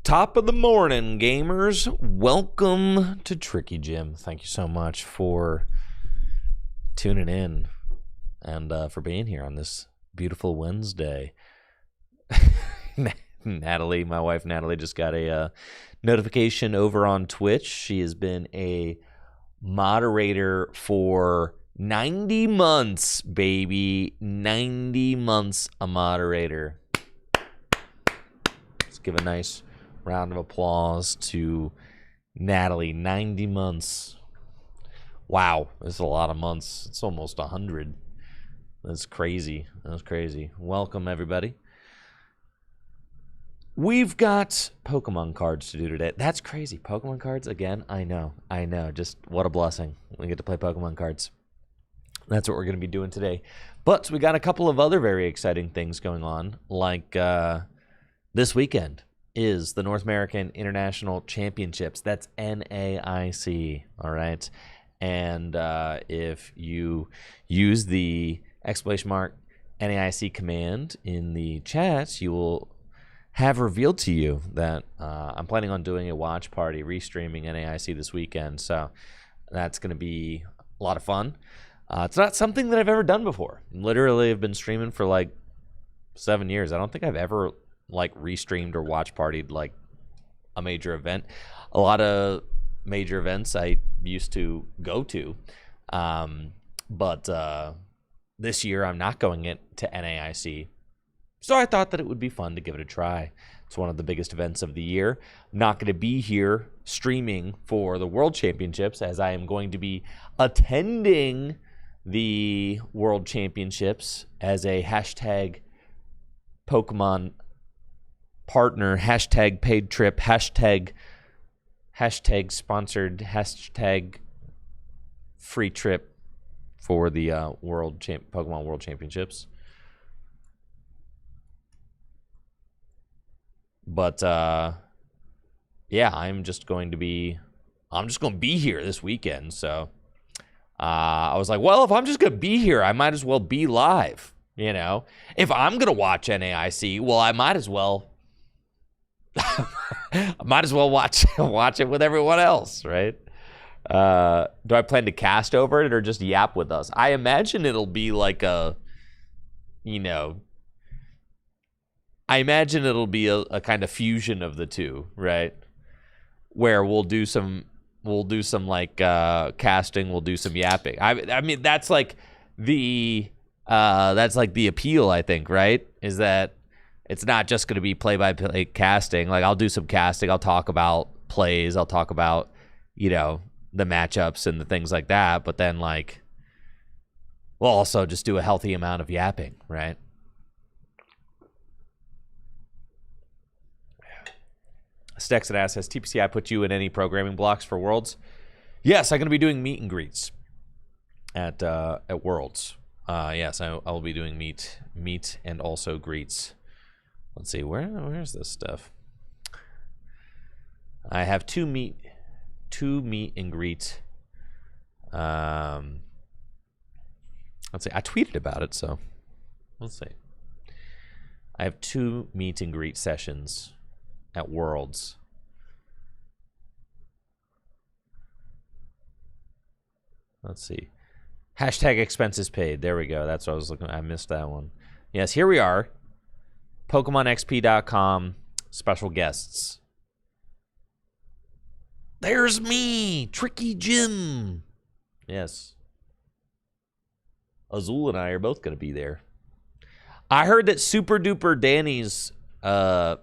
Top of the morning, gamers. Welcome to Tricky Jim. Thank you so much for tuning in and for being here on this beautiful Wednesday. Natalie, my wife Natalie, just got a notification over on Twitch. She has been a moderator for 90 months, baby. 90 months a moderator. Let's give a nice round of applause to Natalie. 90 months. Wow, that's a lot of months. It's almost 100. That's crazy. That's crazy. Welcome, everybody. We've got Pokemon cards to do today. That's crazy. Pokemon cards again? I know. Just what a blessing. We get to play Pokemon cards. That's what we're going to be doing today. But we got a couple of other very exciting things going on, like this weekend is the North American International Championships. That's NAIC, all right? And if you use the !NAIC command in the chat, you will have revealed to you that I'm planning on doing a watch party, restreaming NAIC this weekend. So that's going to be a lot of fun. It's not something that I've ever done before. Literally, I've been streaming for like 7 years. I don't think I've ever like restreamed or watch partied like a major event. A lot of major events I used to go to, but this year I'm not going to NAIC, so I thought that it would be fun to give it a try. It's one of the biggest events of the year. I'm not going to be here streaming for the World Championships, as I am going to be attending the World Championships as a hashtag Pokemon partner, hashtag paid trip, hashtag sponsored, hashtag free trip for the Pokemon World Championships. But yeah, I'm just going to be here this weekend. So I was like, well, if I'm just going to be here, I might as well be live. You know, if I'm going to watch NAIC, well, I might as well watch it with everyone else, right? Do I plan to cast over it or just yap with us? I imagine it'll be like a kind of fusion of the two, right? Where we'll do some like casting, we'll do some yapping. I mean, that's like that's like the appeal, I think, right? Is that it's not just going to be play-by-play casting. Like, I'll do some casting. I'll talk about plays. I'll talk about, the matchups and the things like that. But then, like, we'll also just do a healthy amount of yapping, right? Stexan asks, has TPCI put you in any programming blocks for Worlds? Yes, I'm going to be doing meet and greets at Worlds. Yes, I will be doing meet and also greets. Let's see, where's this stuff? I have two meet and greet. Let's see, I tweeted about it, so let's see. I have 2 meet and greet sessions at Worlds. Let's see. Hashtag expenses paid. There we go. That's what I was looking at. I missed that one. Yes, here we are. PokemonXP.com special guests. There's me, Tricky Jim. Yes. Azul and I are both going to be there. I heard that Super Duper Danny's I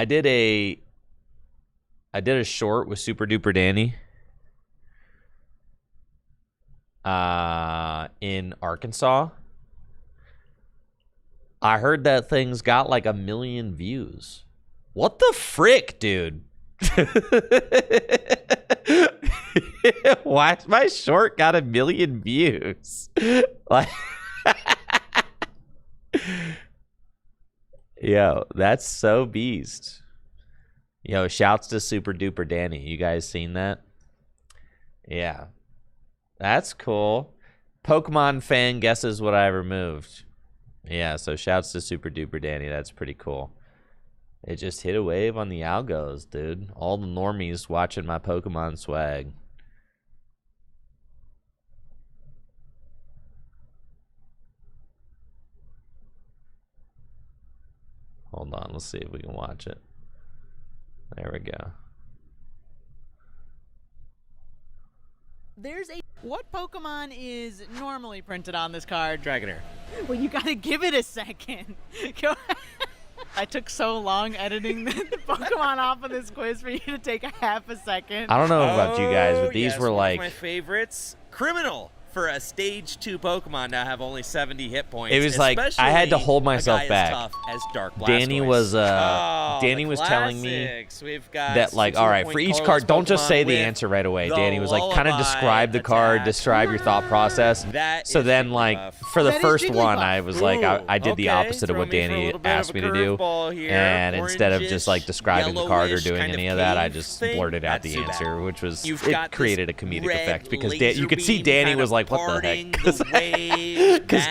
did a short with Super Duper Danny in Arkansas. I heard that thing's got like 1 million views. What the frick, dude? Why my short got 1 million views? Like, yo, that's so beast. Yo, shouts to Super Duper Danny. You guys seen that? Yeah. That's cool. Pokemon fan guesses what I removed. Yeah, so shouts to Super Duper Danny. That's pretty cool. It just hit a wave on the algos, dude. All the normies watching my Pokemon swag. Hold on, let's see if we can watch it. There we go. What Pokemon is normally printed on this card? Dragonair. Well, you gotta give it a second. Go ahead. I took so long editing the Pokemon off of this quiz for you to take a half a second. I don't know about you guys, but these yes, were one like of my favorites. Criminal for a stage 2 Pokemon now have only 70 hit points. it was like I had to hold myself back. As tough as Dark Blastoise. Danny was telling me We've got that, like, all right, for each card, don't just say the answer right away. Danny was like, kind of describe the card, describe your thought process. So then, like, for the first one, I was like, I did the opposite of what Danny asked me to do, and instead of just like describing the card or doing any of that, I just blurted out the answer, which was it created a comedic effect because you could see Danny was like, what the heck? Because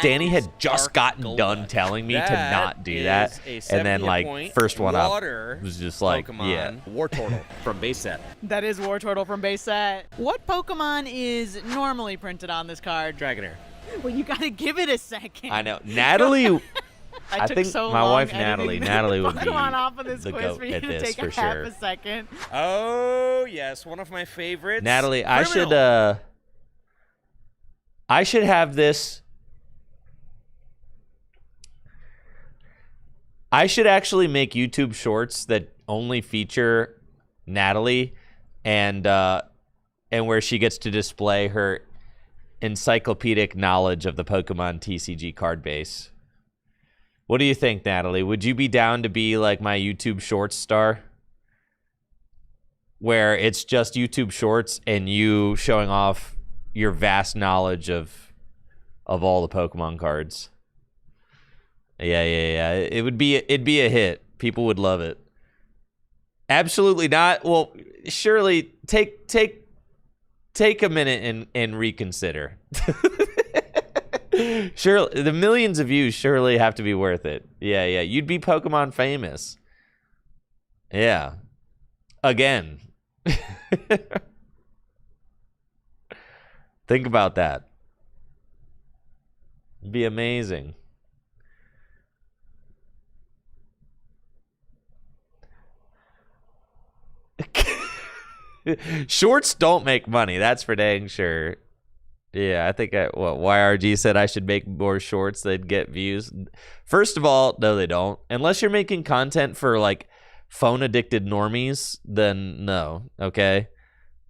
Danny had just gotten done telling me to not do that, and then like first one up was just like, yeah, Wartortle from base set. That is Wartortle from base set. What Pokemon is normally printed on this card? Dragonair. Well, you gotta give it a second. I know. Natalie, I took think so my long wife editing Natalie would be Pokemon off of this the quiz goat for you at to this take for a half sure. a second. Oh yes, one of my favorites. Natalie, Criminal. I should have this. I should actually make YouTube shorts that only feature Natalie and where she gets to display her encyclopedic knowledge of the Pokemon TCG card base. What do you think, Natalie? Would you be down to be like my YouTube shorts star? Where it's just YouTube shorts and you showing off your vast knowledge of all the Pokemon cards. Yeah. It'd be a hit. People would love it. Absolutely not. Well, surely take a minute and reconsider. Surely the millions of views surely have to be worth it. Yeah. You'd be Pokemon famous. Yeah. Again. Think about that. It'd be amazing. Shorts don't make money, that's for dang sure. Yeah, I think YRG said I should make more shorts. They'd get views. First of all, no, they don't. Unless you're making content for like phone addicted normies, then no. Okay.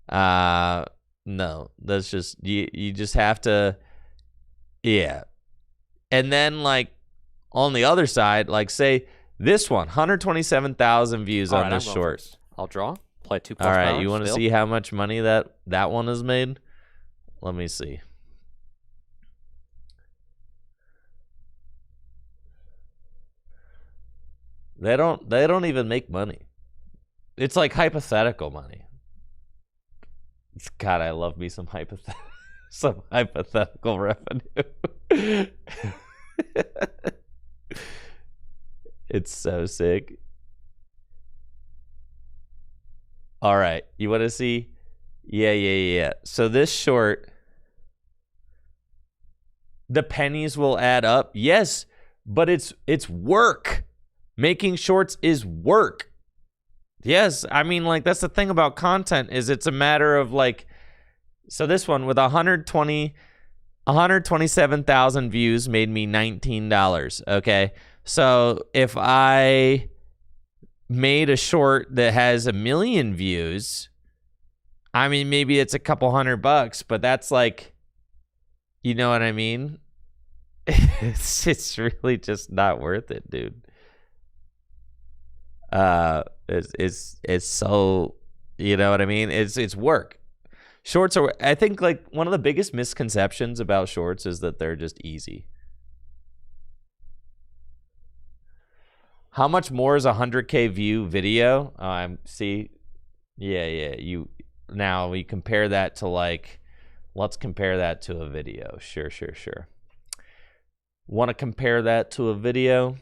No, that's just you just have to. Yeah. And then like on the other side, like say this one, 127,000 views All on right, this I'm going short. first. I'll draw. Play 2 plus All right, power you want to still. see how much money that one has made? Let me see. They don't even make money. It's like hypothetical money. God, I love me some hypothetical revenue. It's so sick. All right, you want to see? Yeah. So this short, the pennies will add up. Yes, but it's work. Making shorts is work. Yes, I mean, like, that's the thing about content is it's a matter of, like, so this one with 127,000 views made me $19, okay? So if I made a short that has 1 million views, I mean, maybe it's a couple $100, but that's like, you know what I mean? It's really just not worth it, dude. It's so, you know what I mean? It's work. Shorts are, I think, like one of the biggest misconceptions about shorts is that they're just easy. How much more is a 100K view video? See, yeah. Now we compare that to like, let's compare that to a video. Sure. Want to compare that to a video?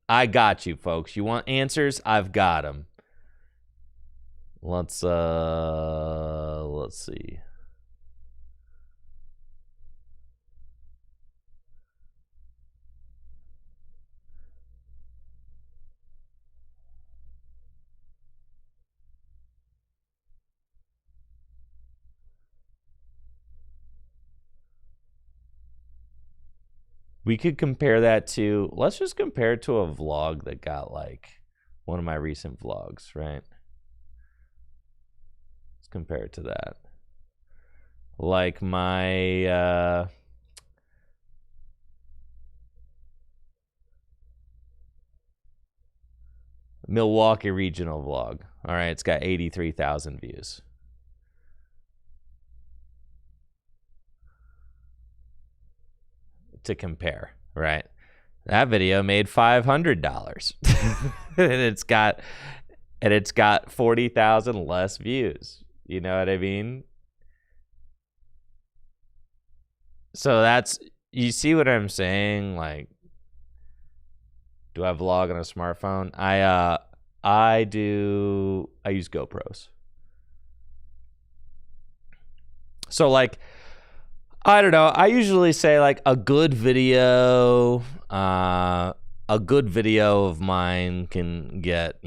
I got you, folks. You want answers? I've got them. Let's see. We could compare that to, let's just compare it to a vlog that got like one of my recent vlogs, right? Let's compare it to that. Like my Milwaukee regional vlog. All right, it's got 83,000 views. To compare, right? That video made $500. and it's got 40,000 less views. You know what I mean? So that's, you see what I'm saying? Like, do I vlog on a smartphone? I use GoPros. So like, I don't know. I usually say like a good video of mine can get,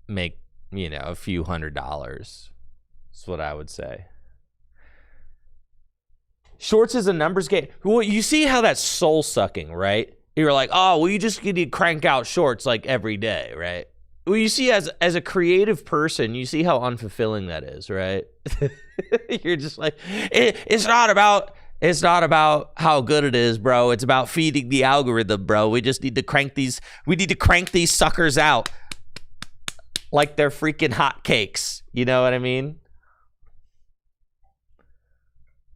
make, a few $100. That's what I would say. Shorts is a numbers game. Well, you see how that's soul sucking, right? You're like, oh, well, you just need to crank out shorts like every day, right? Well, you see, as a creative person, you see how unfulfilling that is, right? You're just like, it's not about how good it is, bro. It's about feeding the algorithm, bro. We just need to crank these suckers out like they're freaking hotcakes. You know what I mean?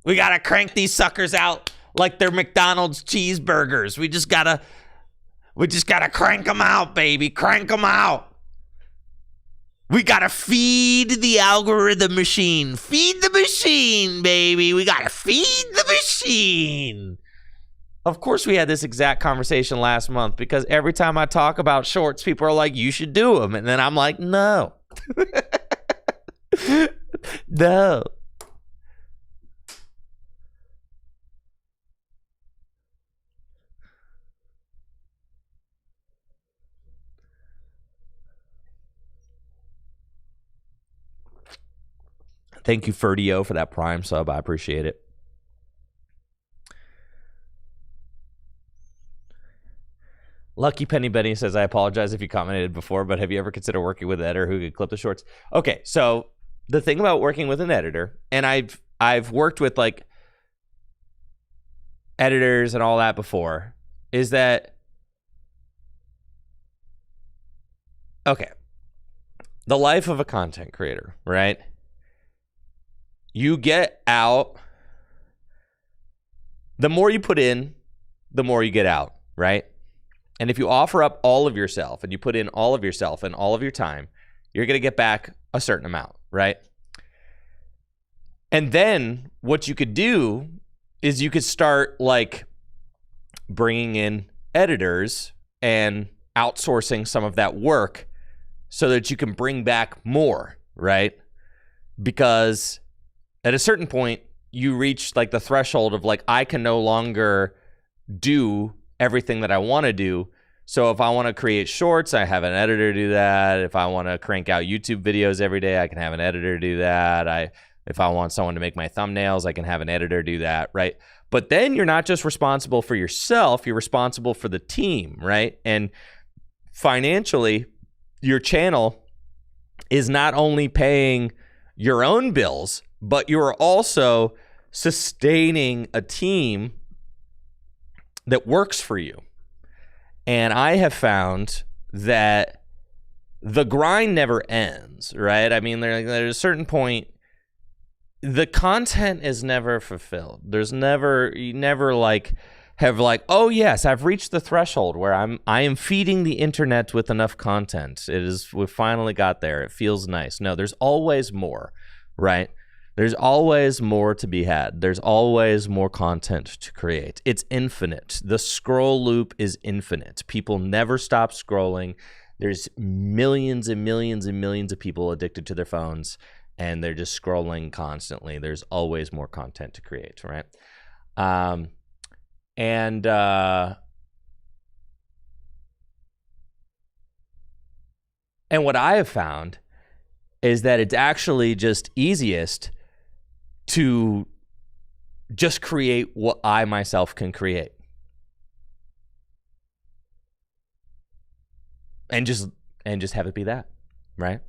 We gotta crank these suckers out like they're McDonald's cheeseburgers. We just gotta crank them out, baby. Crank them out. We gotta feed the algorithm machine. Feed the machine, baby. We gotta feed the machine. Of course, we had this exact conversation last month because every time I talk about shorts, people are like, you should do them. And then I'm like, no. No. Thank you, Ferdio, for that Prime sub. I appreciate it. Lucky Penny Benny says, I apologize if you commented before, but have you ever considered working with an editor who could clip the shorts? Okay, so the thing about working with an editor, and I've worked with like editors and all that before, is that, okay, the life of a content creator, right? You get out, the more you put in, the more you get out, right? And if you offer up all of yourself and you put in all of yourself and all of your time, you're going to get back a certain amount, right? And then what you could do is you could start like bringing in editors and outsourcing some of that work so that you can bring back more, right? Because at a certain point, you reach like the threshold of like, I can no longer do everything that I want to do. So if I want to create shorts, I have an editor do that. If I want to crank out YouTube videos every day, I can have an editor do that. If I want someone to make my thumbnails, I can have an editor do that, right? But then you're not just responsible for yourself, you're responsible for the team, right? And financially, your channel is not only paying your own bills, but you're also sustaining a team that works for you. And I have found that the grind never ends, right? I mean, there's a certain point, the content is never fulfilled. You never like have like, oh yes, I've reached the threshold where I am feeding the internet with enough content. We finally got there. It feels nice. No, there's always more, right? There's always more to be had. There's always more content to create. It's infinite. The scroll loop is infinite. People never stop scrolling. There's millions and millions and millions of people addicted to their phones, and they're just scrolling constantly. There's always more content to create, right? And what I have found is that it's actually just easiest to just create what I myself can create. And just have it be that, right?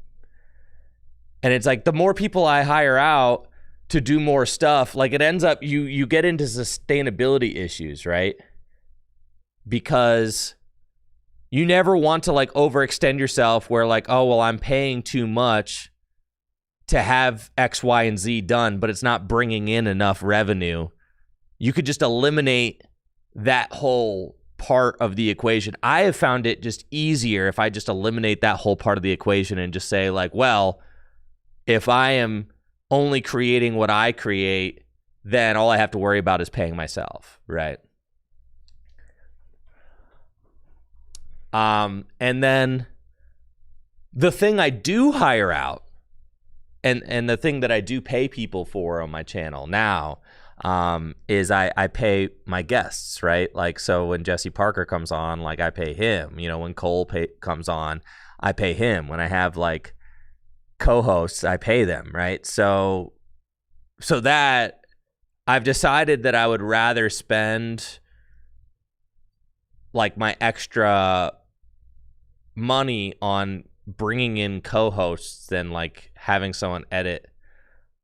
And it's like the more people I hire out to do more stuff, like it ends up, you get into sustainability issues, right? Because you never want to like overextend yourself where like, oh, well, I'm paying too much to have X, Y, and Z done, but it's not bringing in enough revenue. You could just eliminate that whole part of the equation. I have found it just easier if I just eliminate that whole part of the equation and just say like, well, if I am only creating what I create, then all I have to worry about is paying myself, right? And then the thing I do hire out, and the thing that I do pay people for on my channel now, is I pay my guests, right? Like, so when Jesse Parker comes on, like I pay him. You know, when Cole comes on, I pay him. When I have like co-hosts, I pay them, right? So that I've decided that I would rather spend like my extra money on bringing in co-hosts than like having someone edit.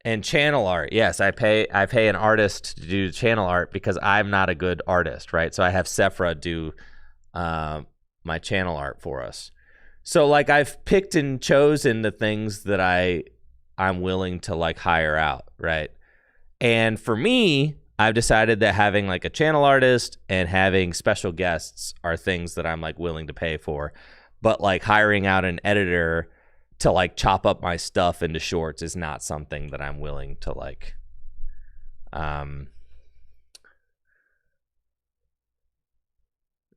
And channel art, yes, I pay an artist to do channel art because I'm not a good artist, right? So I have Sephra do my channel art for us. So like I've picked and chosen the things that I'm willing to like hire out, right? And for me, I've decided that having like a channel artist and having special guests are things that I'm like willing to pay for. But like hiring out an editor to like chop up my stuff into shorts is not something that I'm willing to like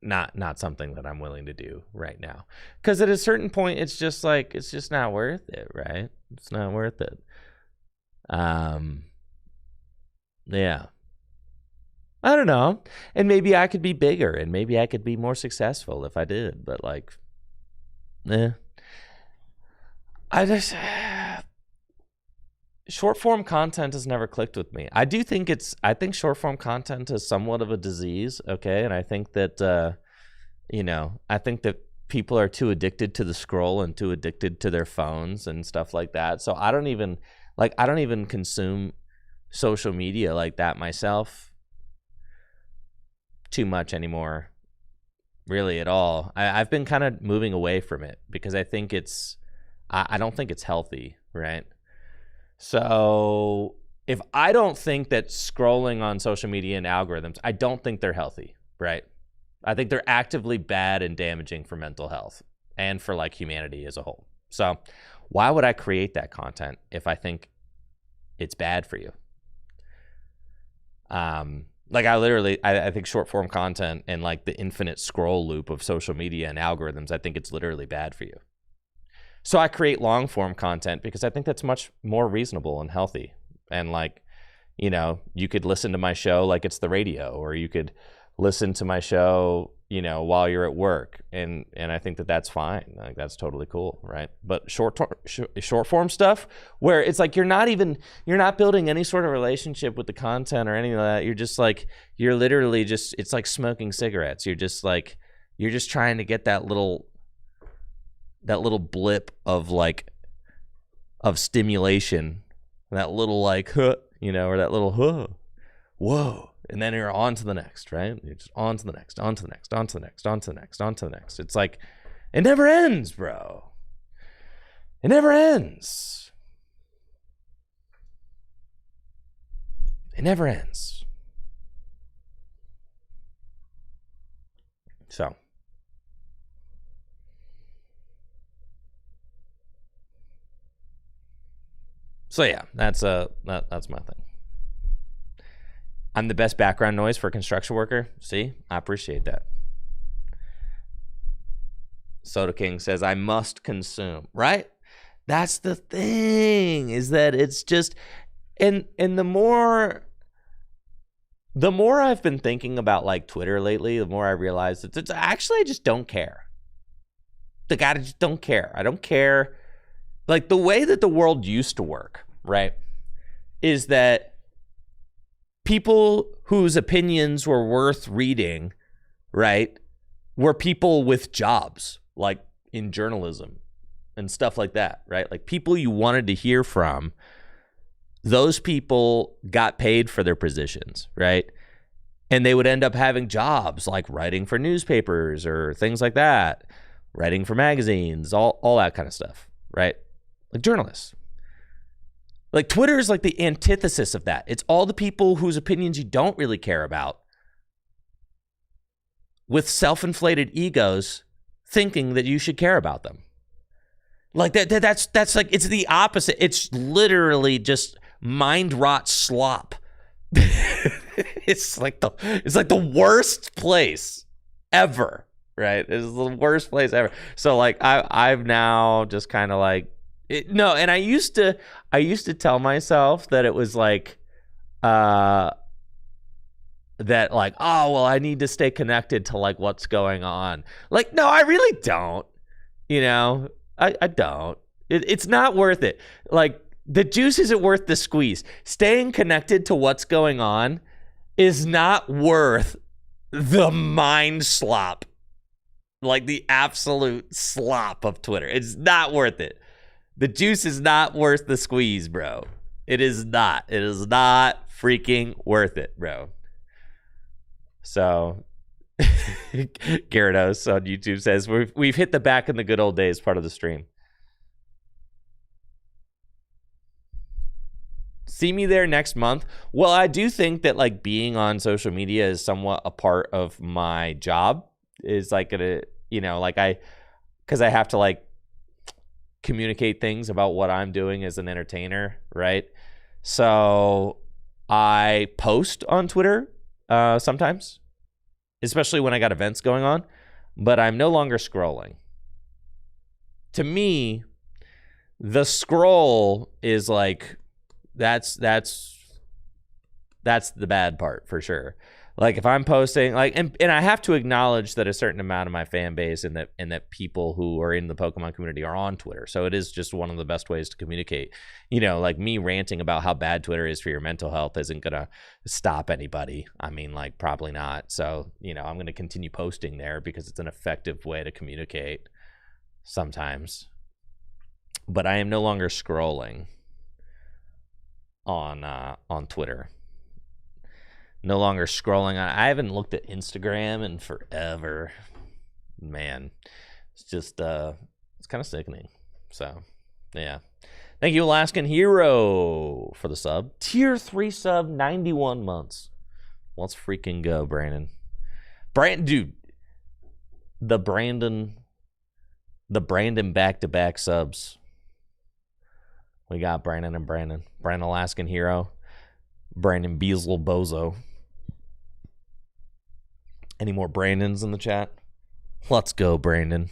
not something that I'm willing to do right now. Because at a certain point it's just like it's just not worth it, right? It's not worth it. Yeah. I don't know. And maybe I could be bigger and maybe I could be more successful if I did, but like I just short form content has never clicked with me. I think short form content is somewhat of a disease. Okay. And I think that, I think that people are too addicted to the scroll and too addicted to their phones and stuff like that. So I don't even consume social media like that myself too much anymore, really at all. I've been kind of moving away from it because I think I don't think it's healthy, right? So if I don't think that scrolling on social media and algorithms, I don't think they're healthy, right? I think they're actively bad and damaging for mental health and for like humanity as a whole. So why would I create that content if I think it's bad for you? Like I think short form content and like the infinite scroll loop of social media and algorithms, I think it's literally bad for you. So I create long form content because I think that's much more reasonable and healthy. And like, you could listen to my show like it's the radio, or you could listen to my show, while you're at work. And I think that that's fine. Like that's totally cool. Right. But short form stuff where it's like, you're not building any sort of relationship with the content or any of that. You're literally it's like smoking cigarettes. You're just trying to get that little blip of stimulation, that little like, or that little, whoa. And then you're on to the next, right? You're just on to the next, on to the next, on to the next, on to the next, on to the next. It's like, it never ends, bro. It never ends. It never ends. So yeah, that's my thing. I'm the best background noise for a construction worker. See, I appreciate that. Soda King says, I must consume, right? That's the thing, is that it's just, and the more I've been thinking about like Twitter lately, the more I realize it's actually, I just don't care. Like, I just don't care. I don't care. Like the way that the world used to work, right, is that people whose opinions were worth reading, right, were people with jobs, like in journalism and stuff like that, right? Like people you wanted to hear from, those people got paid for their positions, right? And they would end up having jobs like writing for newspapers or things like that, writing for magazines, all that kind of stuff, right? Like journalists. Like Twitter is like the antithesis of that. It's all the people whose opinions you don't really care about with self-inflated egos thinking that you should care about them. Like that's like, it's the opposite. It's literally just mind rot slop. It's like the worst place ever, right? It's the worst place ever. So like I've now just kind of like, and I used to tell myself that it was like, that like, oh, well, I need to stay connected to like what's going on. Like, no, I really don't, I don't. It's not worth it. Like the juice isn't worth the squeeze. Staying connected to what's going on is not worth the mind slop, like the absolute slop of Twitter. It's not worth it. The juice is not worth the squeeze, bro. It is not. It is not freaking worth it, bro. So, Gyarados on YouTube says, we've hit the back in the good old days part of the stream. See me there next month. Well, I do think that like being on social media is somewhat a part of my job. Is like because I have to like communicate things about what I'm doing as an entertainer, right? So I post on Twitter sometimes, especially when I got events going on, but I'm no longer scrolling. To me, the scroll is like, that's the bad part for sure. Like if I'm posting, like, and I have to acknowledge that a certain amount of my fan base and that people who are in the Pokemon community are on Twitter. So it is just one of the best ways to communicate. You know, like me ranting about how bad Twitter is for your mental health isn't gonna stop anybody. I mean, like probably not. So, you know, I'm gonna continue posting there because it's an effective way to communicate sometimes. But I am no longer scrolling on Twitter. No longer scrolling on. I haven't looked at Instagram in forever. Man, it's just it's kind of sickening. So, yeah. Thank you, Alaskan Hero, for the sub. Tier 3 sub, 91 months. Let's freaking go, Brandon. Dude, the Brandon back-to-back subs. We got Brandon and Brandon. Brandon Alaskan Hero. Brandon Beasley Bozo. Any more Brandons in the chat? Let's go, Brandon.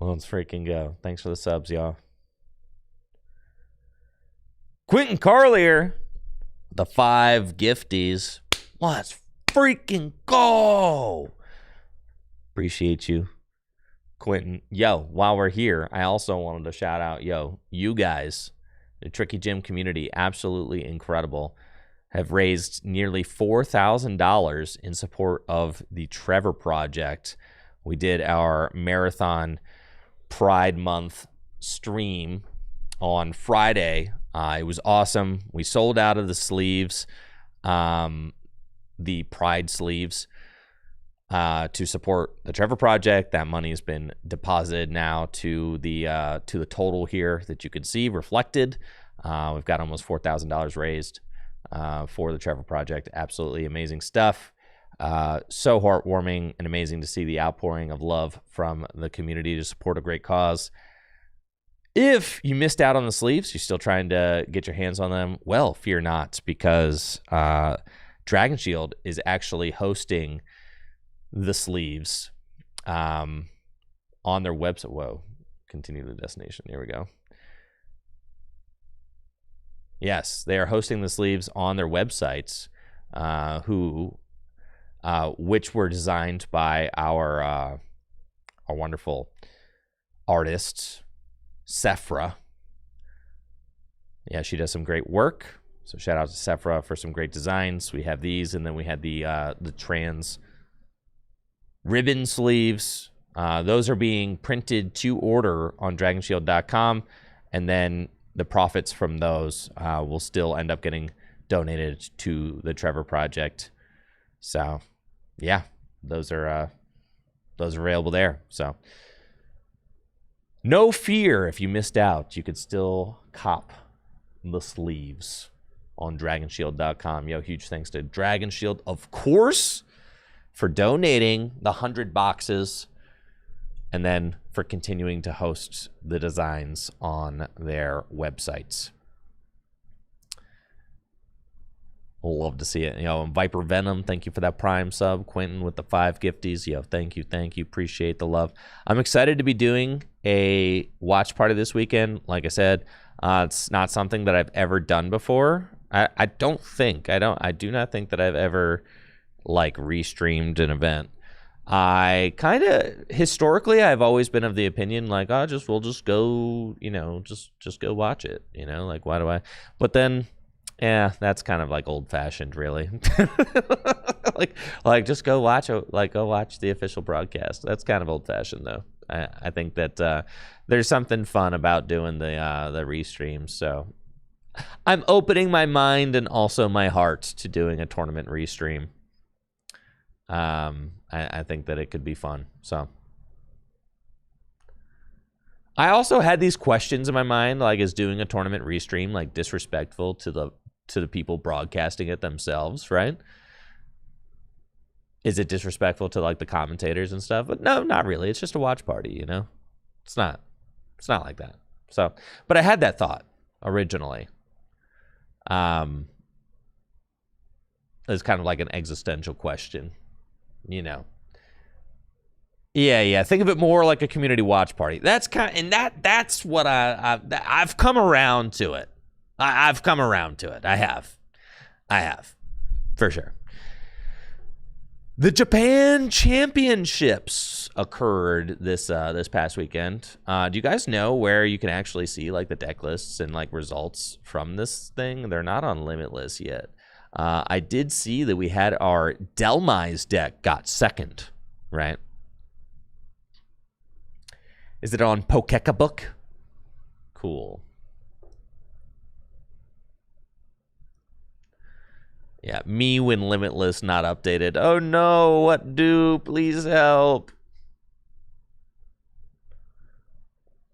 Let's freaking go. Thanks for the subs, y'all. Quentin Carlier, the 5 gifties. Let's freaking go. Appreciate you, Quentin. Yo, while we're here, I also wanted to shout out, you guys, the Tricky Gym community, absolutely incredible, have raised nearly $4,000 in support of the Trevor Project. We did our marathon Pride Month stream on Friday. It was awesome. We sold out of the sleeves, the Pride sleeves, to support the Trevor Project. That money has been deposited now to the total here that you can see reflected. We've got almost $4,000 raised for the Trevor Project. Absolutely amazing stuff. So heartwarming and amazing to see the outpouring of love from the community to support a great cause. If you missed out on the sleeves, you're still trying to get your hands on them, well, fear not, because Dragon Shield is actually hosting the sleeves on their website. Whoa, continue the destination. Here we go. Yes, they are hosting the sleeves on their websites, which were designed by our wonderful artist, Sephra. Yeah, she does some great work. So shout out to Sephra for some great designs. We have these, and then we had the trans ribbon sleeves. Those are being printed to order on dragonshield.com, and then the profits from those will still end up getting donated to the Trevor Project. So, yeah, those are available there. So, no fear if you missed out. You could still cop the sleeves on dragonshield.com. Yo, huge thanks to Dragon Shield, of course, for donating the 100 boxes, and then for continuing to host the designs on their websites. Love to see it. And Viper Venom, thank you for that Prime sub. Quentin with the 5 gifties. Thank you. Appreciate the love. I'm excited to be doing a watch party this weekend. Like I said, it's not something that I've ever done before. I do not think that I've ever restreamed an event. I kind of historically I've always been of the opinion we'll just go, just go watch it, why do I? But then, yeah, that's kind of old fashioned, really. Just go watch go watch the official broadcast. That's kind of old fashioned though. I think that there's something fun about doing the restreams. So I'm opening my mind and also my heart to doing a tournament restream. I think that it could be fun. So I also had these questions in my mind, is doing a tournament restream disrespectful to the people broadcasting it themselves, right? Is it disrespectful to the commentators and stuff? But no, not really. It's just a watch party, It's not like that. So, but I had that thought originally. It's kind of like an existential question. Yeah. Think of it more like a community watch party. That's that's what I've come around to it. I've come around to it. I have, for sure. The Japan Championships occurred this past weekend. Do you guys know where you can actually see like the deck lists and like results from this thing? They're not on Limitless yet. I did see that we had our Delmai's deck got second, right? Is it on Pokekabook? Cool. Yeah, me when Limitless not updated. Oh no, what do? Please help.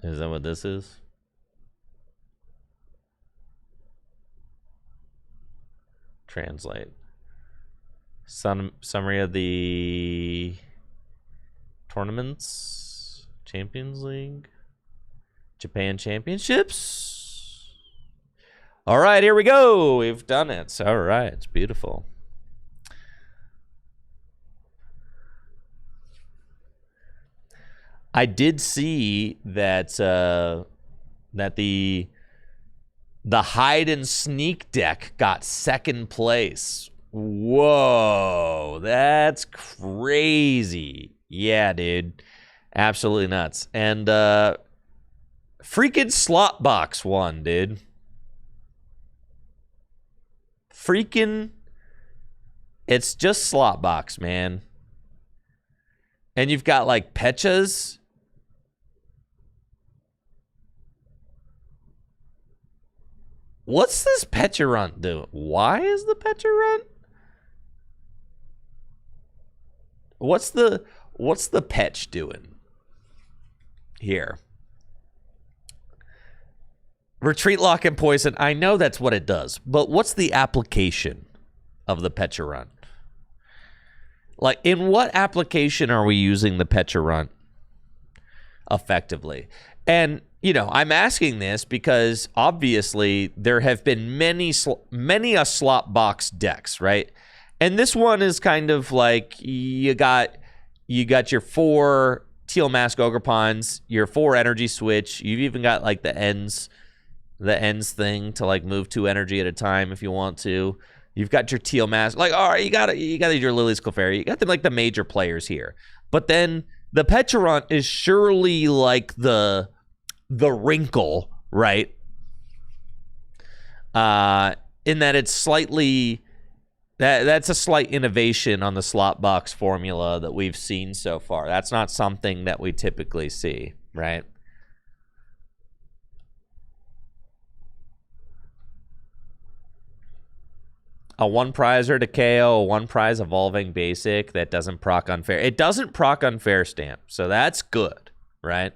Is that what this is? Translate. Summary of the tournaments. Champions League. Japan Championships. All right, here we go. We've done it. All right, it's beautiful. I did see that that the hide and sneak deck got second place. Whoa, that's crazy. Yeah, dude, absolutely nuts. And freaking slot box won, dude. Freaking, it's just slot box, man. And you've got like Pechas. What's this Pecha Runt doing? Why is the Pecha Runt? What's the Petch doing here? Retreat, lock, and poison. I know that's what it does, but what's the application of the Pecha Runt? Like, in what application are we using the Pecha Runt effectively? And, you know, I'm asking this because obviously there have been many a slot box decks, right? And this one is kind of like you got your 4 Teal Mask Ogrepons, your 4 energy switch. You've even got like the ends thing to like move 2 energy at a time if you want to. You've got your Teal Mask. Like, all right, you got your Lily's Clefairy. You got them like the major players here. But then the Pecha Runt is surely like the wrinkle, right? In that it's slightly that's a slight innovation on the slot box formula that we've seen so far. That's not something that we typically see, right? A 1 prizer to KO, a 1 prize evolving basic that doesn't proc unfair. It doesn't proc unfair stamp, so that's good, right?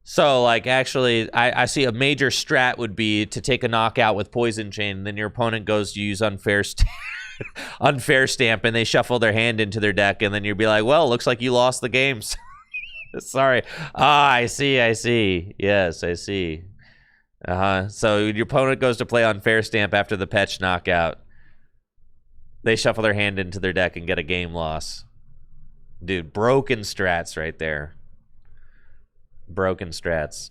So, like, actually, I see a major strat would be to take a knockout with Poison Chain, and then your opponent goes to use unfair stamp, and they shuffle their hand into their deck, and then you'd be like, well, looks like you lost the games. Sorry. I see. Yes, I see. So your opponent goes to play unfair stamp after the Petch knockout. They shuffle their hand into their deck and get a game loss. Dude, broken strats right there. Broken strats.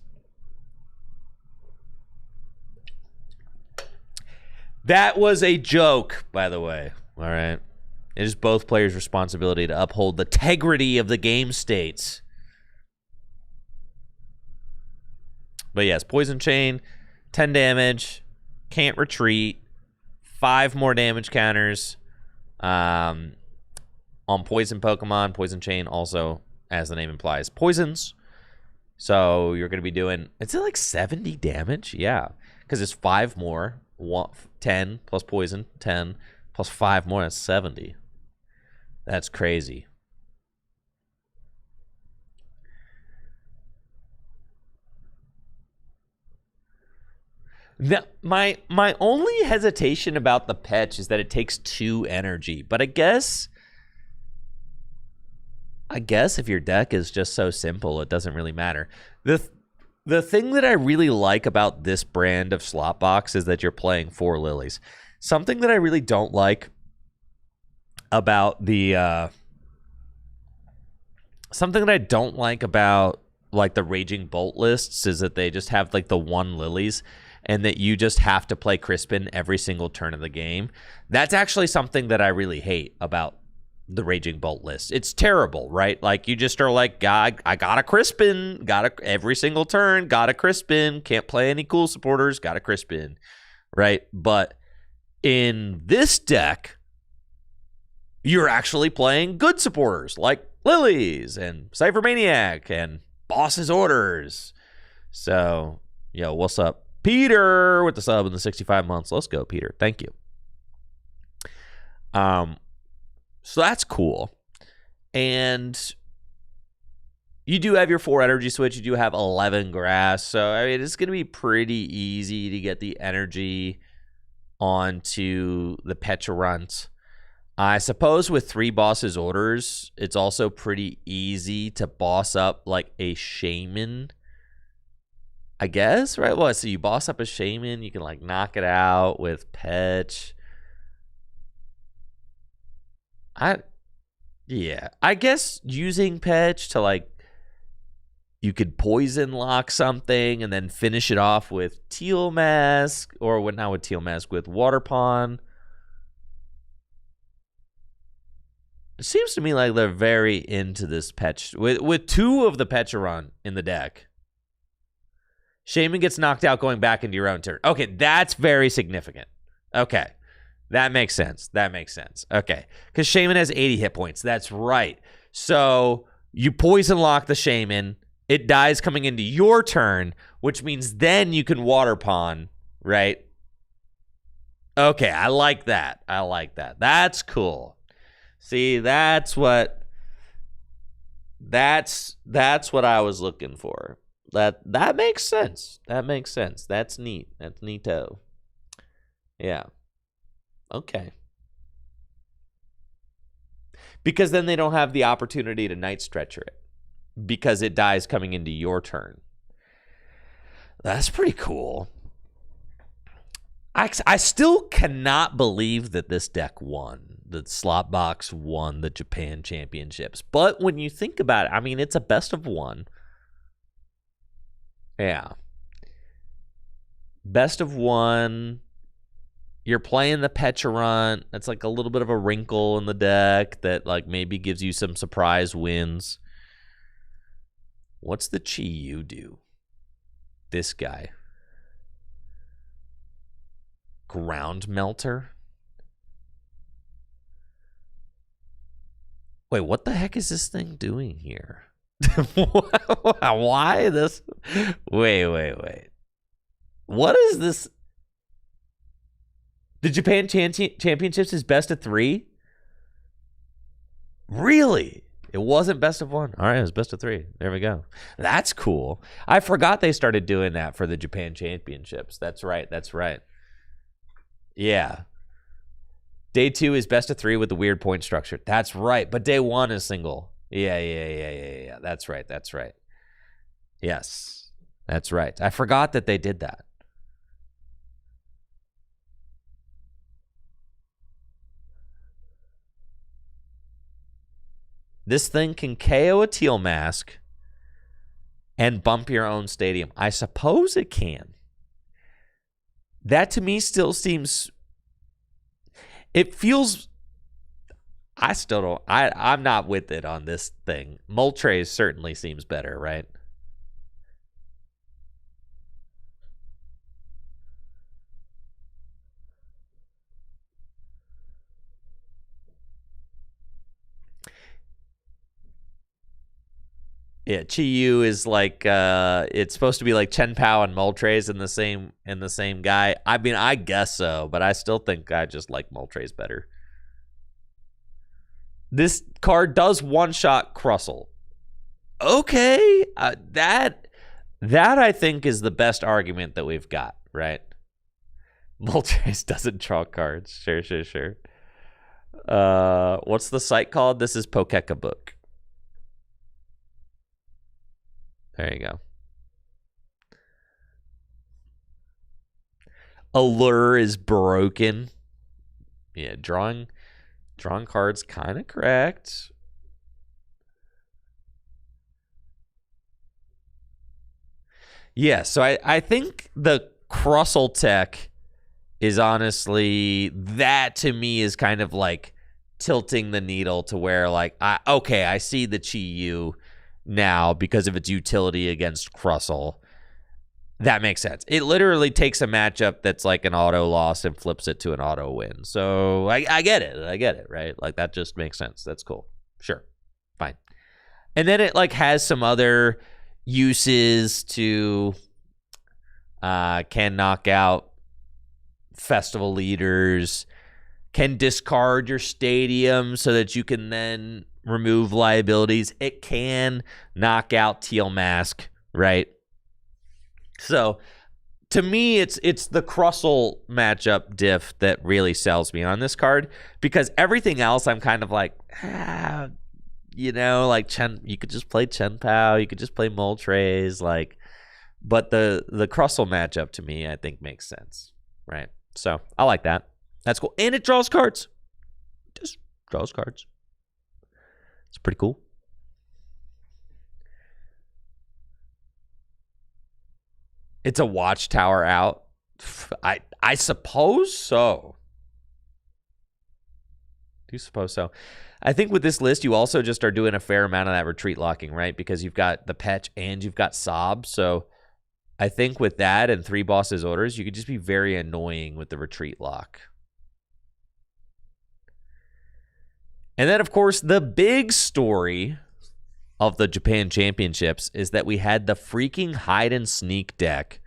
That was a joke, by the way. All right. It is both players' responsibility to uphold the integrity of the game states. But yes, Poison Chain, 10 damage, can't retreat, 5 more damage counters on poison Pokemon. Poison Chain also, as the name implies, poisons. So you're going to be doing, is it like 70 damage? Yeah, because it's 5 more, 10 plus poison, 10 plus 5 more, that's 70. That's crazy. My only hesitation about the Petch is that it takes 2 energy, but I guess if your deck is just so simple, it doesn't really matter. The thing that I really like about this brand of slot box is that you're playing 4 lilies. Something that I really don't like about the something that I don't like about like the Raging Bolt lists is that they just have like the one lilies and that you just have to play Crispin every single turn of the game. That's actually something that I really hate about the Raging Bolt list. It's terrible, right? Like you just are like, God, I got a Crispin, every single turn, got a Crispin, can't play any cool supporters, got a Crispin, right? But in this deck, you're actually playing good supporters like Lilies and Cypher Maniac and Boss's Orders. So, yo, what's up? Peter with the sub in the 65 months. Let's go, Peter. Thank you. So that's cool. And you do have your 4 energy switch. You do have 11 grass. So, I mean, it's going to be pretty easy to get the energy onto the Petulant. I suppose with 3 Boss's Orders, it's also pretty easy to boss up like a Shaman, I guess, right? Well, so you boss up a Shaman, you can like knock it out with Petch. I guess using Petch to like, you could poison lock something and then finish it off with Teal Mask, or not with Teal Mask, with Water Pawn. It seems to me like they're very into this Petch. With 2 of the Petulant in the deck, Shaman gets knocked out going back into your own turn. Okay, that's very significant. Okay, that makes sense. Okay, because Shaman has 80 hit points. That's right. So you poison lock the Shaman. It dies coming into your turn, which means then you can Water Pawn, right? Okay, I like that. That's cool. See, that's what I was looking for. That makes sense. That's neat. That's neato. Yeah. Okay. Because then they don't have the opportunity to Night Stretcher it, because it dies coming into your turn. That's pretty cool. I still cannot believe that this deck won. The Slotbox won the Japan Championships. But when you think about it, I mean, it's a best of 1. Yeah. Best of 1. You're playing the Petulant. That's like a little bit of a wrinkle in the deck that like maybe gives you some surprise wins. What's the Chi Yu do? This guy. Ground Melter? Wait, what the heck is this thing doing here? Why this? Wait. What is this? The Japan Championships is best of 3? Really? It wasn't best of 1. All right, it was best of 3. There we go. That's cool. I forgot they started doing that for the Japan Championships. That's right. Yeah. Day 2 is best of 3 with the weird point structure. That's right. But day 1 is single. Yeah. That's right. Yes. That's right. I forgot that they did that. This thing can KO a Teal Mask and bump your own stadium. I suppose it can. That to me still seems... It feels... I still don't... I'm not with it on this thing. Moltres certainly seems better, right? Yeah, Chi Yu is like it's supposed to be like Chen Pao and Moltres in the same guy. I mean, I guess so, but I still think I just like Moltres better. This card does one-shot Crustle. Okay, that I think is the best argument that we've got, right? Moltres doesn't draw cards. Sure. What's the site called? This is Pokeka Book. There you go. Allure is broken. Yeah, drawing cards kind of correct. Yeah, so I think the Crustle tech is honestly, that to me is kind of like tilting the needle to where like, I see the Chi Yu now because of its utility against Crustle. That makes sense. It literally takes a matchup that's like an auto loss and flips it to an auto win. So I get it. I get it, right? Like that just makes sense. That's cool. Sure. Fine. And then it like has some other uses to can knock out festival leaders, can discard your stadium so that you can then remove liabilities. It can knock out Teal Mask, right? So to me, it's the Crustle matchup diff that really sells me on this card, because everything else I'm kind of like, like Chen. You could just play Chen Pao, you could just play Moltres, like, but the Crustle matchup to me, I think makes sense, right? So I like that. That's cool, and it draws cards. Just draws cards. It's pretty cool. It's a Watchtower out. I suppose so. Do you suppose so? I think with this list, you also just are doing a fair amount of that retreat locking, right? Because you've got the Petch and you've got Sob. So I think with that and 3 bosses orders, you could just be very annoying with the retreat lock. And then, of course, the big story of the Japan Championships is that we had the freaking hide and sneak deck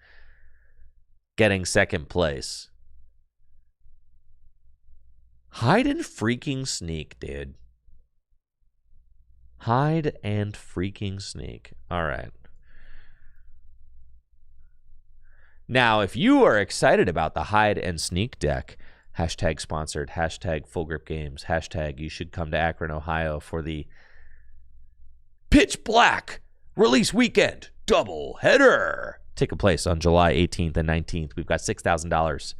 getting second place. Hide and freaking sneak, dude. Hide and freaking sneak. All right. Now, if you are excited about the hide and sneak deck, hashtag sponsored, hashtag full grip games, hashtag you should come to Akron, Ohio for the Pitch Black release weekend double header taking place on July 18th and 19th. We've got $6,000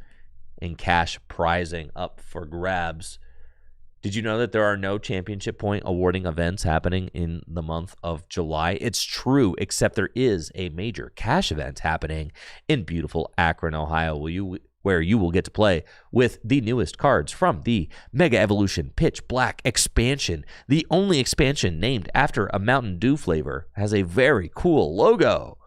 in cash prizing up for grabs. Did you know that there are no championship point awarding events happening in the month of July? It's true, except there is a major cash event happening in beautiful Akron, Ohio, where you will get to play with the newest cards from the Mega Evolution Pitch Black expansion. The only expansion named after a Mountain Dew flavor, has a very cool logo.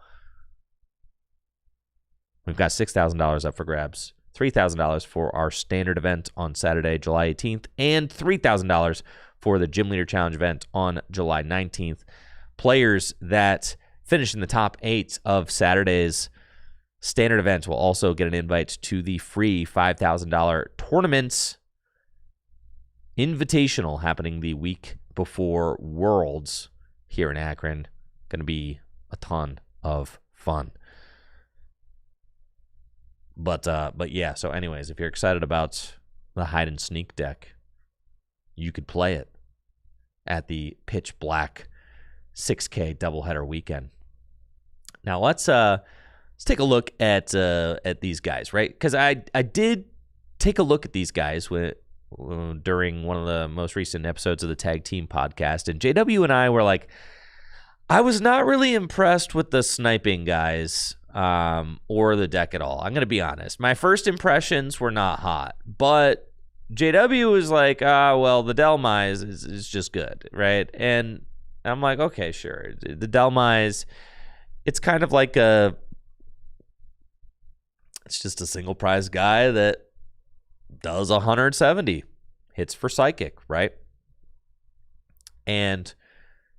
We've got $6,000 up for grabs, $3,000 for our standard event on Saturday, July 18th, and $3,000 for the Gym Leader Challenge event on July 19th. Players that finish in the top 8 of Saturday's standard event will also get an invite to the free $5,000 tournament invitational happening the week before Worlds here in Akron. Going to be a ton of fun. But yeah, so anyways, if you're excited about the hide and sneak deck, you could play it at the Pitch Black 6K doubleheader weekend. Now let's take a look at these guys, right? Because I did take a look at these guys during one of the most recent episodes of the Tag Team podcast, and JW and I were like, I was not really impressed with the sniping guys or the deck at all. I'm going to be honest. My first impressions were not hot, but JW was like, well, the Delmise is just good, right? And I'm like, okay, sure. The Delmise, it's kind of like it's just a single prize guy that does 170 hits for Psychic, right? And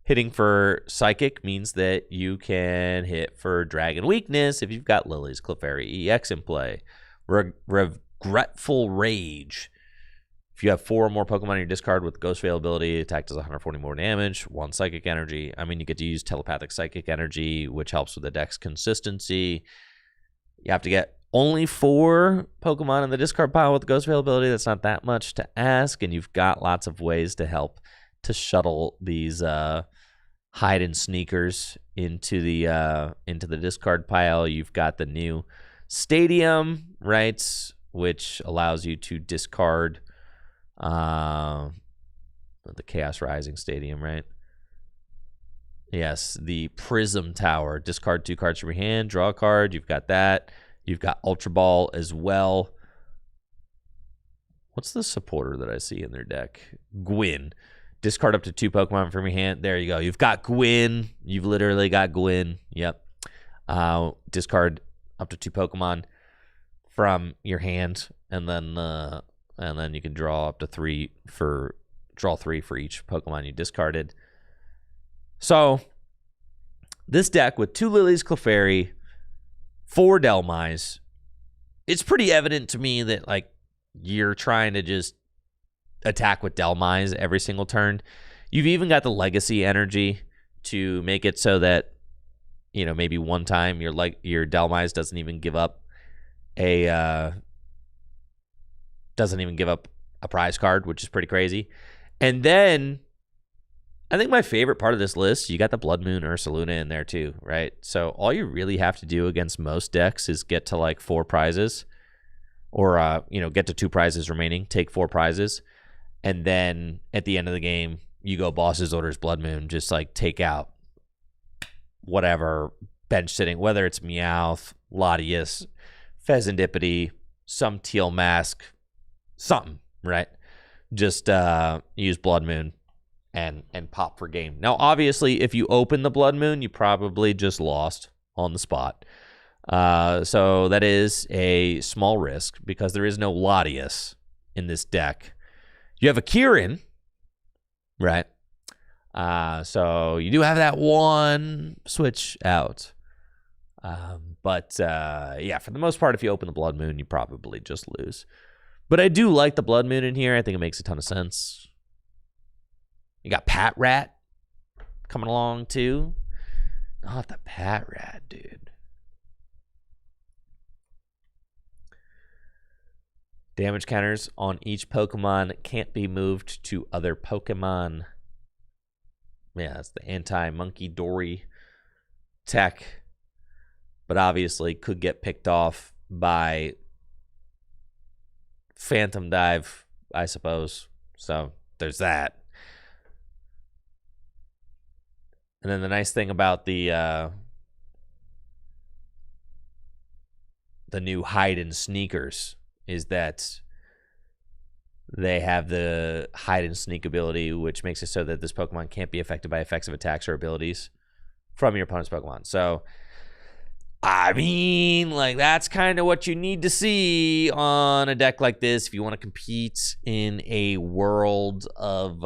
hitting for Psychic means that you can hit for Dragon Weakness if you've got Lily's Clefairy EX in play. Regretful Rage. If you have 4 or more Pokemon in your discard with Ghost Veil ability, attack does 140 more damage, 1 Psychic Energy. I mean, you get to use Telepathic Psychic Energy, which helps with the deck's consistency. You have to get only 4 Pokemon in the discard pile with Ghost Veil ability. That's not that much to ask, and you've got lots of ways to help to shuttle these hide and sneakers into the discard pile. You've got the new Stadium, right, which allows you to discard the Chaos Rising Stadium, right? Yes, the Prism Tower. Discard 2 cards from your hand, draw a card. You've got that. You've got Ultra Ball as well. What's the supporter that I see in their deck? Gwyn. Discard up to 2 Pokemon from your hand. There you go. You've got Gwyn. You've literally got Gwyn. Yep. Discard up to 2 Pokemon from your hand, and then you can draw up to 3 for each Pokemon you discarded. So this deck with 2 Lilies Clefairy, 4 Delmise, it's pretty evident to me that like you're trying to just attack with Delmise every single turn. You've even got the Legacy energy to make it so that, you know, maybe one time your Delmise doesn't even give up a prize card, which is pretty crazy. And then I think my favorite part of this list, you got the Blood Moon Ursaluna in there too, right? So all you really have to do against most decks is get to like 4 prizes, or get to 2 prizes remaining, take 4 prizes, and then at the end of the game, you go Boss's Orders Blood Moon, just like take out whatever bench sitting, whether it's Meowth, Latias, Pheasantipity, some Teal Mask, something, right? Just use Blood Moon and pop for game. Now, obviously, if you open the Blood Moon, you probably just lost on the spot. So that is a small risk because there is no Latias in this deck. You have a Kieran, right? So you do have that one switch out. But for the most part, if you open the Blood Moon, you probably just lose. But I do like the Blood Moon in here. I think it makes a ton of sense. You got Pat Rat coming along too. Not the Pat Rat, dude. Damage counters on each Pokemon can't be moved to other Pokemon. Yeah, that's the anti-Monkey Dory tech. But obviously could get picked off by Phantom Dive, I suppose. So there's that. And then the nice thing about the new Hide and Sneakers is that they have the Hide and Sneak ability, which makes it so that this Pokemon can't be affected by effects of attacks or abilities from your opponent's Pokemon. So, I mean, like, that's kind of what you need to see on a deck like this if you want to compete in a world of,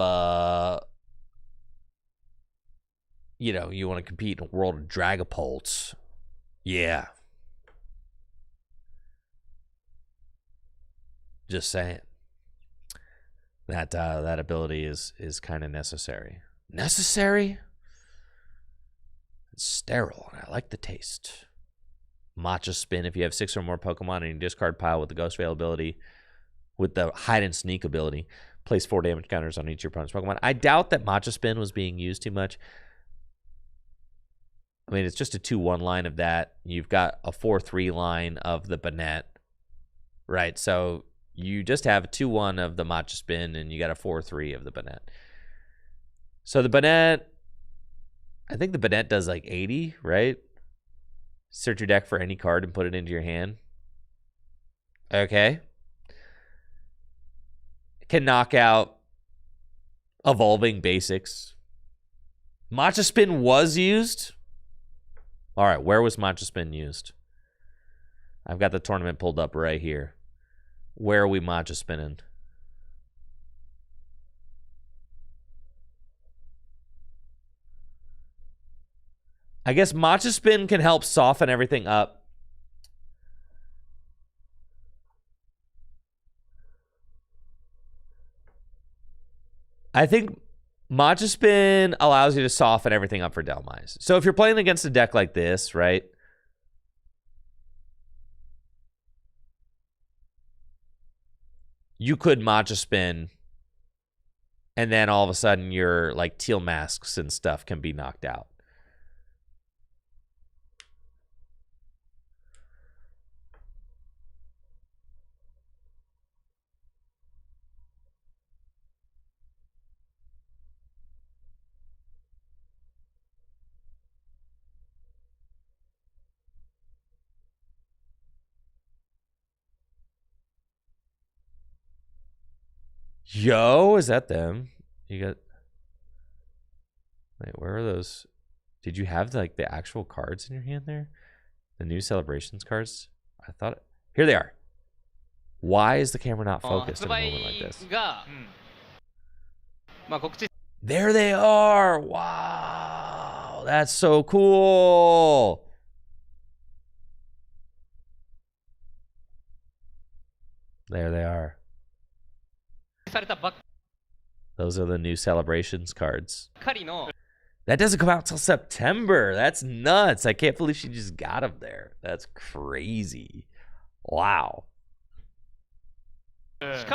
you want to compete in a world of Dragapults. Yeah. Just saying. That ability is kind of necessary. Necessary? It's sterile, and I like the taste. Matcha Spin, if you have 6 or more Pokemon in your discard pile with the Ghost Veil ability, with the Hide and Sneak ability, place 4 damage counters on each of your opponent's Pokemon. I doubt that Matcha Spin was being used too much. I mean, it's just a 2-1 line of that. You've got a 4-3 line of the Banette, right? So you just have a 2-1 of the Matcha Spin, and you got a 4-3 of the Banette. So the Banette, I think the Banette does like 80, right? Search your deck for any card and put it into your hand. Okay. Can knock out Evolving Basics. Matcha Spin was used. All right, where was Matcha Spin used? I've got the tournament pulled up right here. Where are we Matcha Spinning? I guess Matcha Spin can help soften everything up. I think Matcha Spin allows you to soften everything up for Delmise. So if you're playing against a deck like this, right? You could Matcha Spin, and then all of a sudden your like Teal Masks and stuff can be knocked out. Yo, is that them? You got. Wait, where are those? Did you have like the actual cards in your hand there? The new celebrations cards? I thought. Here they are. Why is the camera not focused in a moment like this? There they are. Wow. That's so cool. There they are. Those are the new celebrations cards. That doesn't come out till September. That's nuts. I can't believe she just got them there. That's crazy. Wow. Beautiful.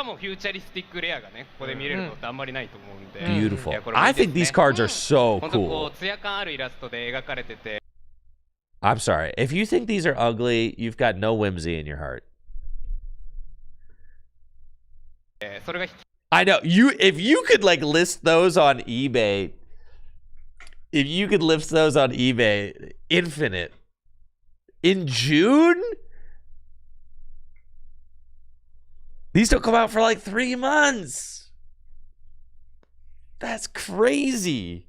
I think these cards are so cool. I'm sorry. If you think these are ugly, you've got no whimsy in your heart. I know. If you could like list those on eBay, infinite. In June? These don't come out for like 3 months. That's crazy.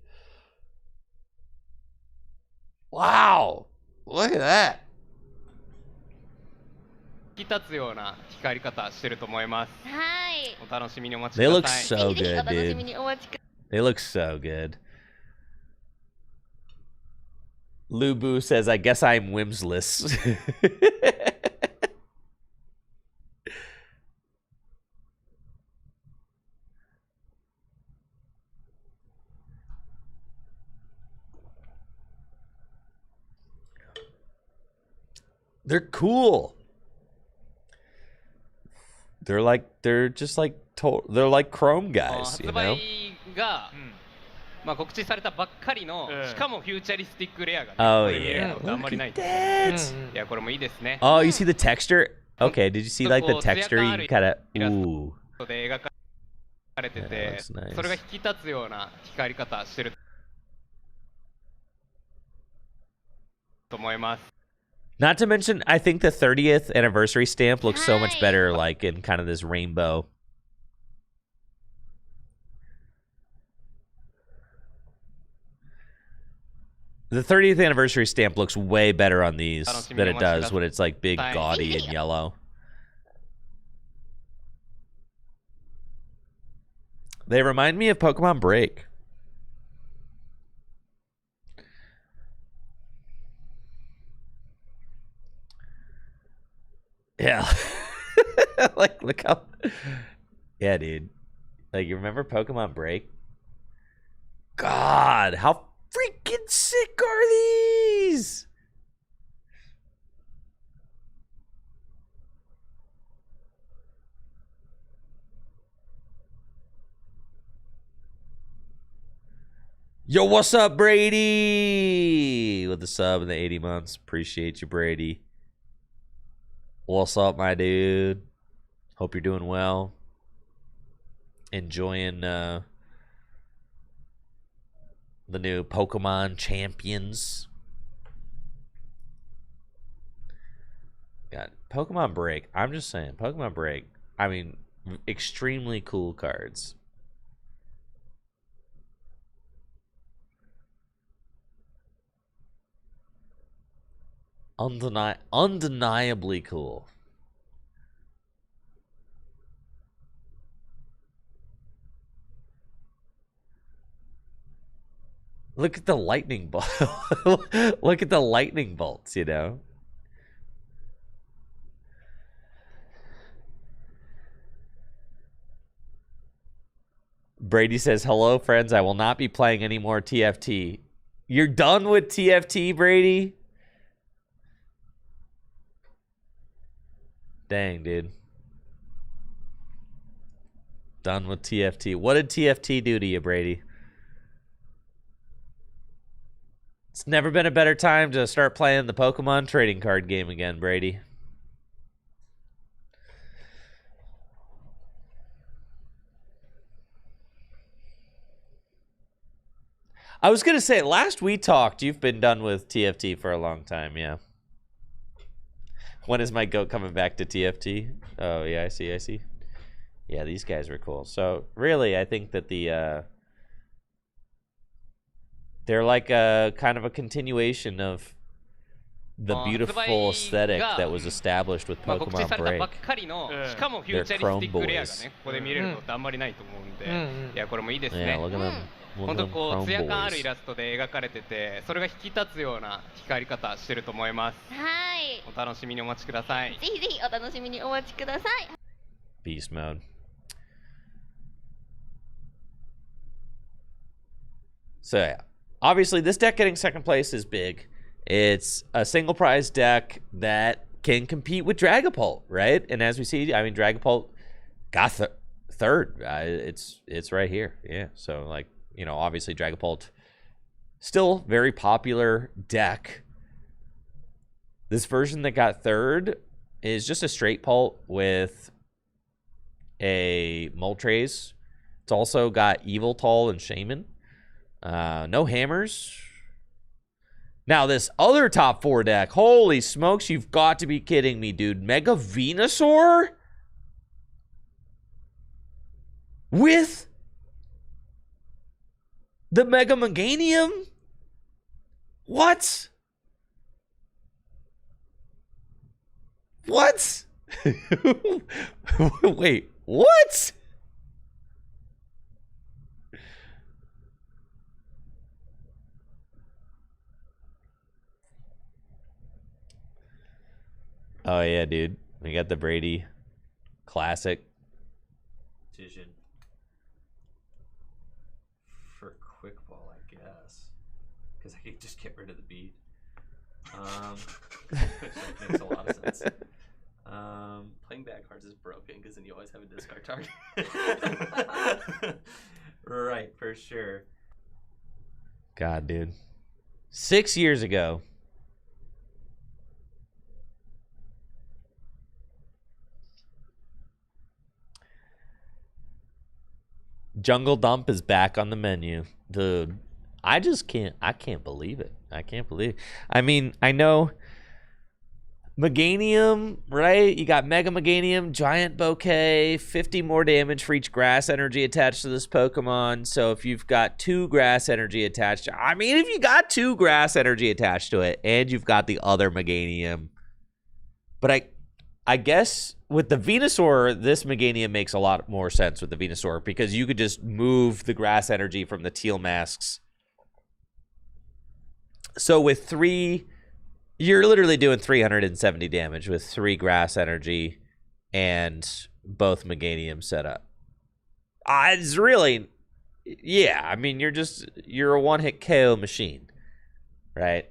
Wow. Look at that. They look so good, dude. They look so good. Lubu says, I guess I'm whimsless. They're cool. They're like they're like Chrome guys, you know? Oh yeah. Look at that. Oh, you see the texture? Okay, did you see like the texture? You kind of ooh. That looks nice. Not to mention, I think the 30th anniversary stamp looks so much better, like in kind of this rainbow. The 30th anniversary stamp looks way better on these than it does when it's like big, gaudy, and yellow. They remind me of Pokemon Break. Yeah. Like, look how... Yeah, dude. Like, you remember Pokemon Break? God, how freaking sick are these? Yo, what's up, Brady? With the sub in the 80 months. Appreciate you, Brady. What's up, my dude? Hope you're doing well. Enjoying the new Pokemon Champions. Got Pokemon Break. I'm just saying, Pokemon Break. I mean, extremely cool cards. Undeniably cool. Look at the lightning bolt. Look at the lightning bolts, you know? Brady says, hello, friends. I will not be playing any more TFT. You're done with TFT, Brady? Dang, dude. Done with TFT. What did TFT do to you, Brady? It's never been a better time to start playing the Pokemon trading card game again, Brady. I was going to say, last we talked, you've been done with TFT for a long time, yeah. When is my goat coming back to TFT? Oh, yeah, I see. Yeah, these guys were cool. So really, I think that they're like a kind of a continuation of the beautiful aesthetic that was established with まあ、告知 Pokemon されたば Break. っかりの、しかもフュ They're ーチャリスティッ Chrome クレアが boys. ね、ここで見れるのってあんまりないと思うんで、いや、これもいいです Yeah, ね。 look at them. 本 Look 当 at them こう Chrome 艶感あるイ boys. ラストで描かれてて、それが引き立つような光り方してると思います。はい。お楽しみにお待ちください。ぜひぜひお楽しみにお待ちください。Beast mode. So yeah, obviously this deck getting second place is big. It's a single prize deck that can compete with Dragapult, right? And as we see, I mean, Dragapult got third. It's right here. Yeah. So like, you know, obviously Dragapult still very popular deck. This version that got third is just a straight Pult with a Moltres. It's also got Yveltal and Shaman. No hammers. Now this other top 4 deck, holy smokes, you've got to be kidding me, dude. Mega Venusaur? With the Mega Meganium? What? What? Wait, what? Oh yeah, dude. We got the Brady Classic Vision for quick ball, I guess, because I could just get rid of the bead. Which makes a lot of sense. Playing bad cards is broken because then you always have a discard target. Right, for sure. God, dude. 6 years ago. Jungle Dump is back on the menu. Dude, I can't believe it. I can't believe it. I mean, I know Meganium, right? You got Mega Meganium, Giant Bouquet, 50 more damage for each grass energy attached to this Pokemon. So if you've got 2 grass energy attached, I mean, if you got 2 grass energy attached to it and you've got the other Meganium. But I guess with the Venusaur, this Meganium makes a lot more sense with the Venusaur because you could just move the grass energy from the teal masks. So with 3, you're literally doing 370 damage with 3 grass energy and both Meganium set up. It's really, yeah, I mean, you're a one-hit KO machine, right?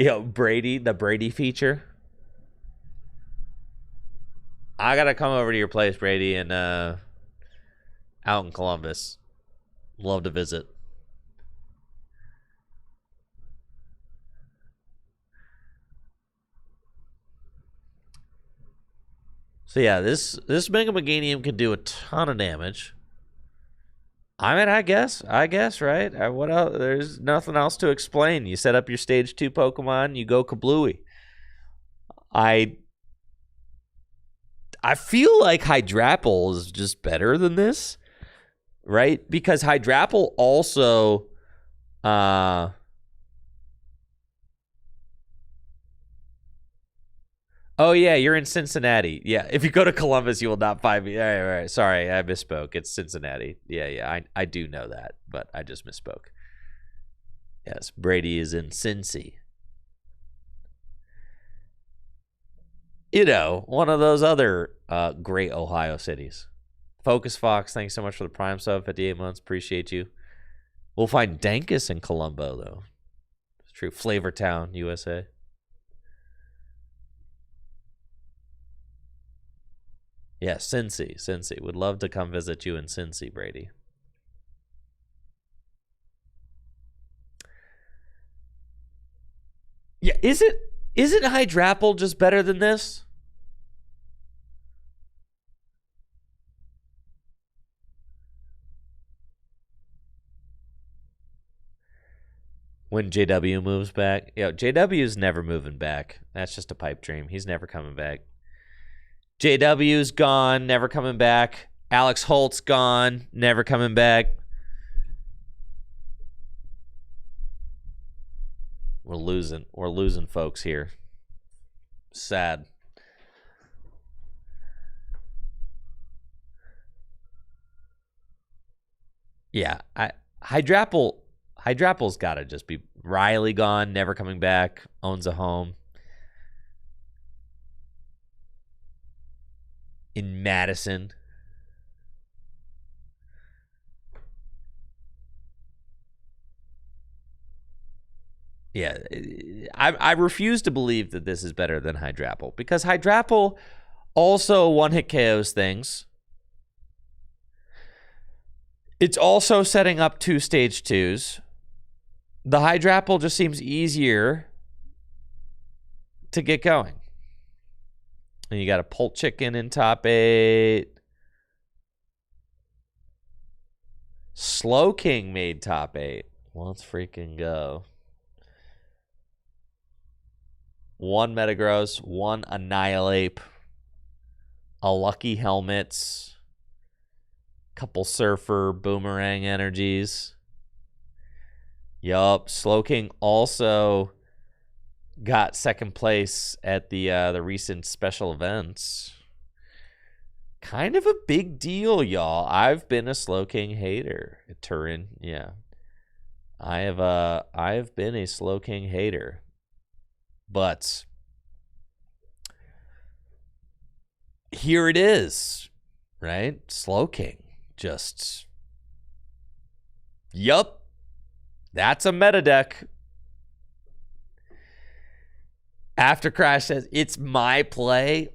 Yo, Brady, the Brady feature. I gotta come over to your place, Brady, and out in Columbus. Love to visit. So yeah, this Mega Meganium can do a ton of damage. I mean, I guess, right? What else? There's nothing else to explain. You set up your stage 2 Pokemon, you go kablooey. I feel like Hydrapple is just better than this, right? Because Hydrapple also, oh yeah, you're in Cincinnati. Yeah, if you go to Columbus, you will not find me. All right. Sorry, I misspoke. It's Cincinnati. Yeah, I do know that, but I just misspoke. Yes, Brady is in Cincy. You know, one of those other great Ohio cities. Focus Fox, thanks so much for the Prime sub, 58 months. Appreciate you. We'll find Dankus in Colombo, though. It's true. Flavortown, USA. Yeah, Cincy. Would love to come visit you in Cincy, Brady. Yeah, isn't Hydrapple just better than this? When JW moves back. Yo, JW's never moving back. That's just a pipe dream. He's never coming back. JW's gone, never coming back. Alex Holt's gone, never coming back. We're losing folks here. Sad. Yeah, Hydrapple's got to just be Riley gone, never coming back, owns a home in Madison. Yeah, I refuse to believe that this is better than Hydrapple because Hydrapple also one-hit KOs things. It's also setting up 2 stage 2s. The Hydrapple just seems easier to get going. And you got a Pult Chicken in top 8. Slow King made top 8. Let's freaking go. 1 Metagross, 1 Annihilate, a Lucky Helmets, couple Surfer Boomerang energies. Yup, Slowking also got second place at the recent special events. Kind of a big deal, y'all. I've been a Slowking hater at Turin. Yeah, I have been a Slowking hater, but here it is, right? Slowking. Just, yup, that's a meta deck. After Crash says, it's my play.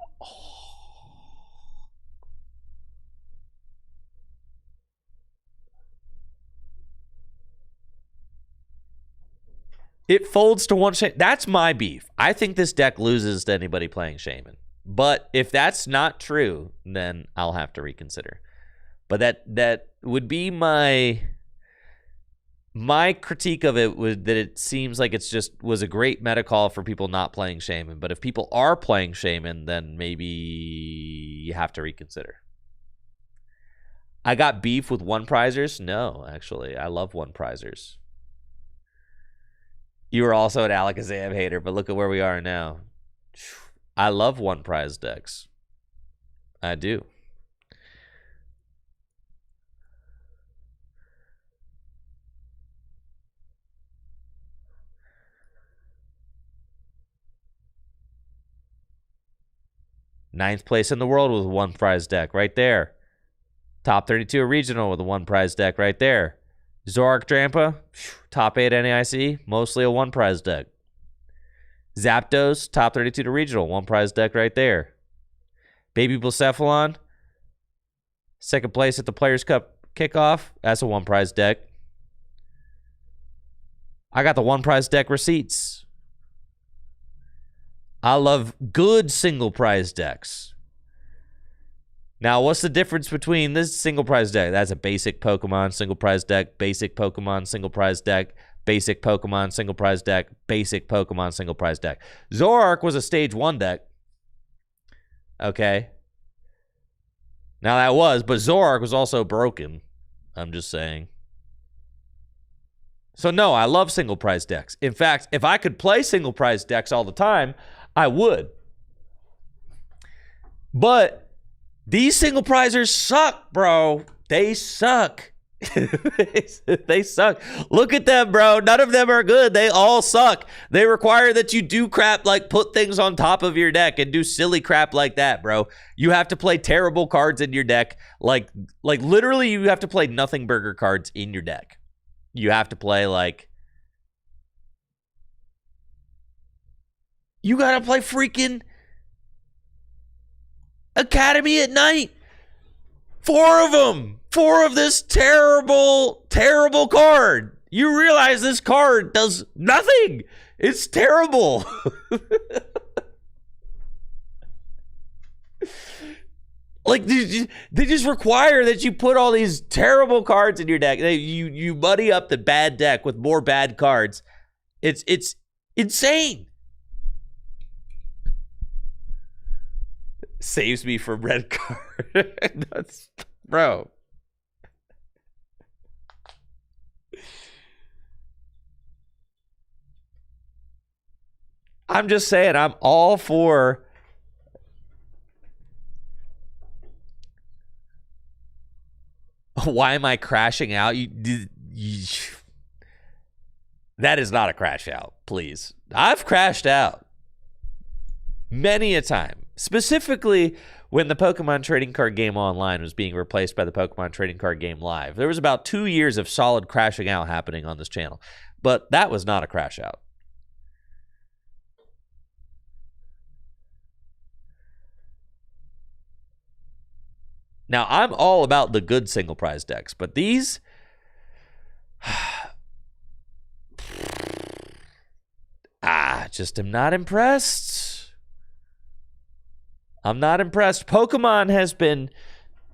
It folds to 1 Shaman. That's my beef. I think this deck loses to anybody playing Shaman. But if that's not true, then I'll have to reconsider. But that would be my critique of it, was that it seems like it's just was a great meta call for people not playing Shaman. But if people are playing Shaman, then maybe you have to reconsider. I got beef with one prizers? No, actually. I love one prizers. You were also an Alakazam hater, but look at where we are now. I love one prize decks. I do. Ninth place in the world with one prize deck right there. Top 32 regional with a one prize deck right there. Zoroark Drampa, top 8 NAIC, mostly a one prize deck. Zapdos, top 32 to regional, one prize deck right there. Baby Blacephalon, second place at the Players' Cup kickoff, that's a one prize deck. I got the one prize deck receipts. I love good single prize decks. Now, what's the difference between this single prize deck? That's a basic Pokemon single prize deck, basic Pokemon single prize deck, basic Pokemon single prize deck, basic Pokemon single prize deck. Zoroark was a stage 1 deck. Okay. Now that was, but Zoroark was also broken. I'm just saying. So no, I love single prize decks. In fact, if I could play single prize decks all the time, I would. But these single prizers suck, bro. They suck. They suck. Look at them, bro. None of them are good. They all suck. They require that you do crap like put things on top of your deck and do silly crap like that, bro. You have to play terrible cards in your deck. Like literally you have to play nothing burger cards in your deck. You have to play like... You gotta play freaking Academy at Night. 4 of them. 4 of this terrible, terrible card. You realize this card does nothing. It's terrible. Like, they just require that you put all these terrible cards in your deck. You muddy up the bad deck with more bad cards. It's insane. Saves me from red card. That's, bro. I'm just saying, I'm all for why am I crashing out? That is not a crash out, please. I've crashed out many a time. Specifically when the Pokemon Trading Card Game Online was being replaced by the Pokemon Trading Card Game Live. There was about 2 years of solid crashing out happening on this channel. But that was not a crash out. Now, I'm all about the good single prize decks, but these... just am not impressed. I'm not impressed. Pokemon has been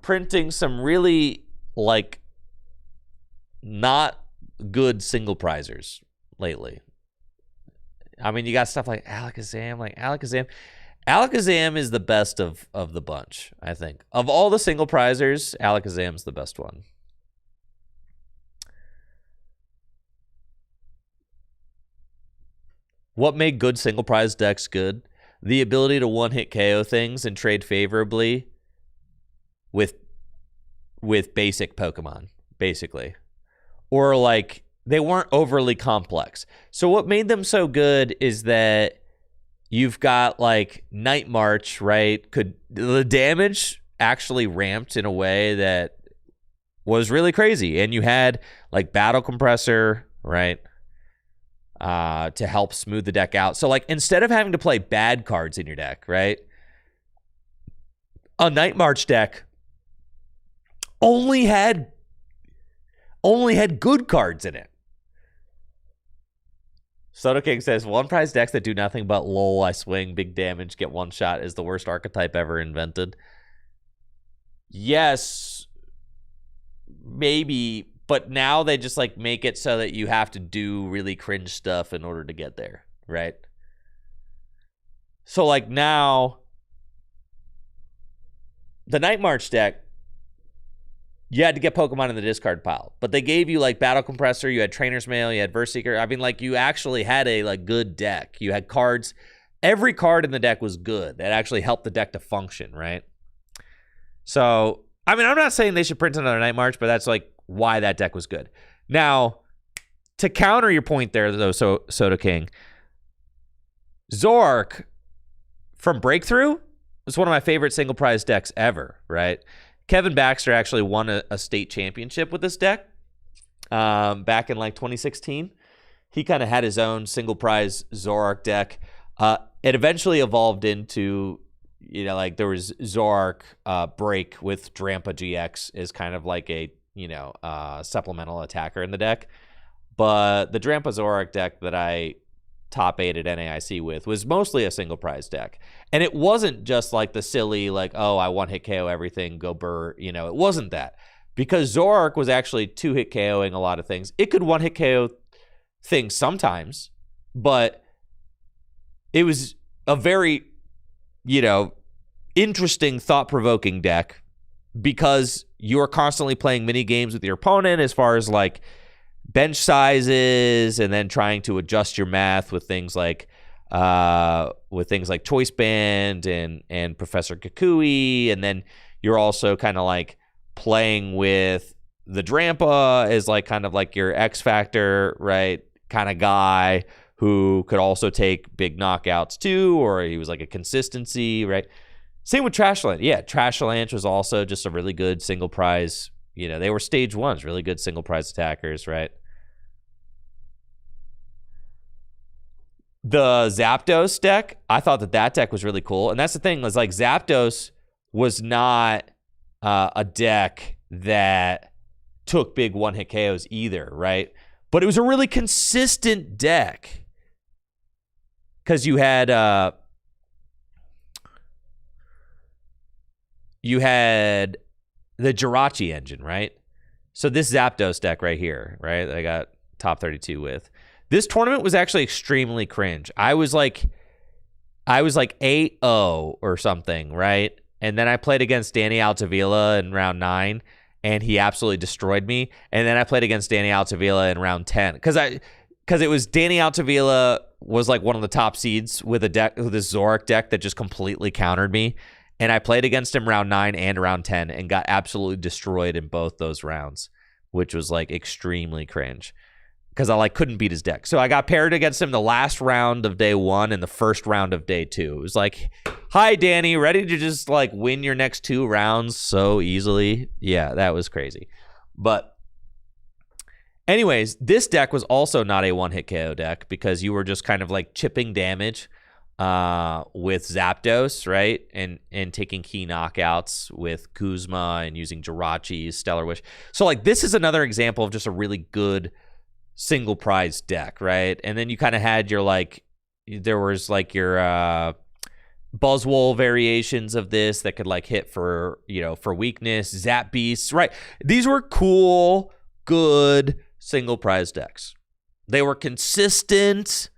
printing some really, like, not good single prizers lately. I mean, you got stuff like Alakazam. Alakazam is the best of the bunch, I think. Of all the single prizers, Alakazam's the best one. What made good single prize decks good? The ability to one-hit KO things and trade favorably with basic Pokemon, basically. Or, like, they weren't overly complex. So what made them so good is that you've got, like, Night March, right? The damage actually ramped in a way that was really crazy. And you had, like, Battle Compressor, right? To help smooth the deck out. So, like, instead of having to play bad cards in your deck, right? A Night March deck only had good cards in it. Soda King says, one prize decks that do nothing but lol, I swing, big damage, get one shot is the worst archetype ever invented. Yes, maybe, but now they just, like, make it so that you have to do really cringe stuff in order to get there, right? So, like, now, the Night March deck, you had to get Pokemon in the discard pile. But they gave you, like, Battle Compressor, you had Trainer's Mail, you had Verse Seeker. I mean, like, you actually had a, like, good deck. You had cards. Every card in the deck was good. That actually helped the deck to function, right? So, I mean, I'm not saying they should print another Night March, but that's, like, why that deck was good. Now, to counter your point there, though, Soda King, Zoroark from Breakthrough was one of my favorite single prize decks ever, right? Kevin Baxter actually won a state championship with this deck back in, like, 2016. He kind of had his own single prize Zoroark deck. It eventually evolved into, you know, like, there was Zoroark Break with Drampa GX is kind of like a, you know, supplemental attacker in the deck. But the Drampa Zoroark deck that I top 8 at NAIC with was mostly a single prize deck. And it wasn't just like the silly, like, oh, I one-hit KO everything, go burr, you know, it wasn't that. Because Zoroark was actually two-hit KOing a lot of things. It could one-hit KO things sometimes, but it was a very, you know, interesting, thought-provoking deck because you're constantly playing mini games with your opponent as far as, like, bench sizes and then trying to adjust your math with things like Choice Band and Professor Kukui, and then you're also kind of like playing with the Drampa as like kind of like your X Factor, right, kind of guy who could also take big knockouts too, or he was like a consistency, right? Same with Trashland. Yeah, Trashland was also just a really good single prize. You know, they were stage ones, really good single prize attackers, right? The Zapdos deck, I thought that deck was really cool. And that's the thing, was like Zapdos was not a deck that took big one-hit KOs either, right? But it was a really consistent deck. Because you had the Jirachi engine, right? So this Zapdos deck right here, right, that I got top 32 with, This tournament was actually extremely cringe. I was like 8-0 or something, right? And then I played against Danny Altavilla in round 9, and he absolutely destroyed me. And then I played against Danny Altavilla in round 10 because it was Danny Altavilla was like one of the top seeds with a deck, with this Zorik deck that just completely countered me. And I played against him round 9 and round 10 and got absolutely destroyed in both those rounds, which was like extremely cringe because I like couldn't beat his deck. So I got paired against him the last round of day 1 and the first round of day 2. It was like, hi, Danny, ready to just like win your next 2 rounds so easily? Yeah, that was crazy. But anyways, this deck was also not a one-hit KO deck because you were just kind of like chipping damage with Zapdos, right? And taking key knockouts with Kuzma and using Jirachi's Stellar Wish. So like this is another example of just a really good single prize deck, right? And then you kind of had your like, there was like your Buzzwole variations of this that could like hit for, you know, for weakness, Zap Beasts, right? These were cool, good single prize decks. They were consistent.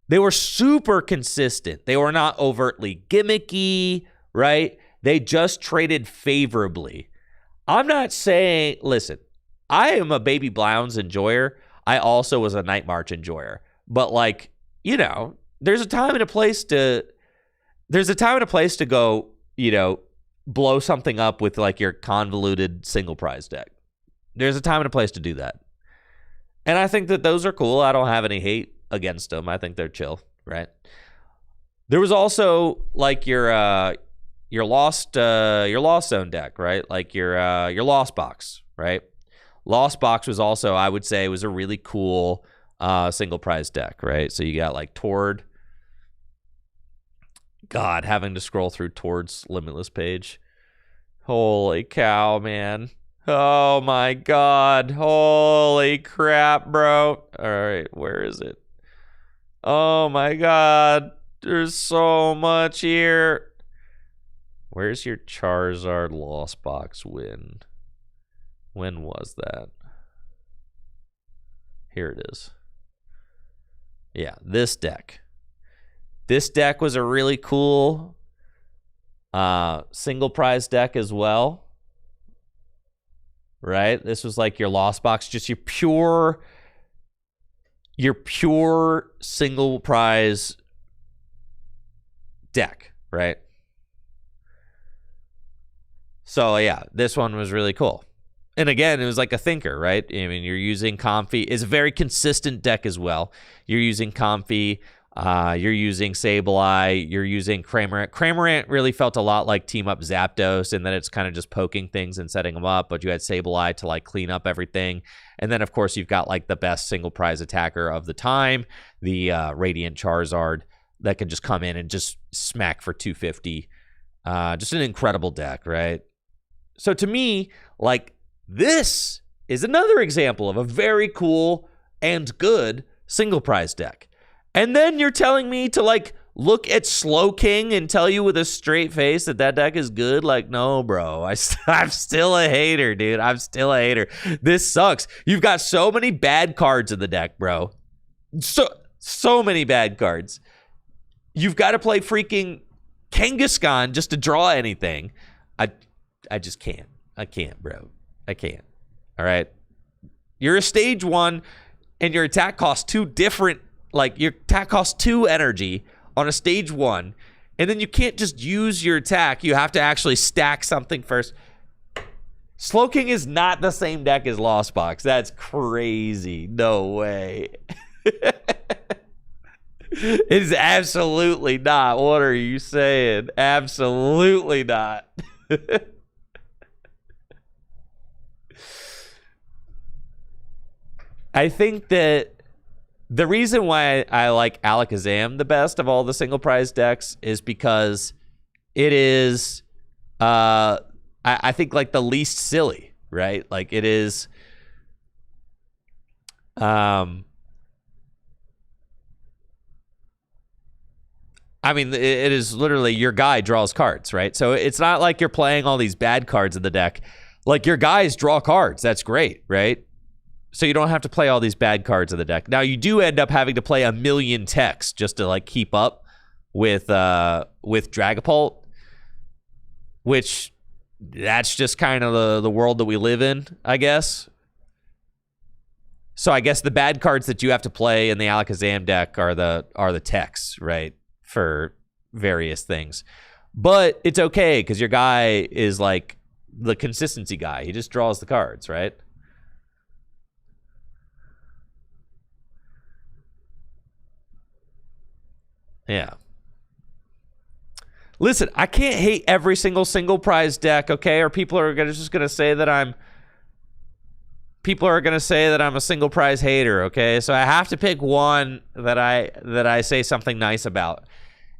They were super consistent. They were not overtly gimmicky, right? They just traded favorably. I'm not saying, listen, I am a Baby Blounds enjoyer. I also was a Night March enjoyer. But like, you know, there's a time and a place to go, you know, blow something up with like your convoluted single prize deck. There's a time and a place to do that. And I think that those are cool. I don't have any hate against them. I think they're chill, right? There was also like your lost zone deck, right? Like your Lost Box, right? Lost Box was also, I would say, was a really cool single prize deck, right? So you got like Tord. God, having to scroll through Tord's Limitless page. Holy cow, man. Oh my God. Holy crap, bro. All right, where is it? Oh my God. There's so much here. Where's your Charizard Lost Box win? When was that? Here it is. Yeah, this deck. This deck was a really cool single prize deck as well. Right? This was like your Lost Box, just your pure single prize deck, right? So yeah, this one was really cool. And again, it was like a thinker, right? I mean, you're using Comfy. It's a very consistent deck as well. You're using Comfy. You're using Sableye. You're using Cramorant. Cramorant really felt a lot like Team Up Zapdos, and then it's kind of just poking things and setting them up. But you had Sableye to like clean up everything. And then, of course, you've got like the best single prize attacker of the time, the Radiant Charizard that can just come in and just smack for 250. Just an incredible deck, right? So to me, like, this is another example of a very cool and good single prize deck. And then you're telling me to like look at Slow King and tell you with a straight face that that deck is good? Like, no, bro. I'm still a hater, dude. I'm still a hater. This sucks. You've got so many bad cards in the deck, bro. So many bad cards. You've got to play freaking Kangaskhan just to draw anything. I just can't. I can't, bro. I can't. All right. You're a stage 1 and your attack costs 2 different, like your attack costs 2 energy on a stage 1, and then you can't just use your attack. You have to actually stack something first. Slow King is not the same deck as Lost Box. That's crazy. No way. It is absolutely not. What are you saying? Absolutely not. I think that the reason why I like Alakazam the best of all the single prize decks is because it is, I think, like the least silly, right? Like it is, I mean, it is literally your guy draws cards, right? So it's not like you're playing all these bad cards in the deck. Like your guys draw cards. That's great, right? So you don't have to play all these bad cards in the deck. Now you do end up having to play a million techs just to like keep up with Dragapult, which that's just kind of the world that we live in, I guess. So I guess the bad cards that you have to play in the Alakazam deck are the techs, right? For various things. But it's okay because your guy is like the consistency guy. He just draws the cards, right? Yeah. Listen, I can't hate every single prize deck, okay? Or people are just gonna say that I'm a single prize hater, okay? So I have to pick one that I say something nice about.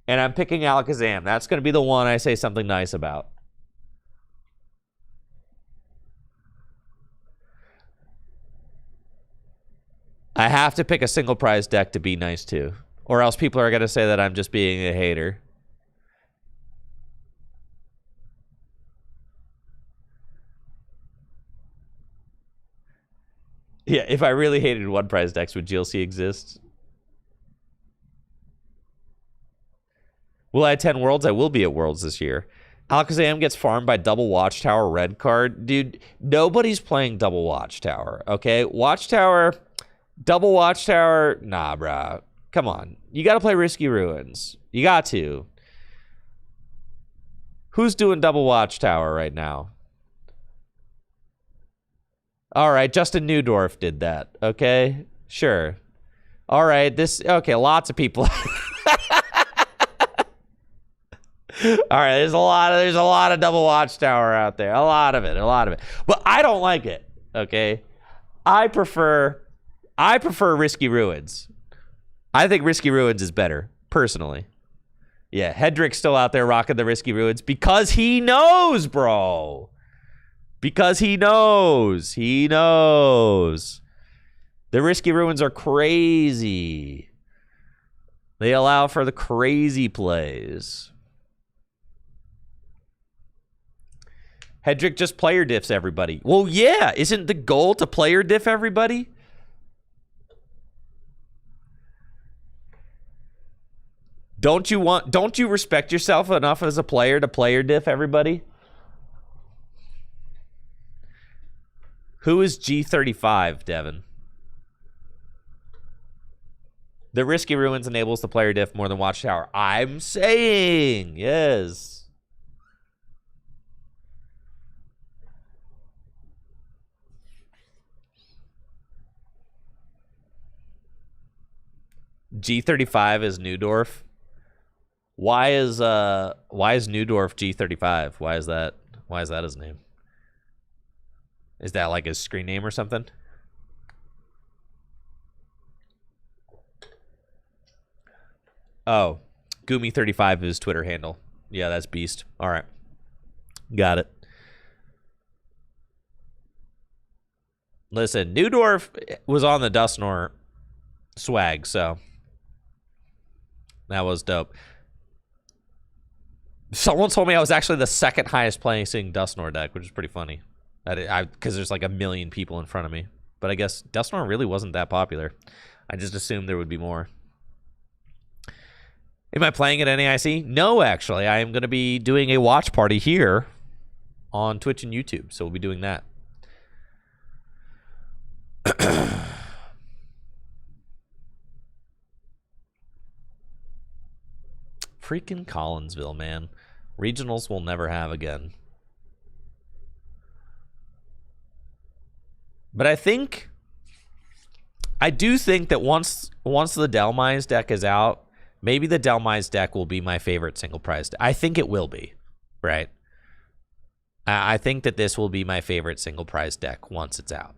And I'm picking Alakazam. That's gonna be the one I say something nice about. I have to pick a single prize deck to be nice to. Or else people are going to say that I'm just being a hater. Yeah, if I really hated one prize decks, would GLC exist? Will I attend Worlds? I will be at Worlds this year. Alakazam gets farmed by double Watchtower red card. Dude, nobody's playing double Watchtower, okay? Watchtower, double Watchtower, nah, bruh. Come on. You got to play Risky Ruins. You got to. Who's doing double Watchtower right now? All right, Justin Newdorf did that. Okay, sure. All right, okay, lots of people. All right, there's a lot of double Watchtower out there. A lot of it. But I don't like it. Okay, I prefer Risky Ruins. I think Risky Ruins is better, personally. Yeah, Hedrick's still out there rocking the Risky Ruins because he knows, bro. Because he knows. He knows. The Risky Ruins are crazy. They allow for the crazy plays. Hedrick just player diffs everybody. Well, yeah. Isn't the goal to player diff everybody? Don't you respect yourself enough as a player to player diff everybody? Who is G35, Devin? The Risky Ruins enables the player diff more than Watchtower. I'm saying, yes. G35 is Newdorf. Why is Newdorf G35? Why is that his name? Is that like his screen name or something? Oh, Gumi35 is his Twitter handle. Yeah, that's Beast. All right. Got it. Listen, Newdorf was on the Dusknoir swag, so that was dope. Someone told me I was actually the second highest placing Dusknoir deck, which is pretty funny. Because there's like a million people in front of me. But I guess Dusknoir really wasn't that popular. I just assumed there would be more. Am I playing at NAIC? No, actually. I am going to be doing a watch party here on Twitch and YouTube. So we'll be doing that. Freaking Collinsville, man. Regionals will never have again. But I do think that once the Delmise deck is out, maybe the Delmise deck will be my favorite single prize. I think it will be, right? I think that this will be my favorite single prize deck once it's out.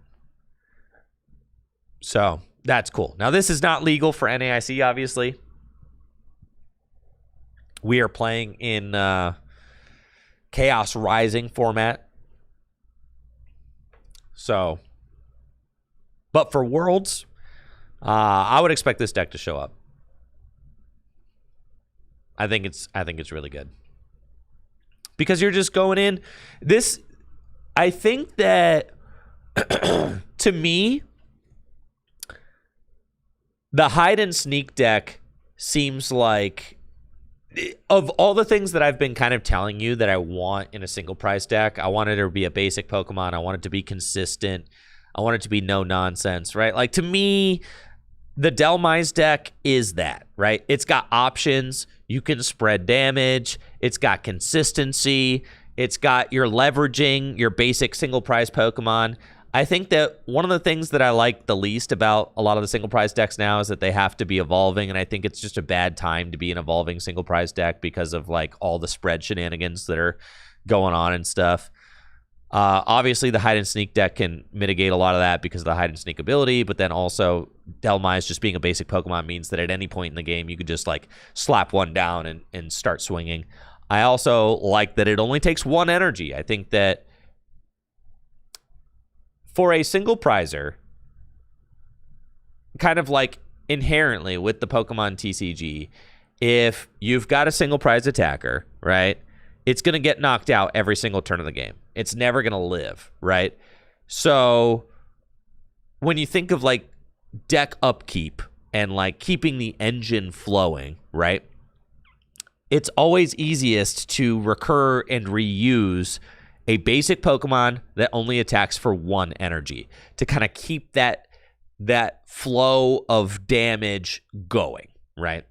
So that's cool. Now this is not legal for NAIC, obviously. We are playing in Chaos Rising format. So, but for Worlds, I would expect this deck to show up. I think it's really good. Because you're just going in. I think that to me, the hide and sneak deck seems like, of all the things that I've been kind of telling you that I want in a single prize deck, I want it to be a basic Pokemon. I want it to be consistent. I want it to be no nonsense, right? Like, to me, the Delmise deck is that, right? It's got options. You can spread damage. It's got consistency. It's got, you're leveraging your basic single prize Pokemon. I think that one of the things that I like the least about a lot of the single prize decks now is that they have to be evolving, and I think it's just a bad time to be an evolving single prize deck because of like all the spread shenanigans that are going on and stuff. Obviously, the hide and sneak deck can mitigate a lot of that because of the hide and sneak ability, but then also Delmise just being a basic Pokemon means that at any point in the game you could just like slap one down and start swinging. I also like that it only takes 1 energy. I think that for a single prizer, kind of like inherently with the Pokemon TCG, if you've got a single prize attacker, right, it's going to get knocked out every single turn of the game. It's never going to live, right? So when you think of like deck upkeep and like keeping the engine flowing, right, it's always easiest to recur and reuse a basic Pokemon that only attacks for 1 energy to kind of keep that flow of damage going, right?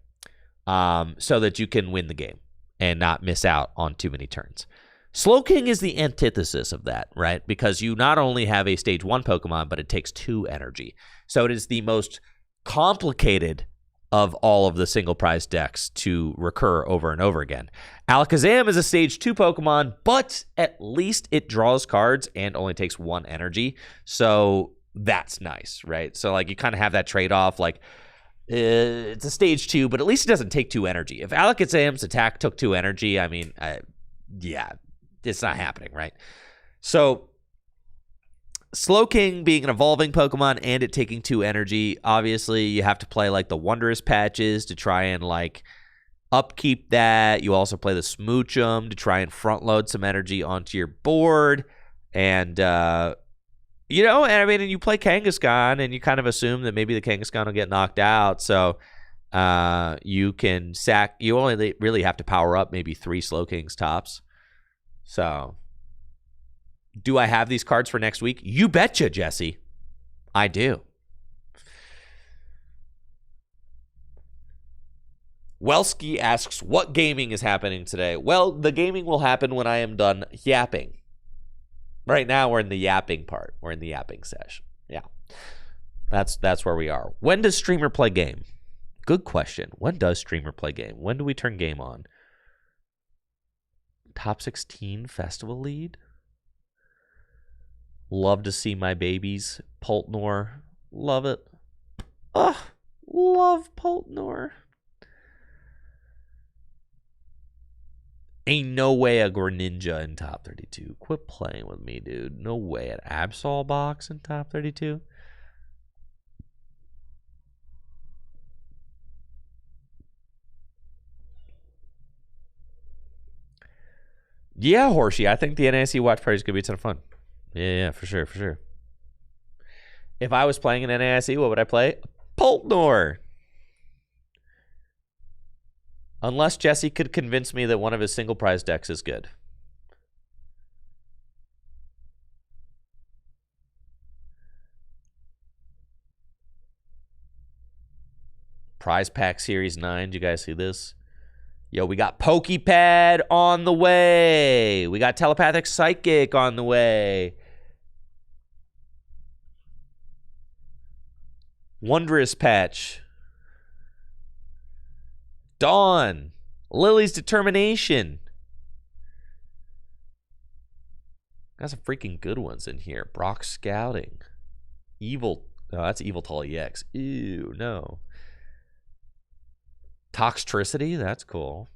So that you can win the game and not miss out on too many turns. Slowking is the antithesis of that, right? Because you not only have a stage 1 Pokemon, but it takes 2 energy. So it is the most complicated of all of the single prize decks to recur over and over again. Alakazam is a stage 2 Pokemon, but at least it draws cards and only takes 1 energy. So that's nice, right? So like you kind of have that trade-off, like it's a stage 2, but at least it doesn't take 2 energy. If Alakazam's attack took 2 energy, I mean, yeah, it's not happening, right? So Slowking being an evolving Pokemon and it taking 2 energy, obviously you have to play like the Wondrous patches to try and like upkeep that. You also play the Smoochum to try and front load some energy onto your board. And, you know, and I mean, and you play Kangaskhan and you kind of assume that maybe the Kangaskhan will get knocked out. So you can sack, you only really have to power up maybe 3 Slowkings tops. So do I have these cards for next week? You betcha, Jesse. I do. Welsky asks, what gaming is happening today? Well, the gaming will happen when I am done yapping. Right now, we're in the yapping part. We're in the yapping session. Yeah. That's where we are. When does streamer play game? Good question. When does streamer play game? When do we turn game on? Top 16 festival lead? Love to see my babies. Poltnor. Love it. Ugh. Love Poltnor. Ain't no way a Greninja in top 32. Quit playing with me, dude. No way. An Absol box in top 32? Yeah, Horsey. I think the NAIC watch party is going to be a ton of fun. Yeah, for sure, for sure. If I was playing an NAIC, what would I play? Poltnor. Unless Jesse could convince me that one of his single prize decks is good. Prize Pack Series 9. Did you guys see this? Yo, we got Pokepad on the way. We got Telepathic Psychic on the way. Wondrous Patch. Dawn. Lily's Determination. Got some freaking good ones in here. Brock Scouting. Evil. Oh, that's Evil Tall EX. Ew, no. Toxtricity. That's cool.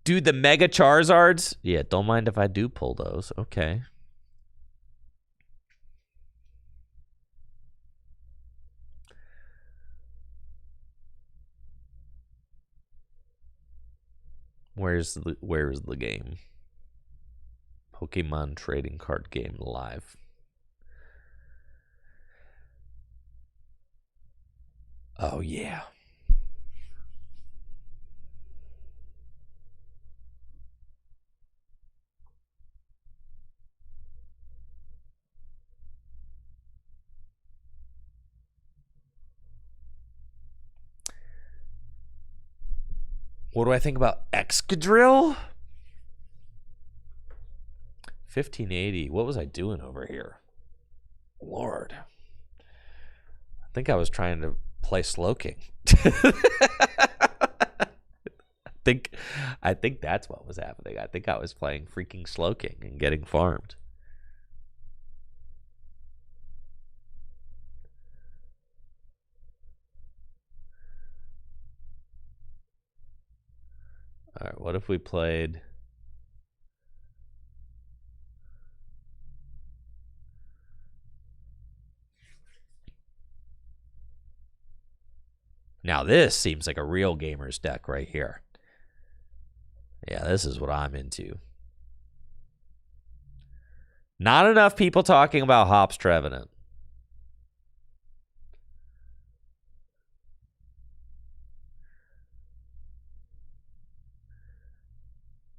Dude, the Mega Charizards. Yeah, don't mind if I do pull those. Okay. Where's the game? Pokemon trading card game live. Oh, yeah. What do I think about Excadrill? 1580. What was I doing over here? Lord. I think I was trying to play Slowking. I think that's what was happening. I think I was playing freaking Slowking and getting farmed. All right, what if we played... Now this seems like a real gamer's deck right here. Yeah, this is what I'm into. Not enough people talking about Hops Trevenant.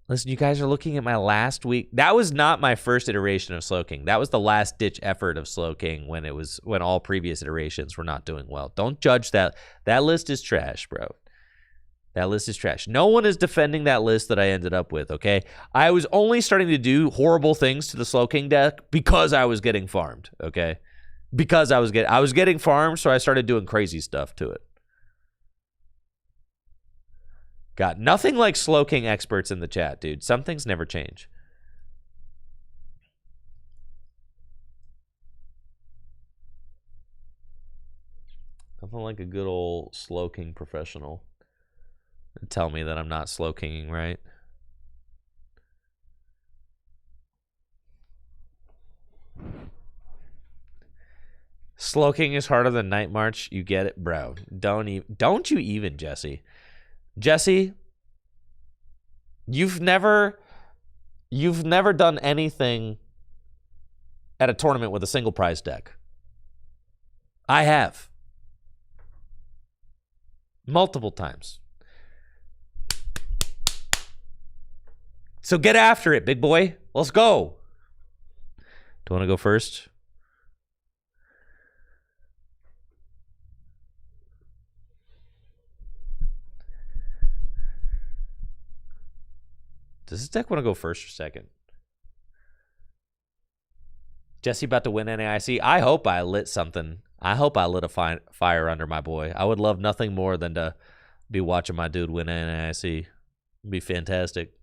Listen, you guys are looking at my last week. That was not my first iteration of Slowking. That was the last ditch effort of Slowking when all previous iterations were not doing well. Don't judge that. That list is trash, bro. That list is trash. No one is defending that list that I ended up with, okay? I was only starting to do horrible things to the Slowking deck because I was getting farmed, okay? Because I was getting farmed, so I started doing crazy stuff to it. Got nothing like Slowking experts in the chat, dude. Some things never change. Nothing like a good old Slowking professional. Tell me that I'm not Slowkinging right. Slowking is harder than Night March. You get it, bro. Don't you even, Jesse. Jesse, you've never done anything at a tournament with a single prize deck. I have. Multiple times. So get after it, big boy. Let's go. Do you want to go first? Does this deck want to go first or second? Jesse about to win NAIC. I hope I lit something. I hope I lit a fire under my boy. I would love nothing more than to be watching my dude win NAIC. It'd be fantastic.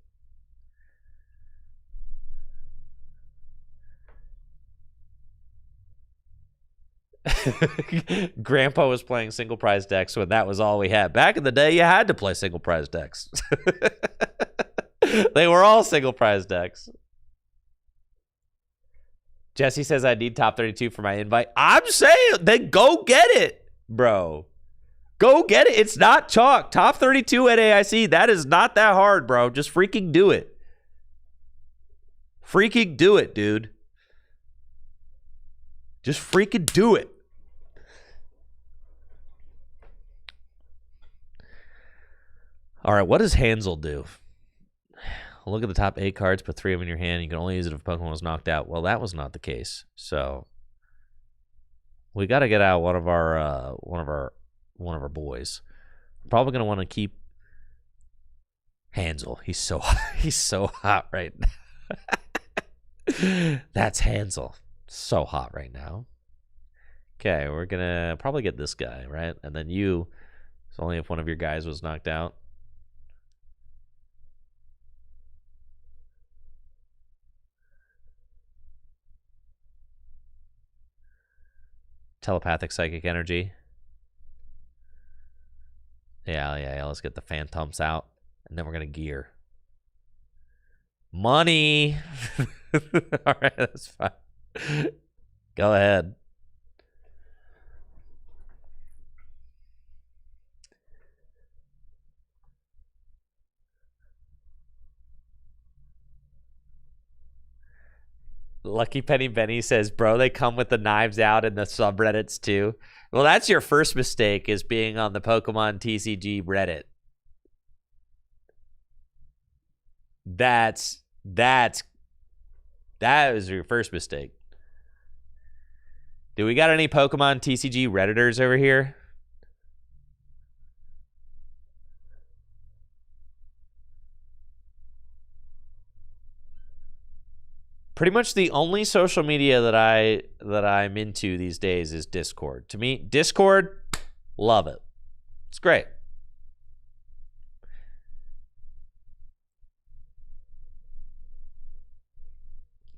Grandpa was playing single prize decks when that was all we had. Back in the day, you had to play single prize decks. They were all single prize decks. Jesse says I need top 32 for my invite. I'm saying, then go get it, bro. Go get it. It's not chalk. Top 32 at AIC. That is not that hard, bro. Just freaking do it. Freaking do it, dude. Just freaking do it. All right, what does Hansel do? Look at the top 8 cards, put 3 of them in your hand. You can only use it if Pokemon was knocked out. Well, that was not the case. So we got to get out one of our boys. Probably going to want to keep Hansel. He's so hot right now. That's Hansel. So hot right now. Okay, we're going to probably get this guy, right? And then you, it's only if one of your guys was knocked out. Telepathic psychic energy. Yeah. Let's get the phantoms out. And then we're going to gear. Money. All right, that's fine. Go ahead. Lucky Penny Benny says, bro, they come with the knives out in the subreddits too. Well, that's your first mistake, is being on the Pokemon TCG Reddit. That was your first mistake. Do we got any Pokemon TCG Redditors over here? Pretty much the only social media that I'm into these days is Discord. To me, Discord, love it. It's great.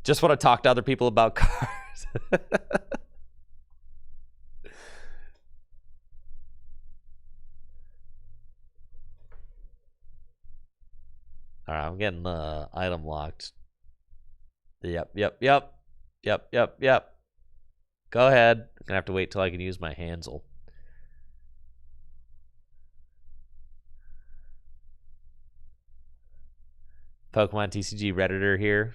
Just want to talk to other people about cars. All right, I'm getting item locked. Yep. Go ahead. I'm gonna have to wait till I can use my Hansel. Pokemon TCG Redditor here.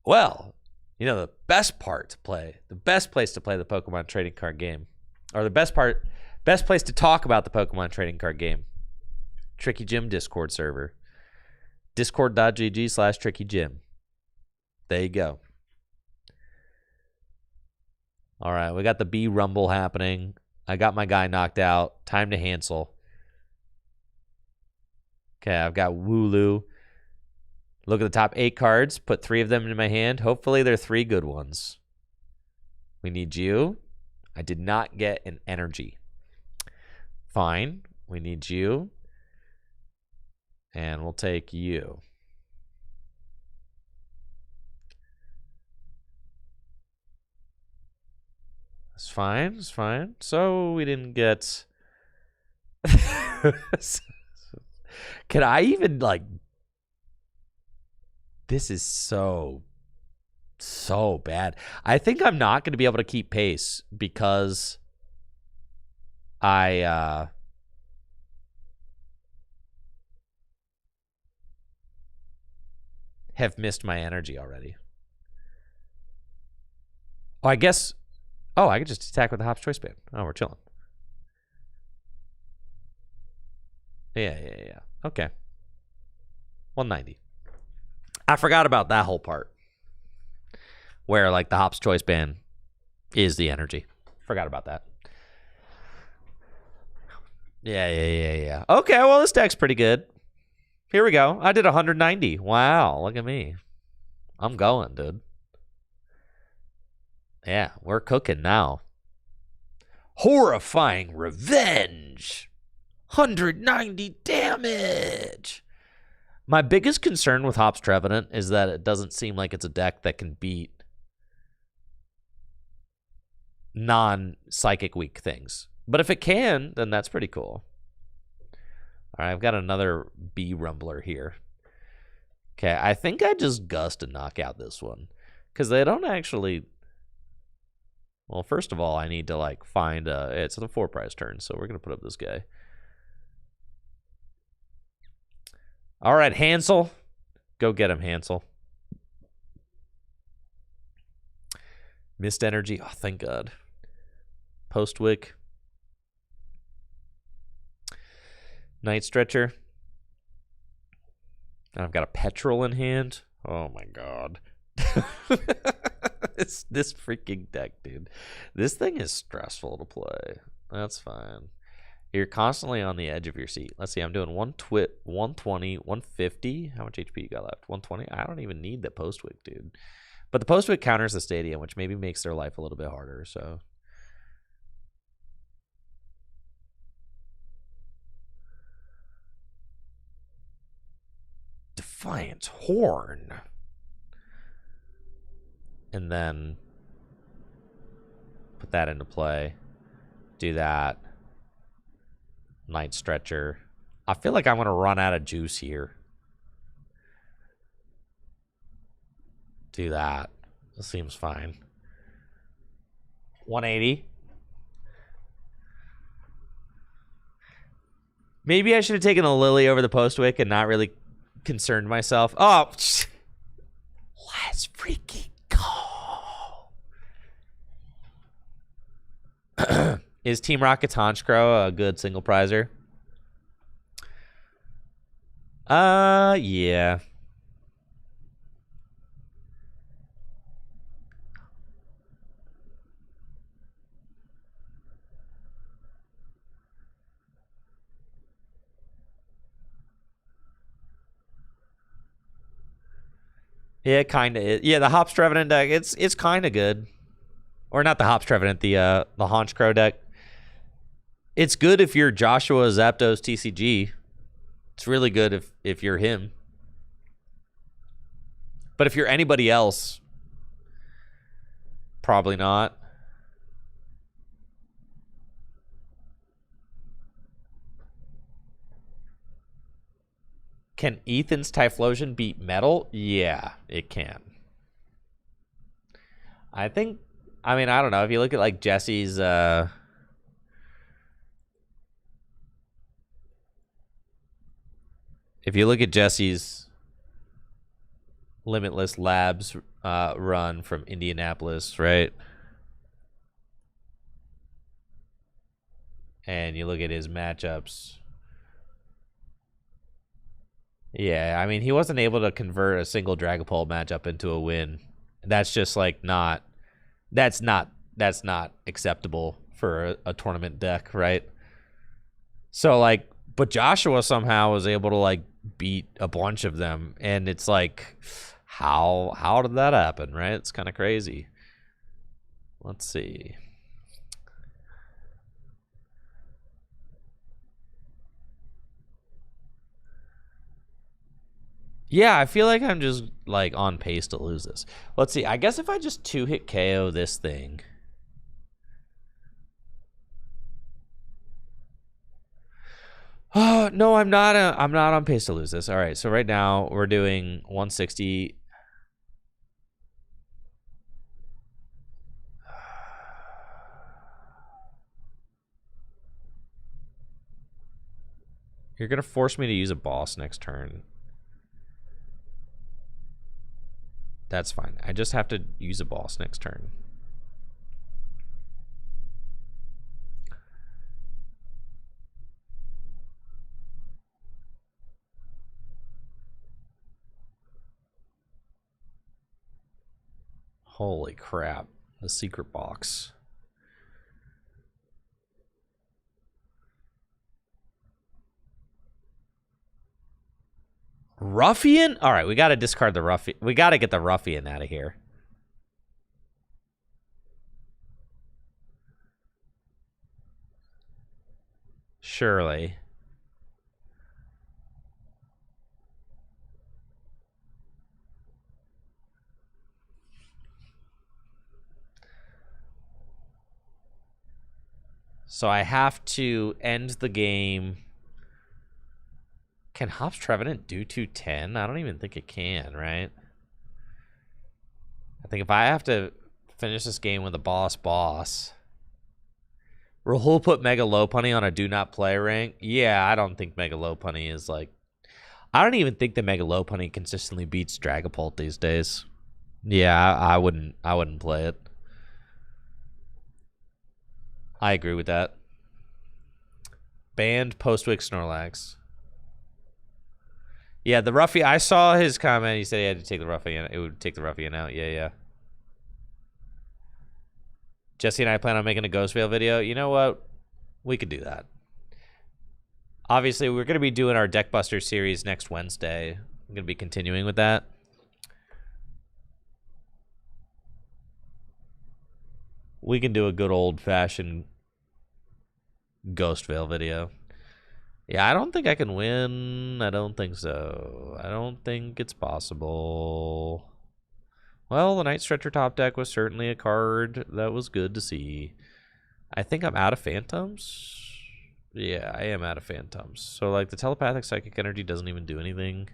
Well, you know, the best place to play the Pokemon trading card game, or the best place to talk about the Pokemon trading card game, Tricky Jim Discord server. Discord.gg/TrickyJim. There you go. All right, we got the B Rumble happening. I got my guy knocked out. Time to Hansel. Okay, I've got Wooloo. Look at the top 8 cards. Put 3 of them in my hand. Hopefully they're 3 good ones. We need you. I did not get an energy. Fine. We need you. And we'll take you. It's fine. It's fine. So we didn't get... Can I even, like... This is so bad. I think I'm not going to be able to keep pace because I have missed my energy already. Oh, I guess... Oh, I could just attack with the Hop's Choice Band. Oh, we're chilling. Yeah. Okay. 190. I forgot about that whole part. Where, like, the Hop's Choice Band is the energy. Forgot about that. Yeah. Okay, well, this deck's pretty good. Here we go. I did 190. Wow, look at me. I'm going, dude. Yeah, we're cooking now. Horrifying Revenge. 190 damage. My biggest concern with Hop's Trevenant is that it doesn't seem like it's a deck that can beat non-psychic weak things. But if it can, then that's pretty cool. All right, I've got another B Rumbler here. Okay, I think I just gust and knock out this one. Because they don't actually... Well, first of all, I need to, like, find... it's a 4-prize turn, so we're going to put up this guy. All right, Hansel. Go get him, Hansel. Mist Energy. Oh, thank God. Postwick. Night Stretcher. And I've got a Petrol in hand. Oh, my God. This freaking deck, dude. This thing is stressful to play. That's fine. You're constantly on the edge of your seat. Let's see, I'm doing 120, 150. How much HP you got left? 120? I don't even need the Postwick, dude. But the Postwick counters the Stadium, which maybe makes their life a little bit harder, so... Defiant Horn. And then... put that into play. Do that. Night Stretcher. I feel like I'm going to run out of juice here. Do that. This seems fine. 180. Maybe I should have taken the Lily over the Postwick and not really concerned myself. Oh, let's freaking go. Is Team Rocket's Honchkrow a good single prizer? Yeah. Yeah, kind of. Yeah, the Hops Trevenant deck, it's kind of good. Or not the Hops Trevenant, the Honchkrow deck. It's good if you're Joshua Zapdos TCG. It's really good if you're him. But if you're anybody else, probably not. Can Ethan's Typhlosion beat Metal? Yeah, it can. I mean, I don't know. If you look at like Jesse's if you look at Jesse's Limitless Labs run from Indianapolis, right? And you look at his matchups. Yeah, I mean, he wasn't able to convert a single Dragapult matchup into a win. That's just like not acceptable for a tournament deck, right? So like, but Joshua somehow was able to like beat a bunch of them, and it's like, how did that happen, right? It's kind of crazy. Let's see. Yeah, I feel like I'm just like on pace to lose this. Let's see. I guess if I just 2-hit KO this thing. Oh, no, I'm not on pace to lose this. All right. So right now we're doing 160. You're going to force me to use a boss next turn. That's fine. I just have to use a boss next turn. Holy crap. The secret box. Ruffian? All right, we got to discard the Ruffian. We got to get the Ruffian out of here. Surely. So I have to end the game. Can Hops Trevenant do 210? I don't even think it can, right? I think if I have to finish this game with a boss, Rahul put Mega Lopunny on a do not play rank. Yeah, I don't think Mega Lopunny is like... I don't even think the Mega Lopunny consistently beats Dragapult these days. Yeah, I wouldn't play it. I agree with that. Banned Postwick Snorlax. Yeah, the Ruffian. I saw his comment. He said he had to take the Ruffian. It would take the Ruffian out. Yeah. Jesse and I plan on making a Ghost Veil video. You know what? We could do that. Obviously, we're going to be doing our Deckbuster series next Wednesday. I'm going to be continuing with that. We can do a good old-fashioned Ghost Veil video. Yeah, I don't think I can win. I don't think so. I don't think it's possible. Well, the Night Stretcher top deck was certainly a card that was good to see. I think I'm out of Phantoms. Yeah, I am out of Phantoms. So, like, the Telepathic Psychic Energy doesn't even do anything.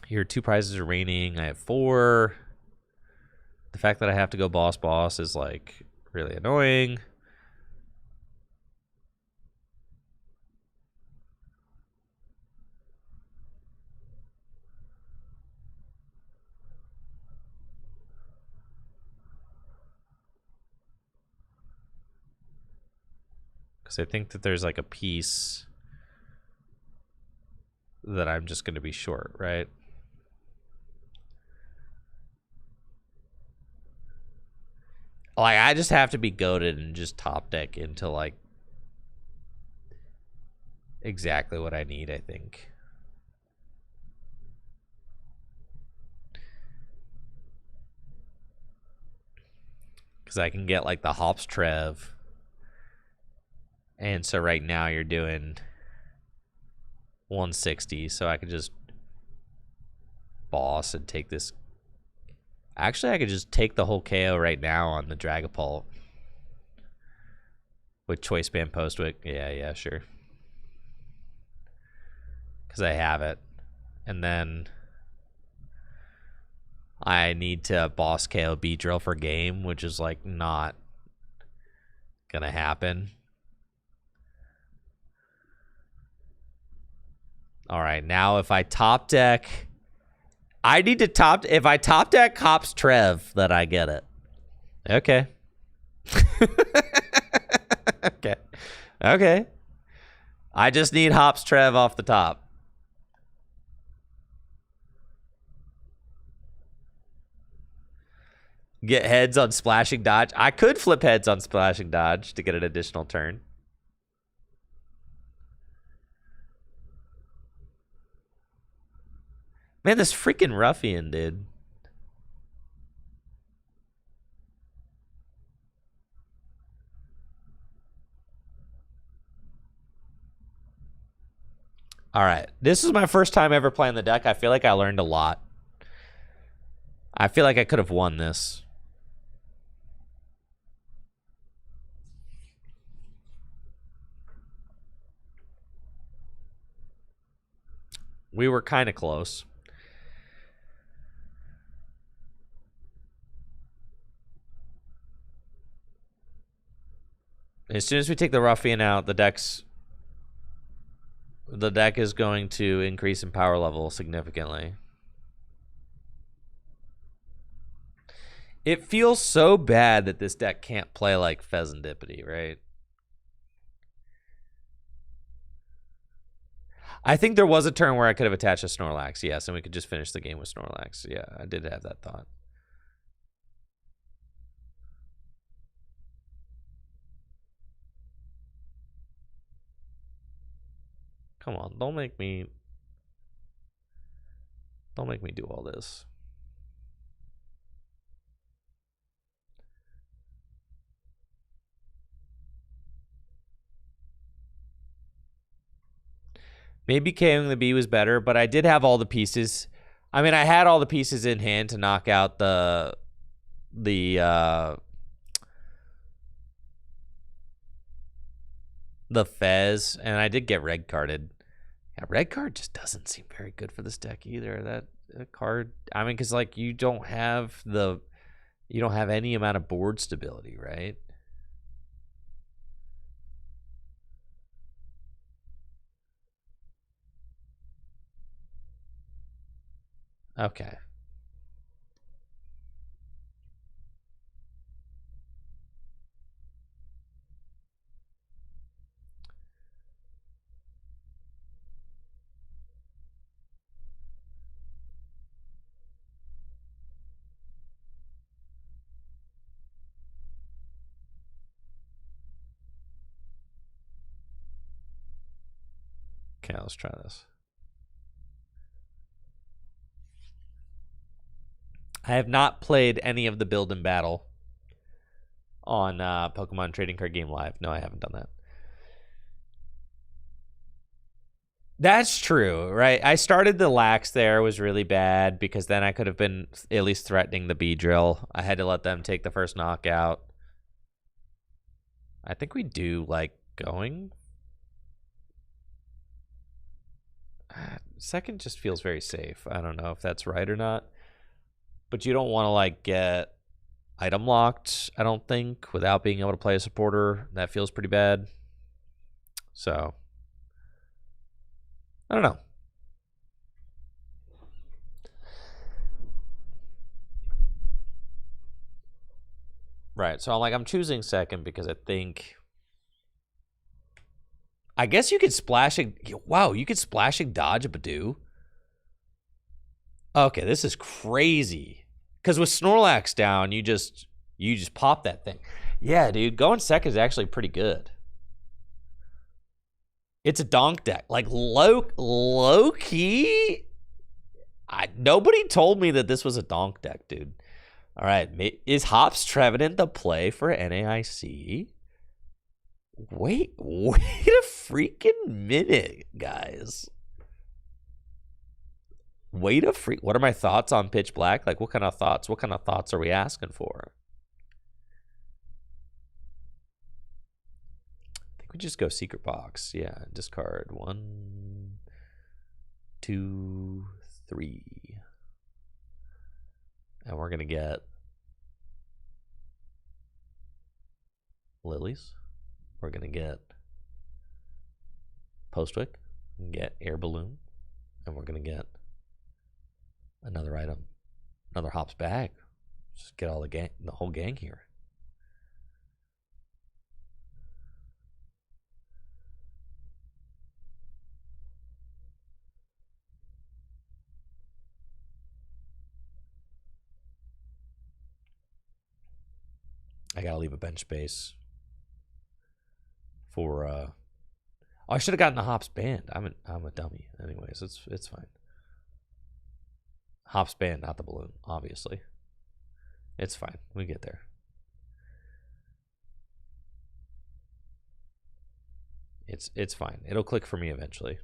Here, 2 prizes remaining. I have 4. The fact that I have to go boss is like really annoying. Because I think that there's like a piece that I'm just going to be short, right? Like, I just have to be goated and just top deck into like exactly what I need, I think. Because I can get like the Hops Trev. And so right now you're doing 160, so I could just boss and take this. Actually, I could just take the whole KO right now on the Dragapult with Choice Band Postwick. Yeah, sure. Because I have it. And then I need to boss KO Beedrill for game, which is like not gonna happen. All right, now if I top deck, I need to if I top deck Hops Trev, then I get it. Okay. Okay. I just need Hops Trev off the top. Get heads on Splashing Dodge. I could flip heads on Splashing Dodge to get an additional turn. Man, this freaking ruffian, dude. All right. This is my first time ever playing the deck. I feel like I learned a lot. I feel like I could have won this. We were kind of close. As soon as we take the ruffian out, the deck is going to increase in power level significantly. It feels so bad that this deck can't play like Pheasantipity, right? I think there was a turn where I could have attached a Snorlax, yes, and we could just finish the game with Snorlax. Yeah, I did have that thought. Come on, don't make me do all this. Maybe KOing the bee was better, but I did have all the pieces. I mean, I had all the pieces in hand to knock out the Fez, and I did get red carded. Yeah, red card just doesn't seem very good for this deck either. That card, I mean, because like you don't have any amount of board stability, right? Okay. Okay, let's try this. I have not played any of the build and battle on Pokemon Trading Card Game Live. No, I haven't done that. That's true, right? I started the Lax there, was really bad because then I could have been at least threatening the Beedrill. I had to let them take the first knockout. I think we do like going. second just feels very safe. I don't know if that's right or not. But you don't want to like get item locked, I don't think, without being able to play a supporter. That feels pretty bad. So, I don't know. Right, so I'm choosing second because I think... I guess you could splash a... Wow, you could splashing dodge a Badoo? Okay, this is crazy. Because with Snorlax down, you just pop that thing. Yeah, dude, going second is actually pretty good. It's a donk deck. Like, low key... nobody told me that this was a donk deck, dude. All right, is Hops Trevenant the play for NAIC? Wait a freaking minute, guys. What are my thoughts on Pitch Black? Like, what kind of thoughts are we asking for? I think we just go Secret Box. Yeah, discard 1, 2, 3. And we're going to get Lilies. We're going to get Postwick. We're going to get Air Balloon. And we're going to get another item. Another Hops bag. Just get all the whole gang here. I gotta leave a bench space for oh, I should have gotten the Hops band. I'm a dummy. Anyways, it's fine. Hops band, not the balloon, obviously. It's fine. We get there. It's fine. It'll click for me eventually.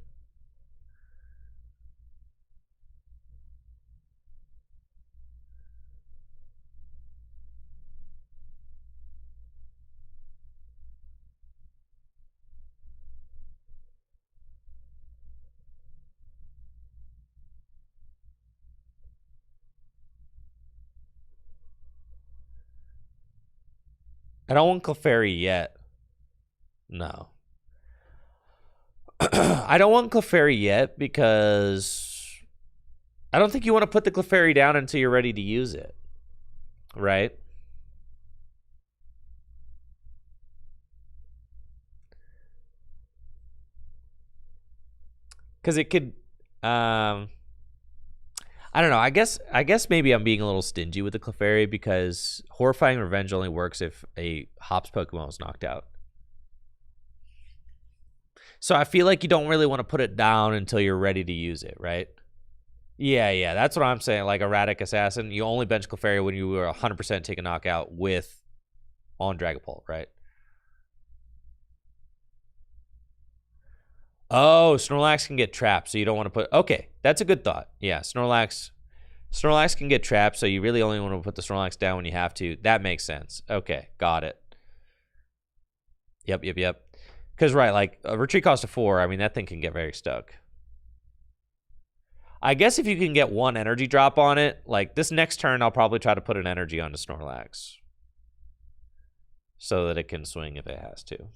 I don't want Clefairy yet. No. I don't want Clefairy yet because I don't think you want to put the Clefairy down until you're ready to use it. Right? Because it could... I don't know. I guess maybe I'm being a little stingy with the Clefairy because Horrifying Revenge only works if a Hops Pokemon was knocked out. So I feel like you don't really want to put it down until you're ready to use it, right? Yeah, that's what I'm saying. Like Erratic Assassin, you only bench Clefairy when you were 100% take a knockout with on Dragapult, right? Oh, Snorlax can get trapped, so you don't want to put... Okay, that's a good thought. Yeah, Snorlax can get trapped, so you really only want to put the Snorlax down when you have to. That makes sense. Okay, got it. Yep. Because, right, like, a retreat cost of 4, I mean, that thing can get very stuck. I guess if you can get one energy drop on it, like, this next turn, I'll probably try to put an energy onto Snorlax. So that it can swing if it has to.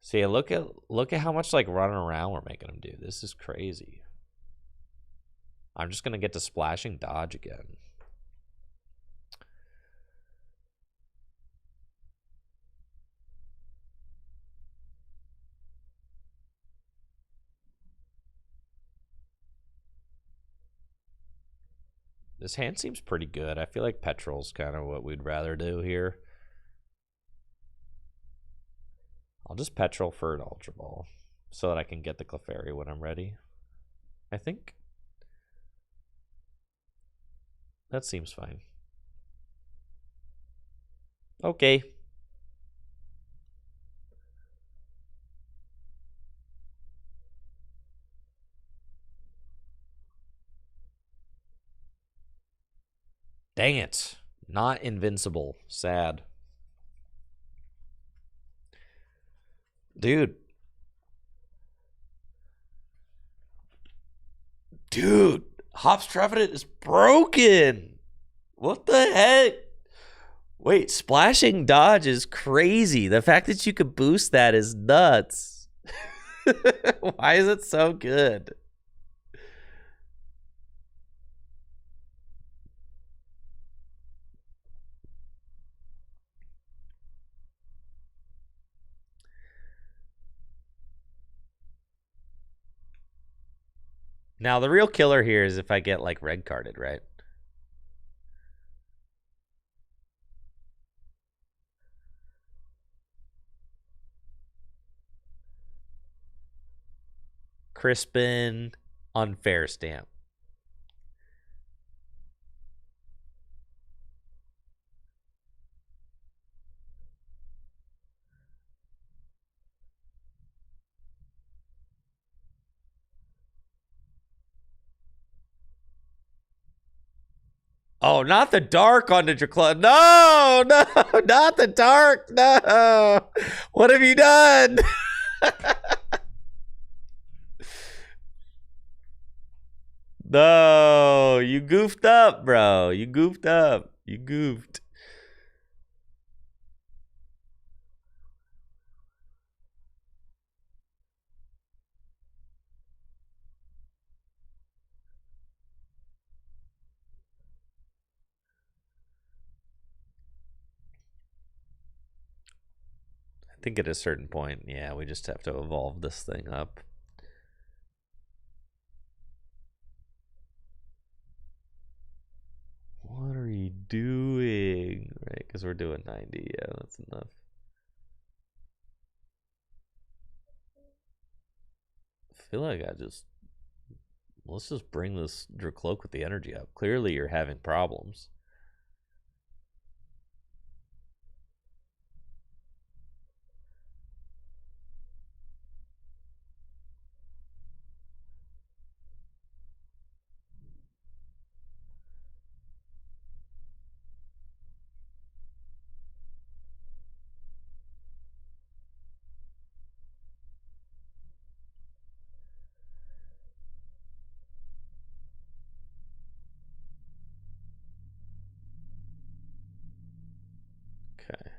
See, look at how much like running around we're making him do. This is crazy. I'm just gonna get to splashing dodge again. This hand seems pretty good. I feel like Petrol's kind of what we'd rather do here. I'll just Petrol for an Ultra Ball so that I can get the Clefairy when I'm ready. I think that seems fine. Okay. Dang it. Not invincible. Sad. Dude. Dude, Hops Trevenant is broken. What the heck? Wait, splashing dodge is crazy. The fact that you could boost that is nuts. Why is it so good? Now, the real killer here is if I get, like, red carded, right? Crispin, unfair stamp. Oh, not the dark on the Dracula. No, not the dark. No. What have you done? No, you goofed up, bro. You goofed up. You goofed. I think at a certain point, yeah, we just have to evolve this thing up. What are you doing? Right, because we're doing 90. Yeah, that's enough. I feel like let's just bring this Dracloak with the energy up. Clearly you're having problems. Okay.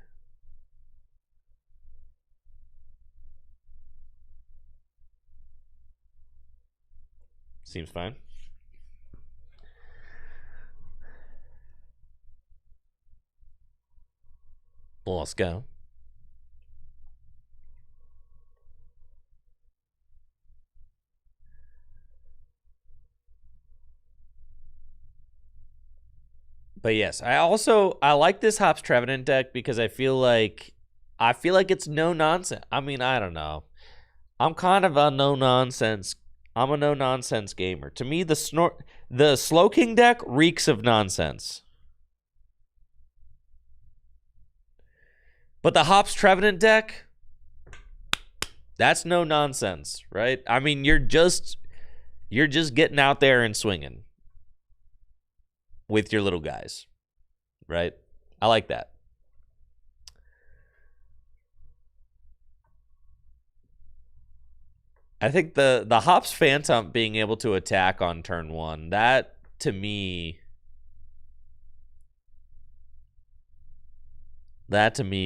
Seems fine. Well, let's go. But yes, I like this Hops Trevenant deck because I feel like it's no nonsense. I mean, I don't know. I'm kind of a no nonsense. I'm a no nonsense gamer. To me, the Slowking deck reeks of nonsense. But the Hops Trevenant deck, that's no nonsense, right? I mean, you're just getting out there and swinging with your little guys, right? I like that. I think the Hops Phantom being able to attack on turn 1, that to me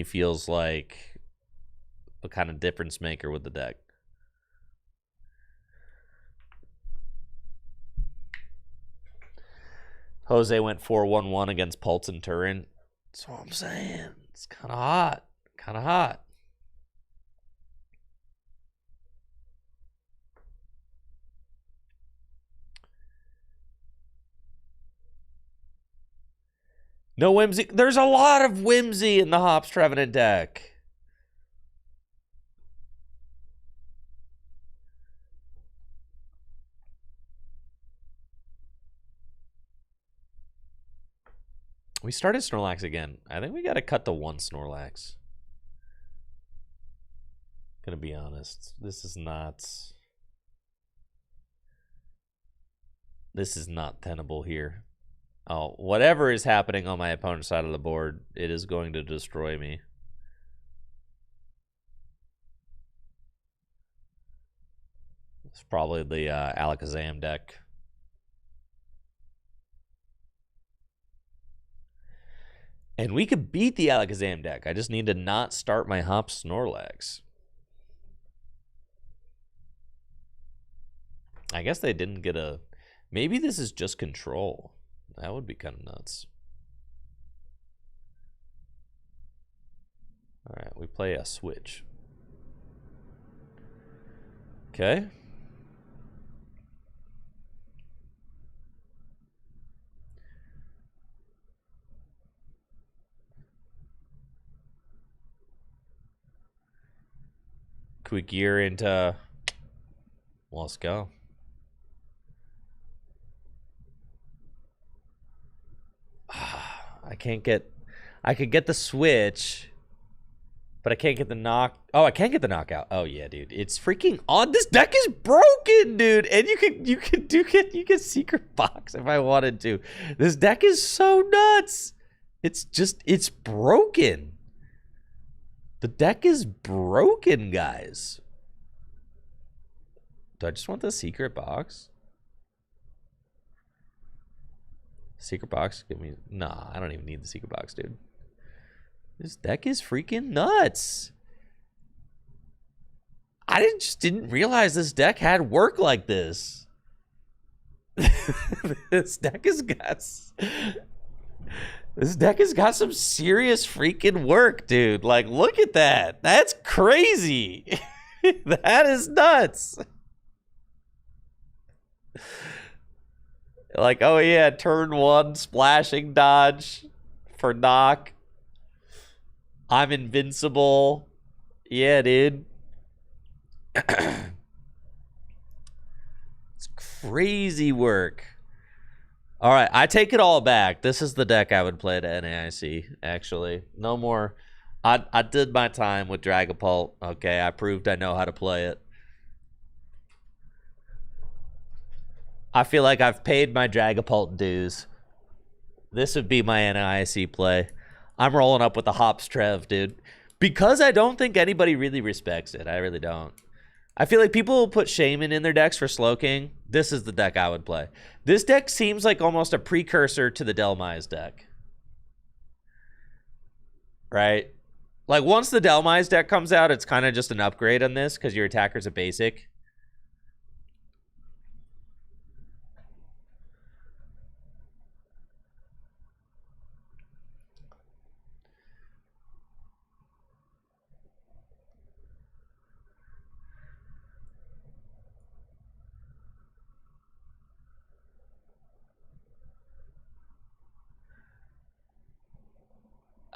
feels like a kind of difference maker with the deck. Jose went 4-1-1 against Pulse and Turin. That's what I'm saying. It's kind of hot. Kind of hot. No whimsy. There's a lot of whimsy in the Hops Trevenant deck. We started Snorlax again. I think we got to cut to 1 Snorlax. Gonna be honest. This is not tenable here. Oh, whatever is happening on my opponent's side of the board, it is going to destroy me. It's probably the Alakazam deck. And we could beat the Alakazam deck. I just need to not start my Hop Snorlax. I guess they didn't get a... Maybe this is just control. That would be kind of nuts. All right, we play a switch. Okay. Quick gear into... Well, let's go. I can't get... I could get the switch, but I can't get the knock... Oh, I can't get the knockout. Oh, yeah, dude. It's freaking odd. This deck is broken, dude. And you can secret box if I wanted to. This deck is so nuts. It's broken. The deck is broken, guys. Do I just want the secret box? Secret box? Give me... Nah, I don't even need the secret box, dude. This deck is freaking nuts. I just didn't realize this deck had work like this. This deck has got... This deck has got some serious freaking work, dude. Like, look at that. That's crazy. That is nuts. Like, oh yeah, turn 1, splashing dodge for knock. I'm invincible. Yeah, dude. It's crazy work. All right, I take it all back. This is the deck I would play to NAIC, actually. No more. I did my time with Dragapult. Okay, I proved I know how to play it. I feel like I've paid my Dragapult dues. This would be my NAIC play. I'm rolling up with the Hops Trev, dude. Because I don't think anybody really respects it. I really don't. I feel like people will put Shaman in their decks for Slowking. This is the deck I would play. This deck seems like almost a precursor to the Delmise deck. Right? Like, once the Delmise deck comes out, it's kind of just an upgrade on this because your attacker's a basic.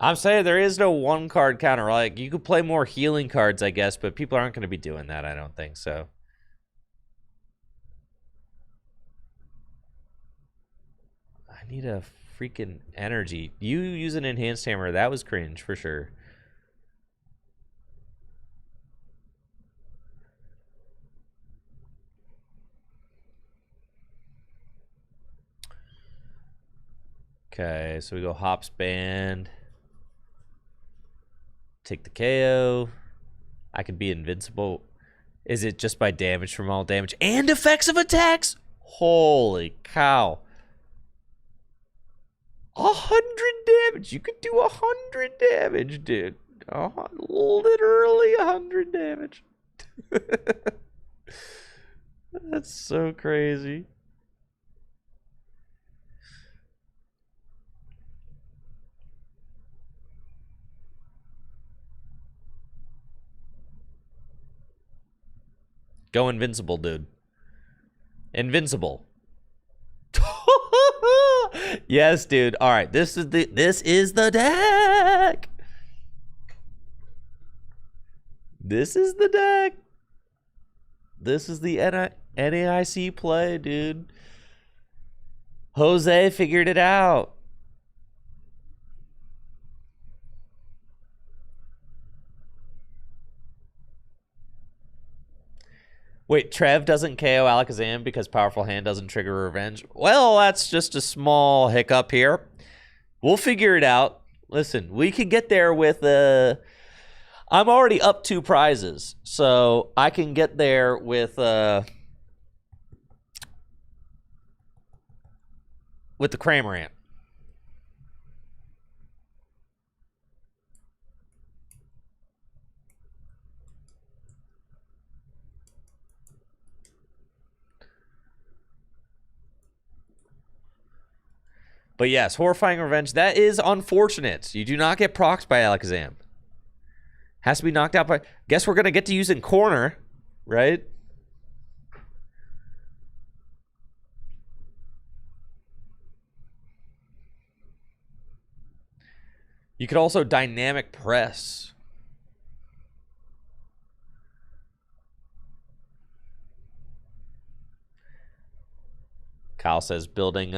I'm saying there is no one card counter. Like, you could play more healing cards, I guess, but people aren't going to be doing that. I don't think so. I need a freaking energy. You use an enhanced hammer. That was cringe for sure. Okay, so we go Hops Band. Take the KO. I could be invincible. Is it just by damage from all damage and effects of attacks? Holy cow. 100 damage. You could do 100 damage, dude. Literally 100 damage. That's so crazy. Go invincible, dude. Invincible. Yes, dude. All right, this is the deck. This is the deck. This is the NAIC play, dude. Jose figured it out. Wait, Trev doesn't KO Alakazam because Powerful Hand doesn't trigger Revenge? Well, that's just a small hiccup here. We'll figure it out. Listen, we can get there with... I'm already up 2 prizes, so I can get there with with the Cramorant. But yes, Horrifying Revenge. That is unfortunate. You do not get procs by Alakazam. Has to be knocked out by... Guess we're going to get to use in corner, right? You could also dynamic press. Kyle says building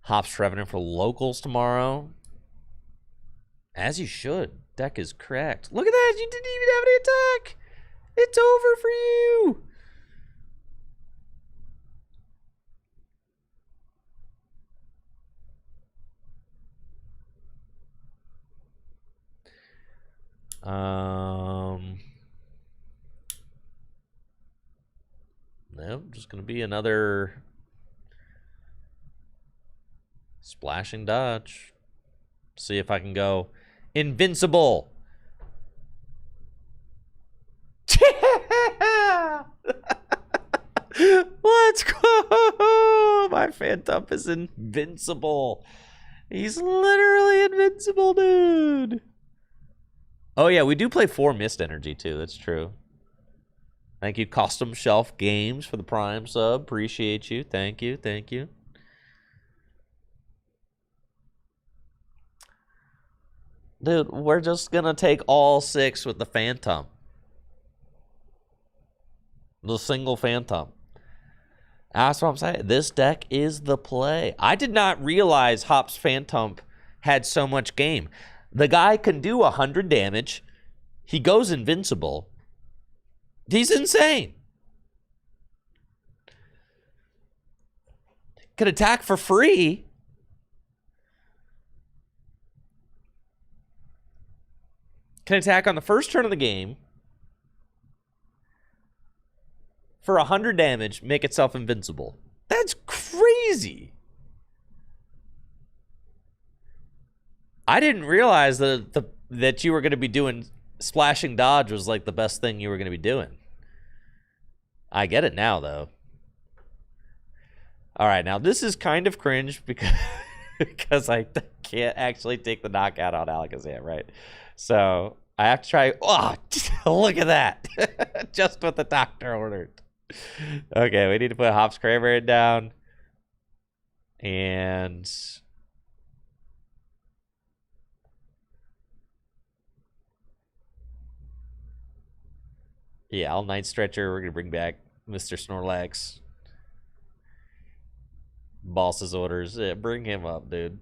Hops Revenant for locals tomorrow. As you should. Deck is correct. Look at that. You didn't even have any attack. It's over for you. Nope, just gonna be another splashing dodge. See if I can go invincible. Let's go. My Phantom is invincible. He's literally invincible, dude. Oh, yeah, we do play 4 Mist Energy, too. That's true. Thank you, Custom Shelf Games, for the Prime sub. Appreciate you. Thank you. Thank you. Dude, we're just going to take all 6 with the Phantom. The single Phantom. That's what I'm saying. This deck is the play. I did not realize Hops Phantom had so much game. The guy can do 100 damage. He goes invincible. He's insane. Can attack for free. Can attack on the first turn of the game. For 100 damage, make itself invincible. That's crazy. I didn't realize that you were going to be doing splashing dodge was like the best thing you were going to be doing. I get it now, though. All right, now this is kind of cringe because I can't actually take the knockout on Alakazam, right? So I have to try. Oh, look at that. Just what the doctor ordered. Okay, we need to put Hops Cramorant down. And yeah, All Night Stretcher. We're going to bring back Mr. Snorlax. Boss's orders. Yeah, bring him up, dude.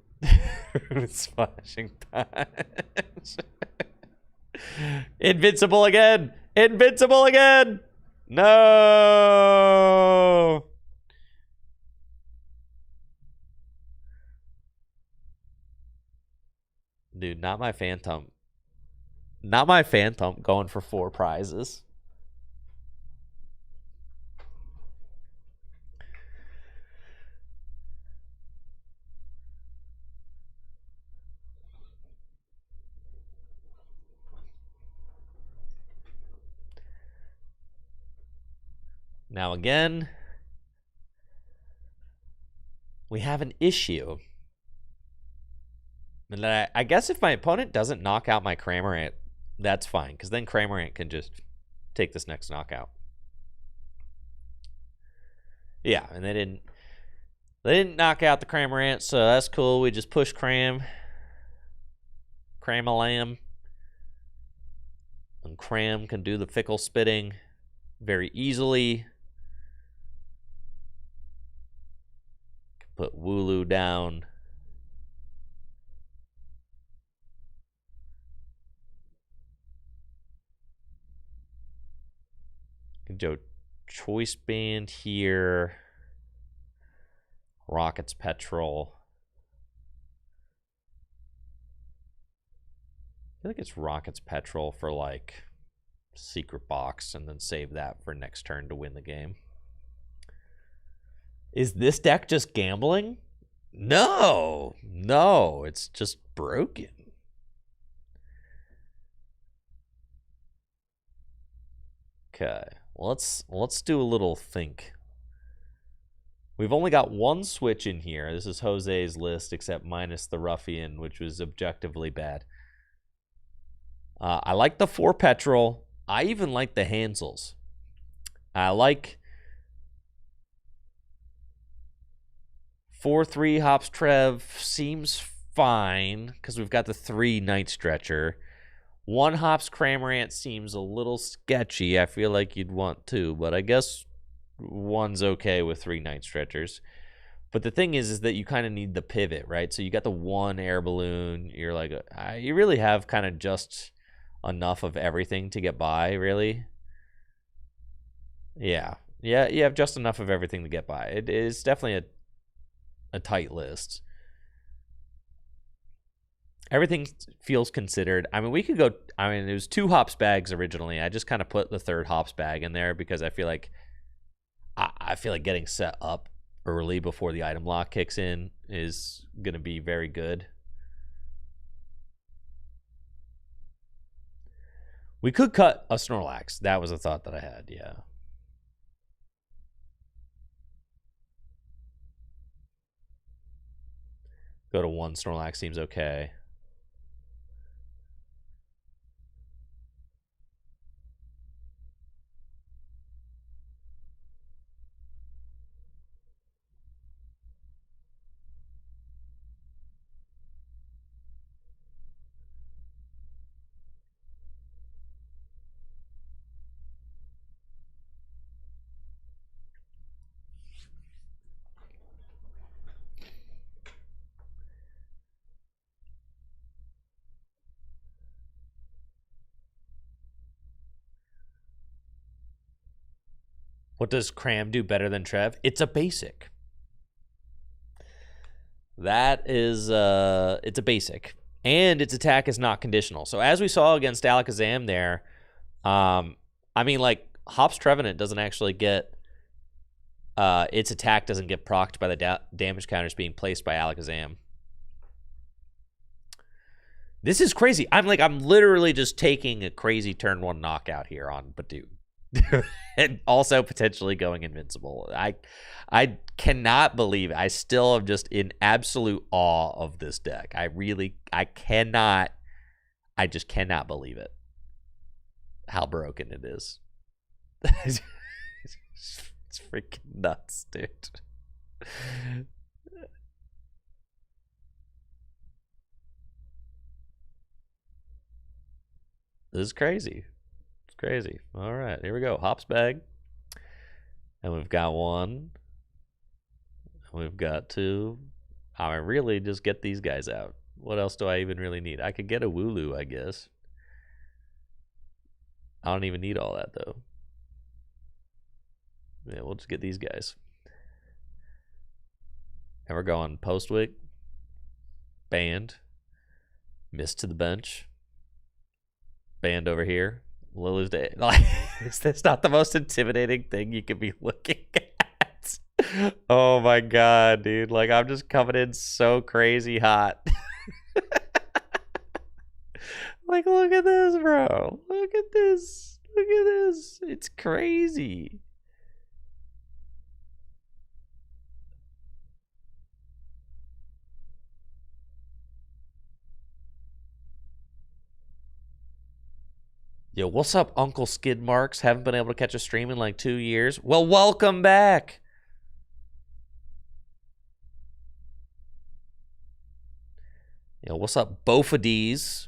Splashing punch. Invincible again. Invincible again. No. Dude, not my Phantom. Not my Phantom going for 4 prizes. Now again, we have an issue. And I guess if my opponent doesn't knock out my Cramorant, that's fine, because then Cramorant can just take this next knockout. Yeah, and they didn't knock out the Cramorant, so that's cool. We just push Cram-a-lam. And Cram can do the fickle spitting very easily. Put Wooloo down. Can do Choice Band here. Rockets Petrol. I feel like it's Rockets Petrol for like Secret Box and then save that for next turn to win the game. Is this deck just gambling? No, it's just broken. Okay, let's do a little think. We've only got one switch in here. This is Jose's list, except minus the Ruffian, which was objectively bad. I like the 4 Petrol. I even like the Hansels. I like 4-3 Hops Trev seems fine because we've got the 3 Night Stretcher. 1 Hops Cramorant seems a little sketchy. I feel like you'd want 2, but I guess 1's okay with 3 Night Stretchers. But the thing is that you kind of need the pivot, right? So you got the 1 Air Balloon. You're like, you really have kind of just enough of everything to get by, really. Yeah, you have just enough of everything to get by. It is definitely a tight list. Everything feels considered. I mean, we could go. I mean, it was 2 hops bags originally. I just kind of put the 3rd hops bag in there because I feel like getting set up early before the item lock kicks in is gonna be very good. We could cut a Snorlax. That was a thought that I had. Yeah. Go to 1 Snorlax seems okay. What does Cram do better than Trev? It's a basic. That is, it's a basic. And its attack is not conditional. So as we saw against Alakazam there, I mean, like, Hops Trevenant doesn't actually get, its attack doesn't get procced by the damage counters being placed by Alakazam. This is crazy. I'm literally just taking a crazy turn 1 knockout here on Badu. And also potentially going invincible. I cannot believe it. I still am just in absolute awe of this deck. I just cannot believe it. How broken it is. It's freaking nuts, dude. This is crazy. Crazy. All right, here we go. Hops bag. And we've got 1. We've got 2. I really just get these guys out. What else do I even really need? I could get a Wooloo, I guess. I don't even need all that, though. Yeah, we'll just get these guys. And we're going Postwick. Band. Miss to the bench. Band over here. Lily's Day. Like, is this not the most intimidating thing you could be looking at? Oh my god, dude. Like, I'm just coming in so crazy hot. Like, look at this, bro. Look at this. Look at this. It's crazy. Yo, what's up, Uncle Skid Marks? Haven't been able to catch a stream in like 2 years. Well, welcome back. Yo, what's up, Bofades?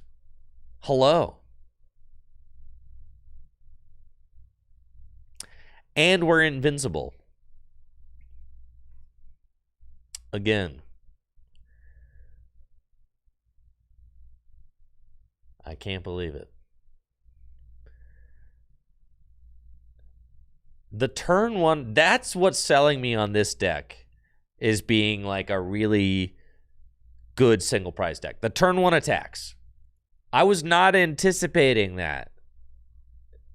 Hello. And we're invincible. Again. I can't believe it. The turn 1, that's what's selling me on this deck, is being like a really good single price deck. The turn 1 attacks. I was not anticipating that.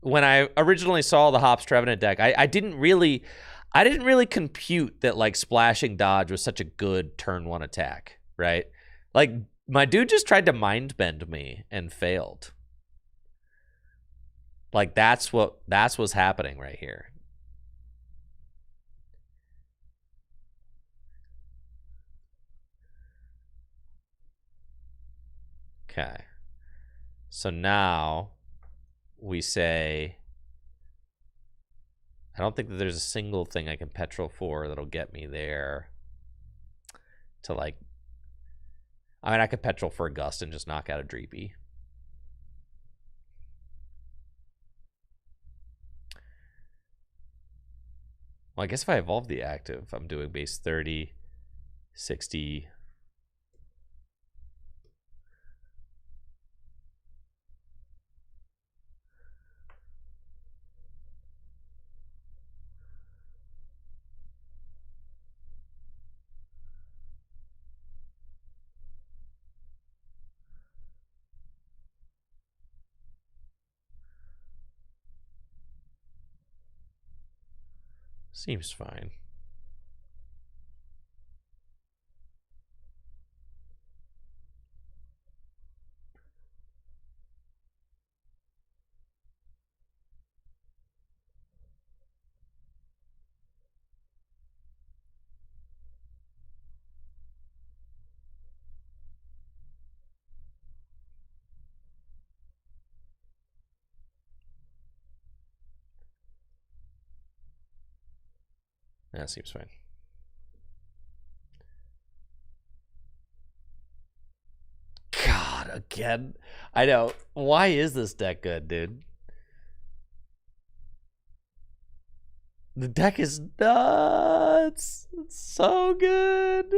When I originally saw the Hops Trevenant deck, I didn't really, I didn't really compute that like splashing dodge was such a good turn 1 attack, right? Like my dude just tried to mind bend me and failed. Like that's what's happening right here. Okay. So now we say, I don't think that there's a single thing I can petrol for that'll get me there to like, I mean, I could petrol for a gust and just knock out a Dreepy. Well, I guess if I evolve the active, I'm doing base 30, 60. Seems fine. That seems fine. God, again. I know. Why is this deck good, dude? The deck is nuts. It's so good.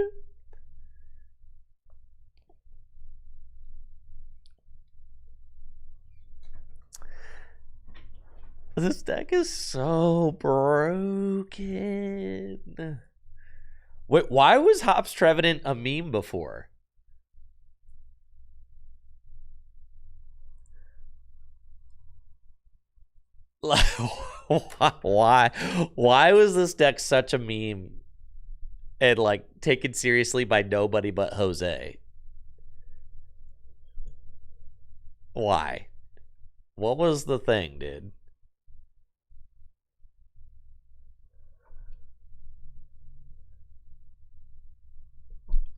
This deck is so broken. Wait, why was Hops Trevenant a meme before? Why was this deck such a meme and like taken seriously by nobody but Jose? Why? What was the thing, dude?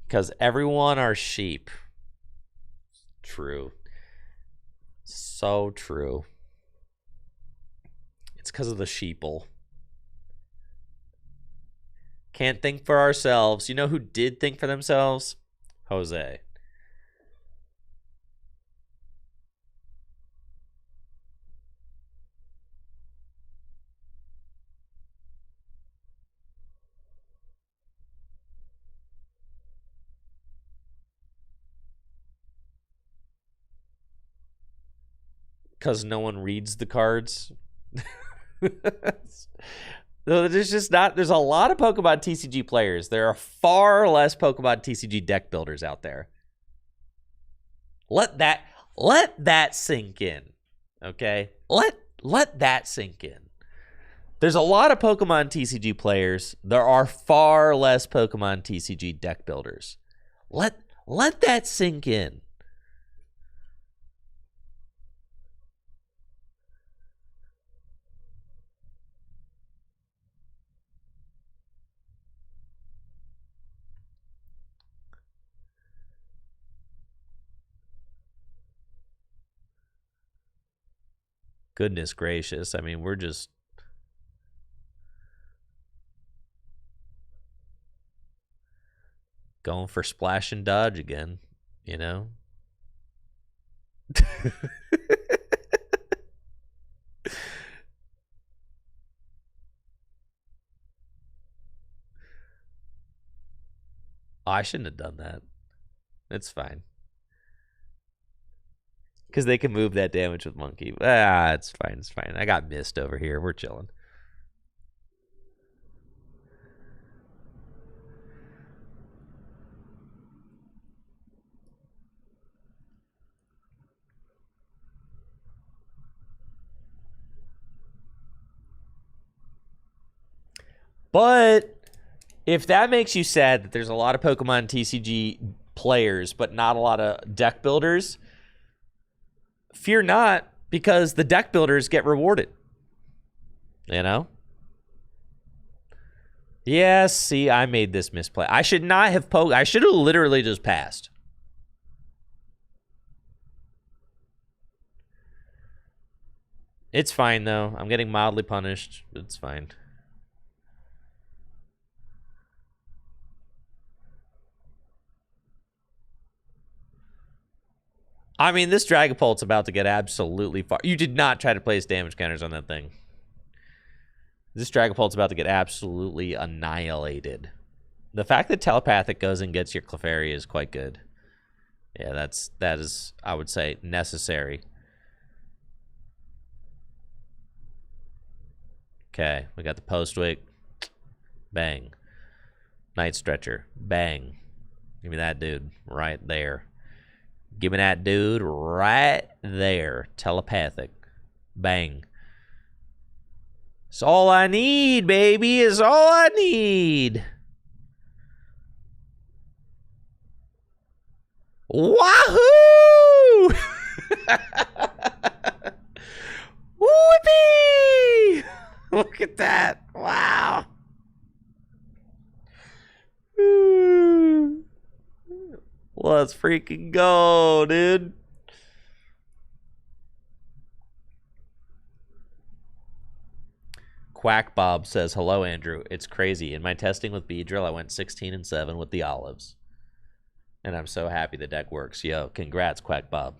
Because everyone are sheep. True. So true. It's because of the sheeple. Can't think for ourselves. You know who did think for themselves? Jose. Because no one reads the cards. There's just not. There's a lot of Pokemon TCG players. There are far less Pokemon TCG deck builders out there. Let that sink in. Okay? Let that sink in. There's a lot of Pokemon TCG players. There are far less Pokemon TCG deck builders. Let that sink in. Goodness gracious. I mean, we're just going for splash and dodge again, you know? I shouldn't have done that. It's fine. Because they can move that damage with Monkey. It's fine. It's fine. I got missed over here. We're chilling. But if that makes you sad that there's a lot of Pokemon TCG players, but not a lot of deck builders, fear not, because the deck builders get rewarded. You know? Yes, see, I made this misplay. I should not have I should have literally just passed. It's fine, though. I'm getting mildly punished. It's fine. I mean, this Dragapult's about to get absolutely far. You did not try to place damage counters on that thing. This Dragapult's about to get absolutely annihilated. The fact that Telepathic goes and gets your Clefairy is quite good. Yeah, that is, I would say, necessary. Okay, we got the Postwick. Bang. Night Stretcher. Bang. Give me that dude right there. Give me that dude right there. Telepathic. Bang. It's all I need, baby. It's all I need. Wahoo! Whoopee! Look at that. Wow. Let's freaking go, dude. Quack Bob says, hello, Andrew. It's crazy. In my testing with Beedrill, I went 16-7 with the olives. And I'm so happy the deck works. Yo, congrats, Quack Bob.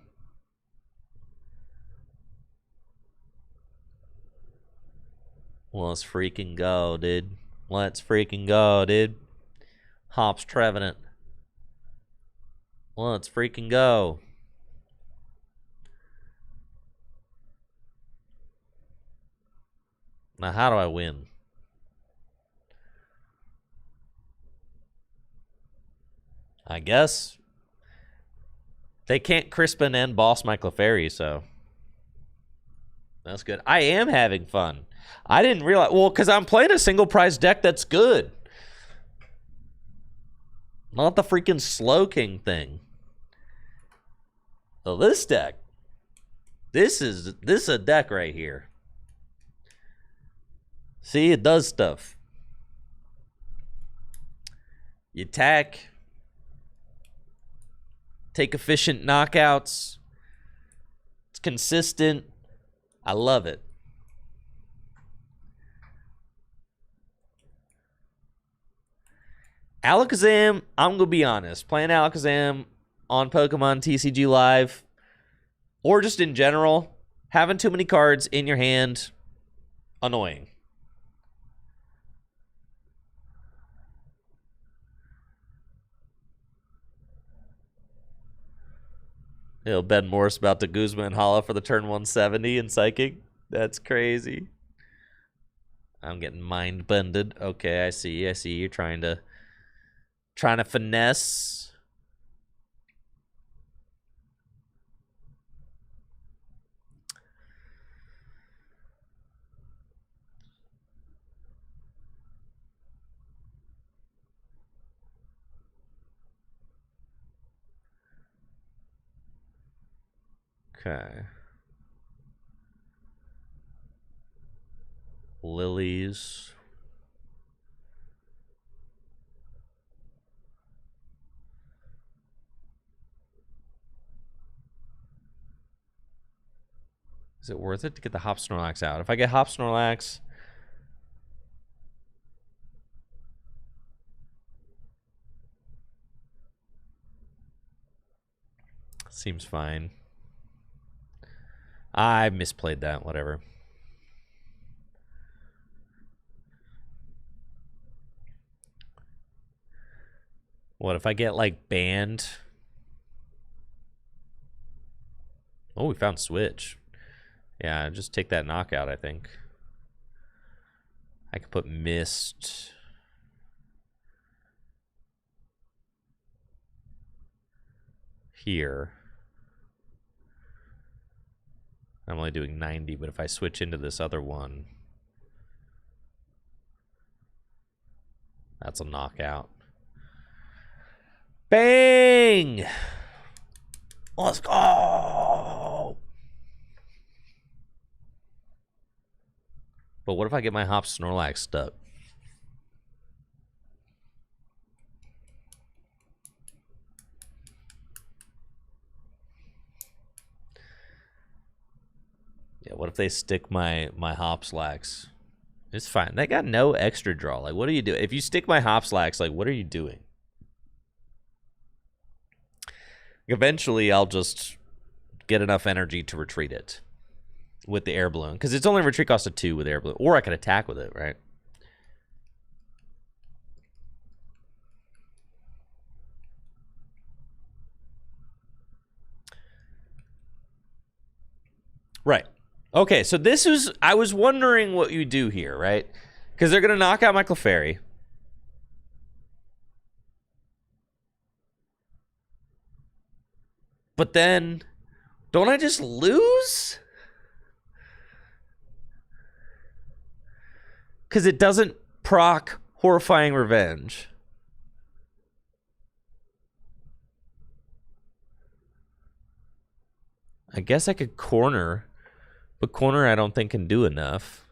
Let's freaking go, dude. Let's freaking go, dude. Hops Trevenant. Let's freaking go. Now, how do I win? I guess they can't Crispin and boss my Clefairy, so that's good. I am having fun. I didn't realize, well, because I'm playing a single prize deck that's good. Not the freaking Slow King thing. So this deck, this is a deck right here. See, it does stuff. You attack, take efficient knockouts. It's consistent. I love it. Alakazam, I'm going to be honest. Playing Alakazam on Pokemon TCG Live, or just in general, having too many cards in your hand, annoying. Ben Morse about to Guzma and Hala for the turn 170 in Psychic. That's crazy. I'm getting mind bended. Okay, I see. You're trying to finesse. Okay. Lilies. Is it worth it to get the Hop Snorlax out? If I get Hop Snorlax, seems fine. I misplayed that, whatever. What if I get like banned? Oh, we found Switch. Yeah, just take that knockout, I think. I could put Mist. Here. I'm only doing 90, but if I switch into this other one. That's a knockout. Bang! Let's go! But what if I get my Hop Snorlax stuck? Yeah, what if they stick my Hopslax? It's fine. They got no extra draw. Like, what do you do? If you stick my Hopslax, like, what are you doing? Eventually, I'll just get enough energy to retreat it with the air balloon. Because it's only retreat cost of 2 with air balloon. Or I could attack with it, right? Right. Okay, so this is... I was wondering what you do here, right? Because they're going to knock out my Clefairy. But then... Don't I just lose? Because it doesn't proc Horrifying Revenge. I guess I could corner, but corner I don't think can do enough.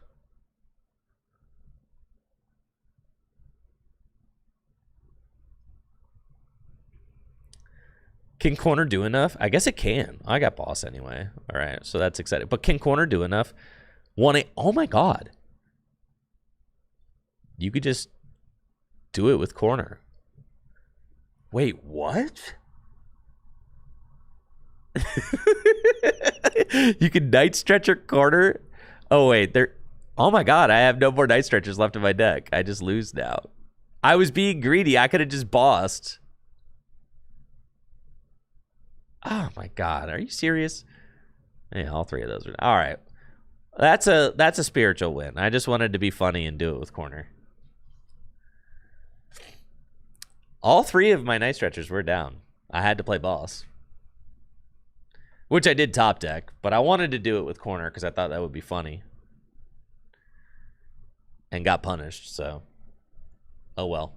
Can corner do enough? I guess it can. I got boss anyway. All right, so that's exciting. But can corner do enough? 1-8. Oh my god. You could just do it with corner. Wait, what? You can Night Stretcher corner? Oh wait, there. Oh my god, I have no more Night Stretchers left in my deck. I just lose now. I was being greedy. I could have just bossed. Oh my god, are you serious? Yeah, all 3 of those are all right. That's a spiritual win. I just wanted to be funny and do it with corner. All 3 of my Night Stretchers were down. I had to play boss. Which I did top deck, but I wanted to do it with corner because I thought that would be funny. And got punished, so. Oh well.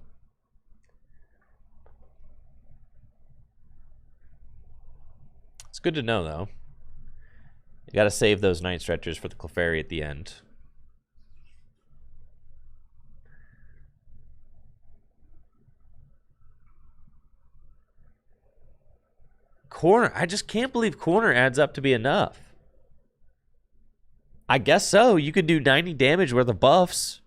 It's good to know, though. You gotta save those Night Stretchers for the Clefairy at the end. Corner. I just can't believe corner adds up to be enough. I guess so. You could do 90 damage worth of buffs.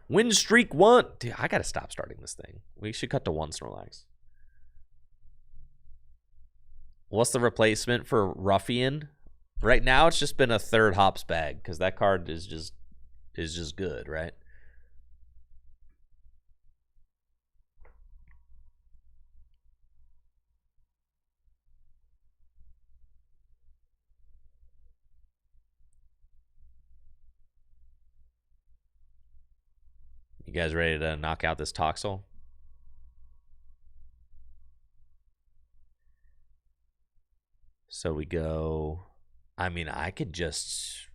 Win streak 1. Dude, I gotta stop starting this thing. We should cut to 1 Snorlax. What's the replacement for Ruffian? Right now, it's just been a 3rd Hops bag because that card is just good, right? You guys ready to knock out this Toxel? So we go... I mean, I could just...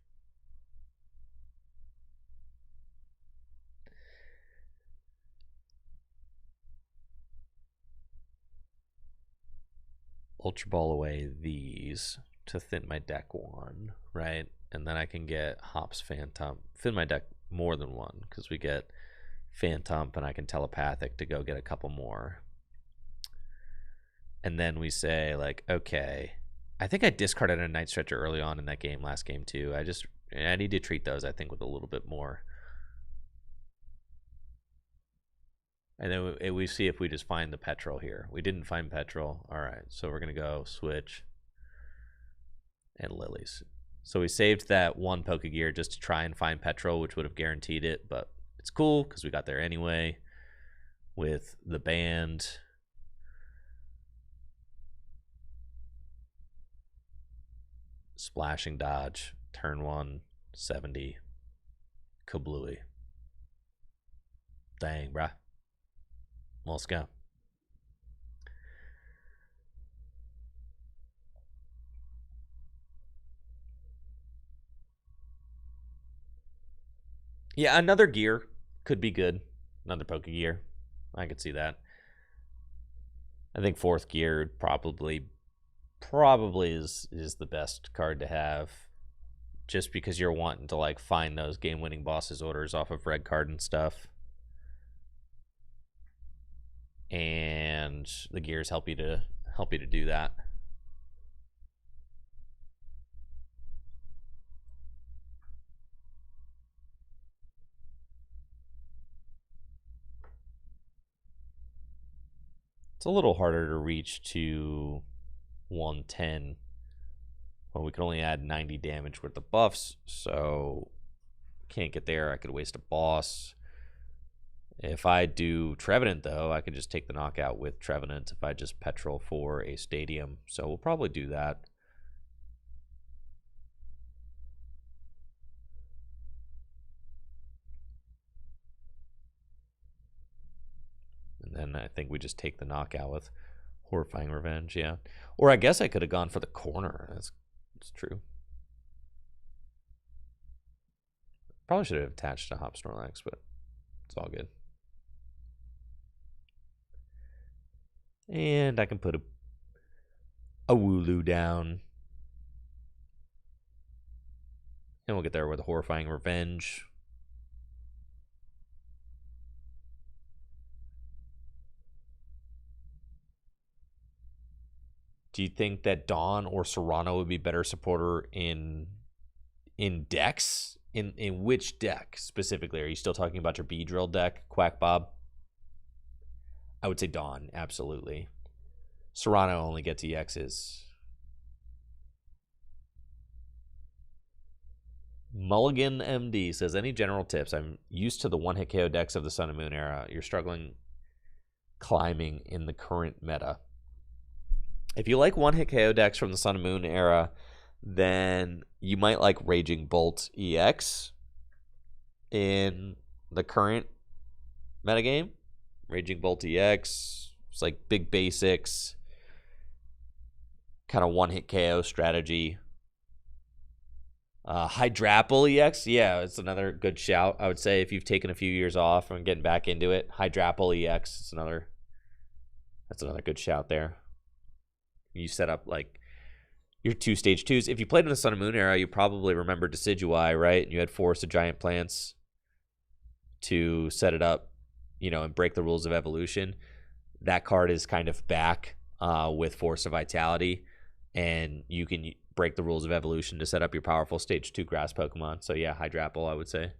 Ultra Ball away these to thin my deck 1, right? And then I can get Hops Phantom. Thin my deck more than 1 because we get Phantom and I can Telepathic to go get a couple more. And then we say, like, okay... I think I discarded a Night Stretcher early on in that game, last game too. I need to treat those, I think, with a little bit more. And then we see if we just find the Petrol here. We didn't find Petrol. All right, so we're going to go switch and Lilies. So we saved that 1 Pokegear just to try and find Petrol, which would have guaranteed it, but it's cool because we got there anyway with the band. Splashing dodge, turn 1, 70, kablooey. Dang, bruh. Let's go. Yeah, another gear could be good. Another Poke Gear. I could see that. I think 4th gear probably is the best card to have, just because you're wanting to like find those game-winning bosses orders off of red card and stuff, and the gears help you to do that. It's a little harder to reach to 110 when we can only add 90 damage worth of buffs, so can't get there. I could waste a boss. If I do Trevenant, though, I can just take the knockout with Trevenant if I just petrol for a stadium, so we'll probably do that. And then I think we just take the knockout with Horrifying Revenge, yeah. Or I guess I could have gone for the corner. That's true. Probably should have attached to Hop Snorlax, but it's all good. And I can put a Wooloo down. And we'll get there with a Horrifying Revenge. Do you think that Dawn or Serrano would be better supporter in decks? In which deck specifically? Are you still talking about your Beedrill deck, Quack Bob? I would say Dawn, absolutely. Serrano only gets EXs. Mulligan MD says, any general tips? I'm used to the one-hit KO decks of the Sun and Moon era. You're struggling climbing in the current meta. If you like one-hit KO decks from the Sun and Moon era, then you might like Raging Bolt EX in the current metagame. Raging Bolt EX, it's like big basics, kind of one-hit KO strategy. Hydrapple EX, yeah, it's another good shout. I would say if you've taken a few years off and getting back into it, Hydrapple EX, that's another good shout there. You set up like your 2 stage 2s. If you played in the Sun and Moon era, you probably remember Decidueye, right? And you had Forest of Giant Plants to set it up, and break the rules of evolution. That card is kind of back with Force of Vitality, and you can break the rules of evolution to set up your powerful stage 2 grass Pokemon. So yeah, Hydrapple, I would say.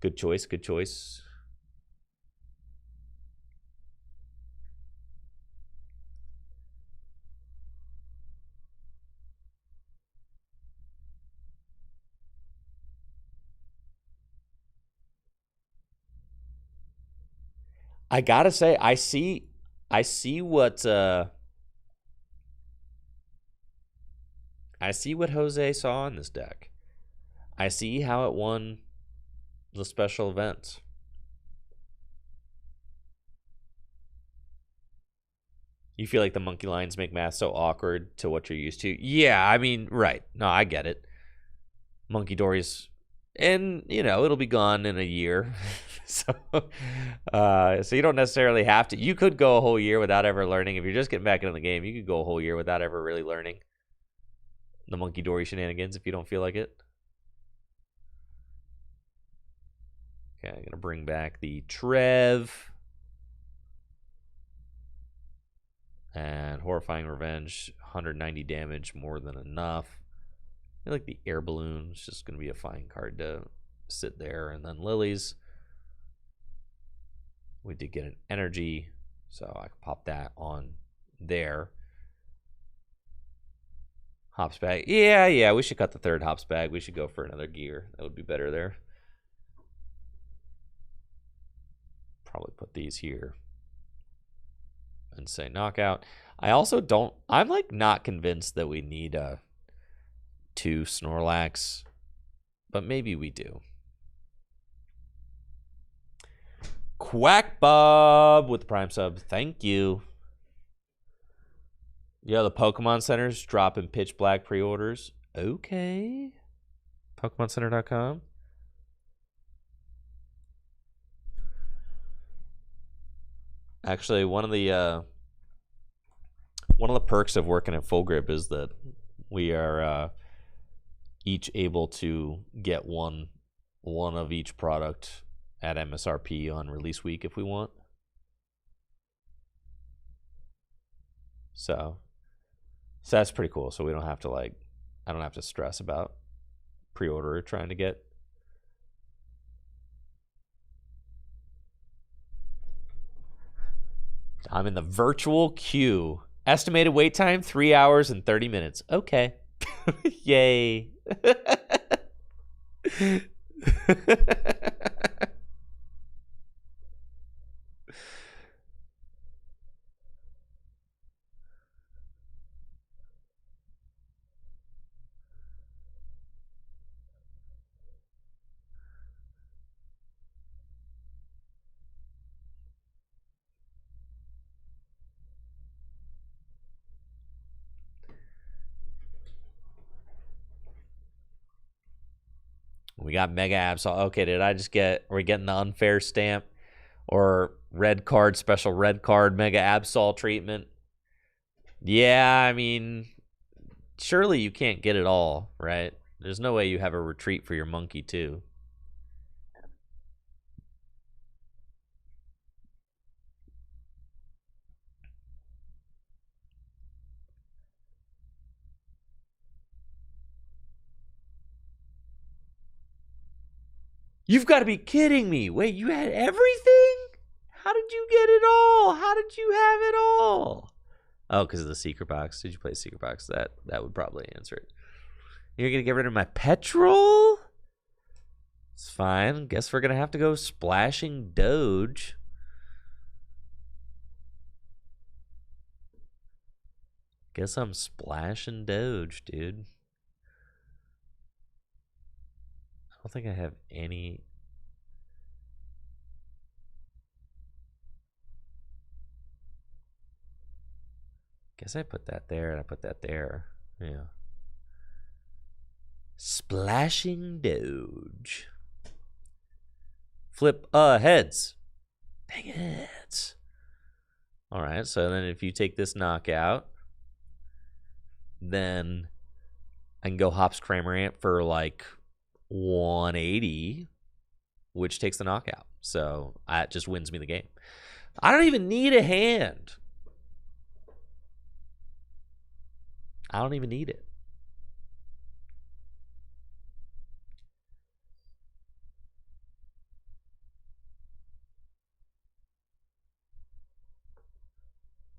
Good choice, good choice. I gotta say, I see what Jose saw in this deck. I see how it won the special events. You feel like the monkey lines make math so awkward to what you're used to? Yeah, I mean, right. No, I get it. Monkey Dory's, and it'll be gone in a year. So you don't necessarily have to. You could go a whole year without ever learning. If you're just getting back into the game, you could go a whole year without ever really learning the Monkey Dory shenanigans if you don't feel like it. Okay, I'm gonna bring back the Trev and Horrifying Revenge. 190 damage, more than enough. I feel like the Air Balloon is just gonna be a fine card to sit there, and then Lilies. We did get an energy, so I can pop that on there. Hops bag. Yeah, we should cut the 3rd hops bag. We should go for another gear. That would be better there. Probably put these here and say knockout. I also don't, I'm like not convinced that we need a 2 Snorlax, but maybe we do. Quack Bob with the Prime sub. Thank you. Yeah, the Pokemon Center's dropping pitch black pre-orders. Okay. PokemonCenter.com. Actually, one of the perks of working at Full Grip is that we are each able to get one of each product at MSRP on release week if we want. So that's pretty cool. So we don't have to I don't have to stress about pre-order trying to get. I'm in the virtual queue. Estimated wait time 3 hours and 30 minutes. Okay. Yay. We got Mega Absol. Okay, did I just are we getting the unfair stamp or red card, special red card, Mega Absol treatment? Yeah, I mean, surely you can't get it all, right? There's no way you have a retreat for your monkey, too. You've got to be kidding me. Wait, you had everything? How did you get it all? How did you have it all? Oh, because of the secret box. Did you play secret box? That would probably answer it. You're going to get rid of my petrol? It's fine. Guess we're going to have to go splashing Doge. Guess I'm splashing Doge, dude. I don't think I have any. Guess I put that there and I put that there. Yeah. Splashing Doge. Flip heads. Dang it. All right, so then if you take this knockout, then I can go Hops Kramer Amp for 180, which takes the knockout. So that just wins me the game. I don't even need a hand. I don't even need it.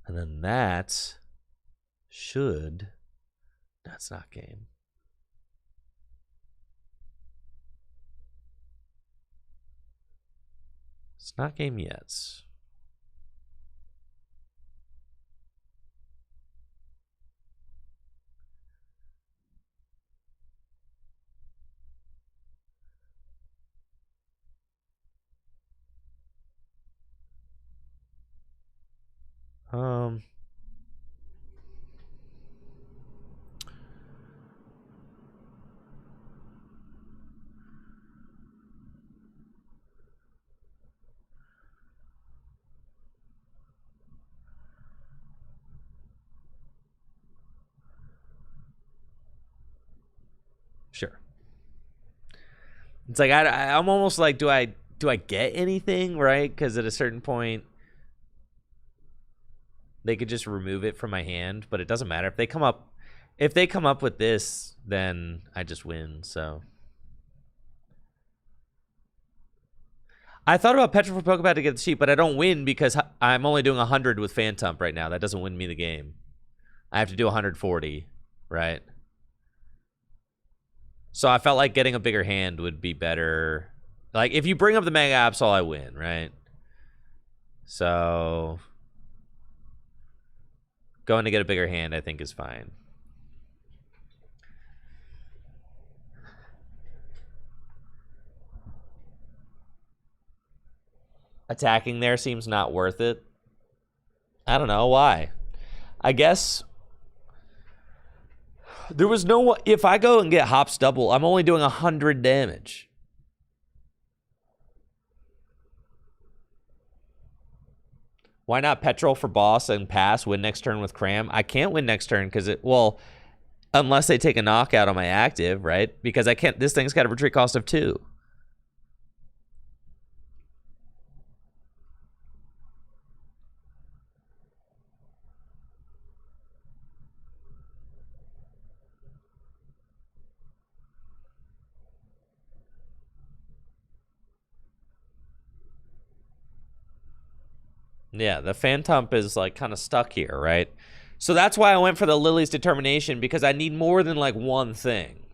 And then that should... That's not game. It's not game yet. Sure. It's like I'm almost like, do I get anything, right? Because at a certain point, they could just remove it from my hand, but it doesn't matter if they come up with this, then I just win. So I thought about Petrol for Pokemon to get the sheep, but I don't win because I'm only doing 100 with Phantump right now. That doesn't win me the game. I have to do 140, right? So I felt like getting a bigger hand would be better. Like, if you bring up the Mega Absol, I win, right? So going to get a bigger hand, I think, is fine. Attacking there seems not worth it. I don't know why. I guess there was no... If I go and get Hops double, I'm only doing 100 damage. Why not Petrol for boss and pass, win next turn with Cram? I can't win next turn because well, unless they take a knockout on my active, right? Because I can't, this thing's got a retreat cost of 2. Yeah, the Phantump is like kind of stuck here, right? So that's why I went for the Lily's Determination, because I need more than like one thing.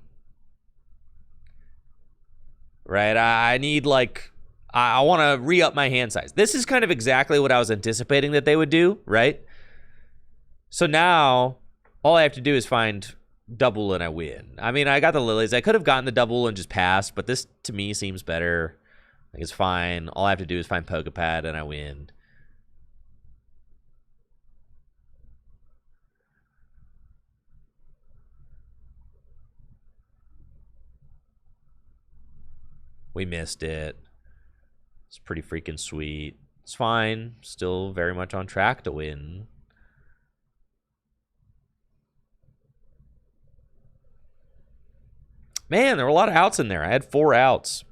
Right? I need like, I want to re-up my hand size. This is kind of exactly what I was anticipating that they would do, right? So now, all I have to do is find double and I win. I mean, I got the Lilies. I could have gotten the double and just passed, but this to me seems better. Like, it's fine. All I have to do is find Pokepad and I win. We missed it. It's pretty freaking sweet. It's fine. Still very much on track to win. Man, there were a lot of outs in there. I had 4 outs.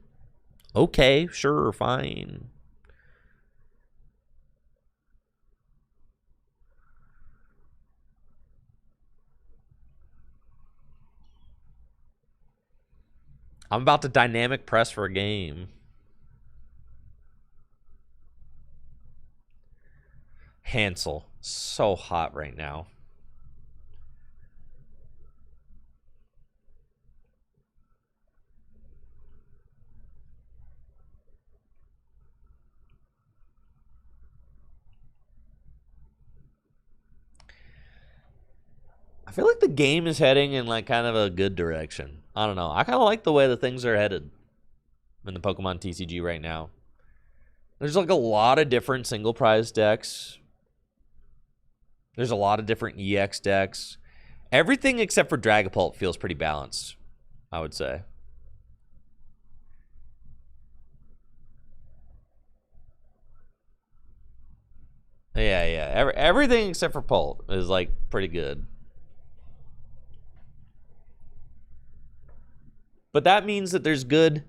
Okay, sure, fine. I'm about to dynamic press for a game. Hansel. So hot right now. I feel like the game is heading in like kind of a good direction. I don't know. I kind of like the way that things are headed in the Pokemon TCG right now. There's like a lot of different single prize decks. There's a lot of different EX decks. Everything except for Dragapult feels pretty balanced, I would say. Yeah. Everything except for Pult is like pretty good. But that means that there's good.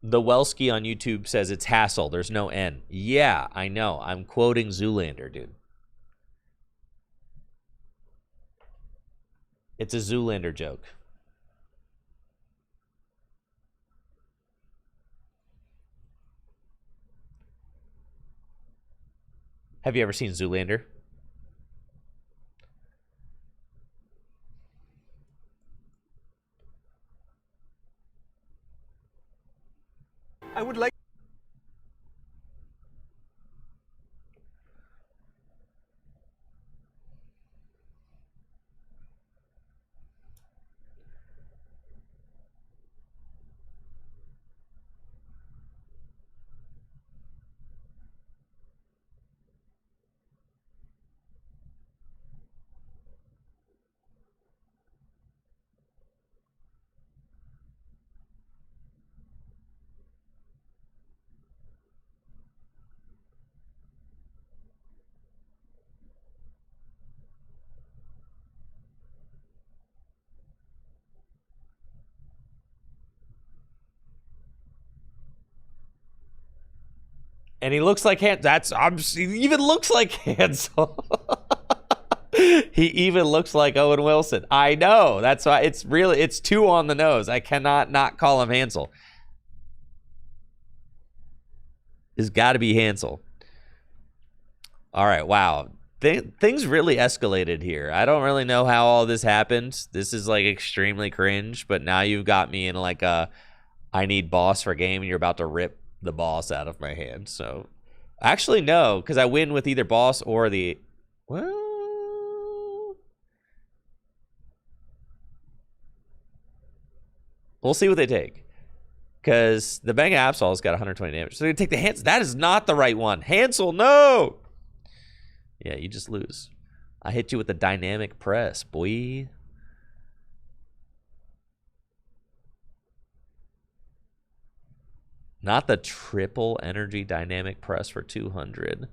The Welsky on YouTube says it's hassle. There's no N. Yeah, I know. I'm quoting Zoolander, dude. It's a Zoolander joke. Have you ever seen Zoolander? I would like. And he looks like he even looks like Hansel. He even looks like Owen Wilson. I know. That's why it's 2 on the nose. I cannot not call him Hansel. It's got to be Hansel. All right, wow. Things really escalated here. I don't really know how all this happened. This is like extremely cringe, but now you've got me in like a I need boss for game and you're about to rip the boss out of my hand. So actually no, because I win with either boss or the we'll see what they take. Because the Mega Absol's got 120 damage. So they take the Hansel. That is not the right one. Hansel, no! Yeah, you just lose. I hit you with the dynamic press, boy. Not the triple energy dynamic press for 200.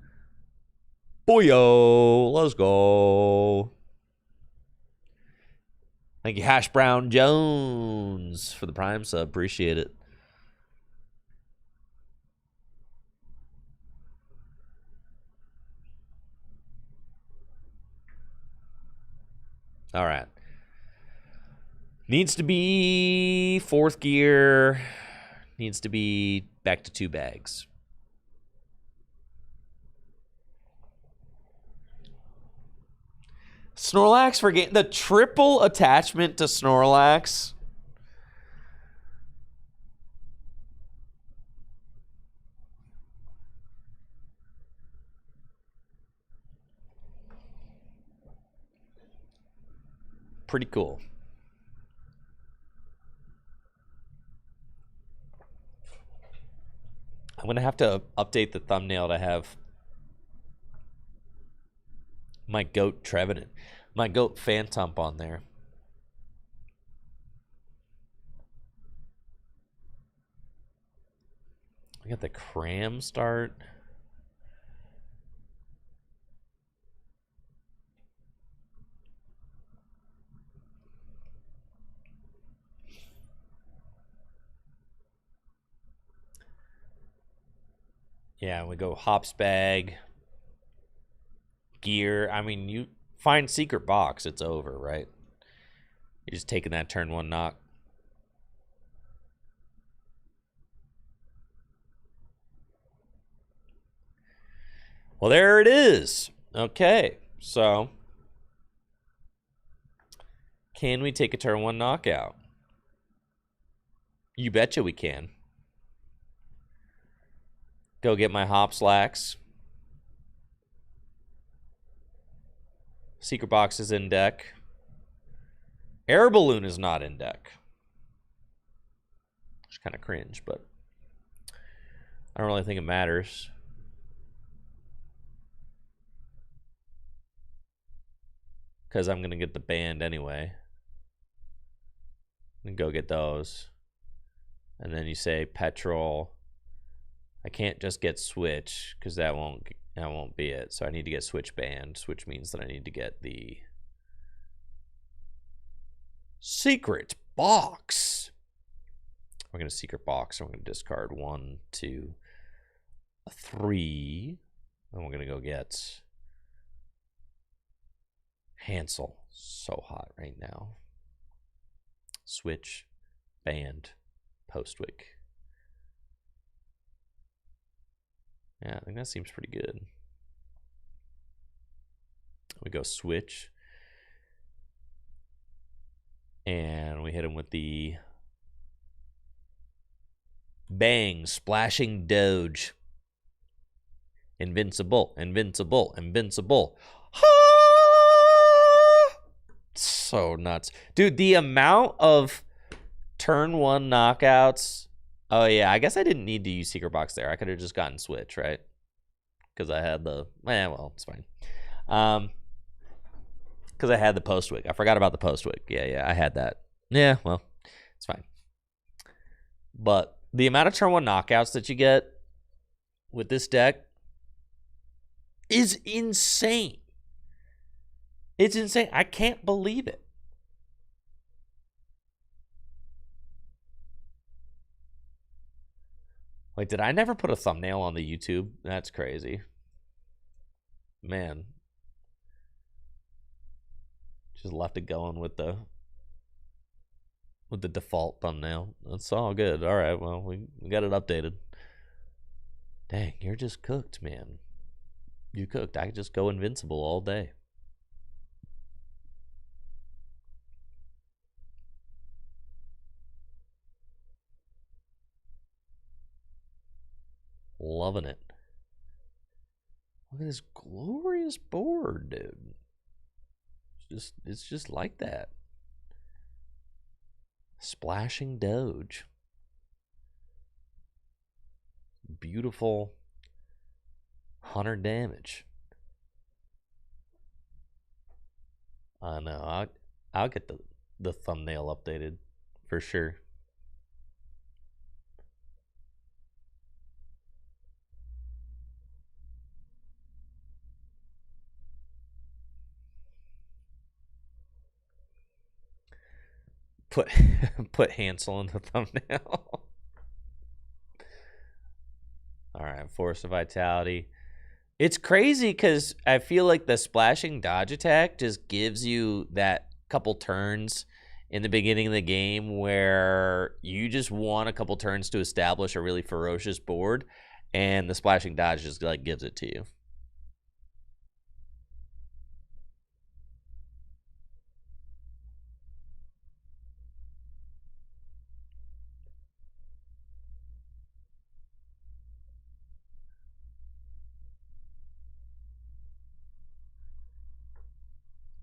Boyo, let's go. Thank you, Hash Brown Jones, for the Prime sub. Appreciate it. All right. Needs to be 4th gear. Needs to be back to 2 bags. Snorlax for game. The triple attachment to Snorlax. Pretty cool. I'm going to have to update the thumbnail to have my goat Trevenant, my goat Phantump on there. I got the cram start. Yeah, we go hops bag, gear. I mean, you find secret box, it's over, right? You're just taking that turn 1 knock. Well, there it is. Okay, so can we take a turn 1 knockout? You betcha we can. Go get my hop slacks. Secret box is in deck. Air balloon is not in deck. It's kind of cringe, but I don't really think it matters. Because I'm going to get the band anyway. And go get those. And then you say petrol. I can't just get switch because that won't be it. So I need to get switch band, which means that I need to get the secret box. We're going to secret box. And we're going to discard 1, 2, 3. And we're going to go get Hansel. So hot right now. Switch band Postwick. Yeah, I think that seems pretty good. We go switch. And we hit him with the bang, splashing Doge. Invincible, invincible, invincible. So nuts. Dude, the amount of turn 1 knockouts. Oh, yeah, I guess I didn't need to use Secret Box there. I could have just gotten Switch, right? Because I had the... well, it's fine. Because I had the Postwick. I forgot about the Postwick. Yeah, I had that. Yeah, well, it's fine. But the amount of turn 1 knockouts that you get with this deck is insane. It's insane. I can't believe it. Wait, did I never put a thumbnail on the YouTube? That's crazy. Man. Just left it going with the default thumbnail. That's all good. All right, well, we got it updated. Dang, you're just cooked, man. You cooked. I could just go invincible all day. Loving it. Look at this glorious board, dude. It's just like that. Splashing Doge. Beautiful 100 damage. I know. I'll get the thumbnail updated for sure. Put put Hansel in the thumbnail. All right, Force of Vitality. It's crazy because I feel like the splashing dodge attack just gives you that couple turns in the beginning of the game where you just want a couple turns to establish a really ferocious board, and the splashing dodge just like gives it to you.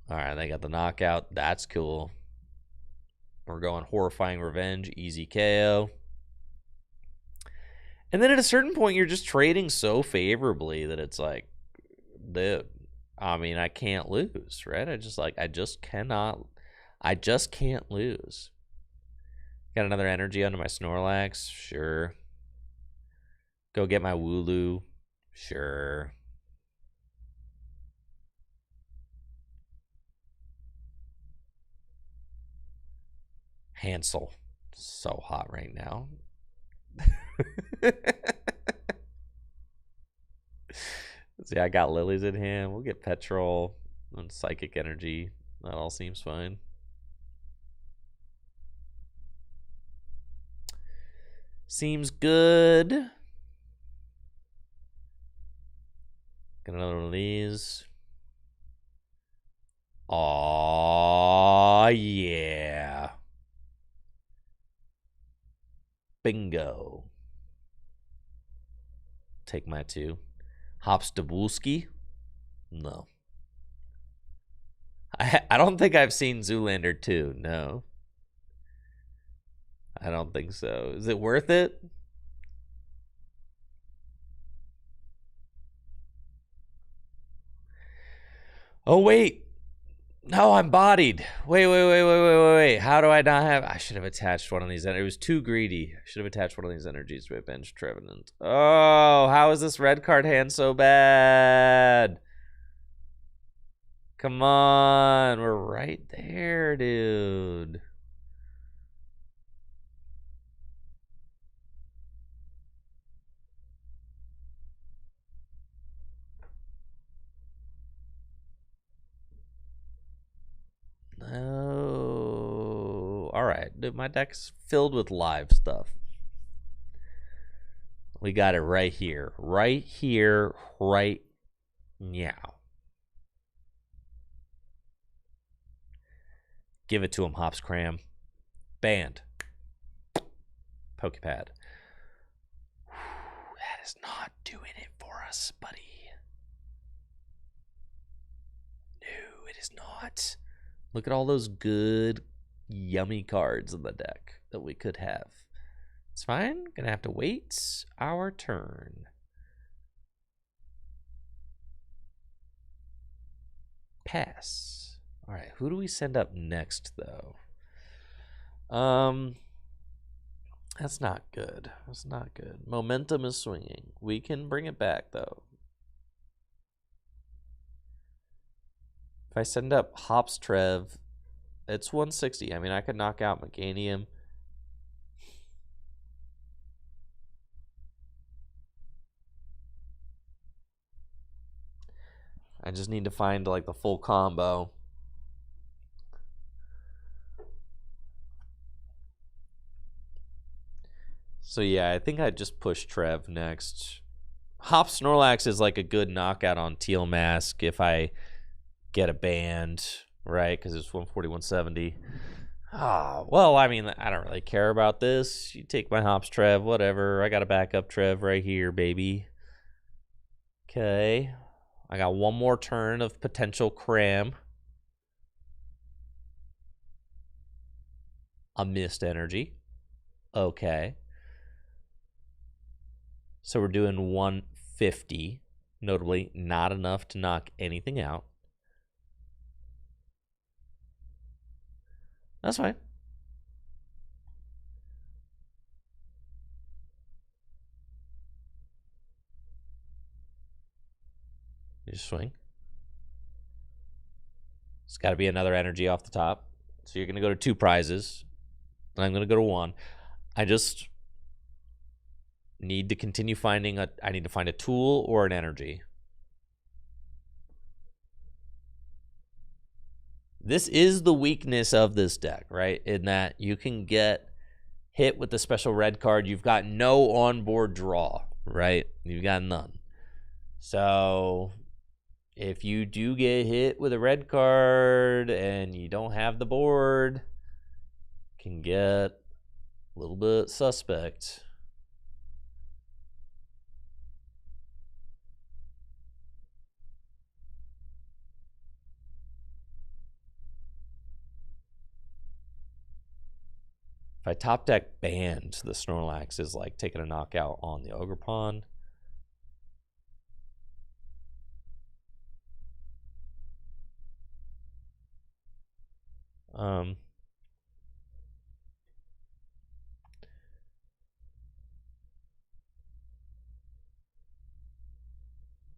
All right, they got the knockout. That's cool. We're going Horrifying Revenge, easy KO. And then at a certain point, you're just trading so favorably that it's like, dude, I mean, I can't lose, right? I just can't lose. Got another energy under my Snorlax? Sure. Go get my Wooloo? Sure. Hansel. So hot right now. See, I got Lilies in him. We'll get Petrol and Psychic Energy. That all seems fine. Seems good. Got another one of these. Aw, yeah. Bingo. Take my 2. Hopstabulski? No. I don't think I've seen Zoolander 2. No. I don't think so. Is it worth it? Oh, wait. No, I'm bodied. Wait. How do I not have... I should have attached one of these. It was too greedy. I should have attached one of these energies to a bench Trevenant. Oh, how is this red card hand so bad? Come on. We're right there, dude. No. All right. Dude, my deck's filled with live stuff. We got it right here. Right here. Right now. Give it to him, Hops Cram. Banned. Pokepad. That is not doing it for us, buddy. No, it is not. Look at all those good, yummy cards in the deck that we could have. It's fine. Gonna have to wait our turn. Pass. All right, who do we send up next, though? That's not good. That's not good. Momentum is swinging. We can bring it back, though. If I send up Hops Trev, it's 160. I mean, I could knock out Meganium. I just need to find like the full combo. So yeah, I think I'd just push Trev next. Hop Snorlax is like a good knockout on Teal Mask if I get a band, right? Because it's 140, 170. Ah, well, I mean, I don't really care about this. You take my Hops Trev, whatever. I got a backup Trev right here, baby. Okay. I got one more turn of potential cram. A missed energy. Okay. So we're doing 150. Notably, not enough to knock anything out. That's fine. You just swing. It's got to be another energy off the top. So you're going to go to 2 prizes. And I'm going to go to 1. I just need to continue finding I need to find a tool or an energy. This is the weakness of this deck, right? In that you can get hit with the special red card. You've got no onboard draw, right? You've got none. So if you do get hit with a red card and you don't have the board, it can get a little bit suspect. If I top deck Band, the Snorlax is like taking a knockout on the Ogre Pawn.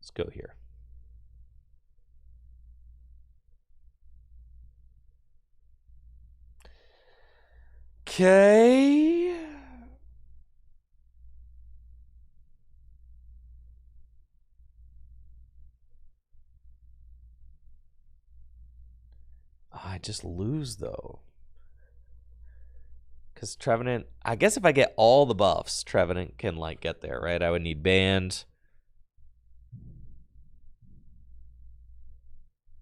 Let's go here. Okay. I just lose though. Because Trevenant, I guess if I get all the buffs, Trevenant can like get there, right? I would need Band.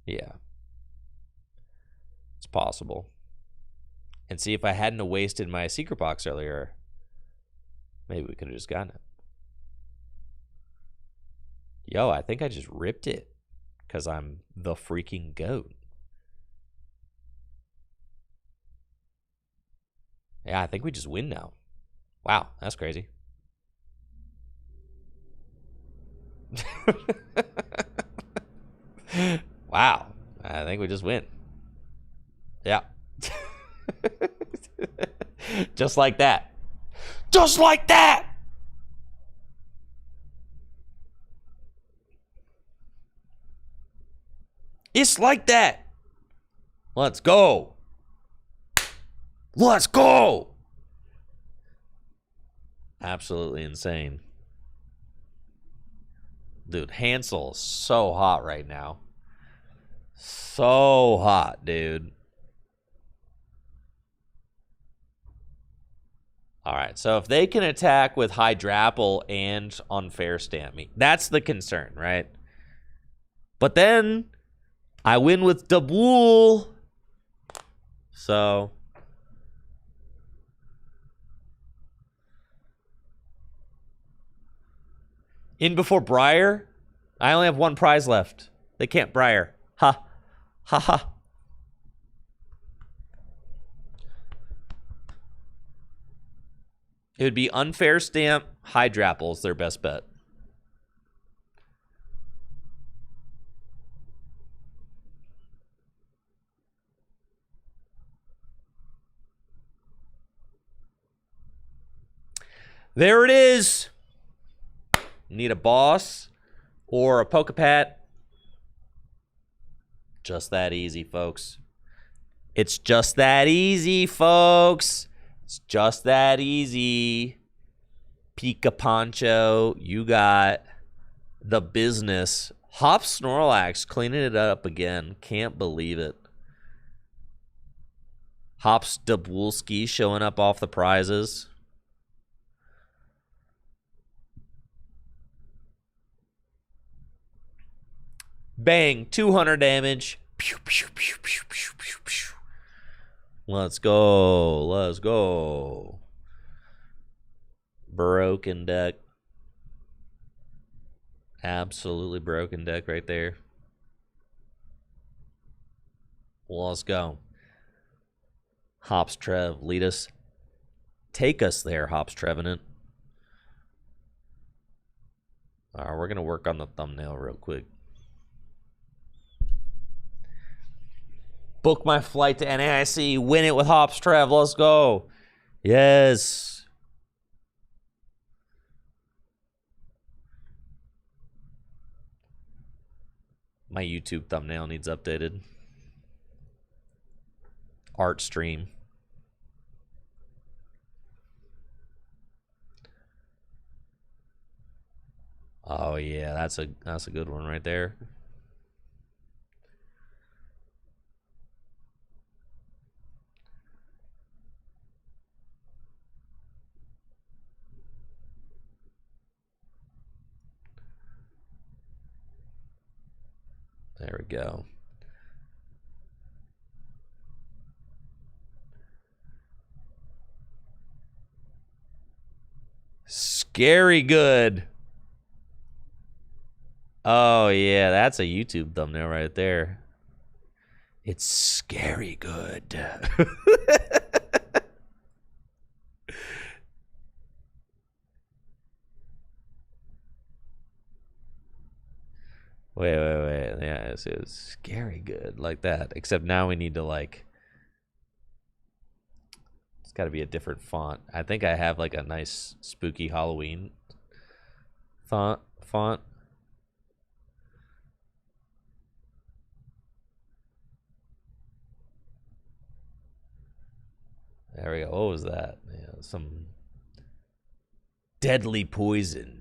Yeah. It's possible. And see, if I hadn't wasted my secret box earlier, maybe we could have just gotten it. Yo, I think I just ripped it because I'm the freaking GOAT. Yeah, I think we just win now. Wow, that's crazy. Wow, I think we just win. Yeah. Just like that. Just like that! It's like that. Let's go. Let's go. Absolutely insane. Dude, Hansel's so hot right now. So hot, dude. All right, so if they can attack with Hydrapple and Unfair Stamp me, that's the concern, right? But then I win with Daboul. So in before Briar, I only have 1 prize left. They can't Briar. Ha. Ha ha. It would be Unfair Stamp, Hydrapple is their best bet. There it is. Need a boss or a Pokepat. Just that easy, folks. It's just that easy, folks. It's just that easy. Pika Poncho, you got the business. Hop Snorlax cleaning it up again. Can't believe it. Hops Dabulski showing up off the prizes. Bang, 200 damage. Pew, pew, pew, pew, pew, pew, pew. Let's go. Let's go. Broken deck. Absolutely broken deck right there. Let's go. Hops Trev, lead us. Take us there, Hops Trevenant. All right, we're going to work on the thumbnail real quick. Book my flight to NAIC. Win it with Hops Trev. Let's go. Yes. My YouTube thumbnail needs updated. Art stream. Oh yeah, that's a good one right there. There we go. Scary good. Oh yeah, that's a YouTube thumbnail right there. It's scary good. Wait. Yeah, it's scary good like that. Except now we need to like. It's got to be a different font. I think I have like a nice spooky Halloween font. There we go. What was that? Yeah, some deadly poison.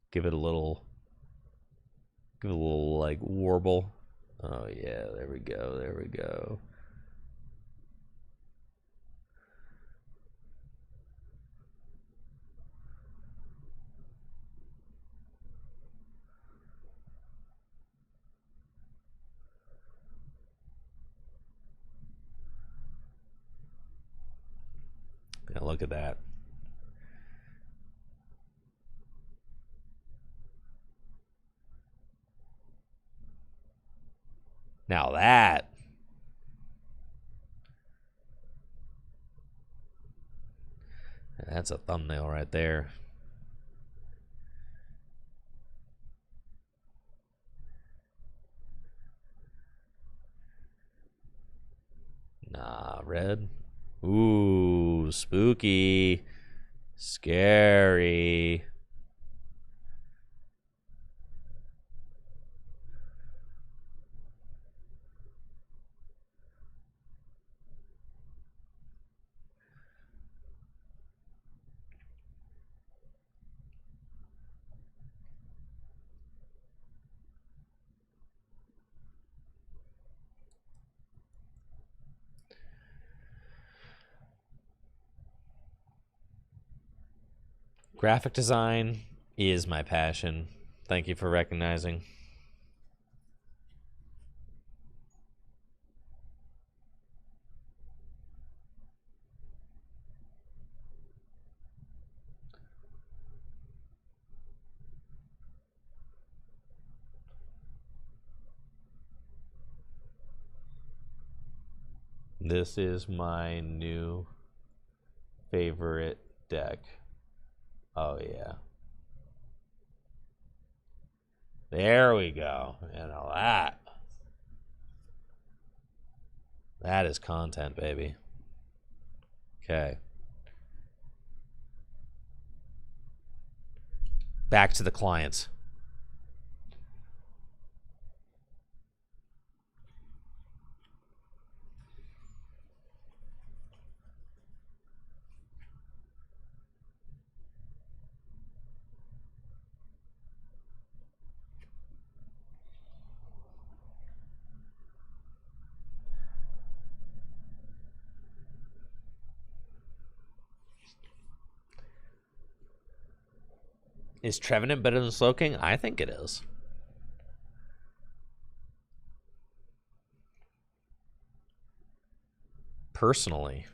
Give it a little like warble. Oh yeah, there we go. Yeah, look at that. Now that's a thumbnail right there. Nah, red. Ooh, spooky. Scary. Graphic design is my passion. Thank you for recognizing. This is my new favorite deck. Oh yeah. There we go. You know that. That is content, baby. Okay. Back to the clients. Is Trevenant better than Slowking? I think it is. Personally.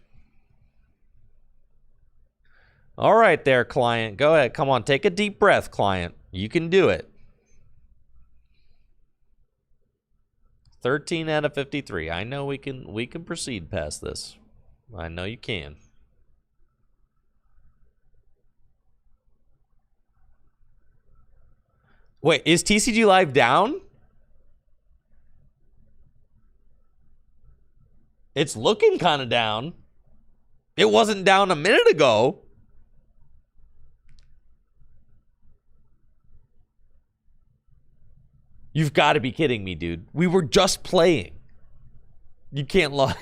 All right there, client. Go ahead. Come on, take a deep breath, client. You can do it. 13 out of 53. I know we can proceed past this. I know you can. Wait, is TCG Live down? It's looking kind of down. It wasn't down a minute ago. You've got to be kidding me, dude. We were just playing. You can't lie.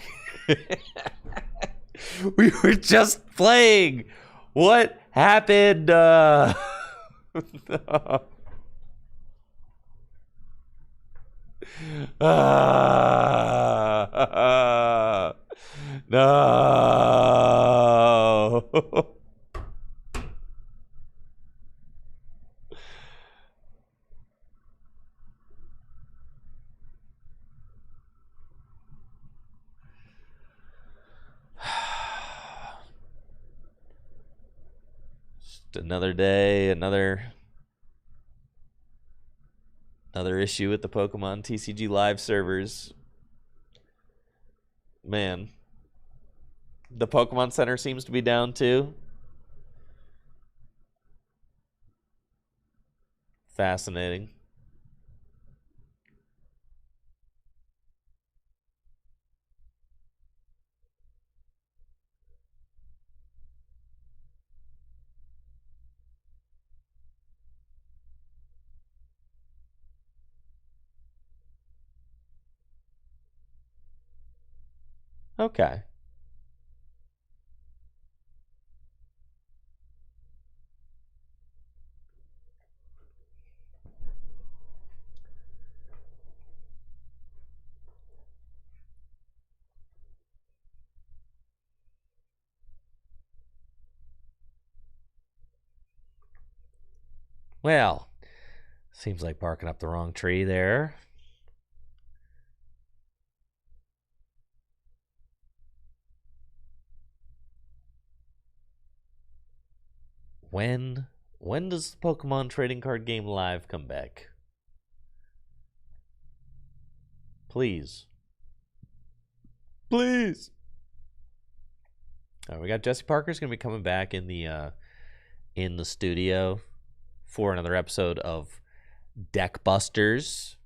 We were just playing. What happened? No. No. Just another day, another issue with the Pokemon TCG Live servers. Man, the Pokemon Center seems to be down too. Fascinating. Okay. Well, seems like barking up the wrong tree there. When does the Pokemon trading card game live come back? Please. Please. All right, we got Jesse Parker's going to be coming back in the studio for another episode of Deck Busters.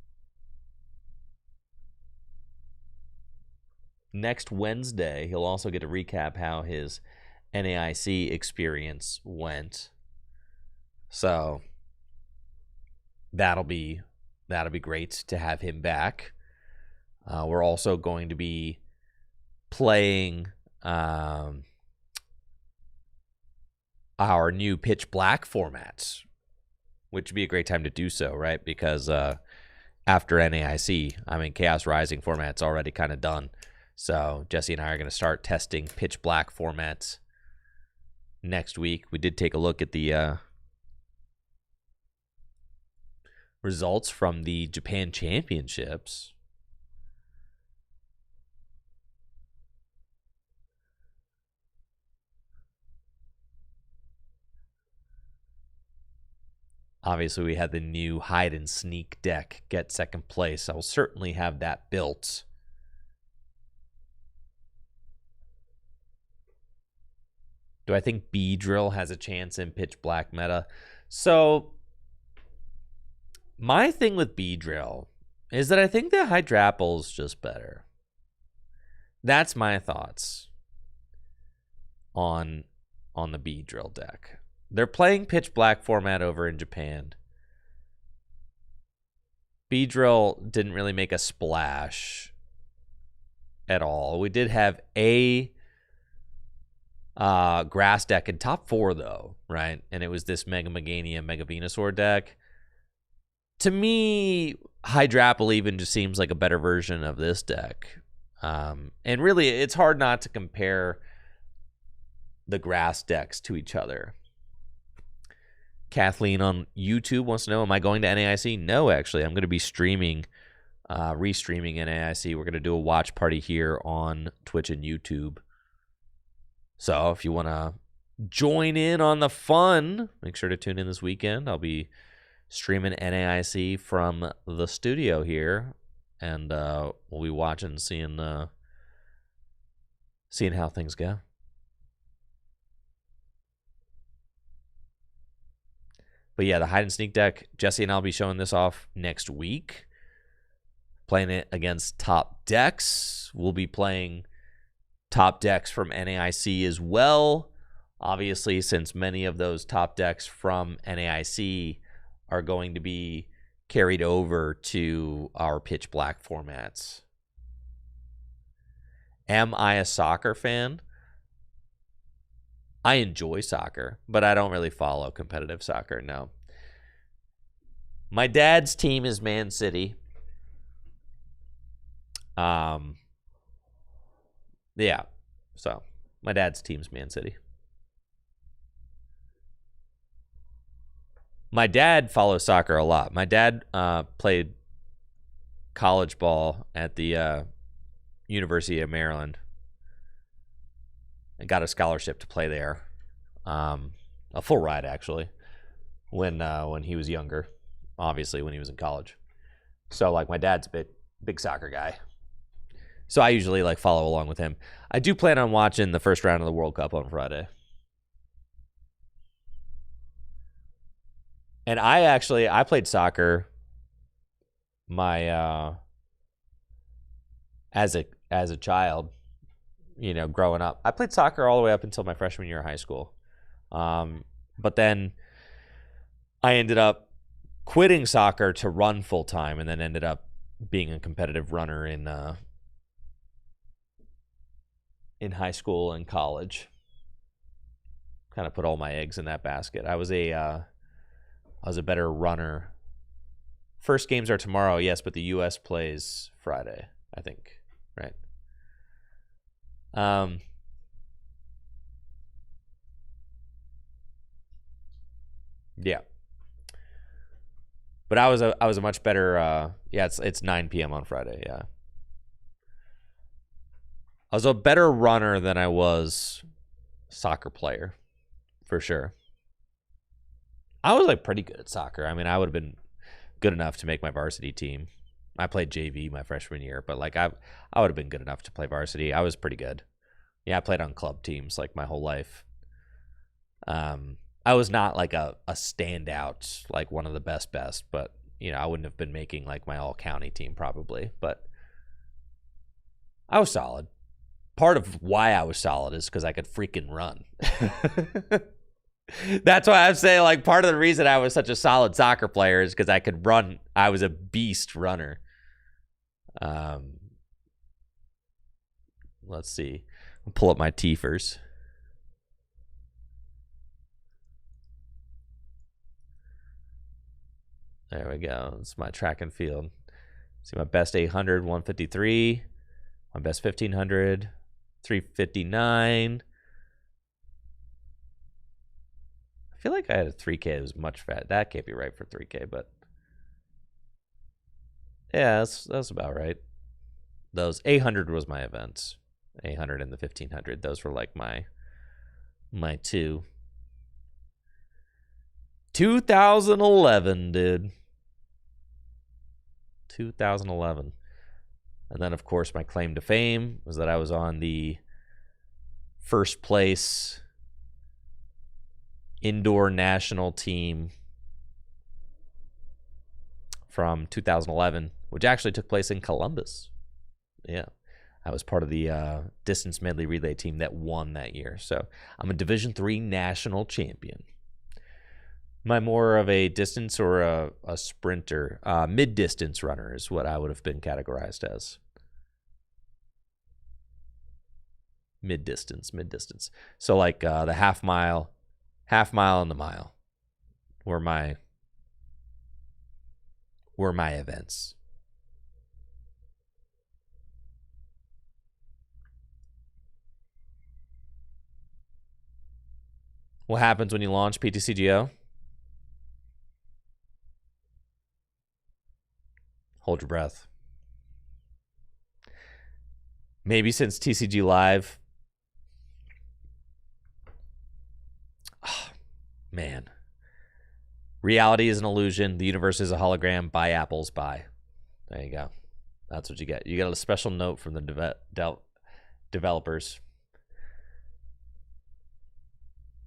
Next Wednesday, he'll also get to recap how his NAIC experience went. So that'll be great to have him back. We're also going to be playing our new Pitch Black formats, which would be a great time to do so, right? Because after NAIC, I mean, Chaos Rising format's already kind of done. So Jesse and I are going to start testing Pitch Black formats next week. We did take a look at the results from the Japan Championships. Obviously, we had the new hide and sneak deck get second place. I will certainly have that built. Do I think Beedrill has a chance in Pitch Black meta? So, my thing with Beedrill is that I think that Hydrapple's just better. That's my thoughts on the Beedrill deck. They're playing Pitch Black format over in Japan. Beedrill didn't really make a splash at all. We did have a grass deck in top 4, though, right? And it was this Mega Meganium, Mega Venusaur deck. To me, Hydrapple even just seems like a better version of this deck. And really, it's hard not to compare the grass decks to each other. Kathleen on YouTube wants to know, am I going to NAIC? No, actually. I'm going to be streaming, restreaming NAIC. We're going to do a watch party here on Twitch and YouTube. So if you want to join in on the fun, make sure to tune in this weekend. I'll be streaming NAIC from the studio here, and we'll be watching, seeing how things go. But yeah, the hide and sneak deck, Jesse and I'll be showing this off next week. Playing it against top decks. We'll be playing top decks from NAIC as well. Obviously, since many of those top decks from NAIC are going to be carried over to our pitch black formats. Am I a soccer fan? I enjoy soccer, but I don't really follow competitive soccer, no. My dad's team is Man City. Yeah, so my dad's team's Man City. My dad follows soccer a lot. My dad played college ball at the University of Maryland and got a scholarship to play there. A full ride, actually, when he was younger, obviously when he was in college. So, like, my dad's a big soccer guy. So I usually, like, follow along with him. I do plan on watching the first round of the World Cup on Friday. And I played soccer as a child, growing up. I played soccer all the way up until my freshman year of high school. But then I ended up quitting soccer to run full time, and then ended up being a competitive runner in high school and college. Kind of put all my eggs in that basket. I was a better runner. First games are tomorrow, yes, but the U.S. plays Friday, I think, right? Yeah. But I was a much better. It's 9 p.m. on Friday. Yeah. I was a better runner than I was soccer player, for sure. I was like pretty good at soccer. I mean, I would have been good enough to make my varsity team. I played JV my freshman year, but like I would have been good enough to play varsity. I was pretty good. Yeah, I played on club teams like my whole life. I was not like a standout, like one of the best, but I wouldn't have been making like my all county team probably, but I was solid. Part of why I was solid is because I could freaking run. That's why I'm saying, like, part of the reason I was such a solid soccer player is because I could run. I was a beast runner. Let's see. I'll pull up my TFers. There we go. It's my track and field. See my best 800, 153. My best 1500, 359. I feel like I had a 3K that was much fat. That can't be right for 3K, but yeah, that's about right. Those 800 was my events. 800 and the 1500. Those were like my two. 2011, dude. 2011. And then, of course, my claim to fame was that I was on the first place indoor national team from 2011, which actually took place in Columbus. Yeah. I was part of the distance medley relay team that won that year. So I'm a Division III national champion. Am I more of a distance or a sprinter? Mid-distance runner is what I would have been categorized as. Mid-distance. So like the half mile and the mile were my events. What happens when you launch PTCGO? Hold your breath. Maybe since TCG Live. Oh, man. Reality is an illusion. The universe is a hologram. Buy apples, buy. There you go. That's what you get. You get a special note from the developers.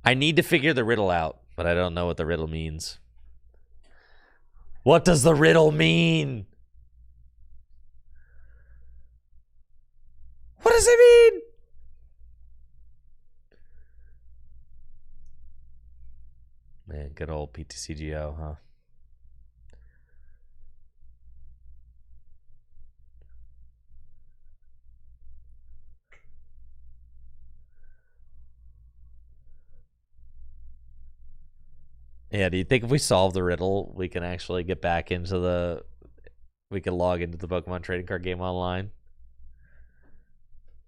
I need to figure the riddle out, but I don't know what the riddle means. What does the riddle mean? What does it mean? Man, good old PTCGO, huh? Yeah, do you think if we solve the riddle, we can actually get back into the... We can log into the Pokemon trading card game online?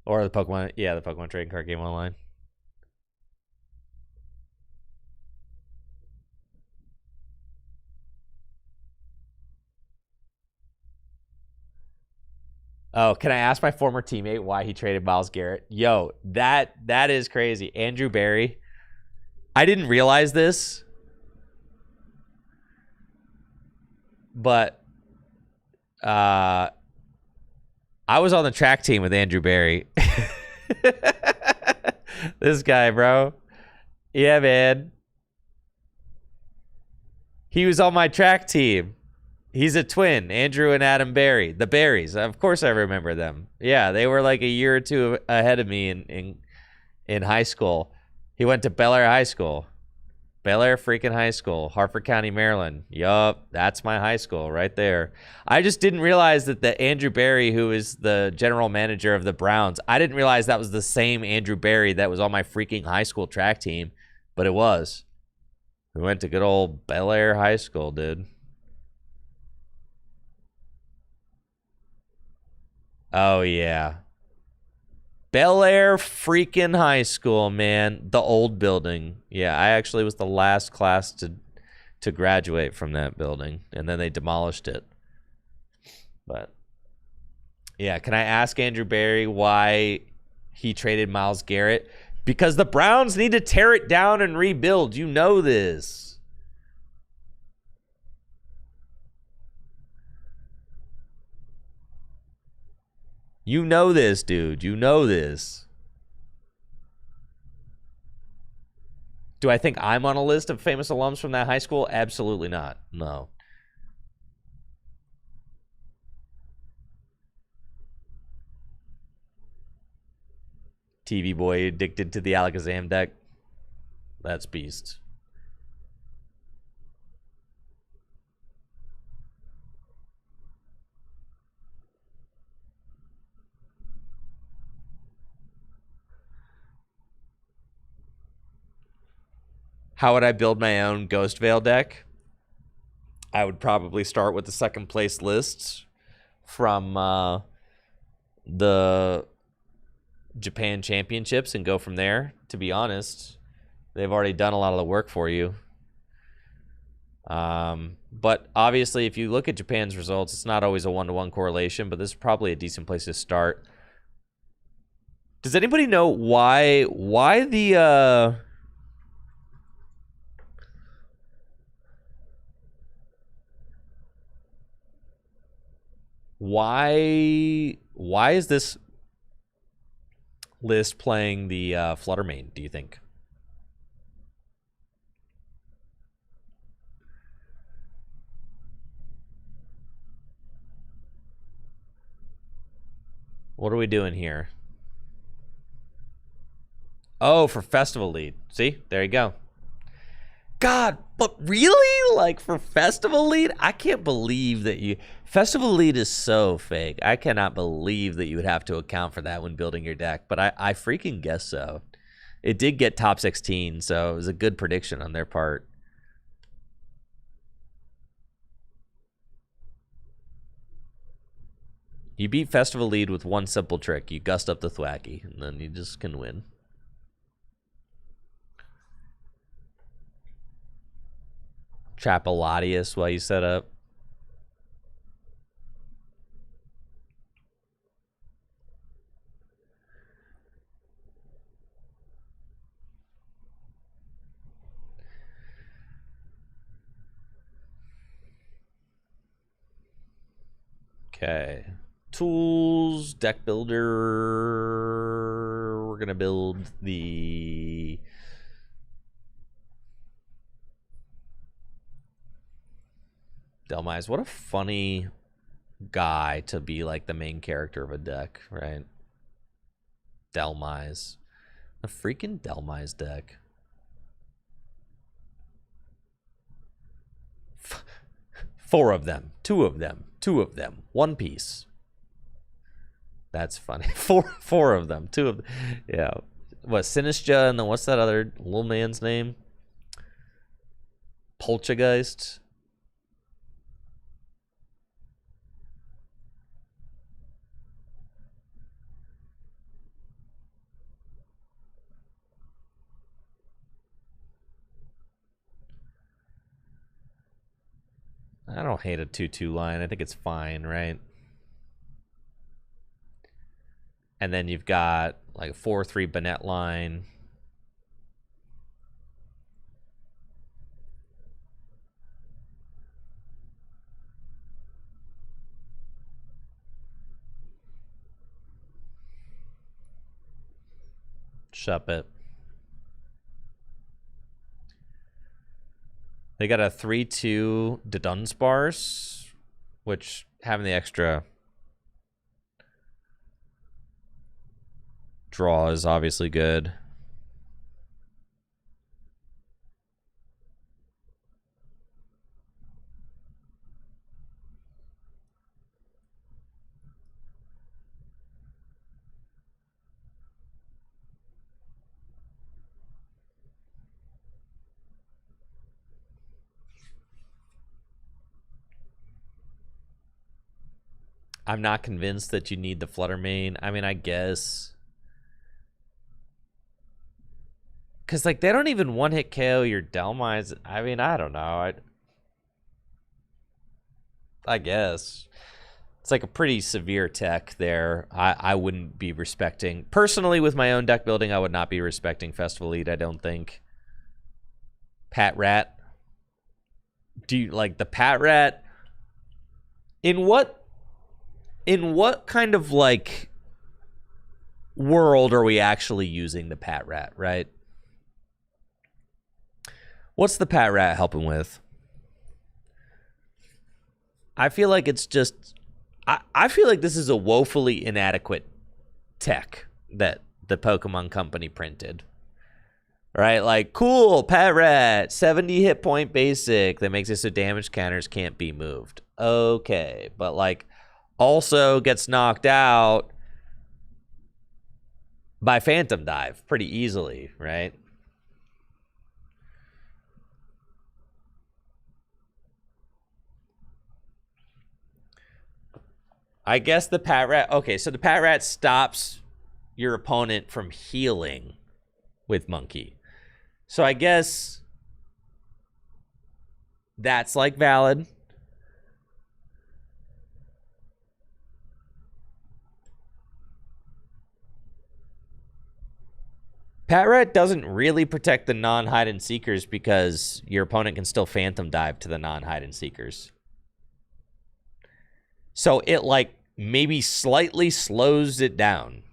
Or the Pokemon... Yeah, the Pokemon trading card game online. Oh, can I ask my former teammate why he traded Myles Garrett? Yo, that is crazy. Andrew Barry. I didn't realize this, but I was on the track team with Andrew Barry. This guy, bro. Yeah, man. He was on my track team. He's a twin, Andrew and Adam Barry. The Barrys. Of course I remember them. Yeah, they were like a year or two ahead of me in high school. He went to Bel Air High School. Bel Air freaking High School, Harford County, Maryland. Yup, that's my high school right there. I just didn't realize that the Andrew Barry, who is the general manager of the Browns, I didn't realize that was the same Andrew Barry that was on my freaking high school track team, but it was. We went to good old Bel Air High School, dude. Oh, yeah. Bel Air freaking High School, man. The old building. Yeah, I actually was the last class to graduate from that building, and then they demolished it. But, yeah, can I ask Andrew Barry why he traded Myles Garrett? Because the Browns need to tear it down and rebuild. You know this. You know this, dude. You know this. Do I think I'm on a list of famous alums from that high school? Absolutely not. No. TV boy addicted to the Alakazam deck. That's beast. How would I build my own Ghost Veil deck? I would probably start with the second place lists from the Japan Championships and go from there. To be honest, they've already done a lot of the work for you. But obviously, if you look at Japan's results, it's not always a one-to-one correlation, but this is probably a decent place to start. Does anybody know why the why is this list playing the Fluttermane, do you think? What are we doing here? Oh, for Festival Lead. See? There you go. God, but really? Like, for Festival Lead? I can't believe that you... Festival Lead is so fake. I cannot believe that you would have to account for that when building your deck, but I freaking guess so. It did get top 16, so it was a good prediction on their part. You beat Festival Lead with one simple trick. You gust up the Thwacky, and then you just can win. Trapalatius while you set up. Okay. Tools, deck builder. We're going to build the... Delmise. What a funny guy to be like the main character of a deck, right? Delmise. A freaking Delmise deck. Four of them. Two of them. Two of them. One piece. That's funny. Four of them. Two of them. Yeah. What, Sinistra, and then what's that other little man's name? Poltergeist. I don't hate a 2/2 line. I think it's fine, right? And then you've got like a 4/3 Bennett line. Shup it. They got a 3/2 to Dunsparce, which having the extra draw is obviously good. I'm not convinced that you need the Flutter Mane. I mean, I guess. Because, like, they don't even one-hit KO your Delmines. I mean, I don't know. I guess. It's like a pretty severe tech there. I wouldn't be respecting. Personally, with my own deck building, I would not be respecting Festival Elite, I don't think. Pat Rat. Do you like the Pat Rat? In what kind of, like, world are we actually using the Pat Rat, right? What's the Pat Rat helping with? I feel like it's just... I feel like this is a woefully inadequate tech that the Pokemon Company printed. Right? Like, cool, Pat Rat, 70 hit point basic that makes it so damage counters can't be moved. Okay, but, like... also gets knocked out by Phantom Dive pretty easily, right? I guess the Pat Rat... okay, so the Pat Rat stops your opponent from healing with Monkey. So I guess that's, like, valid. Pat Rat doesn't really protect the non-hide and seekers because your opponent can still Phantom Dive to the non-hide and seekers. So it, like, maybe slightly slows it down.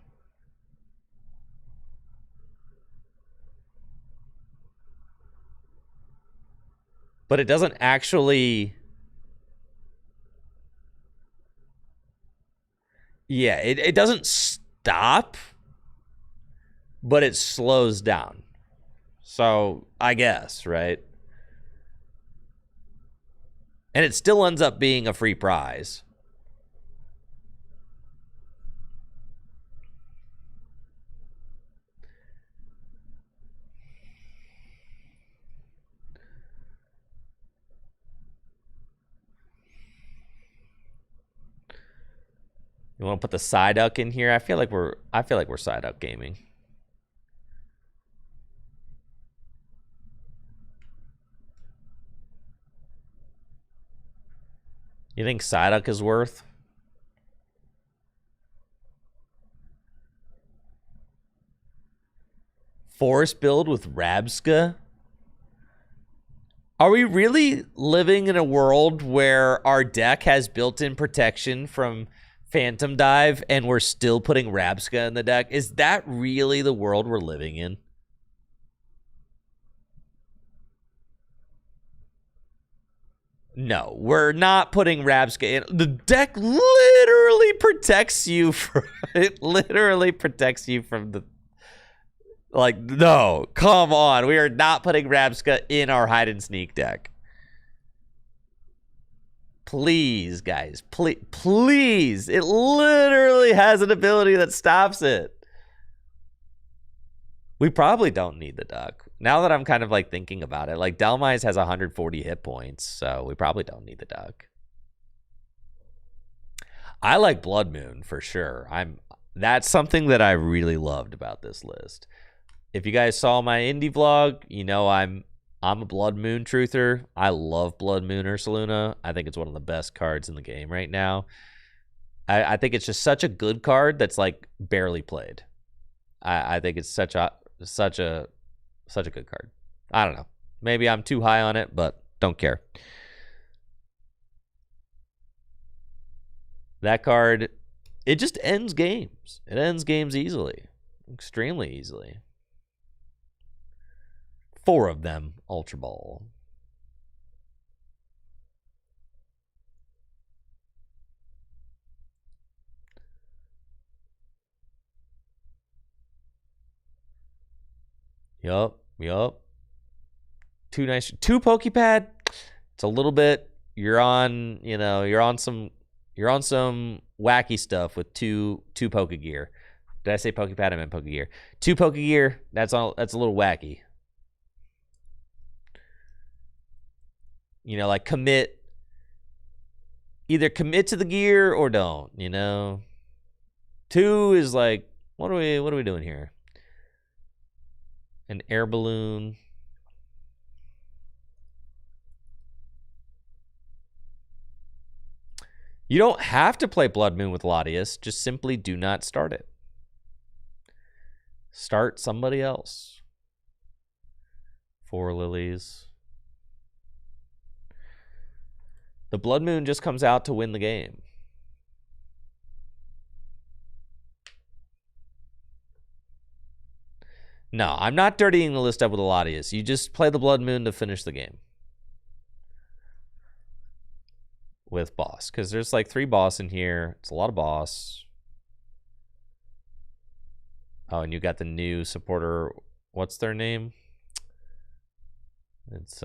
But it doesn't actually... yeah, it doesn't stop... but it slows down. So, I guess, right? And it still ends up being a free prize. You want to put the Psyduck in here? I feel like we're Psyduck gaming. You think Psyduck is worth? Forest build with Rabska? Are we really living in a world where our deck has built-in protection from Phantom Dive and we're still putting Rabska in the deck? Is that really the world we're living in? No, we're not putting Rabska in. The deck literally protects you from... it literally protects you from the... like, no, come on. We are not putting Rabska in our hide and sneak deck. Please, guys. Please. It literally has an ability that stops it. We probably don't need the duck. Now that I'm kind of like thinking about it, like Delmise has 140 hit points, so we probably don't need the duck. I like Blood Moon for sure. That's something that I really loved about this list. If you guys saw my indie vlog, you know I'm a Blood Moon truther. I love Blood Moon Ursaluna. I think it's one of the best cards in the game right now. I think it's just such a good card that's like barely played. I think it's such a good card. I don't know. Maybe I'm too high on it, but don't care. That card, it just ends games. It ends games easily. Extremely easily. 4 of them, Ultra Ball. Yup. 2 nice, 2 Pokepad. It's a little bit, you're on some wacky stuff with two Pokegear. Did I say Pokepad? I meant Pokegear. 2 Pokegear, that's a little wacky. Like either commit to the gear or don't, 2 is like, what are we doing here? An air balloon. You don't have to play Blood Moon with Latias, just simply do not start it. Start somebody else. 4 lilies. The Blood Moon just comes out to win the game. No, I'm not dirtying the list up with a Latias. You just play the Blood Moon to finish the game. With boss. Because there's like 3 boss in here. It's a lot of boss. Oh, and you got the new supporter. What's their name? It's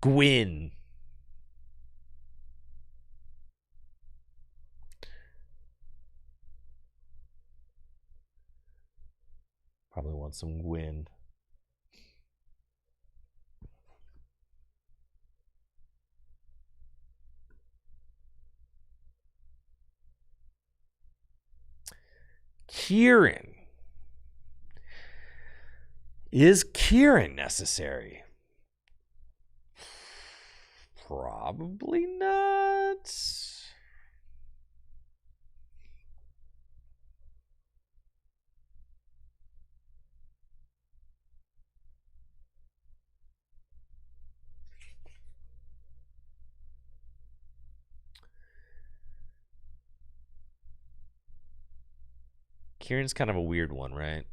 Gwyn. Probably want some Gwyn. Kieran. Is Kieran necessary? Probably not. Kieran's kind of a weird one, right?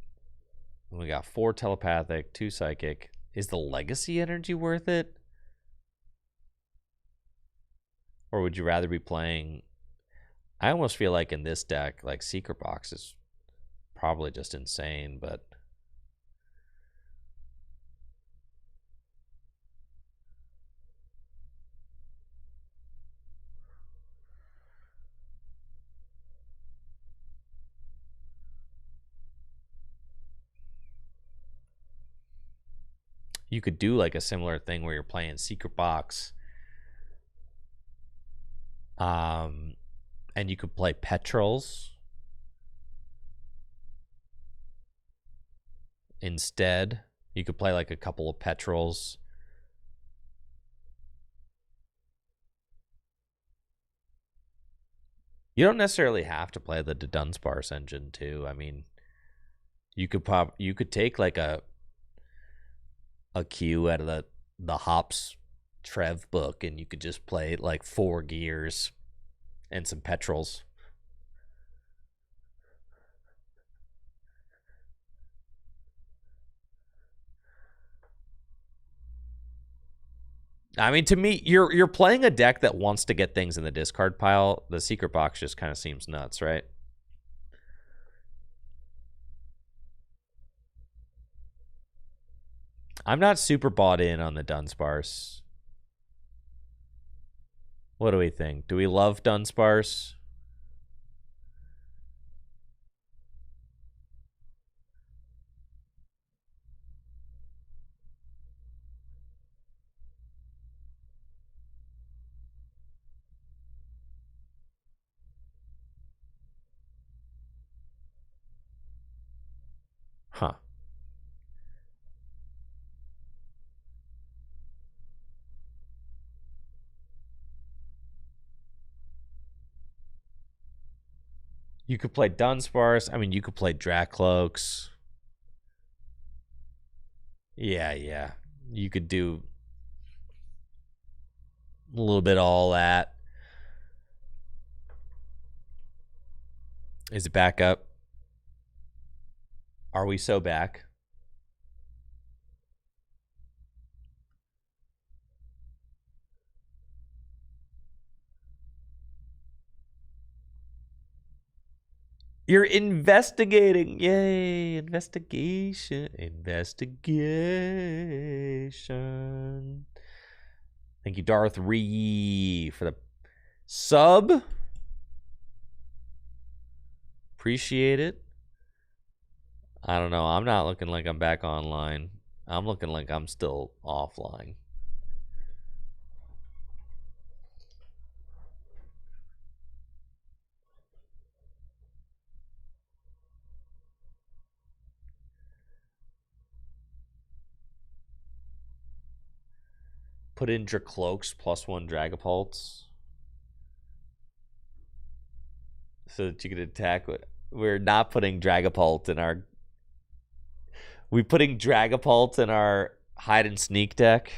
We got 4 telepathic, 2 psychic. Is the legacy energy worth it? Or would you rather be playing... I almost feel like in this deck, like Secret Box is probably just insane, but... You could do like a similar thing where you're playing Secret Box. And you could play Petrels instead. You could play like a couple of Petrels. You don't necessarily have to play the Dunsparce engine too. I mean, you could take like a cue out of the Hops Trev book, and you could just play like 4 gears and some Petrels. I mean, to me, you're playing a deck that wants to get things in the discard pile. The Secret Box just kind of seems nuts, right? I'm not super bought in on the Dunsparce. What do we think? Do we love Dunsparce? You could play Dunsparce. I mean, you could play Dracloaks. Yeah. You could do a little bit of all that. Is it back up? Are we so back? You're investigating. Yay. Investigation. Thank you, Darth Ree, for the sub. Appreciate it. I don't know. I'm not looking like I'm back online. I'm looking like I'm still offline. Put in Dracloaks +1 Dragapults so that you can attack. We're not putting Dragapult in our. We putting Dragapult in our hide and sneak deck.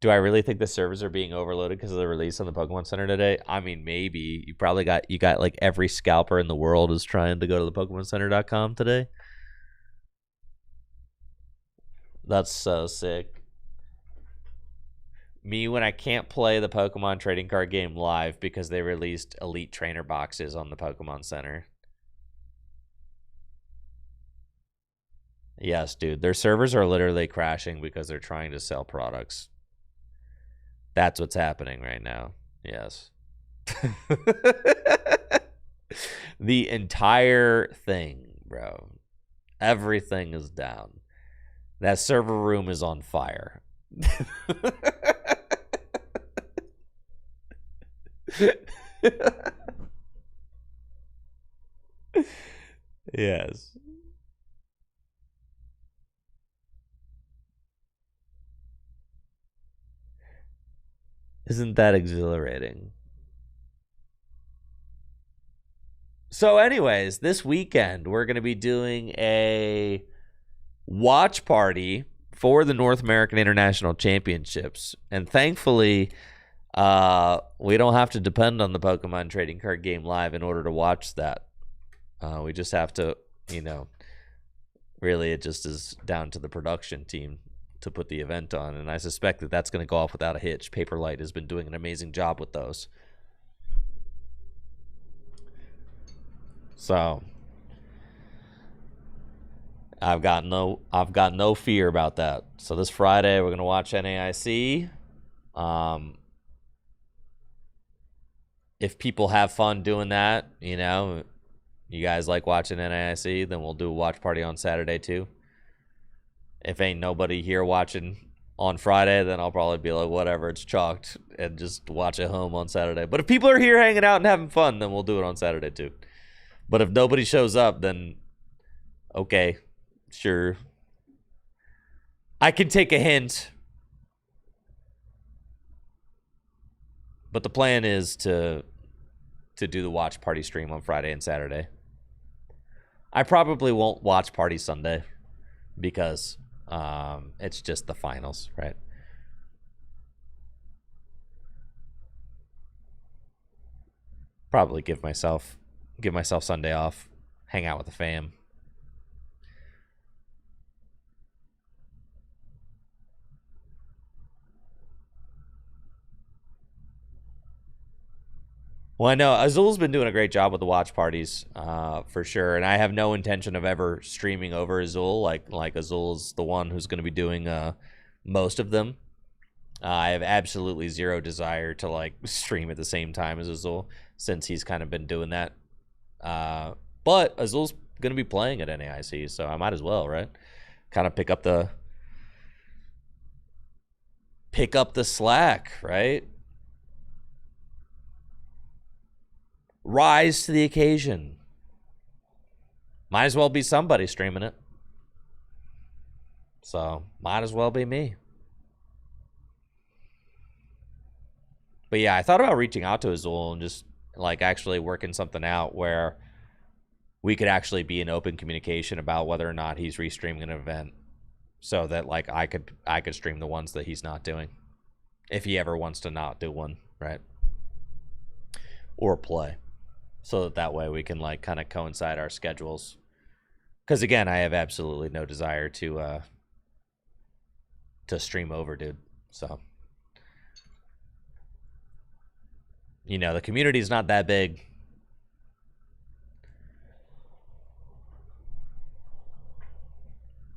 Do I really think the servers are being overloaded because of the release on the Pokemon Center today? I mean, maybe. You probably got like every scalper in the world is trying to go to the PokemonCenter.com today. That's so sick. Me when I can't play the Pokemon trading card game live because they released Elite Trainer boxes on the Pokemon Center. Yes, dude. Their servers are literally crashing because they're trying to sell products. That's what's happening right now. Yes. The entire thing, bro. Everything is down. That server room is on fire. Yes. Isn't that exhilarating? So anyways, this weekend we're going to be doing a watch party for the North American International Championships. And thankfully, we don't have to depend on the Pokemon Trading Card Game Live in order to watch that. We just have to, really it just is down to the production team to put the event on. And I suspect that that's going to go off without a hitch. Paperlight has been doing an amazing job with those. So I've got no fear about that. So this Friday we're gonna watch NAIC. If people have fun doing that, you guys like watching NAIC, then we'll do a watch party on Saturday too. If ain't nobody here watching on Friday, then I'll probably be like, whatever, it's chalked, and just watch at home on Saturday. But if people are here hanging out and having fun, then we'll do it on Saturday too. But if nobody shows up, then okay, sure. I can take a hint. But the plan is to do the watch party stream on Friday and Saturday. I probably won't watch party Sunday because it's just the finals, right? Probably give myself Sunday off, hang out with the fam. Well, I know Azul's been doing a great job with the watch parties, for sure, and I have no intention of ever streaming over Azul. Like Azul's the one who's going to be doing most of them. I have absolutely zero desire to stream at the same time as Azul, since he's kind of been doing that. But Azul's going to be playing at NAIC, so I might as well, right? Kind of pick up the slack, right? Rise to the occasion. Might as well be somebody streaming it. So, might as well be me. But yeah, I thought about reaching out to Azul and just like actually working something out where we could actually be in open communication about whether or not he's restreaming an event, so that like I could stream the ones that he's not doing, if he ever wants to not do one, right? Or play, so that way we can like kind of coincide our schedules. Because again, I have absolutely no desire to stream over, dude. So, you know, the community is not that big.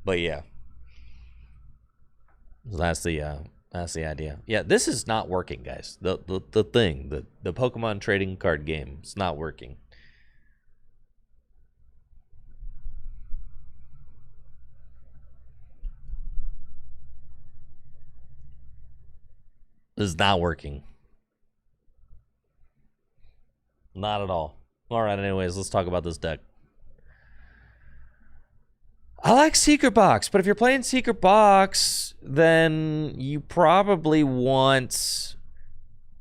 But yeah, so that's the idea. Yeah, this is not working, guys. The Pokemon trading card game, it's not working. This is not working. Not at all. All right, anyways, let's talk about this deck. I like Secret Box, but if you're playing Secret Box, then you probably want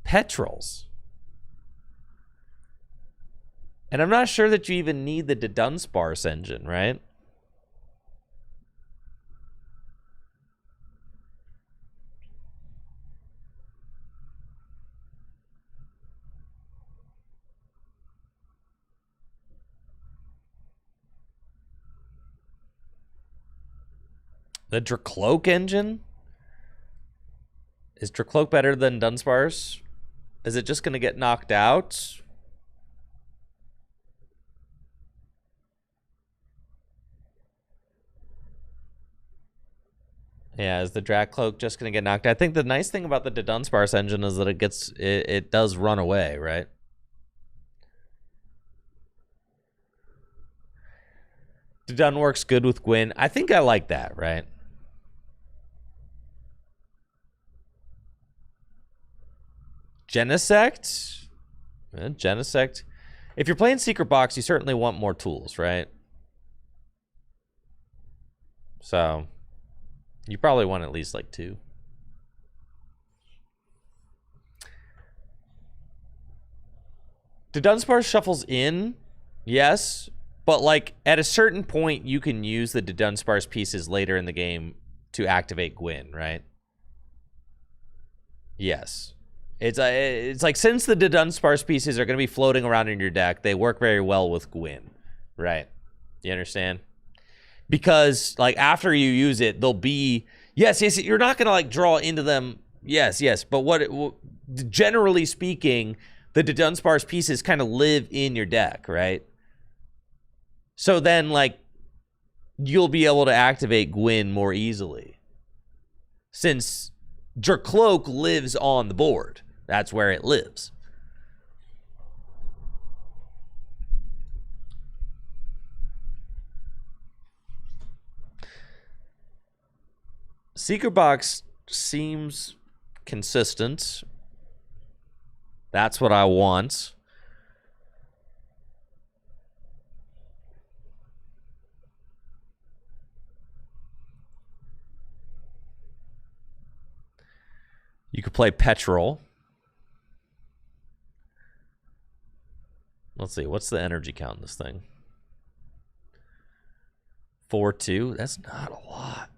Petrels. And I'm not sure that you even need the Dunsparce engine, right? The Dracloak engine? Is Dracloak better than Dunsparce? Is it just going to get knocked out? Yeah, is the Dracloak just going to get knocked out? I think the nice thing about the Dunsparce engine is that it does run away, right? Dun works good with Gwyn. I think I like that, right? Genesect? Genesect. If you're playing Secret Box, you certainly want more tools, right? So, you probably want at least like 2. The Dunsparce shuffles in, yes, but like at a certain point, you can use the Dunsparce pieces later in the game to activate Gwyn, right? Yes. It's like, since the Dunsparce pieces are going to be floating around in your deck, they work very well with Gwyn, right? You understand? Because like after you use it, they'll be yes, you're not going to like draw into them. Yes, but generally speaking, the Dunsparce pieces kind of live in your deck, right? So then like you'll be able to activate Gwyn more easily, since Dracloak lives on the board. That's where it lives. Secret Box seems consistent. That's what I want. You could play Petrol. Let's see, what's the energy count in this thing? 4-2? That's not a lot.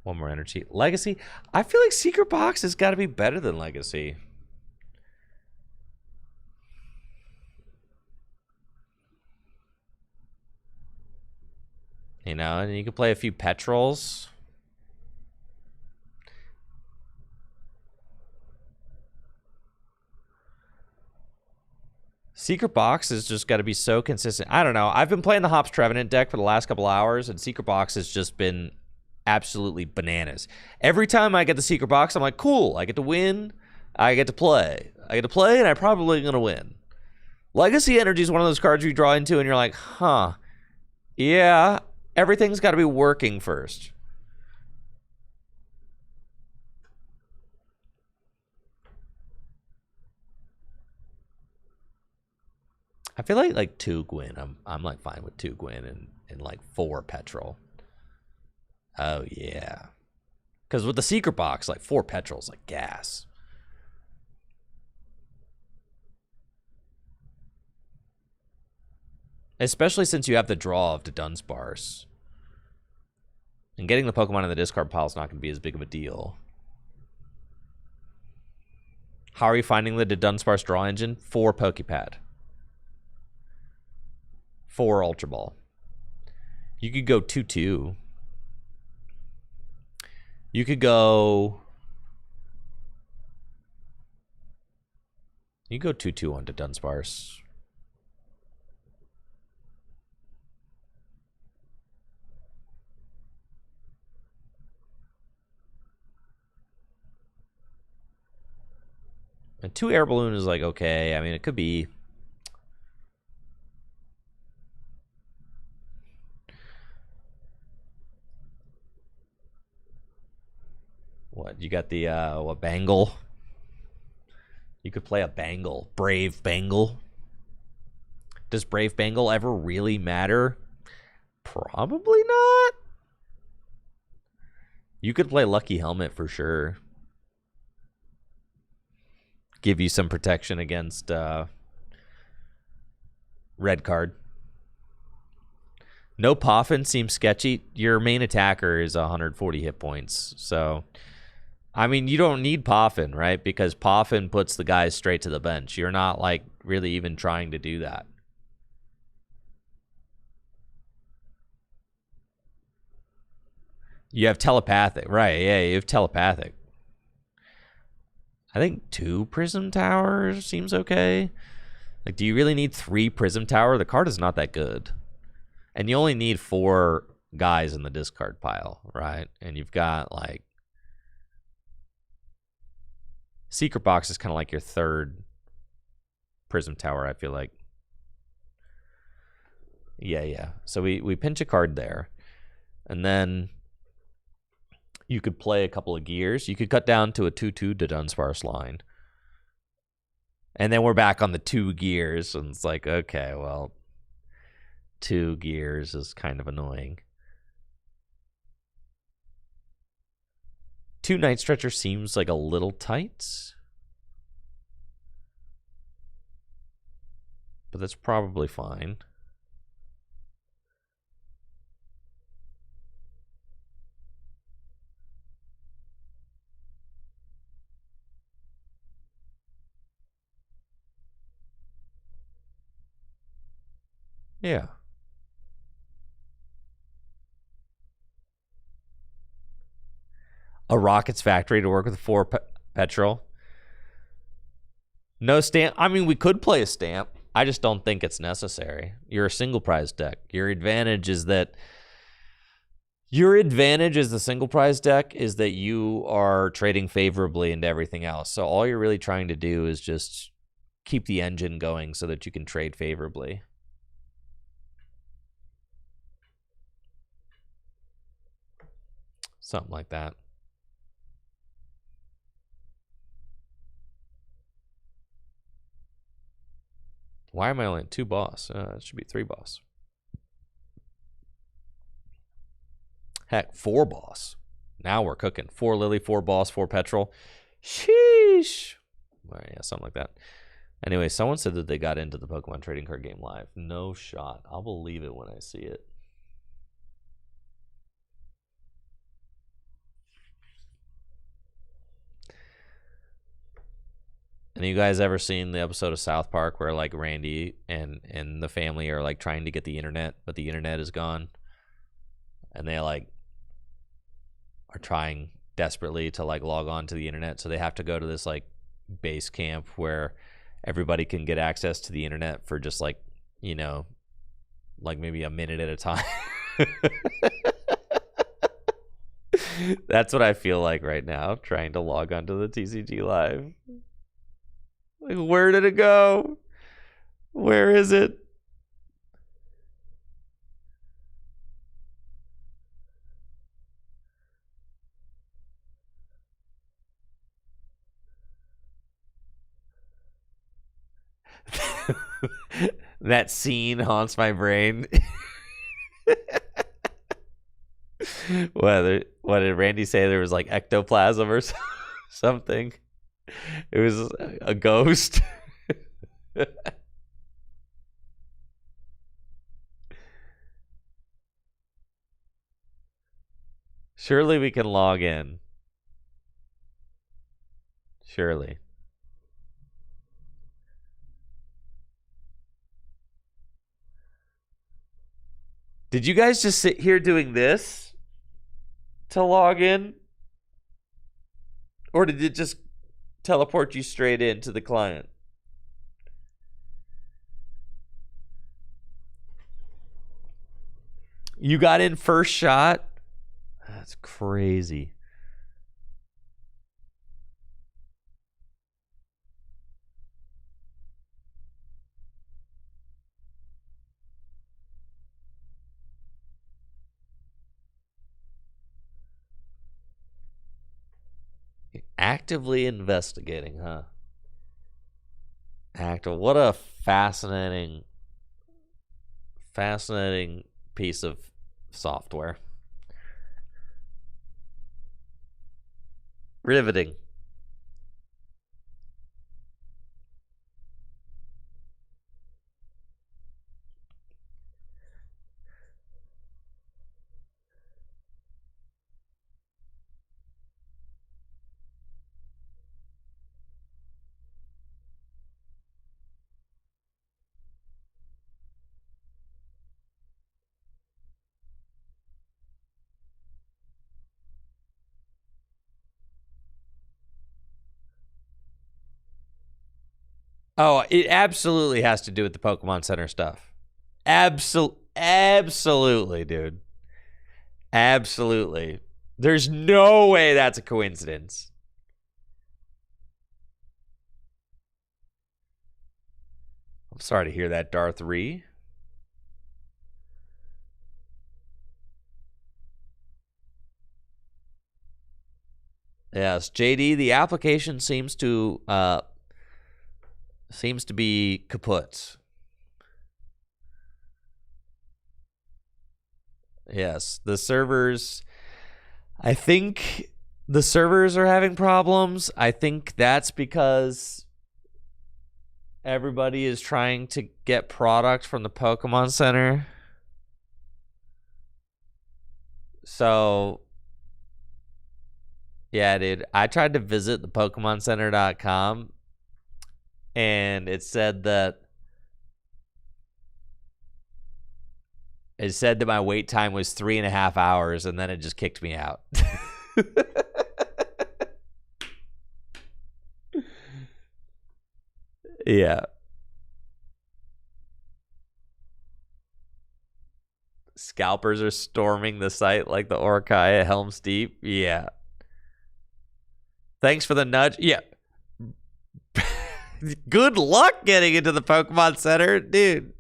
One more energy. Legacy? I feel like Secret Box has got to be better than Legacy. You know, and you can play a few Petrols. Secret Box has just got to be so consistent. I don't know. I've been playing the Hops Trevenant deck for the last couple hours, and Secret Box has just been absolutely bananas. Every time I get the secret box, I'm like, cool, I get to win, I get to play. And I'm probably going to win. Legacy Energy is one of those cards you draw into and you're like, huh, yeah, everything's got to be working first. I feel like 2 Gwyn. I'm like fine with 2 Gwyn and like 4 Petrol. Oh yeah. Because with the secret box, like 4 Petrol's like gas. Especially since you have the draw of the Dunsparce. And getting the Pokemon in the discard pile is not going to be as big of a deal. How are you finding the Dunsparce draw engine? 4 Pokepad. 4 Ultra Ball. You could go 2-2. You could go... You go 2-2 onto Dunsparce. And 2 Air Balloon is like, okay. I mean, it could be... What, you got the, what, Bangle? You could play a Bangle. Brave Bangle. Does Brave Bangle ever really matter? Probably not. You could play Lucky Helmet for sure. Give you some protection against red card. No Poffin seems sketchy. Your main attacker is 140 hit points. So, I mean, you don't need Poffin, right? Because Poffin puts the guys straight to the bench. You're not, like, really even trying to do that. You have telepathic. Right, yeah, you have telepathic. I think 2 Prism Towers seems okay. Like, do you really need 3 Prism Tower? The card is not that good. And you only need 4 guys in the discard pile, right? And you've got, like... Secret Box is kind of like your 3rd Prism Tower, I feel like. Yeah. So we pinch a card there. And then... You could play a couple of gears. You could cut down to a 2-2 to Dunsparce line. And then we're back on the 2 gears. And it's like, okay, well, 2 gears is kind of annoying. 2 Night Stretcher seems like a little tight. But that's probably fine. Yeah. A Rockets Factory to work with 4 Petrol. No stamp. I mean, we could play a stamp. I just don't think it's necessary. You're a single prize deck. Your advantage is that... Your advantage as the single prize deck is that you are trading favorably into everything else. So all you're really trying to do is just keep the engine going so that you can trade favorably. Something like that. Why am I only at 2 boss? It should be 3 boss. Heck, 4 boss. Now we're cooking. 4 Lily, 4 boss, 4 Petrol. Sheesh. All right, yeah, something like that. Anyway, someone said that they got into the Pokemon trading card game live. No shot. I'll believe it when I see it. And you guys ever seen the episode of South Park where like Randy and the family are like trying to get the internet, but the internet is gone? And they like are trying desperately to like log on to the internet, so they have to go to this like base camp where everybody can get access to the internet for just like, you know, like maybe a minute at a time. That's what I feel like right now, trying to log onto the TCG Live. Like, where did it go? Where is it? That scene haunts my brain. What did Randy say? There was like ectoplasm or something. It was a ghost. Surely we can log in. Surely. Did you guys just sit here doing this to log in? Or did it just teleport you straight into the client? You got in first shot? That's crazy. Actively investigating, huh? What a fascinating piece of software. Riveting. Oh, it absolutely has to do with the Pokemon Center stuff. Absolutely, dude. Absolutely. There's no way that's a coincidence. I'm sorry to hear that, Darth Ree. Yes, JD, the application seems to be kaput. Yes, I think the servers are having problems. I think that's because everybody is trying to get product from the Pokemon Center. So, yeah, dude, I tried to visit the PokemonCenter.com and it said that my wait time was 3.5 hours, and then it just kicked me out. Yeah. Scalpers are storming the site like the Orkai at Helm's Deep. Yeah. Thanks for the nudge. Yeah. Good luck getting into the Pokemon Center, dude.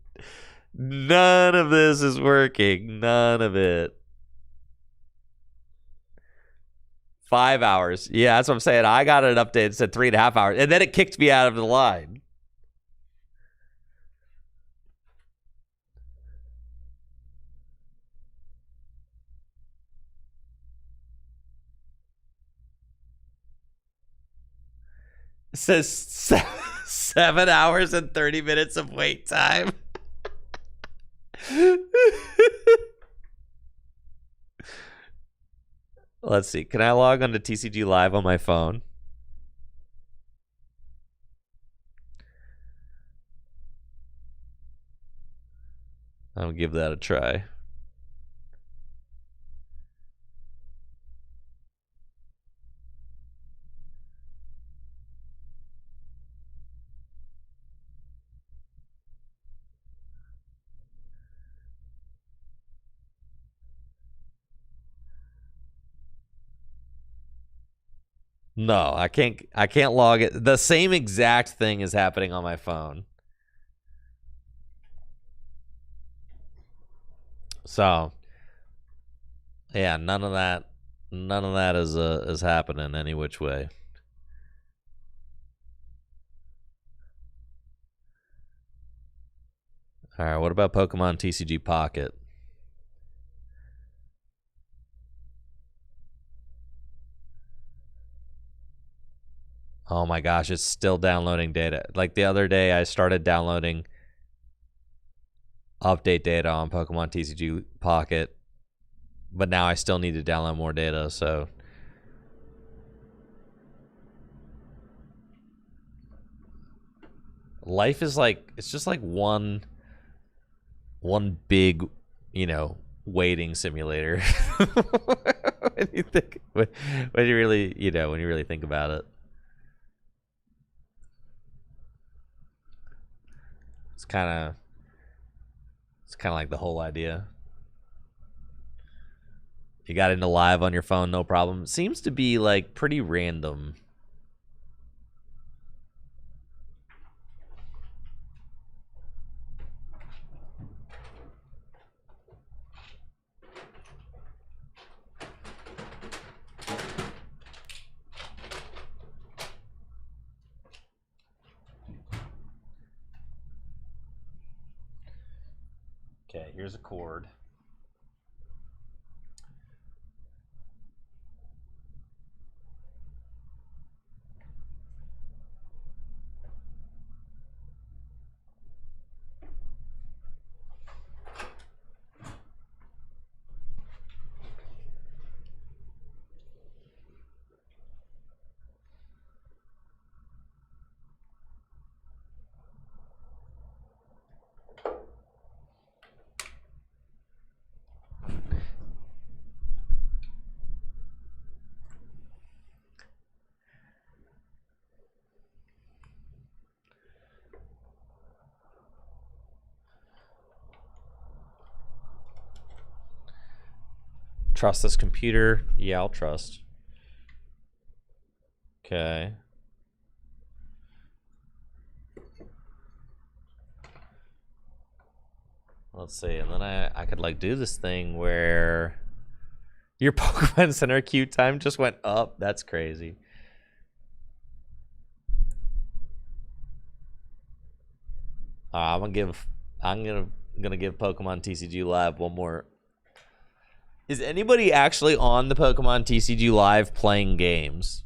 None of this is working. None of it. 5 hours. Yeah, that's what I'm saying. I got an update that said 3.5 hours, and then it kicked me out of the line. It says 7 hours and 30 minutes of wait time. Let's see. Can I log on to TCG Live on my phone? I'll give that a try. No, I can't log it. The same exact thing is happening on my phone. So, yeah, none of that is happening any which way. All right, what about Pokemon TCG Pocket? Oh my gosh, it's still downloading data. Like the other day, I started downloading update data on Pokemon TCG Pocket, but now I still need to download more data, so. Life is like, it's just like one big, waiting simulator. when you really think about it. It's kind of like the whole idea. You got into live on your phone, no problem. It seems to be like pretty random. Okay, here's a chord. Trust this computer? Yeah, I'll trust. Okay. Let's see, and then I could like do this thing where your Pokemon Center queue time just went up. That's crazy. I'm gonna give Pokemon TCG Live one more. Is anybody actually on the Pokemon TCG Live playing games?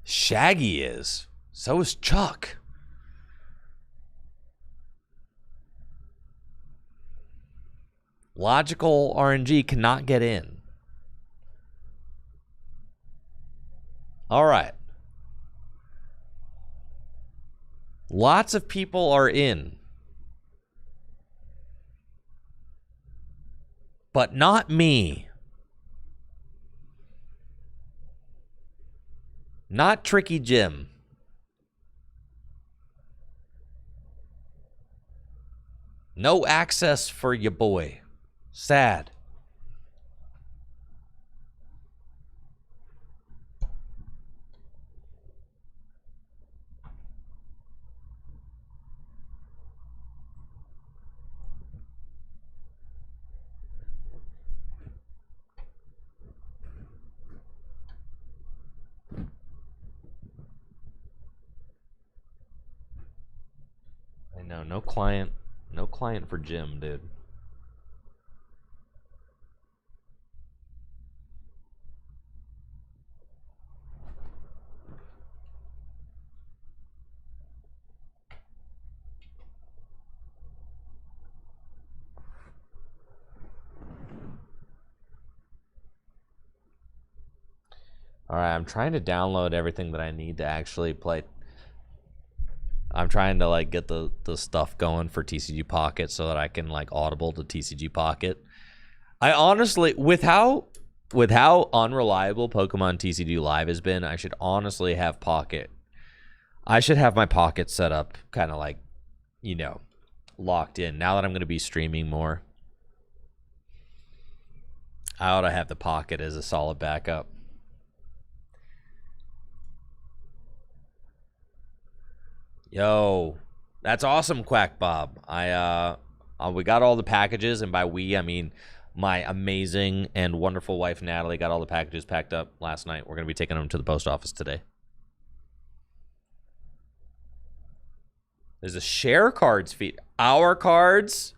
Shaggy is. So is Chuck. Logical RNG cannot get in. All right. Lots of people are in. But not me. Not Tricky Jim. No access for your boy. Sad. I know, no client for Jim, dude. All right, I'm trying to download everything that I need to actually play. I'm trying to like get the stuff going for TCG Pocket so that I can like audible to TCG Pocket. I honestly, with how unreliable Pokemon TCG Live has been, I should honestly have Pocket. I should have my Pocket set up kind of like you know, locked in. Now that I'm going to be streaming more, I ought to have the pocket as a solid backup. Yo, that's awesome, Quack Bob. We got all the packages, and by we, I mean my amazing and wonderful wife, Natalie, got all the packages packed up last night. We're going to be taking them to the post office today. There's a share cards feed. Our cards?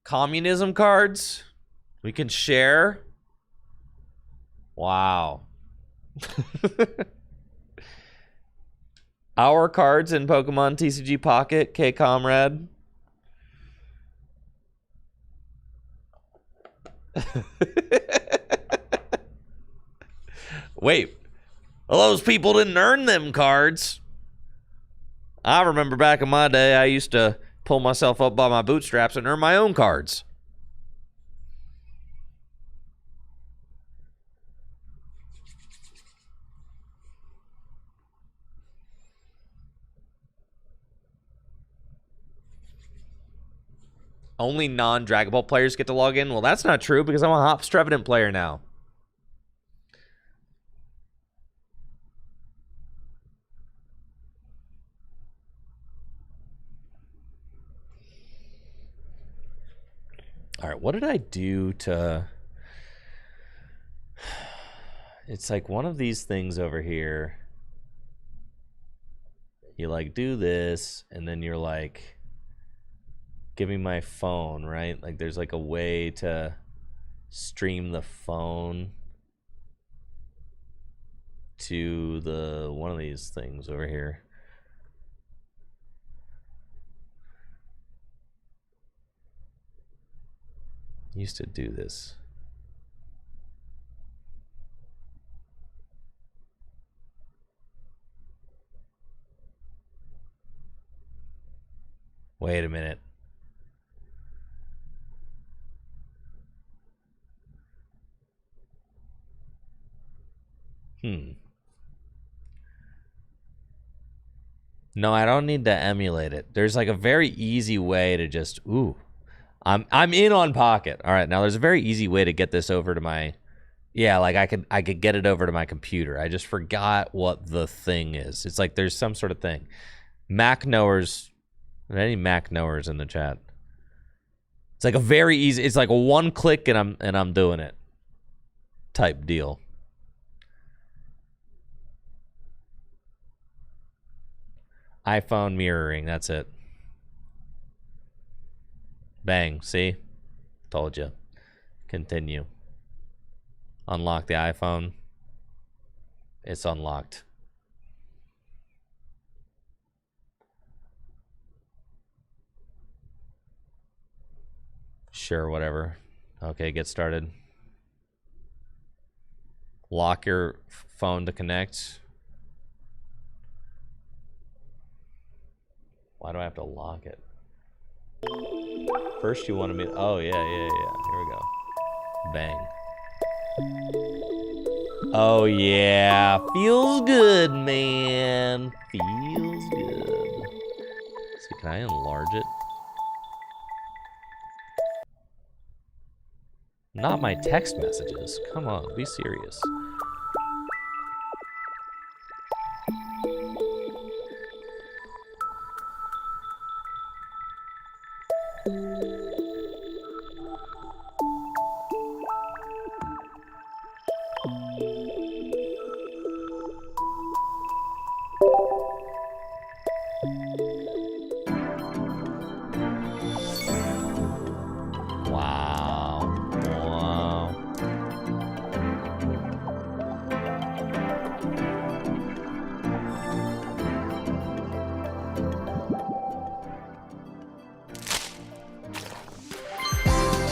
Communism cards? We can share? Wow. Our cards in Pokemon TCG Pocket, K Comrade. Wait. Well, those people didn't earn them cards. I remember back in my day, I used to pull myself up by my bootstraps and earn my own cards. Only non-Dragon Ball players get to log in? Well, that's not true because I'm a Hops Trevenant player now. All right, what did I do to... It's like one of these things over here. You like do this, and then you're like, give me my phone, right? Like there's like a way to stream the phone to the one of these things over here. Used to do this. Wait a minute. No, I don't need to emulate it. There's like a very easy way to just I'm in on Pocket. All right, now there's a very easy way to get this over to my like I could get it over to my computer. I just forgot what the thing is. It's like there's some sort of thing. Mac knowers, are there any Mac knowers in the chat? It's like a very easy, it's like a one click and I'm doing it type deal. iPhone mirroring, that's it. Bang, see? Told you. Continue. Unlock the iPhone. It's unlocked. Sure, whatever. Okay, get started. Lock your phone to connect. Why do I have to lock it? First you wanted me to, oh yeah. Here we go. Bang. Oh yeah. Feels good, man. Feels good. See, can I enlarge it? Not my text messages. Come on, be serious.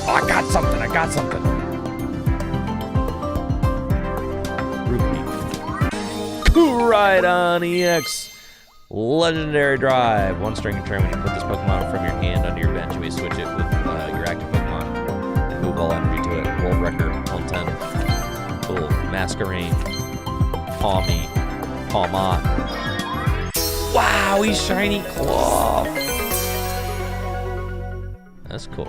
I got something. Right on, EX. Legendary Drive. One string turn when you put this Pokemon from your hand onto your bench. You may switch it with your active Pokemon. Move all energy to it. World record, 110. Cool. Masquerain. Palmy. Palmon. Wow, he's shiny claw. That's cool.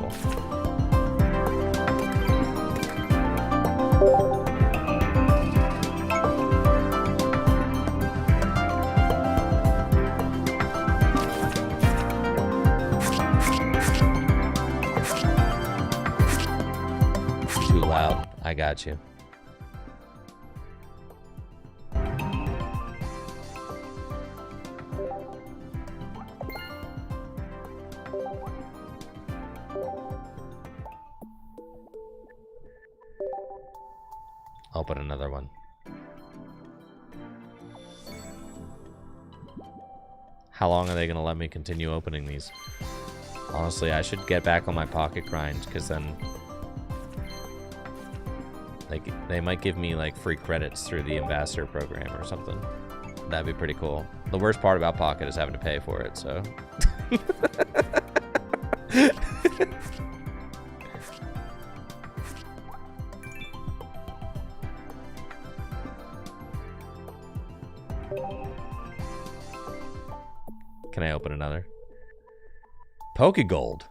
Too loud. I got you. Open another one. How long are they gonna let me continue opening these? Honestly, I should get back on my pocket grind, because then they might give me like free credits through the ambassador program or something. That'd be pretty cool. The worst part about pocket is having to pay for it, so. Can I open another? Pokegold.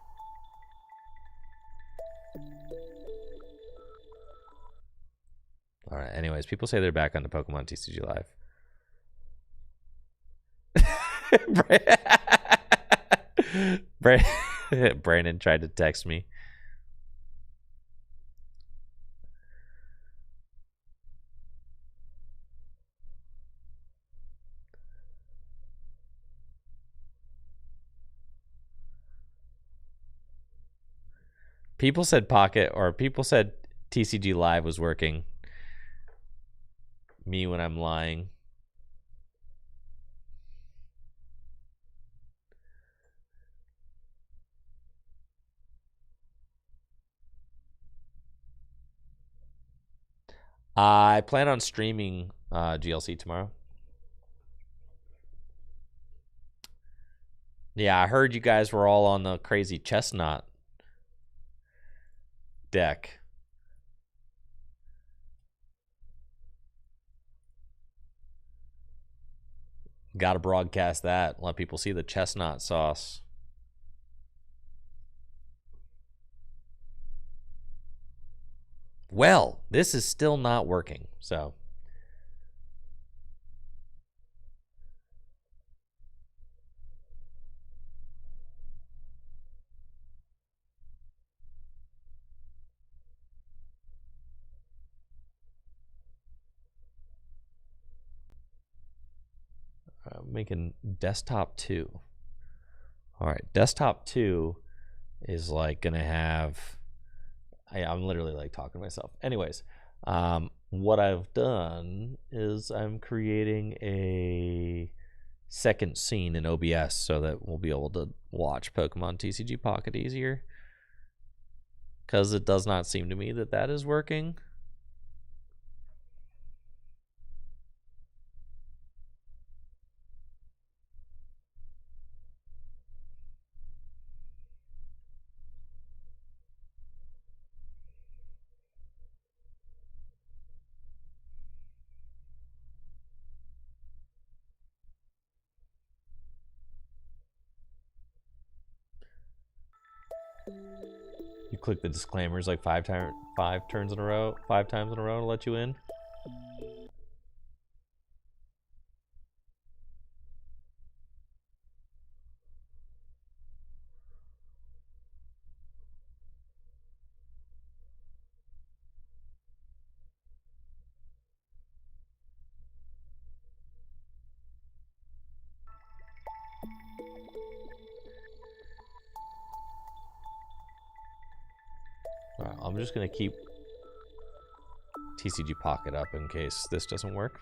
All right. Anyways, people say they're back on the Pokemon TCG Live. Brandon tried to text me. People said Pocket, or people said TCG Live was working. Me when I'm lying. I plan on streaming GLC tomorrow. Yeah, I heard you guys were all on the crazy chestnut deck. Got to broadcast that. Let people see the chestnut sauce. Well, this is still not working, so. Making desktop 2. All right, desktop 2 is like gonna have. I'm literally like talking to myself. Anyways, what I've done is I'm creating a second scene in OBS so that we'll be able to watch Pokemon TCG Pocket easier. Because it does not seem to me that that is working. You click the disclaimers like five times in a row to let you in. Alright, I'm just gonna keep TCG Pocket up in case this doesn't work.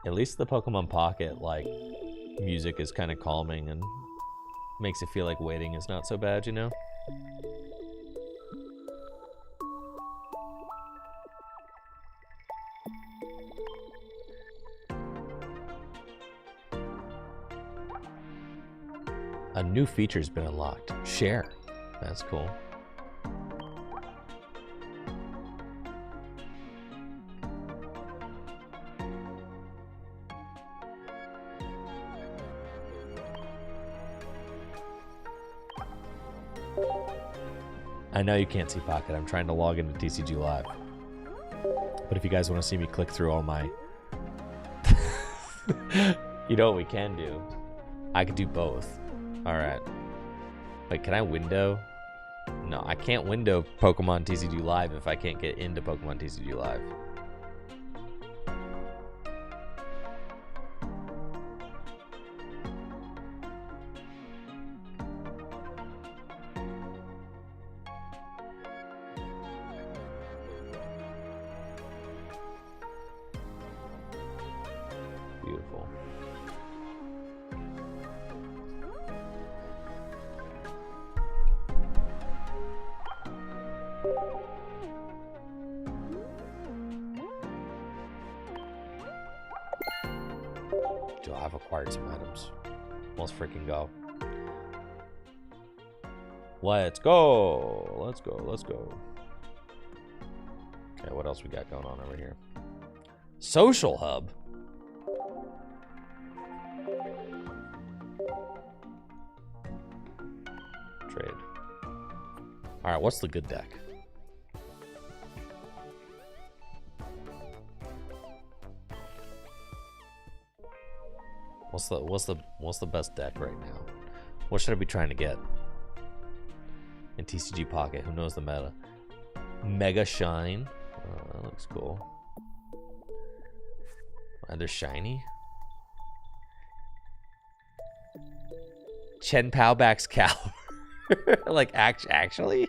At least the Pokemon Pocket, like, music is kind of calming and makes it feel like waiting is not so bad, you know? A new feature's been unlocked. Share. That's cool. I know you can't see Pocket. I'm trying to log into TCG Live. But if you guys want to see me click through all my... You know what we can do? I could do both. Alright. Wait, can I window? No, I can't window Pokemon TCG Live if I can't get into Pokemon TCG Live. Beautiful. Dude, I've acquired some items. Let's freaking go. Let's go. Let's go. Let's go. Okay, what else we got going on over here? Social hub. Trade. All right, what's the good deck? What's the best deck right now? What should I be trying to get? In TCG Pocket, who knows the meta? Mega Shine. Oh, that looks cool. Are they shiny? Chen Pao backs Cal. Like, actually?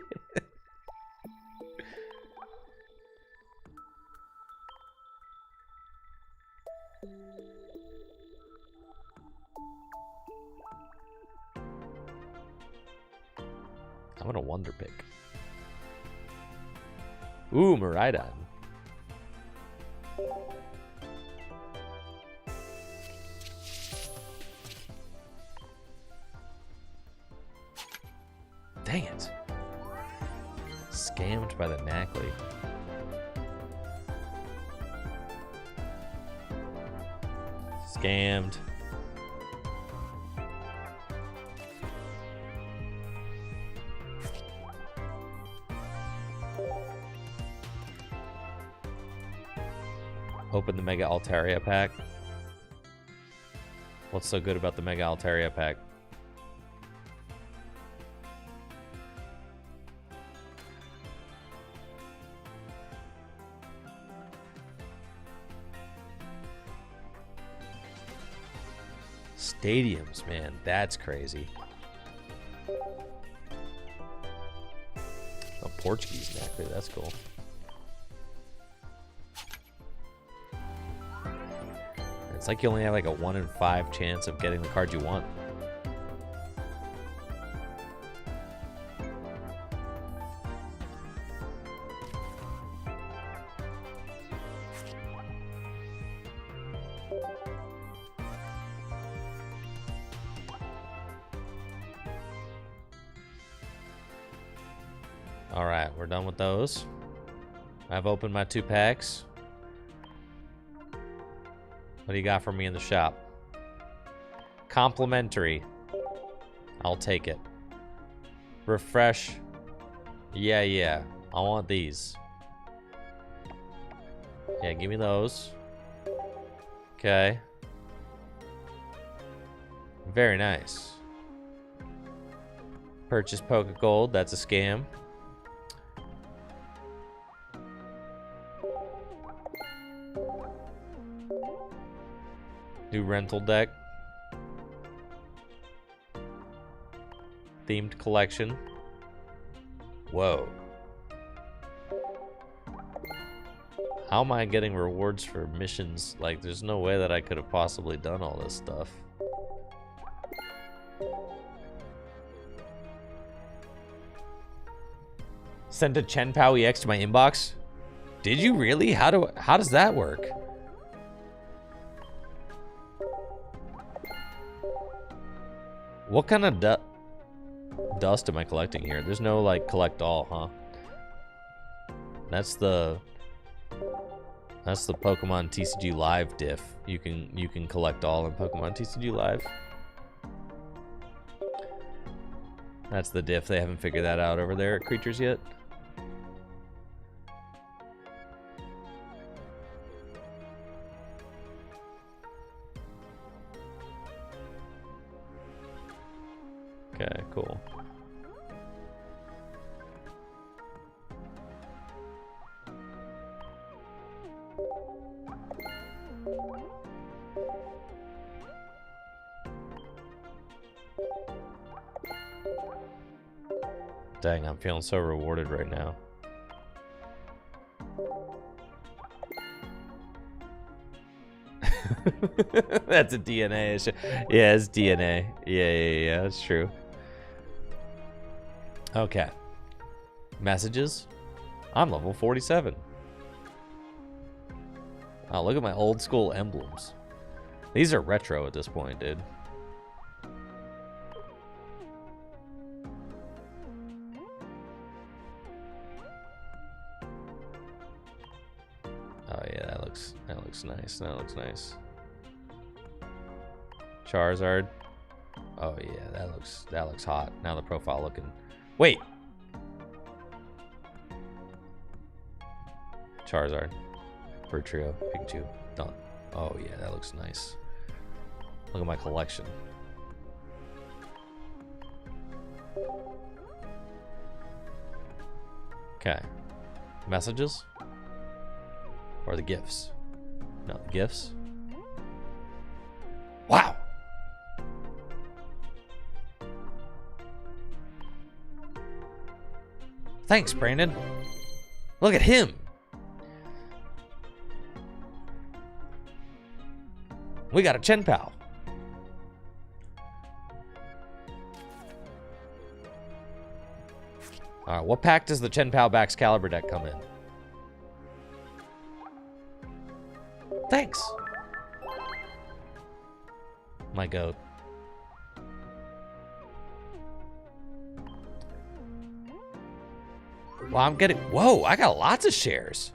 I'm gonna wonder pick. Ooh, Miraidon. Dang it. Scammed by the Nackley. Scammed. Open the Mega Altaria pack. What's so good about the Mega Altaria pack? Stadiums, man, that's crazy. Oh, Portuguese Nackley, that's cool. It's like you only have like a 1 in 5 chance of getting the card you want. All right, we're done with those. I've opened my 2 packs. What do you got for me in the shop? Complimentary. I'll take it. Refresh. Yeah. I want these. Yeah, give me those. Okay. Very nice. Purchase Poke Gold. That's a scam. New rental deck. Themed collection. Whoa. How am I getting rewards for missions? Like, there's no way that I could have possibly done all this stuff. Sent a Chen Pao EX to my inbox? Did you really? How does that work? What kind of dust am I collecting here? There's no like collect all, huh? That's the Pokemon TCG Live diff. You can collect all in Pokemon TCG Live. That's the diff. They haven't figured that out over there at Creatures yet. Okay, cool. Dang, I'm feeling so rewarded right now. That's a DNA issue. Yeah, it's DNA. Yeah, that's true. Okay. Messages. I'm level 47. Oh, look at my old school emblems. These are retro at this point, dude. Oh yeah, that looks nice. That looks nice. Charizard. Oh yeah, that looks hot. Now the profile looking. Wait. Charizard. Trio, Pikachu. Done. Oh yeah, that looks nice. Look at my collection. Okay. Messages? Or the gifts? No, the gifts. Wow! Thanks, Brandon. Look at him. We got a Chen Pal. Alright, what pack does the Chen Pal Bax Caliber deck come in? Thanks. My goat. Well, I'm getting... Whoa, I got lots of shares.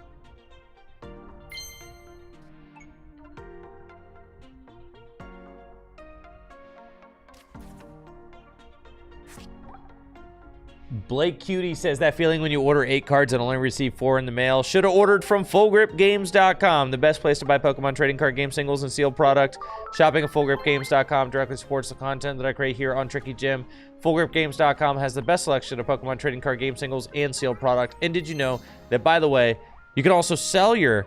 Blake Cutie says that feeling when you order 8 cards and only receive 4 in the mail. Should have ordered from FullGripGames.com, the best place to buy Pokemon trading card game singles and sealed product. Shopping at FullGripGames.com directly supports the content that I create here on Tricky Gym. FullGripGames.com has the best selection of Pokemon trading card game singles and sealed product. And did you know that, by the way, you can also sell your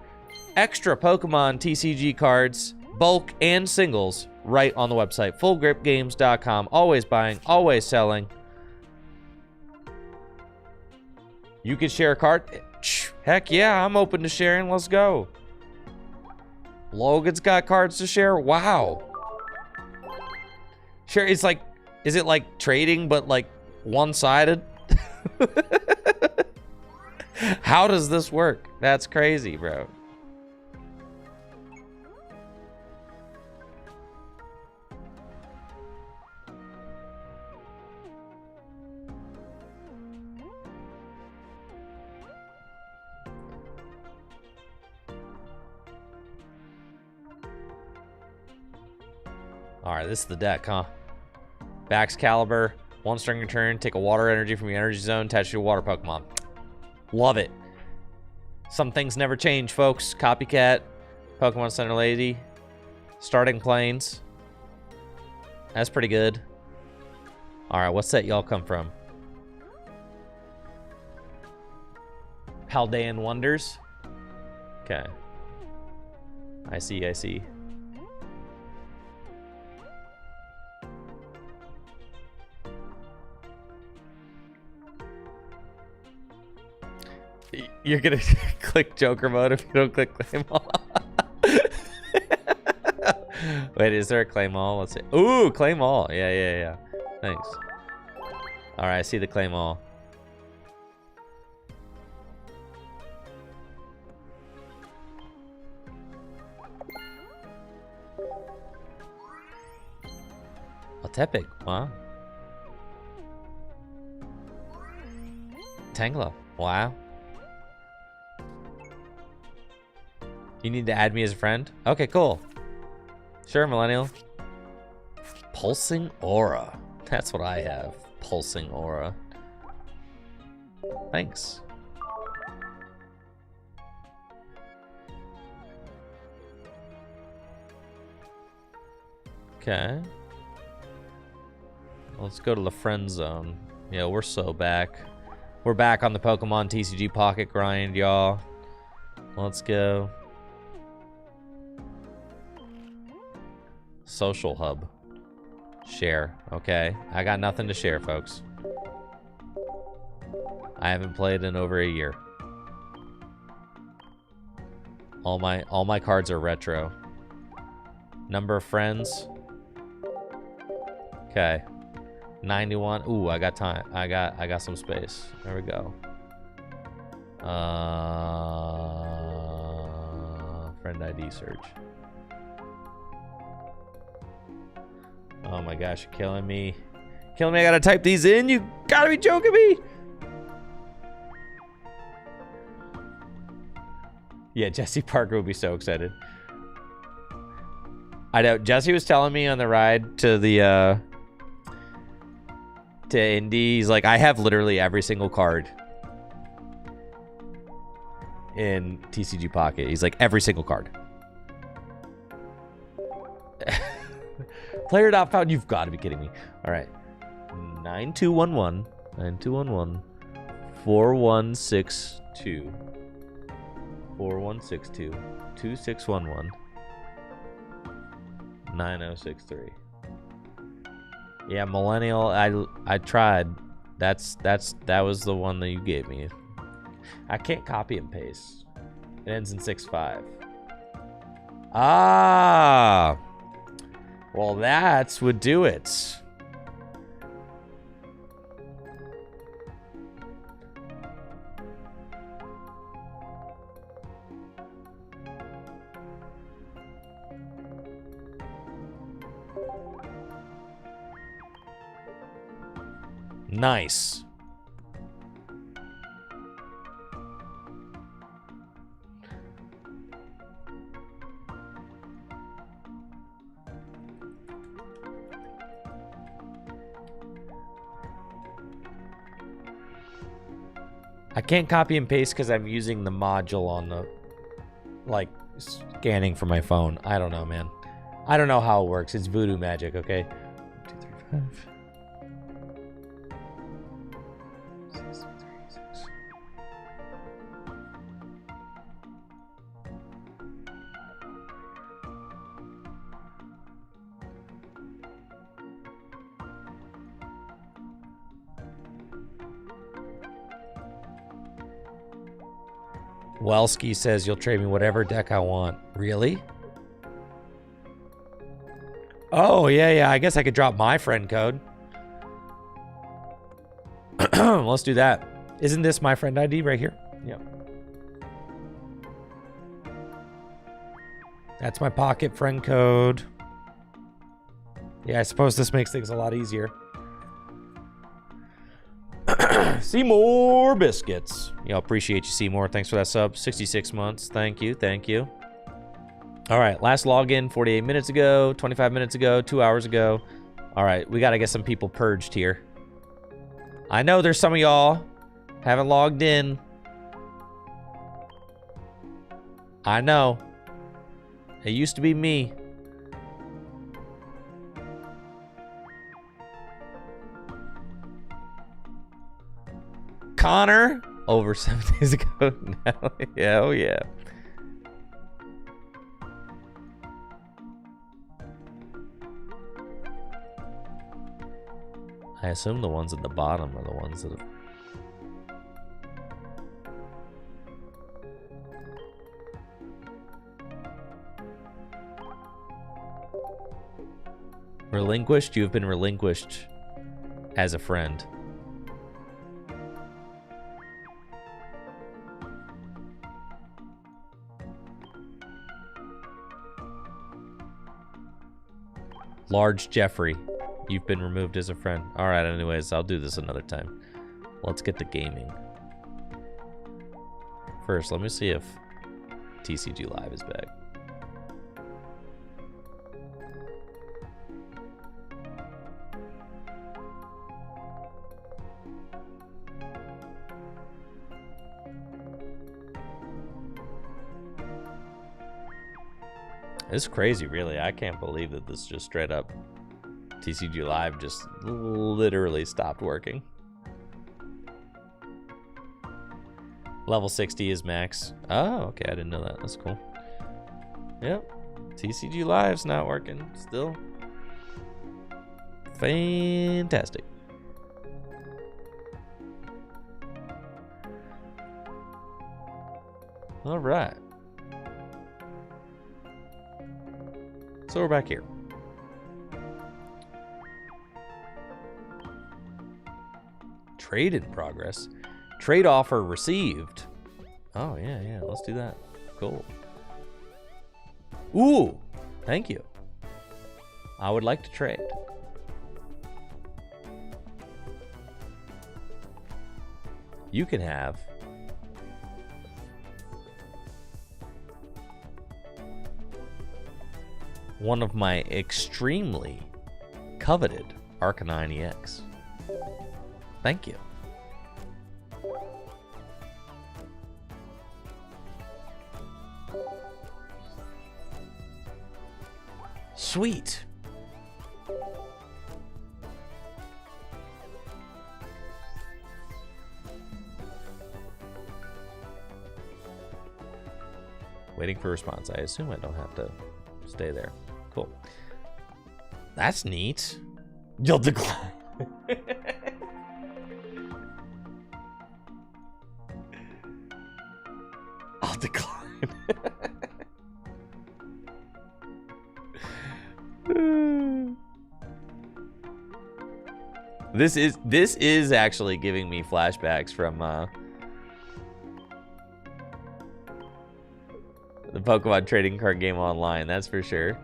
extra Pokemon TCG cards, bulk and singles, right on the website. FullGripGames.com. Always buying, always selling. You can share a card. Heck yeah, I'm open to sharing. Let's go. Logan's got cards to share. Wow. Share. It's like, is it like trading, but like one-sided? How does this work? That's crazy, bro. All right, this is the deck, huh? Bax Caliber, 1 string return, take a water energy from your energy zone, attach to your water Pokemon. Love it. Some things never change, folks. Copycat, Pokemon Center Lady, starting planes. That's pretty good. All right, what set y'all come from? Paldean Wonders. Okay. I see, I see. You're gonna click Joker mode if you don't click Claim All. Wait, is there a Claim All? Let's see. Ooh, Claim All. Yeah. Thanks. All right, I see the Claim All. Oh, Tepic. Wow. Tangela. Wow. You need to add me as a friend? Okay, cool. Sure, Millennial. Pulsing Aura. That's what I have. Pulsing Aura. Thanks. Okay. Let's go to the friend zone. Yeah, we're so back. We're back on the Pokemon TCG Pocket grind, y'all. Let's go. Social hub. Share. Okay. I got nothing to share, folks. I haven't played in over a year. All my cards are retro. Number of friends. Okay. 91. Ooh, I got time. I got some space. There we go. Friend ID search. Oh my gosh, you're killing me. Killing me, I gotta type these in. You gotta be joking me. Yeah, Jesse Parker would be so excited. I know, Jesse was telling me on the ride to the to Indy, he's like, I have literally every single card in TCG Pocket. He's like, every single card. Player not found. You've got to be kidding me. All right. 9211 9211 4162 4162 2611 9063. Yeah, Millennial, I tried. That was the one that you gave me. I can't copy and paste. It ends in 6-5. Ah. Well, that would do it. Nice. I can't copy and paste because I'm using the module on the, like, scanning for my phone. I don't know, man. I don't know how it works. It's voodoo magic, okay? 1, 2, 3, 5. 6, 3, 6. Welsky says you'll trade me whatever deck I want. Really? Oh, yeah. I guess I could drop my friend code. Let's do that. Isn't this my friend ID right here? Yep. That's my pocket friend code. Yeah, I suppose this makes things a lot easier. Seymour Biscuits. Yo, appreciate you, Seymour. Thanks for that sub. 66 months. Thank you. All right, last login 48 minutes ago, 25 minutes ago, 2 hours ago. All right, we got to get some people purged here. I know there's some of y'all haven't logged in. I know. It used to be me. Connor, over 7 days ago. No, yeah, oh yeah. I assume the ones at the bottom are the ones that have... Relinquished? You have been relinquished as a friend. Large Jeffrey, you've been removed as a friend. All right, anyways, I'll do this another time. Let's get to gaming. First, let me see if TCG Live is back. It's crazy, really. I can't believe that this just straight up TCG Live just literally stopped working. Level 60 is max. Oh, okay. I didn't know that. That's cool. Yep. TCG Live's not working still. Fantastic. All right. So we're back here. Trade in progress. Trade offer received. Oh, yeah. Let's do that. Cool. Ooh, thank you. I would like to trade. You can have one of my extremely coveted Arcanine EX. Thank you. Sweet. Waiting for response. I assume I don't have to stay there. Cool. That's neat. You'll decline. I'll decline. This is actually giving me flashbacks from the Pokemon trading card game online, that's for sure.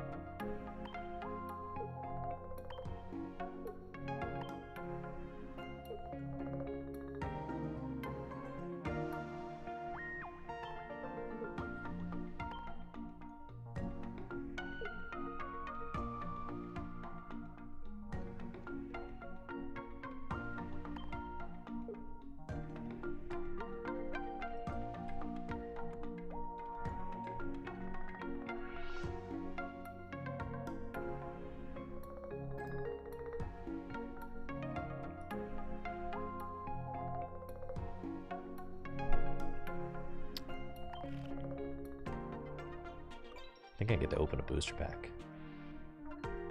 I think I get to open a booster pack.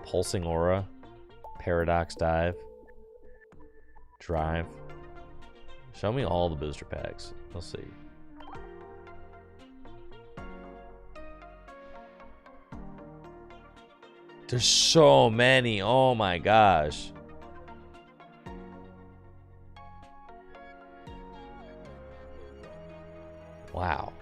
Pulsing Aura, Paradox Dive, Drive. Show me all the booster packs. Let's see. There's so many. Oh my gosh. Wow.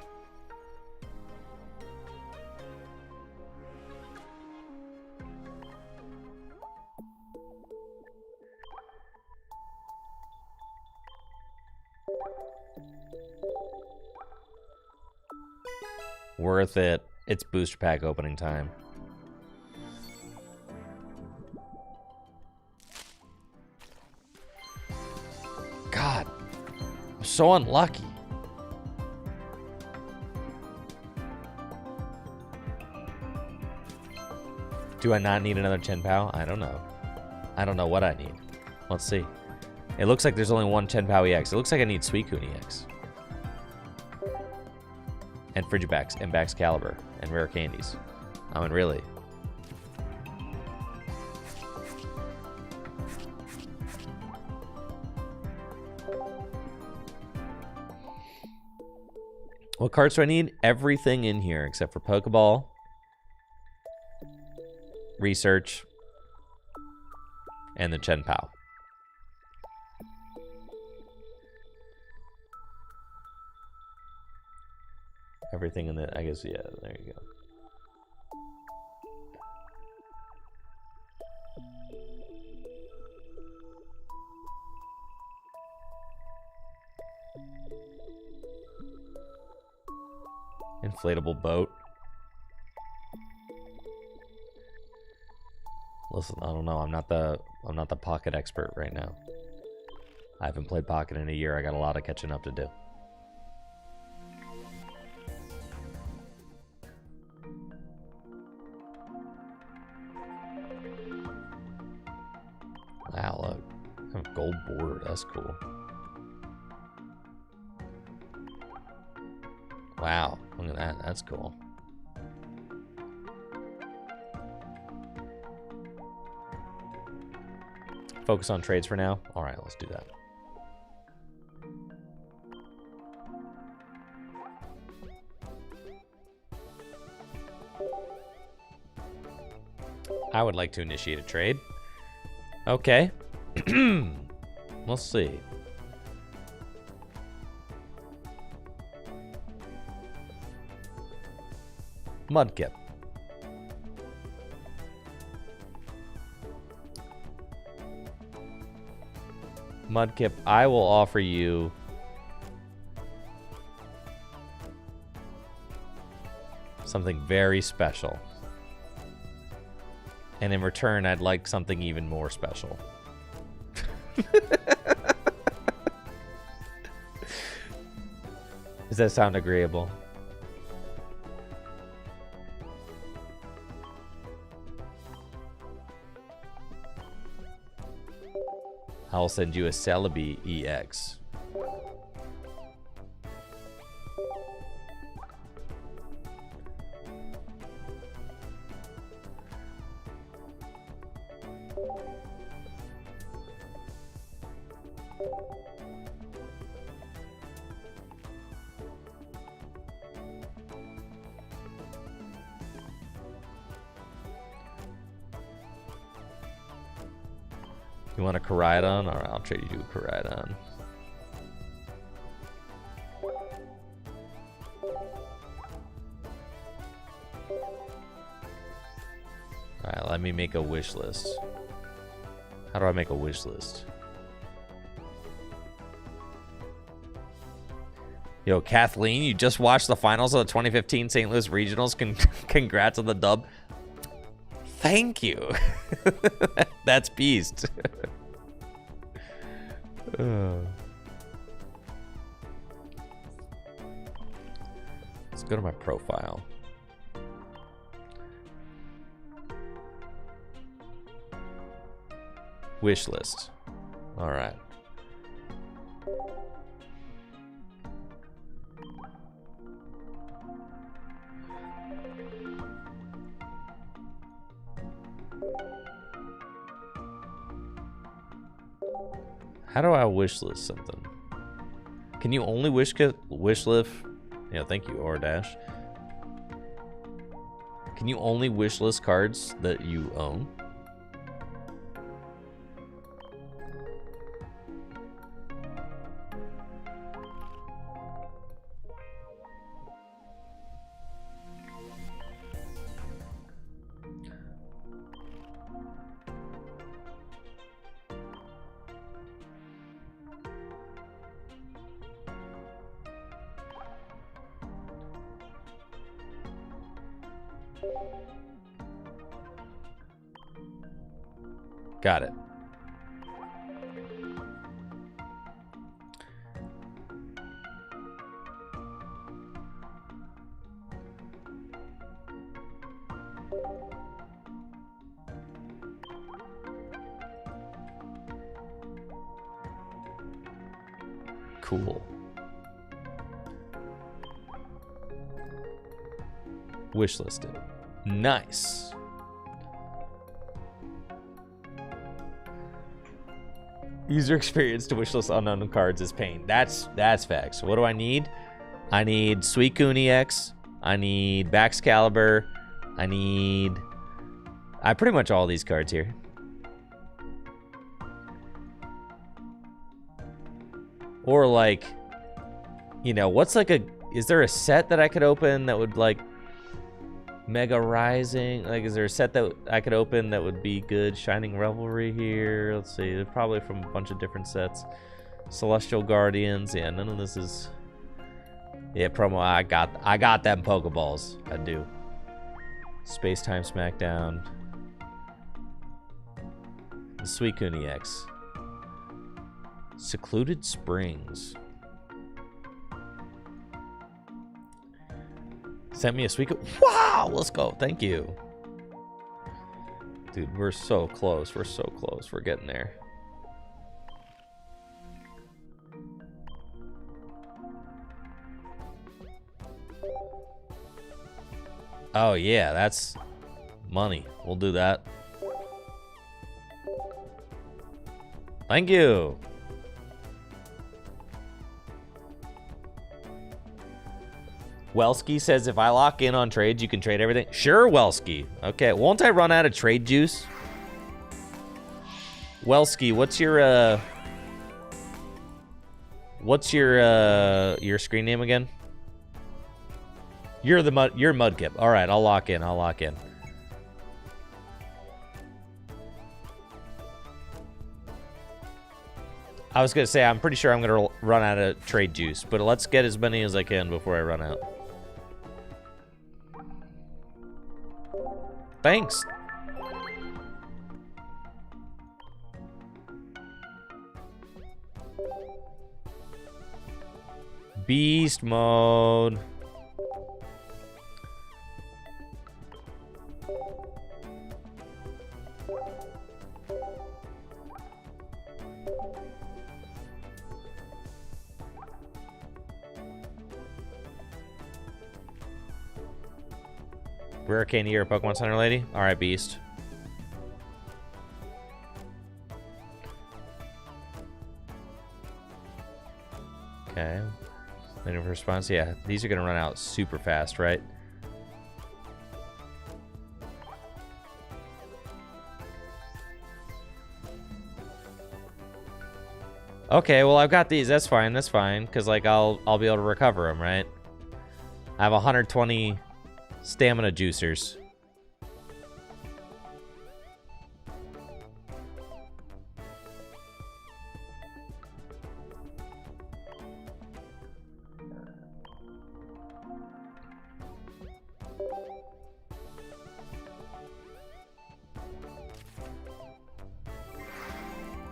Worth it. It's booster pack opening time. God, I'm so unlucky. Do I not need another Chen-Pao? I don't know. I don't know what I need. Let's see. It looks like there's only one Chen-Pao EX. It looks like I need Suicune EX. And Frigibax and Baxcalibur and Rare Candies. I mean, really. What cards do I need? Everything in here except for Pokeball, Research, and the Chen-Pao. Everything in the, I guess, yeah, there you go. inflatable boat. Listen, I don't know. I'm not the pocket expert right now. I haven't played pocket in a year. I got a lot of catching up to do. Wow, look. Kind of gold border. That's cool. Wow, look at that. That's cool. Focus on trades for now. All right, let's do that. I would like to initiate a trade. Okay. We'll see. Mudkip. Mudkip, I will offer you something very special. And in return, I'd like something even more special. Does that sound agreeable? I'll send you a Celebi EX. You want a Koraidon? Alright, I'll trade you a Koraidon. Alright, let me make a wish list. How do I make a wish list? Yo, Kathleen, you just watched the finals of the 2015 St. Louis Regionals. Congrats on the dub. Thank you. That's beast. Let's go to my profile. Wish list. All right. How do I wish list something? Can you only wish list? Yeah, thank you, Ordash. Can you only wish list cards that you own? Got it. Cool. Wish listed. Nice. User experience to wishlist unknown cards is pain. That's facts. What do I need? I need Suicune EX. I need Baxcalibur. I need... I pretty much all these cards here. Or like, you know, what's like a... Is there a set that I could open that would like... Mega Rising? Like, is there a set that I could open that would be good? Shining Revelry here. Let's see. They're probably from a bunch of different sets. Celestial Guardians. Yeah, none of this is Yeah, promo. I got them Pokeballs. I do. Space Time Smackdown. The Suicune X. Secluded Springs. Sent me a Suicune. Wow, let's go. Thank you. Dude, we're so close. We're so close. We're getting there. Oh, yeah, that's money. We'll do that. Thank you. Welsky says, if I lock in on trades, you can trade everything. Sure, Welsky. Okay, won't I run out of trade juice? Welsky, what's your screen name again? You're Mudkip. All right, I'll lock in. I'll lock in. I was gonna say I'm pretty sure I'm gonna run out of trade juice, but let's get as many as I can before I run out. Thanks. Beast mode. Rare candy, you're a Pokemon Center lady? Alright, Beast. Okay. Waiting for response. Yeah, these are gonna run out super fast, right? Okay, well I've got these. That's fine. That's fine. Cause like I'll be able to recover them, right? I have 120 stamina juicers.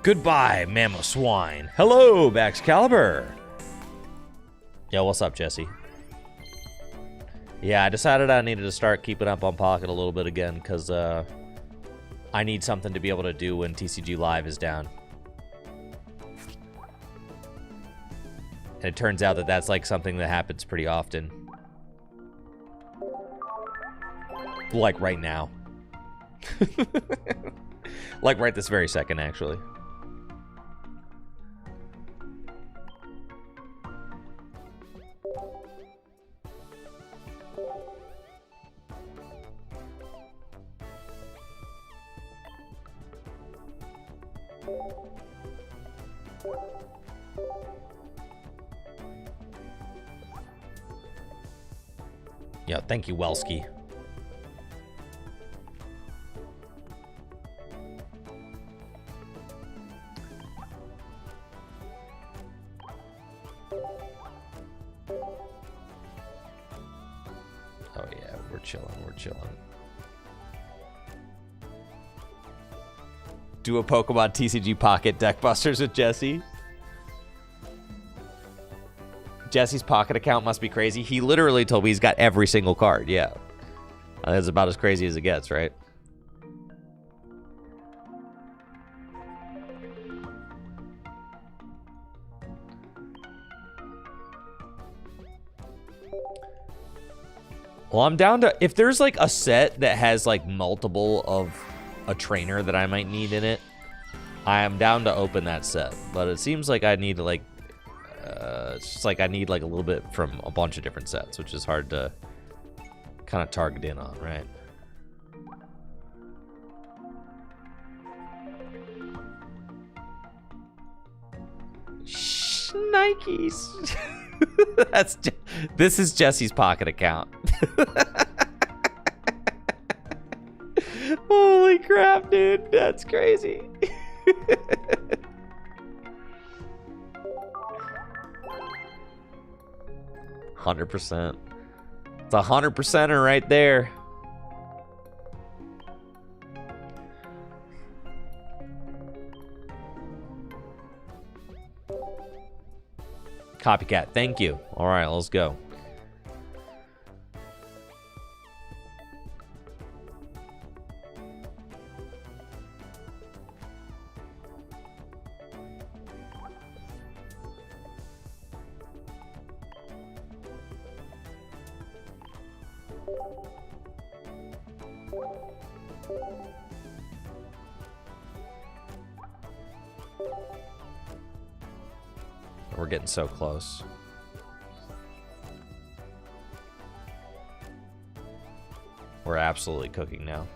Goodbye, Mamoswine. Hello, Baxcalibur. Yo, what's up, Jesse? Yeah, I decided I needed to start keeping up on Pocket a little bit again, because I need something to be able to do when TCG Live is down. And it turns out that that's like something that happens pretty often. Like right now. Like right this very second, actually. Yeah, thank you, Welsky. Oh yeah, we're chilling, we're chilling. Do a Pokemon TCG Pocket deck busters with Jesse. Jesse's Pocket account must be crazy. He literally told me he's got every single card. Yeah. That's about as crazy as it gets, right? Well, I'm down to... If there's, like, a set that has, like, multiple of a trainer that I might need in it, I am down to open that set. But it seems like I need to, like... it's just like I need, like, a little bit from a bunch of different sets, which is hard to kind of target in on, right? Nikes. This is Jesse's Pocket account. Holy crap, dude. That's crazy. 100%. It's 100%er right there. Copycat, thank you. All right, let's go. We're getting so close. We're absolutely cooking now.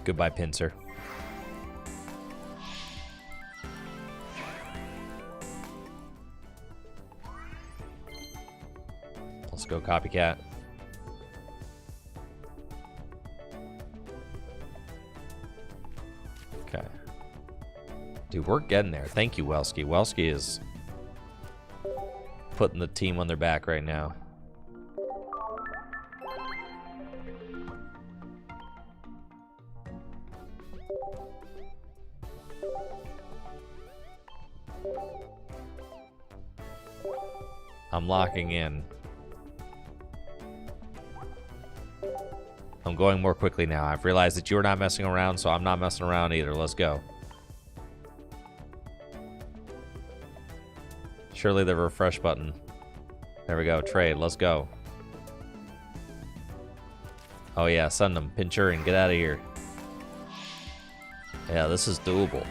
Goodbye, pincer. Let's go, copycat. Okay. Dude, we're getting there. Thank you, Welsky. Welsky is putting the team on their back right now. I'm locking in. I'm going more quickly now. I've realized that you're not messing around, so I'm not messing around either. Let's go. Surely the refresh button. There we go. Trade. Let's go. Oh yeah, send them. Pincher and get out of here. Yeah, this is doable.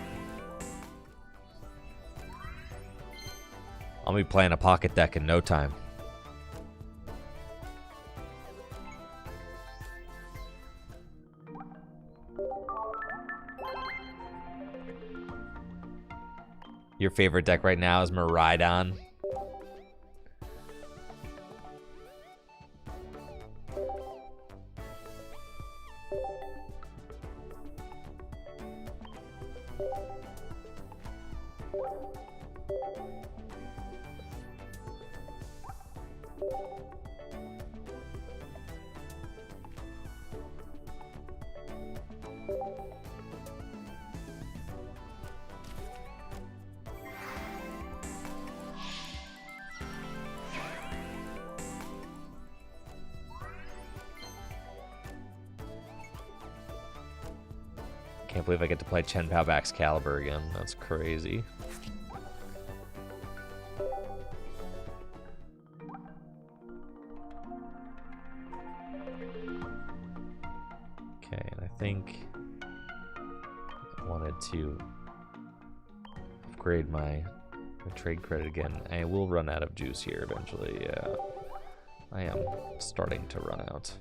I'll be playing a pocket deck in no time. Your favorite deck right now is Miraidon. Can't believe I get to play Chen Pao Back's Caliber again. That's crazy. Okay, and I think I wanted to upgrade my trade credit again. I will run out of juice here eventually. Yeah, I am starting to run out.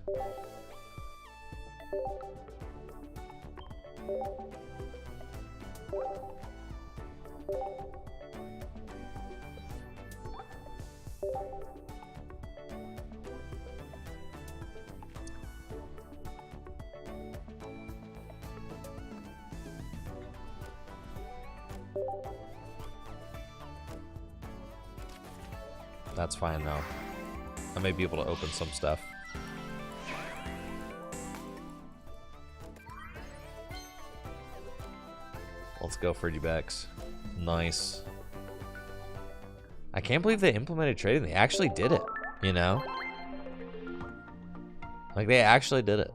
That's fine though. I may be able to open some stuff. Let's go for Backs. Nice. I can't believe they implemented trading. They actually did it, you know? Like, they actually did it.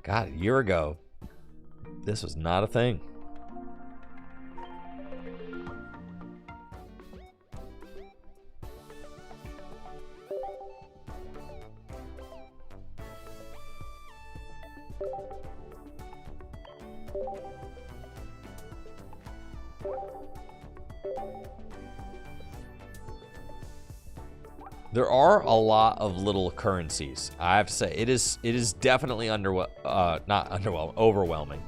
God, a year ago, this was not a thing. There are a lot of little currencies. I have to say, it is definitely not underwhelming, overwhelming.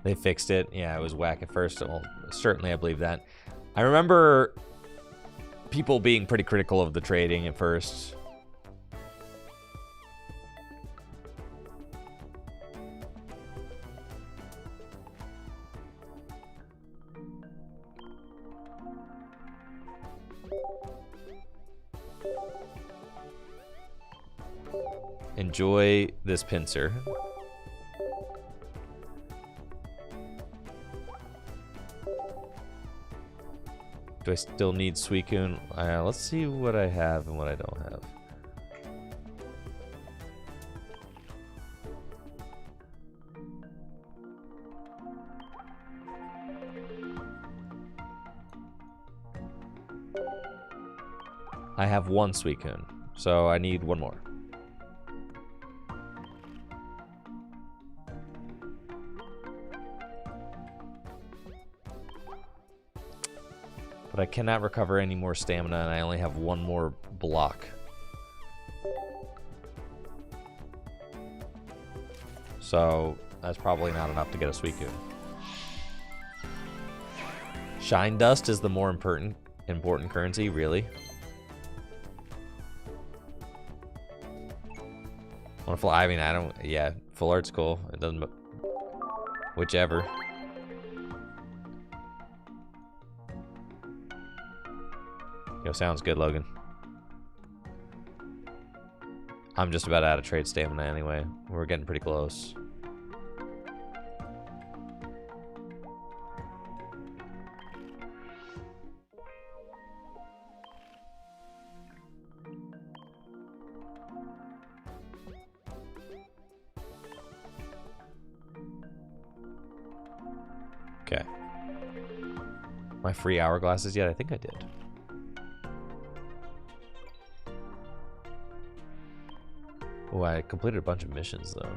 They fixed it. Yeah, it was whack at first. Well, certainly I believe that. I remember people being pretty critical of the trading at first. Enjoy this pincer. Do I still need Suicune? Let's see what I have and what I don't have. I have one Suicune, so I need one more. But I cannot recover any more stamina, and I only have one more block. So that's probably not enough to get a Suicune. Shine Dust is the more important currency, really? Wanna fly? I mean, I don't. Yeah, full art's cool. It doesn't. Whichever. Yo, sounds good, Logan. I'm just about out of trade stamina anyway. We're getting pretty close. Okay. My free hourglasses yet? I think I did. Oh, I completed a bunch of missions, though.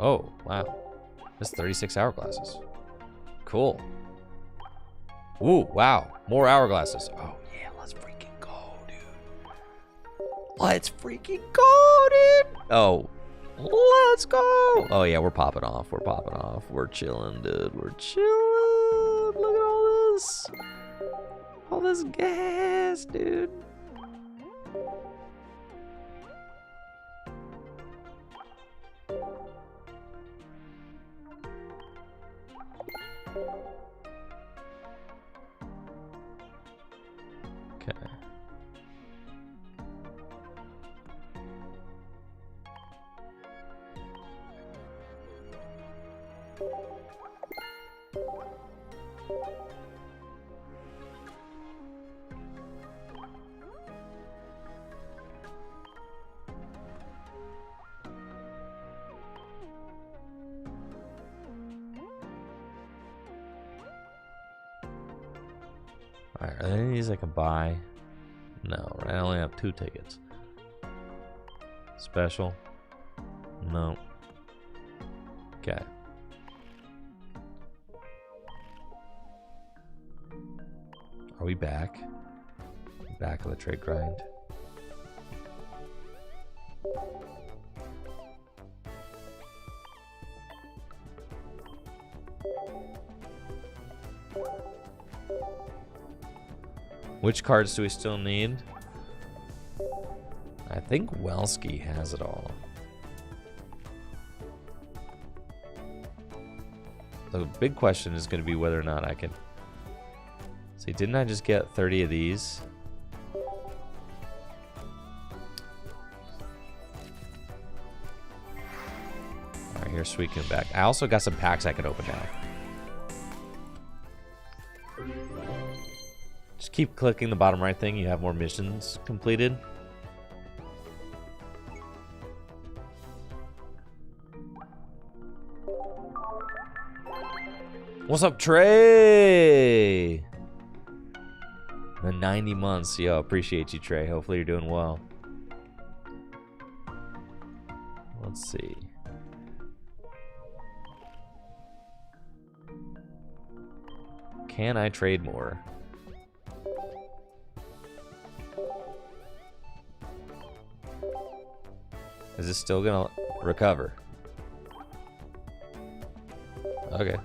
Oh, wow. That's 36 hourglasses. Cool. Ooh, wow. More hourglasses. Oh, yeah, let's freaking go, dude. Let's freaking go, dude. Oh, let's go. Oh, yeah, we're popping off. We're popping off. We're chilling, dude. We're chilling. Look at all this. All this gas, dude. Okay. Alright, are there any of these I can buy? No, I only have 2 tickets. Special? No. Okay. Are we back? Back of the trade grind. Which cards do we still need? I think Welsky has it all. The big question is going to be whether or not I can... See, didn't I just get 30 of these? Alright, here's Suicune back. I also got some packs I can open now. Just Keep clicking the bottom right thing. You have more missions completed. What's up, Trey? The 90 months. Yo, appreciate you, Trey. Hopefully you're doing well. Let's see. Can I trade more? Is this still gonna recover? Okay.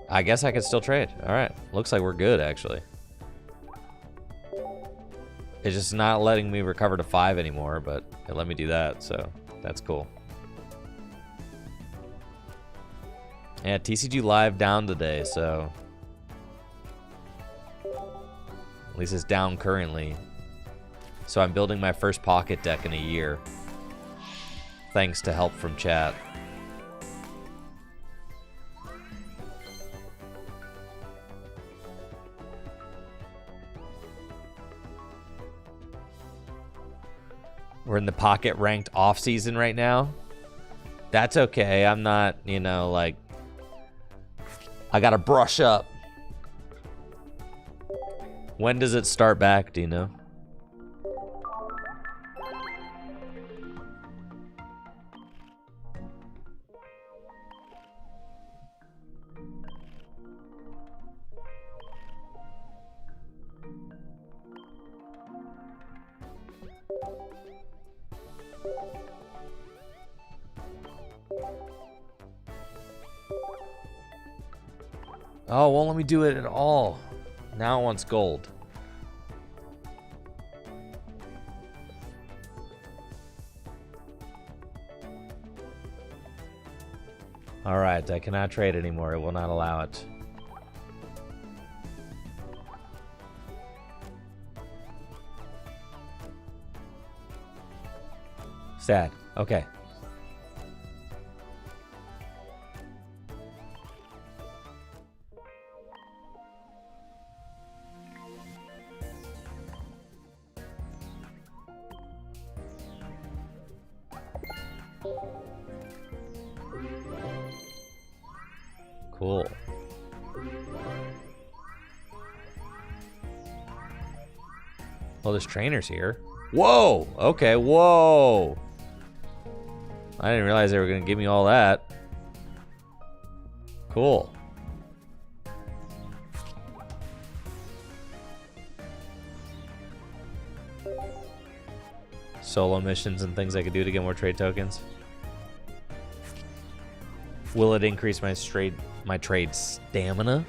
I guess I can still trade. Alright. Looks like we're good, actually. It's just not letting me recover to 5 anymore, but it let me do that, so that's cool. Yeah, TCG Live down today, so at least it's down currently. So I'm building my first pocket deck in a year, thanks to help from chat. We're in the pocket ranked off season right now. That's okay. I'm not, you know, like, I gotta brush up. When does it start back, do you know? Oh, won't let me do it at all. Now it wants gold. Alright, I cannot trade anymore. It will not allow it. Sad. Okay. Cool. Well, there's trainers here. Whoa! Okay, whoa! I didn't realize they were going to give me all that. Cool. Solo missions and things I could do to get more trade tokens. Will it increase my trade stamina?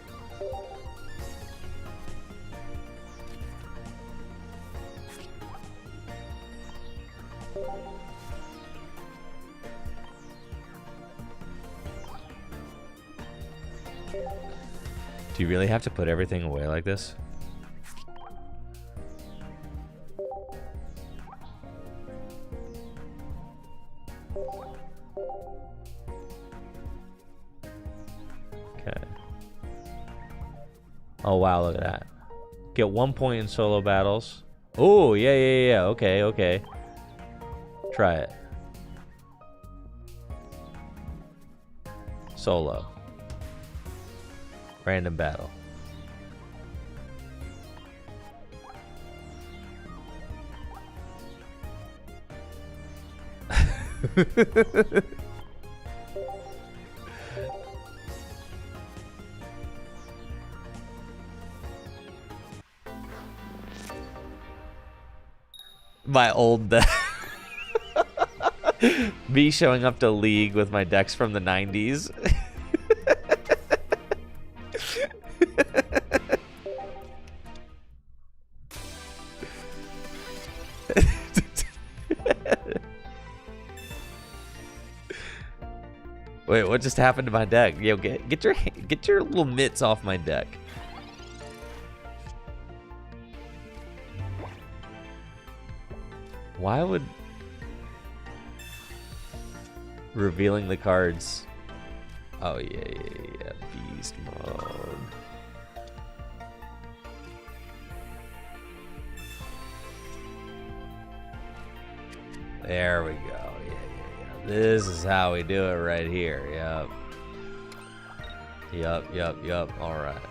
Do you really have to put everything away like this? Okay. Oh wow, look at that. Get 1 point in solo battles. Oh, yeah. Okay. Try it. Solo. Random battle. My old deck. Me showing up to League with my decks from the 90s. Wait, what just happened to my deck? Yo, get your little mitts off my deck. Why would revealing the cards? Oh yeah, beast mode. There we go. Yeah. This is how we do it right here. Yep. All right.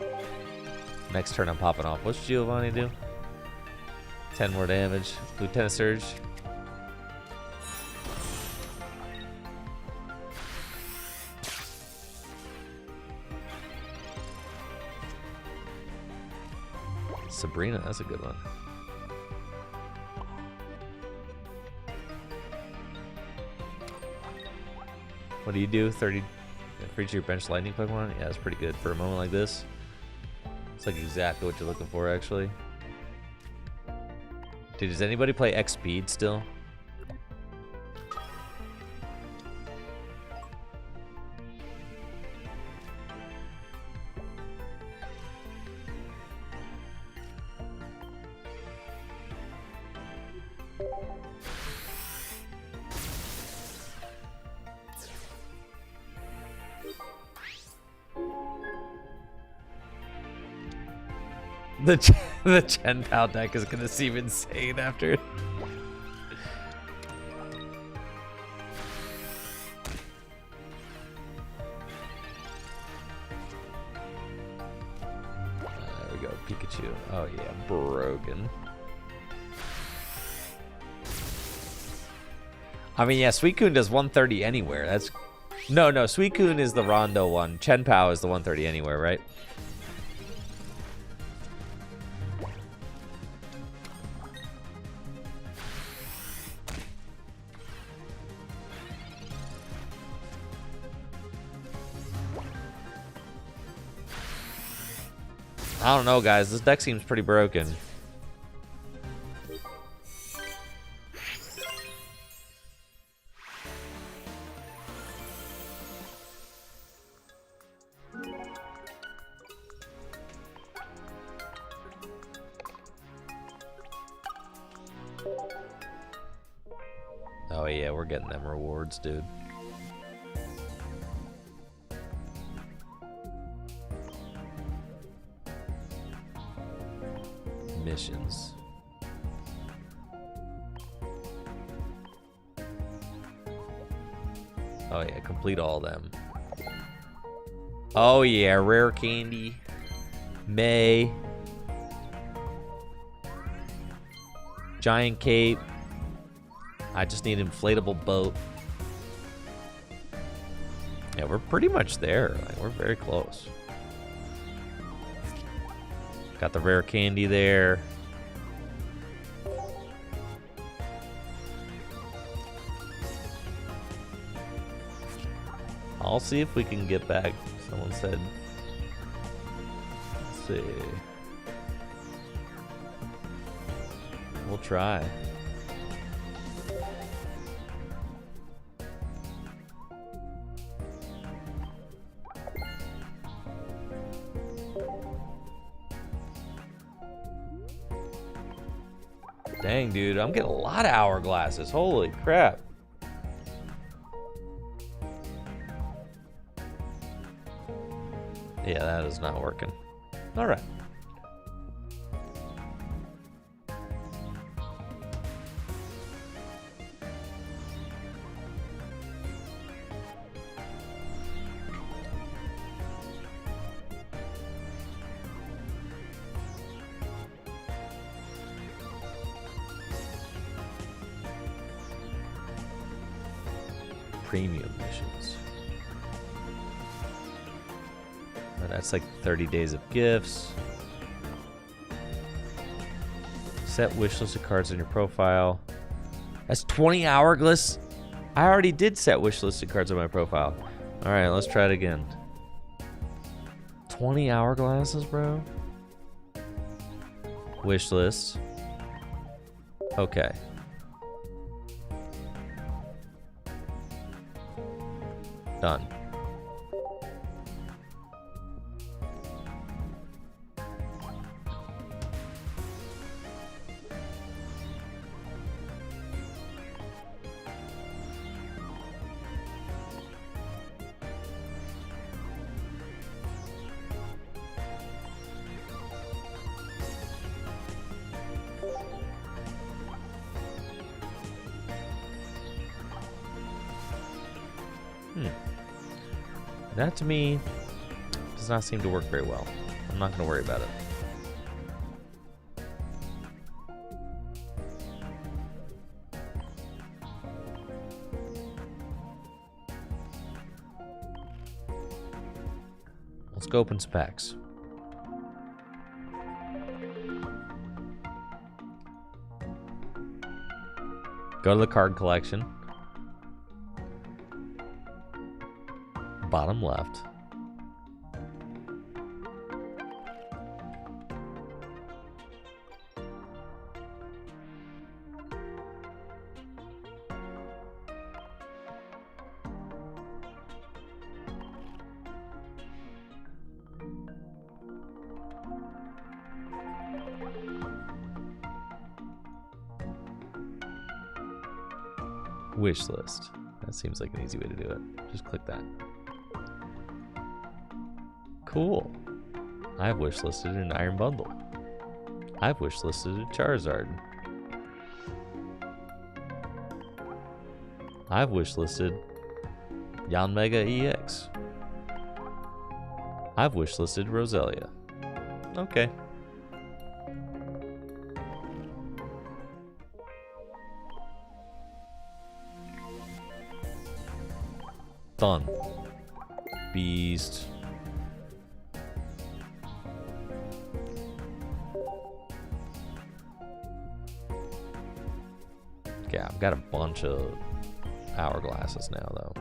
Next turn I'm popping off. What's Giovanni do? 10 more damage. Lieutenant Surge. Sabrina, that's a good one. What do you do? 30 for each of your bench lightning Pokemon? Yeah, that's pretty good for a moment like this. It's like exactly what you're looking for, actually. Dude, does anybody play X Speed still? The Chen Pao deck is gonna seem insane after it. There we go, Pikachu. Oh yeah, broken. I mean, yeah, Suicune does 130 anywhere. That's no, Suicune is the Rondo one. Chen Pao is the 130 anywhere, right? I don't know, guys. This deck seems pretty broken. Oh yeah, we're getting them rewards, dude. Missions. Oh yeah, complete all of them. Oh yeah, rare candy. May. Giant cape. I just need inflatable boat. Yeah, we're pretty much there. Like, we're very close. Got the rare candy there. I'll see if we can get back. Someone said. Let's see. We'll try. Dang, dude, I'm getting a lot of hourglasses. Holy crap. Yeah, that is not working. All right. Premium missions. Oh, that's like 30 days of gifts. Set wish list of cards on your profile. That's 20 hourglass. I already did set wish list of cards on my profile. All right, let's try it again. 20 hourglasses, bro. Wish list. Okay. Done. That to me does not seem to work very well. I'm not going to worry about it. Let's go open some packs. Go to the card collection. Bottom left. Wish list. That seems like an easy way to do it. Just click that. Cool. I've wish listed an Iron Bundle. I've wish listed a Charizard. I've wish listed Yanmega EX. I've wish listed Roselia. Okay. Done. Beast. Okay, I've got a bunch of hourglasses now, though.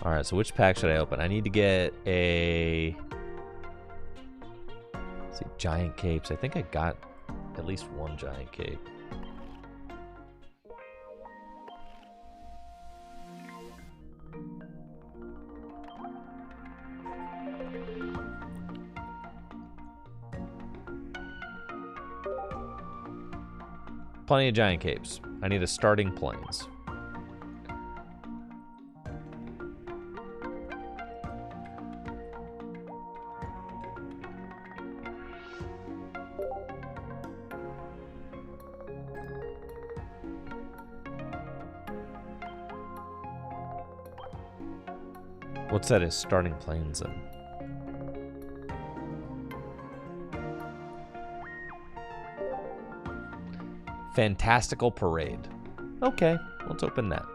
Alright, so which pack should I open? I need to get a... Let's see, giant capes. I think I got at least one giant cape. Plenty of giant capes. I need a starting planes. What's that is starting planes in? Fantastical Parade. Okay, let's open that.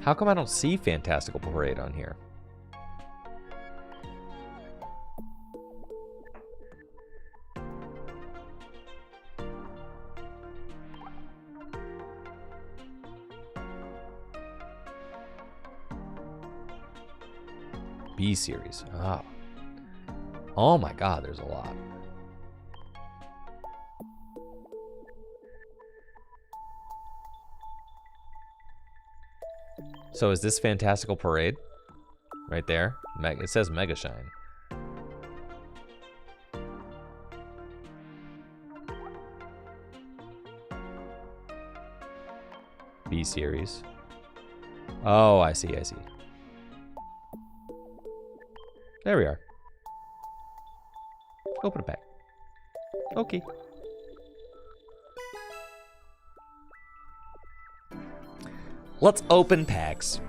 How come I don't see Fantastical Parade on here? B series. Ah. Oh my god, there's a lot. So is this Fantastical Parade? Right there? It says Mega Shine. B series. Oh, I see, I see. There we are. Open a pack. Okay. Let's open packs.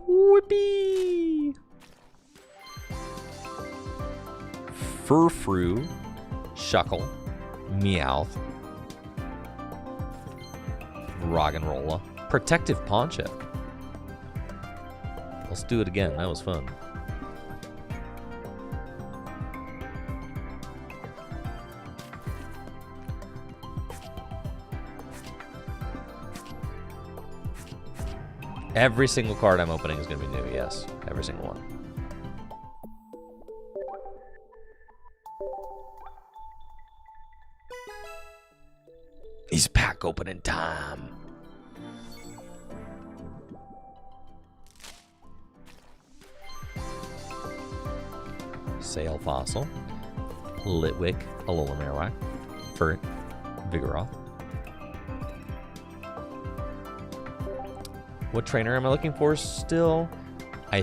Whoopee! Furfrou, Shuckle, Meowth, Roggenrola, Protective Poncho. Let's do it again. That was fun. Every single card I'm opening is going to be new, yes. Every single one. It's pack opening time. Sail Fossil, Litwick, Alola Marowak, Furt, Vigoroth. What trainer am I looking for still? I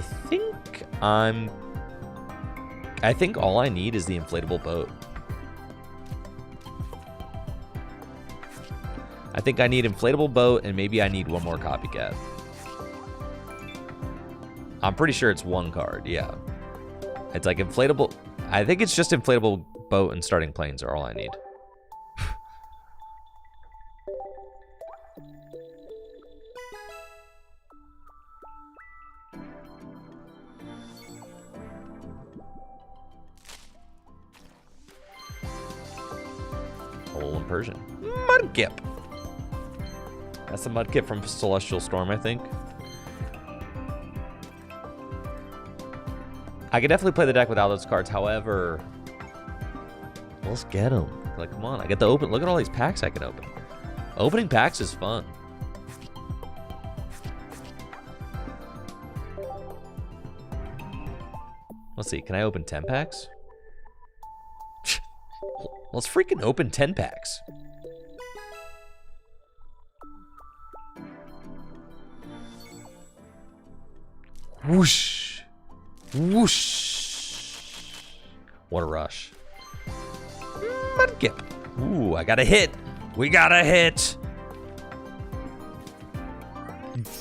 think all I need is the inflatable boat. I think I need inflatable boat, and maybe I need one more copycat. I'm pretty sure it's one card, yeah. It's like inflatable. I think it's just inflatable boat and starting planes are all I need. Alolan Persian. Mudkip. That's the Mudkip from Celestial Storm, I think. I could definitely play the deck without those cards. However, let's get them. Like, come on. I get the open. Look at all these packs I can open. Opening packs is fun. Let's see. Can I open 10 packs? Let's freaking open 10 packs. Whoosh. Whoosh. What a rush. Mudkip. Ooh, I got a hit. We got a hit.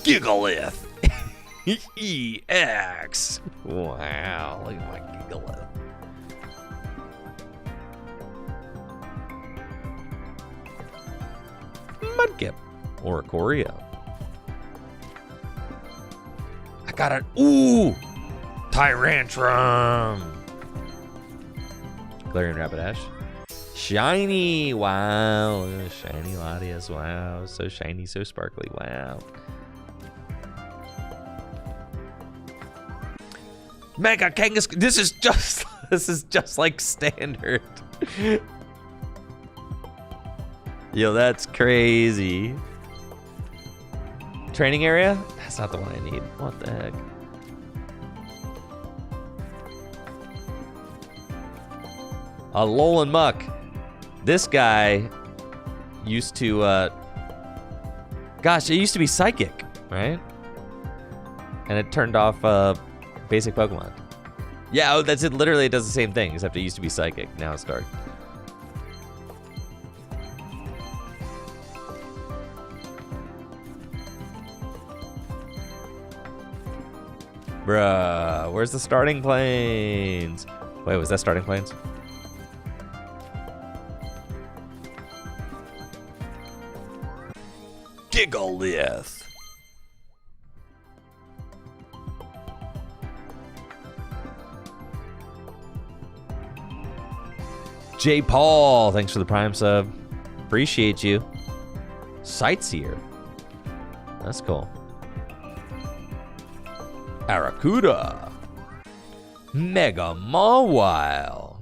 Gigalith. EX. Wow, look at my Gigalith. Mudkip. Or Oricorio. I got it. Ooh! Tyrantrum. Galarian Rapidash. Shiny. Wow. Shiny Latias. Wow. So shiny, so sparkly. Wow. Mega Kangas. This is just like standard. Yo, that's crazy. Training area? That's not the one I need. What the heck? Alolan Muck. This guy used to, gosh, it used to be Psychic, right? And it turned off basic Pokemon. Yeah, oh, that's it. Literally, it does the same thing, except it used to be Psychic. Now it's Dark. Bruh, where's the starting planes? Wait, was that starting planes? Gigalith. J. Paul, thanks for the Prime sub. Appreciate you. Sightseer. That's cool. Arrokuda. Mega Mawile.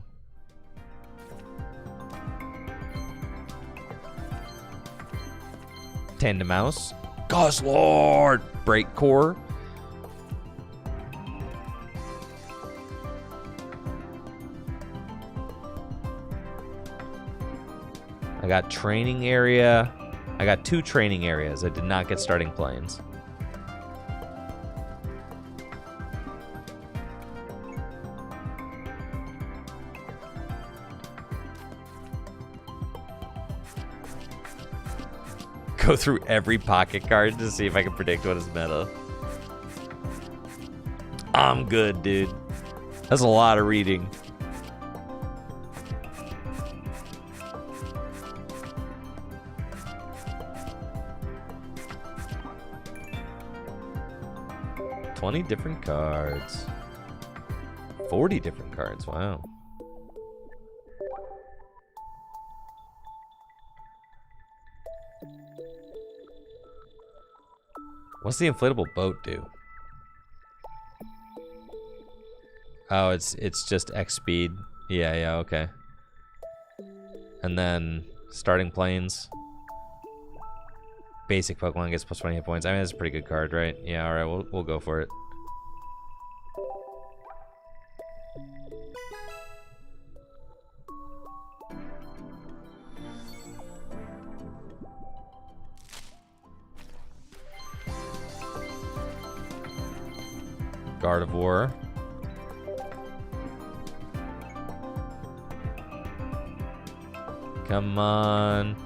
Tandemaus. Guzzlord. Breakcore. I got training area. I got 2 training areas. I did not get starting planes. Go through every pocket card to see if I can predict what is meta. I'm good, dude. That's a lot of reading. $20 different cards. 40 different cards, wow. What's the inflatable boat do? Oh, it's just X speed. Yeah, okay. And then starting planes. Basic Pokemon gets plus 20 hit points. I mean, that's a pretty good card, right? Yeah, all right, we'll go for it. Gardevoir. Come on.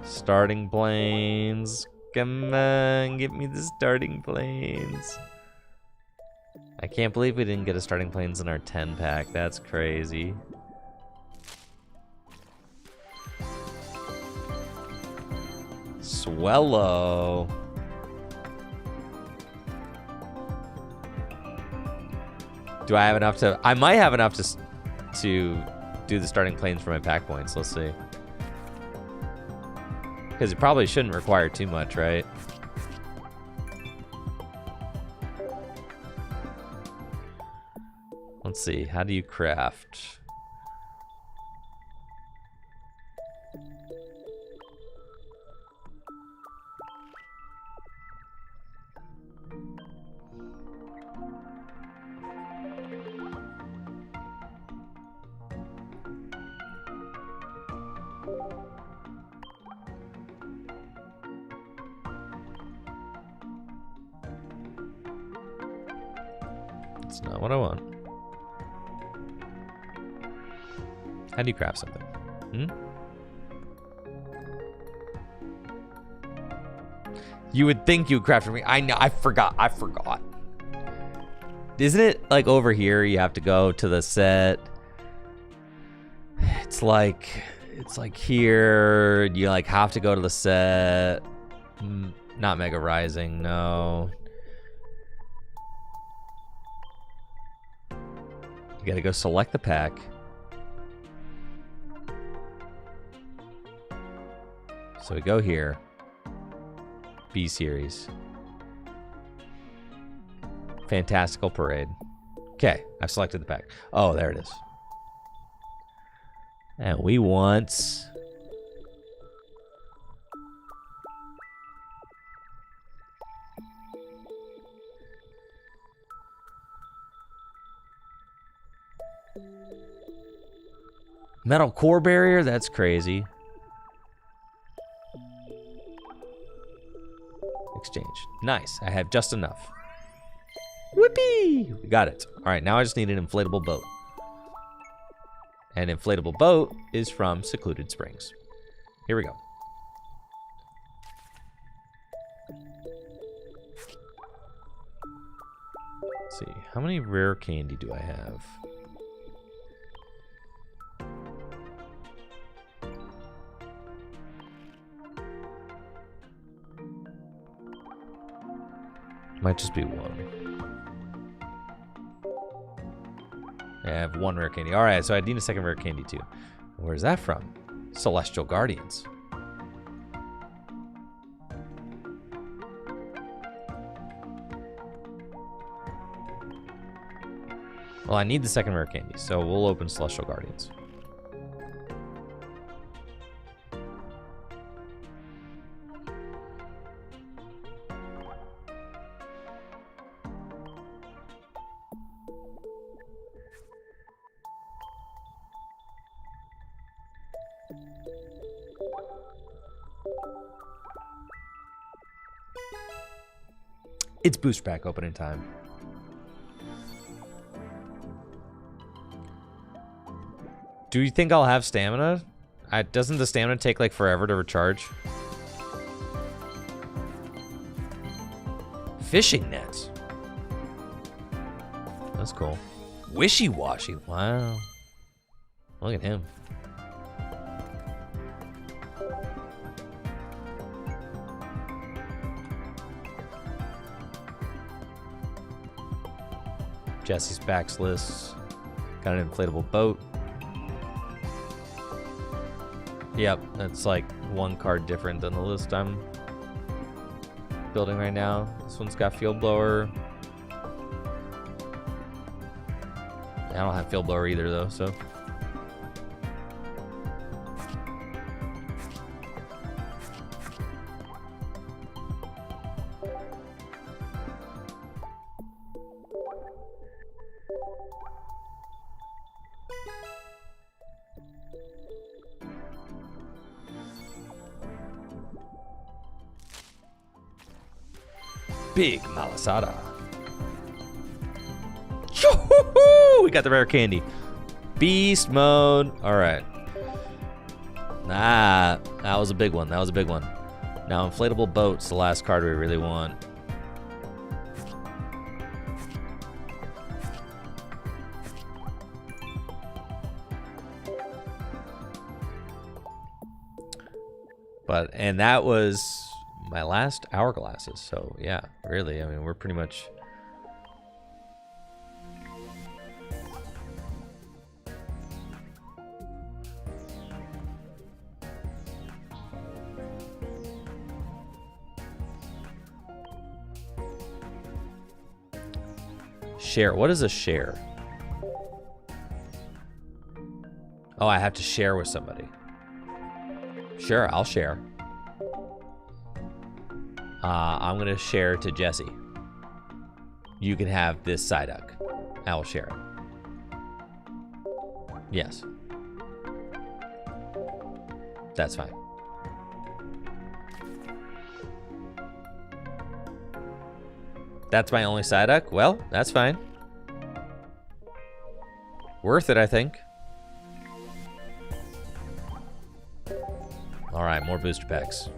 Starting planes. Come on, give me the starting planes. I can't believe we didn't get a starting planes in our 10 pack. That's crazy. Swellow. Do I have enough to... I might have enough to do the starting planes for my pack points. Let's see. Because it probably shouldn't require too much, right? Let's see. How do you craft? That's not what I want. How do you craft something? You would think you would craft for me. I know. I forgot. Isn't it like over here you have to go to the set? It's like here you like have to go to the set. Not Mega Rising, no. You gotta go select the pack. So we go here. B series. Fantastical Parade. Okay, I've selected the pack. Oh, there it is. And we want... Metal core barrier? That's crazy. Exchange. Nice. I have just enough. Whippy! We got it. All right, now I just need an inflatable boat. An inflatable boat is from Secluded Springs. Here we go. Let's see. How many rare candy do I have? Might just be one. I have one rare candy. All right, so I need a second rare candy too. Where's that from? Celestial Guardians. Well, I need the second rare candy, so we'll open Celestial Guardians. It's booster pack opening time. Do you think I'll have stamina? Doesn't the stamina take like forever to recharge? Fishing nets. That's cool. Wishy-washy. Wow. Look at him. Jesse's backs list. Got an inflatable boat. Yep, that's like one card different than the list I'm building right now. This one's got field blower. I don't have field blower either though, so. Big malasada. Choo-hoo-hoo! We got the rare candy. Beast mode. All right. That was a big one. That was a big one. Now, inflatable boat's the last card we really want. And that was my last hourglasses. So yeah, really, I mean, we're pretty much. Share. What is a share? Oh, I have to share with somebody. Sure, I'll share. I'm gonna share to Jesse. You can have this Psyduck. I will share it. Yes. That's fine. That's my only Psyduck? Well, that's fine. Worth it, I think. Alright, more booster packs.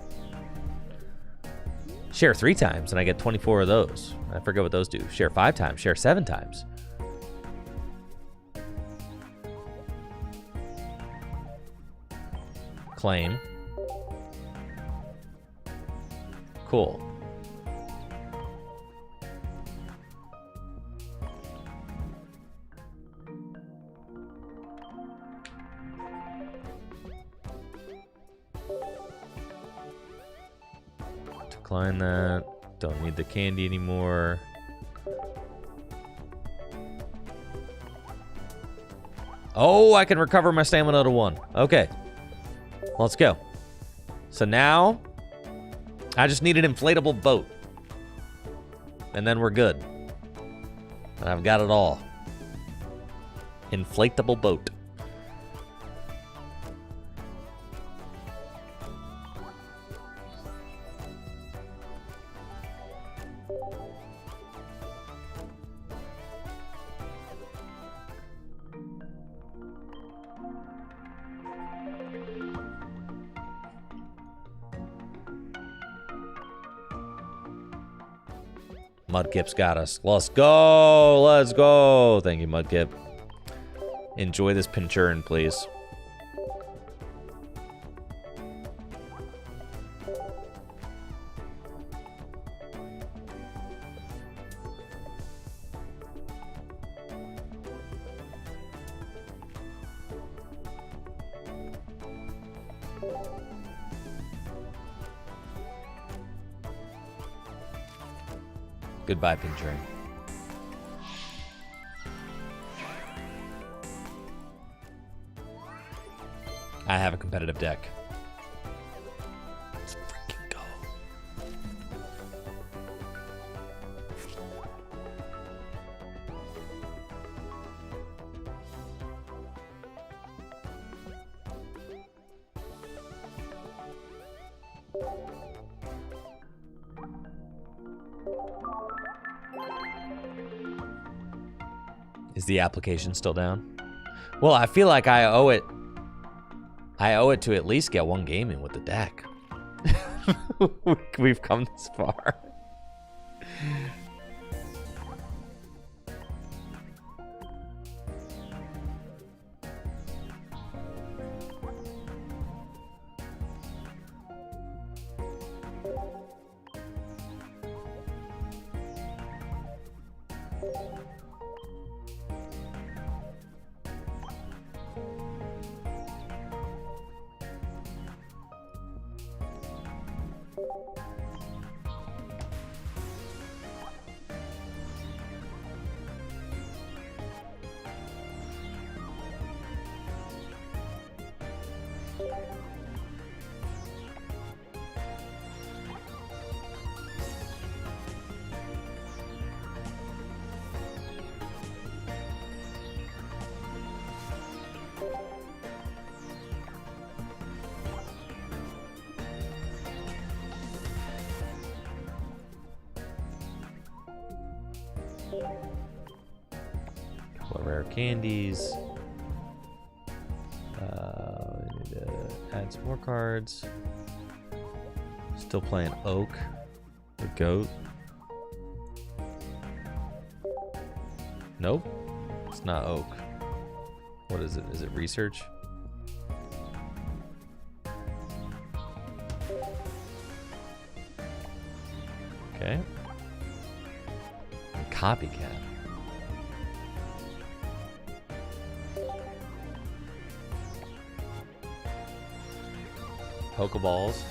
Share 3 times and I get 24 of those. I forget what those do. Share 5 times, share 7 times. Claim. Cool. Decline that. Don't need the candy anymore. Oh, I can recover my stamina to 1. Okay. Let's go. So now, I just need an inflatable boat. And then we're good. And I've got it all. Inflatable boat. Mudkip's got us. Let's go! Let's go! Thank you, Mudkip. Enjoy this Pinchurin, please. Goodbye, Pinchurin. I have a competitive deck. Let's freaking go. Is the application still down? Well, I feel like I owe it to at least get 1 game in with the deck. We've come this far. Couple of rare candies. We need to add some more cards. Still playing Oak, the goat. Nope, it's not Oak. What is it? Is it research? Okay. And copycat. Pokeballs.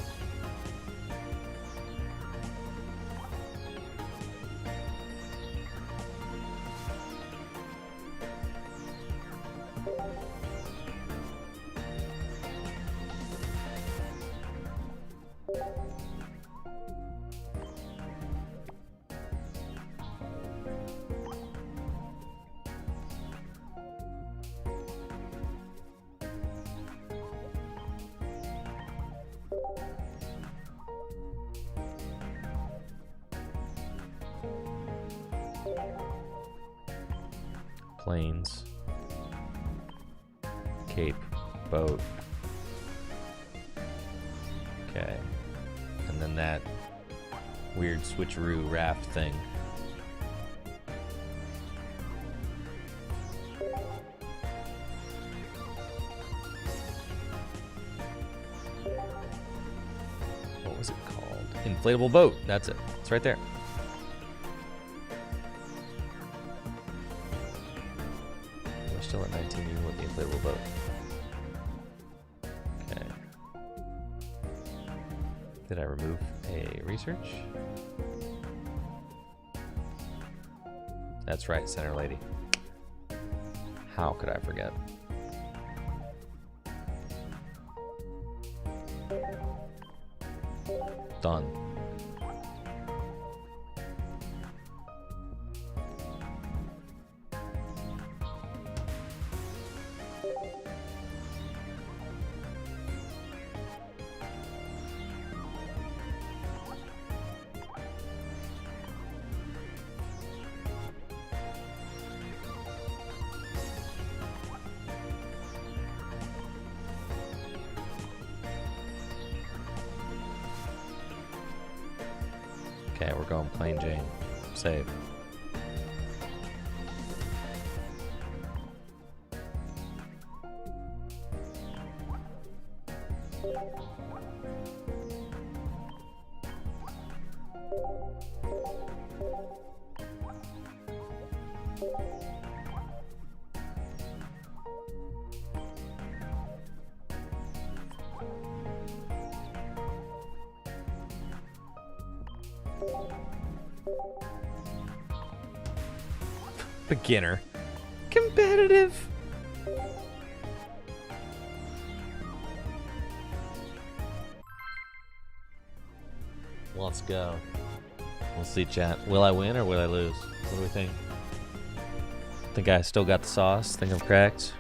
Planes. Cape. Boat. Okay. And then that weird switcheroo raft thing. What was it called? Inflatable boat. That's it. It's right there. We're still at 19 even with the inflatable boat. Okay. Did I remove a research? That's right, Center Lady. How could I forget? Done. Okay, we're going plain Jane. Save. Beginner. Competitive. Let's go. We'll see, chat. Will I win or will I lose? What do we think? Think I still got the sauce? Think I'm cracked?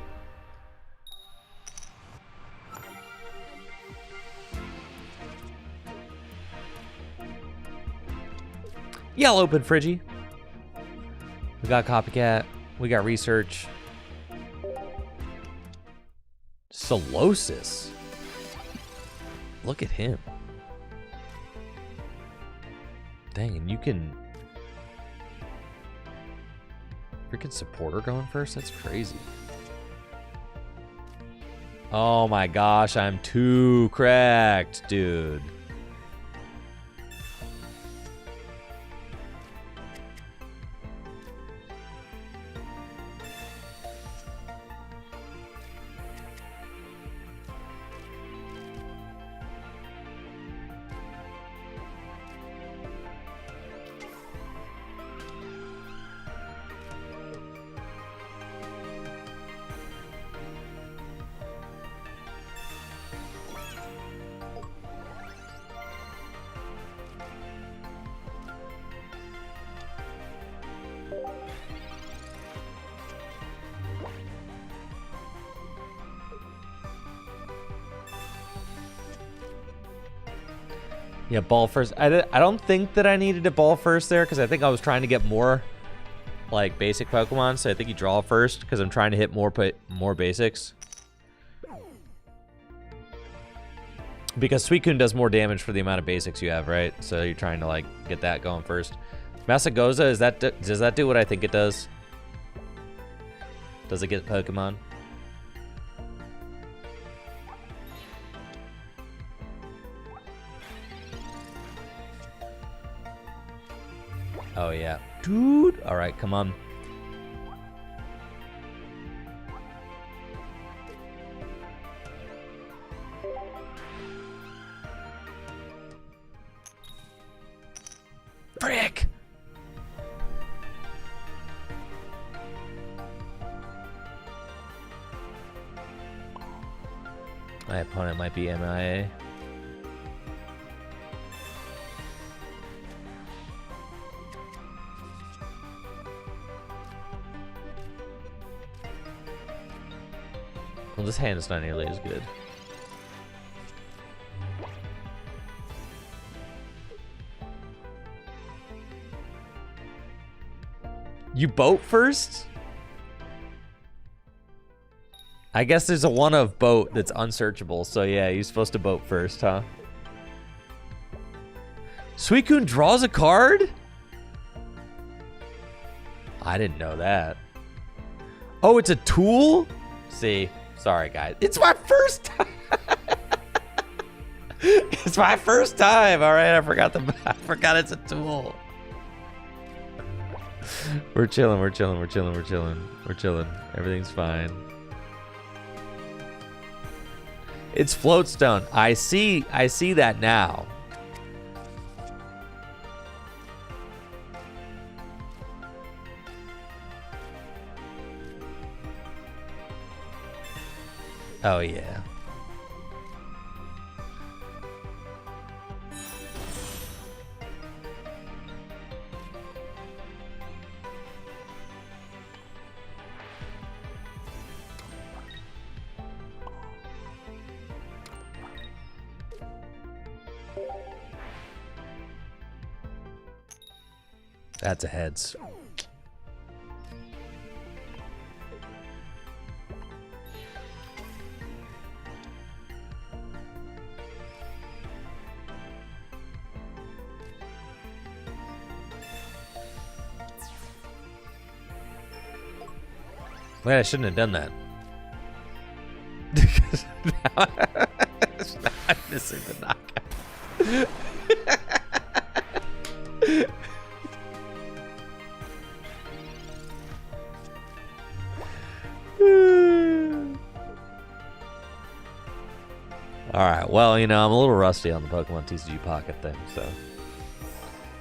Yeah, I'll open Friggy. We got Copycat. We got Research. Solosis. Look at him. Dang, and you can... Freaking supporter going first? That's crazy. Oh my gosh, I'm too cracked, dude. Yeah, ball first. I don't think that I needed to ball first there because I think I was trying to get more like basic Pokemon, so I think you draw first because I'm trying to hit more basics. Because Suicune does more damage for the amount of basics you have, right? So you're trying to like get that going first. Masagoza, does that do what I think it does? Does it get Pokemon? Oh yeah. Dude! Alright, come on. Frick! My opponent might be MIA. Well, this hand is not nearly as good. You boat first? I guess there's a one of boat that's unsearchable, so yeah, you're supposed to boat first, huh? Suicune draws a card? I didn't know that. Oh, it's a tool? See, sorry guys. It's my first time. It's my first time. All right, I forgot it's a tool. We're chilling. Everything's fine. It's Floatstone. I see that now. Oh yeah. That's a heads. Wait, I shouldn't have done that. I'm missing the knockout. Alright, well, you know, I'm a little rusty on the Pokemon TCG Pocket thing, so...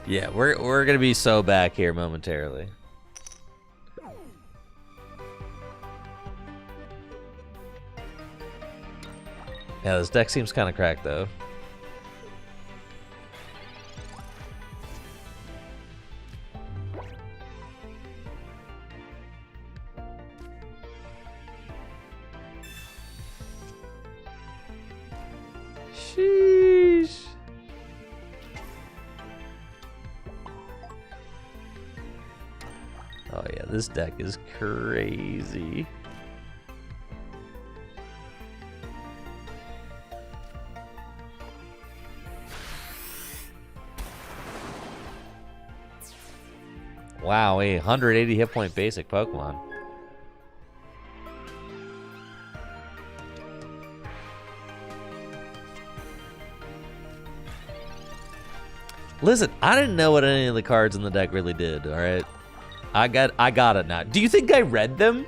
Yeah, we're gonna be so back here momentarily. Yeah, this deck seems kind of cracked, though. Sheesh. Oh yeah, this deck is crazy. Wow, a 180 hit point basic Pokemon. Listen, I didn't know what any of the cards in the deck really did, alright? I got it now. Do you think I read them?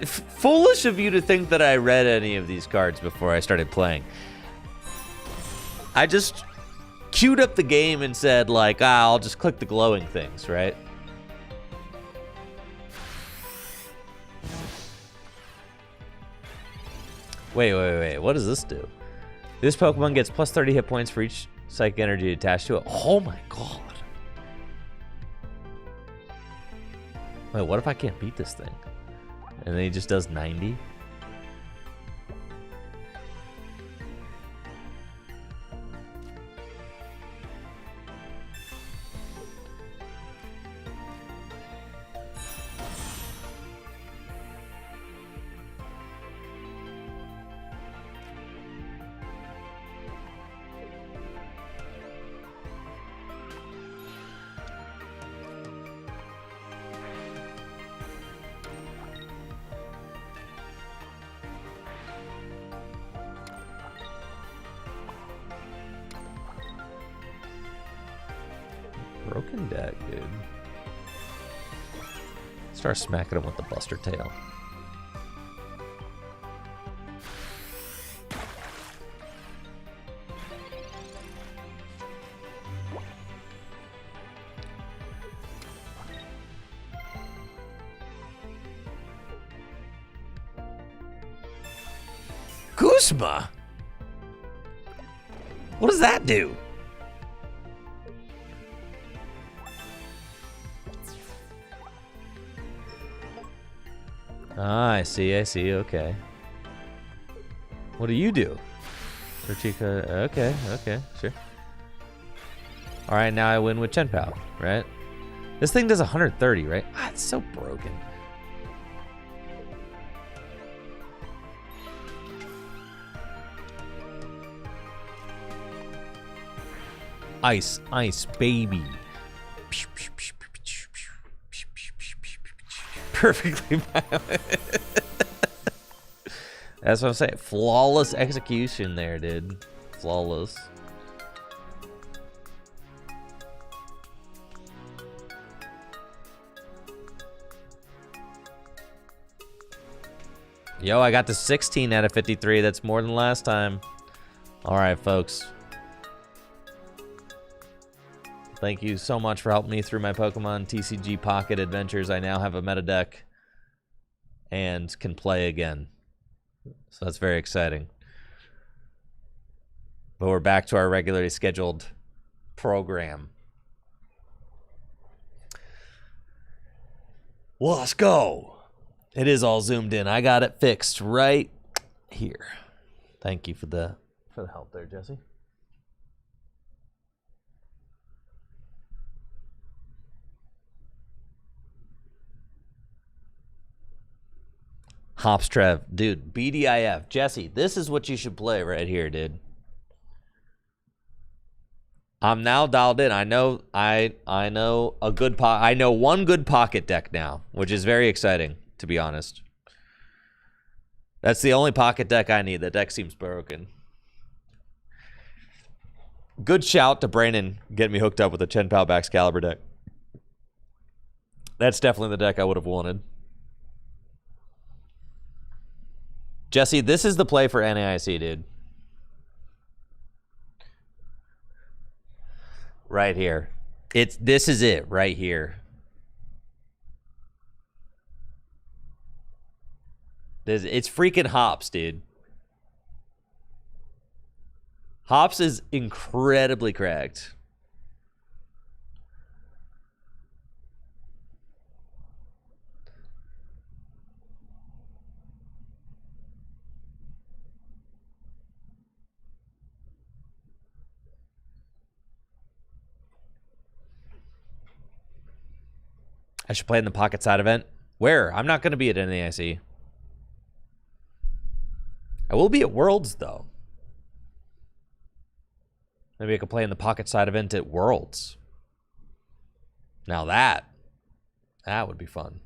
Foolish of you to think that I read any of these cards before I started playing. I just queued up the game and said, like, I'll just click the glowing things, right? Wait. What does this do? This Pokemon gets plus 30 hit points for each psychic energy attached to it. Oh my god. Wait, what if I can't beat this thing? And then he just does 90? Broken deck, dude. Start smacking him with the Buster Tail. Guzma? What does that do? Ah, I see, okay. What do you do? Urchika, okay, sure. Alright, now I win with Chen Pao, right? This thing does 130, right? Ah, it's so broken. Ice, baby. Perfectly balanced. That's what I'm saying. Flawless execution there, dude. Flawless. Yo, I got the 16 out of 53. That's more than last time. All right, folks. Thank you so much for helping me through my Pokemon TCG Pocket adventures. I now have a meta deck and can play again. So that's very exciting. But we're back to our regularly scheduled program. Well, let's go. It is all zoomed in. I got it fixed right here. Thank you for the help there, Jesse. Hops Trev, dude, BDIF. Jesse, this is what you should play right here, dude. I'm now dialed in. I know a good I know one good pocket deck now, which is very exciting, to be honest. That's the only pocket deck I need. That deck seems broken. Good shout to Brandon getting me hooked up with a Chen Pao Baxcalibur deck. That's definitely the deck I would have wanted. Jesse, this is the play for NAIC, dude. Right here. This is it right here. It's freaking Hops, dude. Hops is incredibly cracked. I should play in the pocket side event. Where? I'm not going to be at NAIC. I will be at Worlds, though. Maybe I could play in the pocket side event at Worlds. Now that would be fun.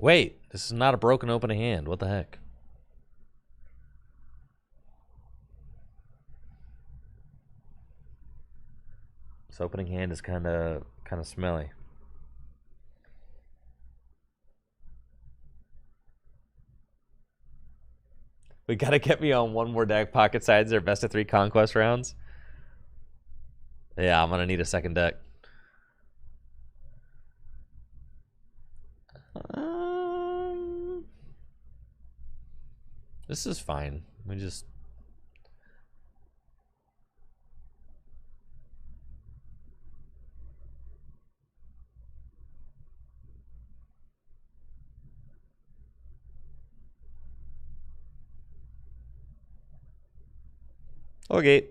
Wait, this is not a broken opening hand. What the heck? This opening hand is kind of smelly. We gotta get me on one more deck. Pocket sides are best of 3 conquest rounds. Yeah, I'm gonna need a second deck. This is fine. We just... Okay.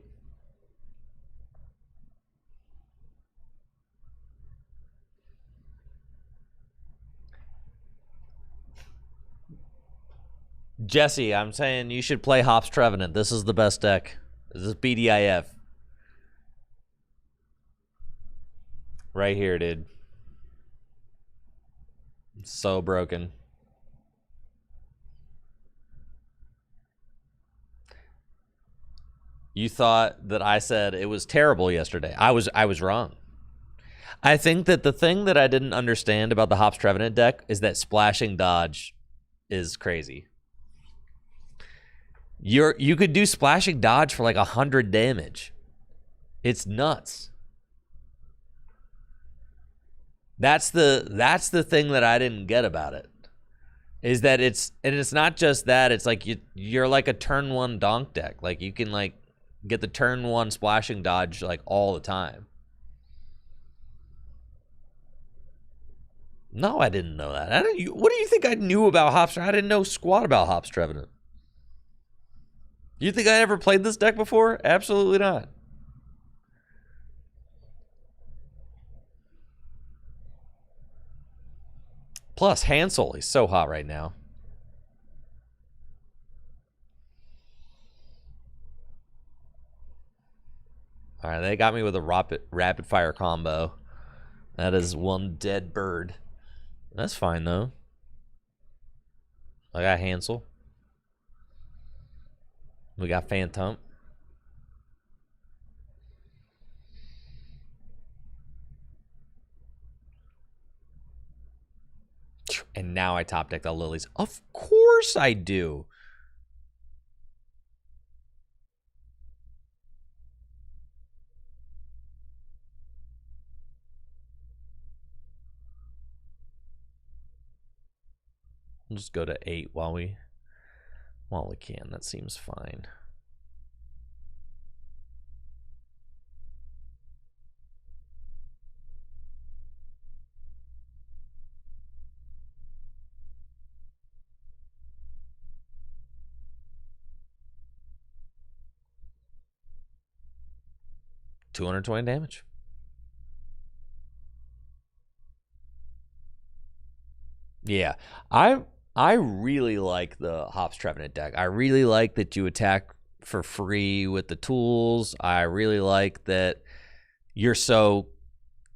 Jesse, I'm saying you should play Hops Trevenant. This is the best deck. This is BDIF. Right here, dude. So broken. You thought that I said it was terrible yesterday. I was wrong. I think that the thing that I didn't understand about the Hops Trevenant deck is that splashing dodge is crazy. You could do splashing dodge for like 100 damage. It's nuts. That's the thing that I didn't get about it. Is that it's not just that, it's like you're like a turn 1 donk deck. Like you can like get the turn 1 splashing dodge like all the time. No, I didn't know that. What do you think I knew about Hops? I didn't know squat about Hops Trevenant. You think I ever played this deck before? Absolutely not. Plus, Hansel is so hot right now. All right, they got me with a rapid fire combo. That is one dead bird. That's fine, though. I got Hansel. We got Phantom. And now I top deck the Lilies. Of course I do. We'll just go to 8 while we can. That seems fine. $220 damage. Yeah, I really like the Hops Trevenant deck. I really like that you attack for free with the tools. I really like that you're so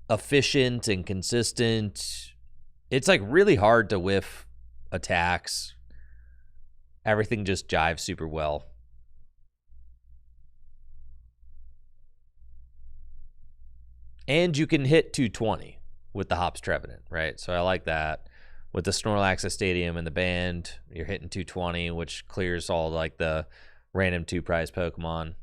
efficient and consistent. It's like really hard to whiff attacks. Everything just jives super well. And you can hit 220 with the Hops Trevenant, right? So I like that. With the Snorlax Stadium and the band, you're hitting 220, which clears all like the random 2 prize Pokemon.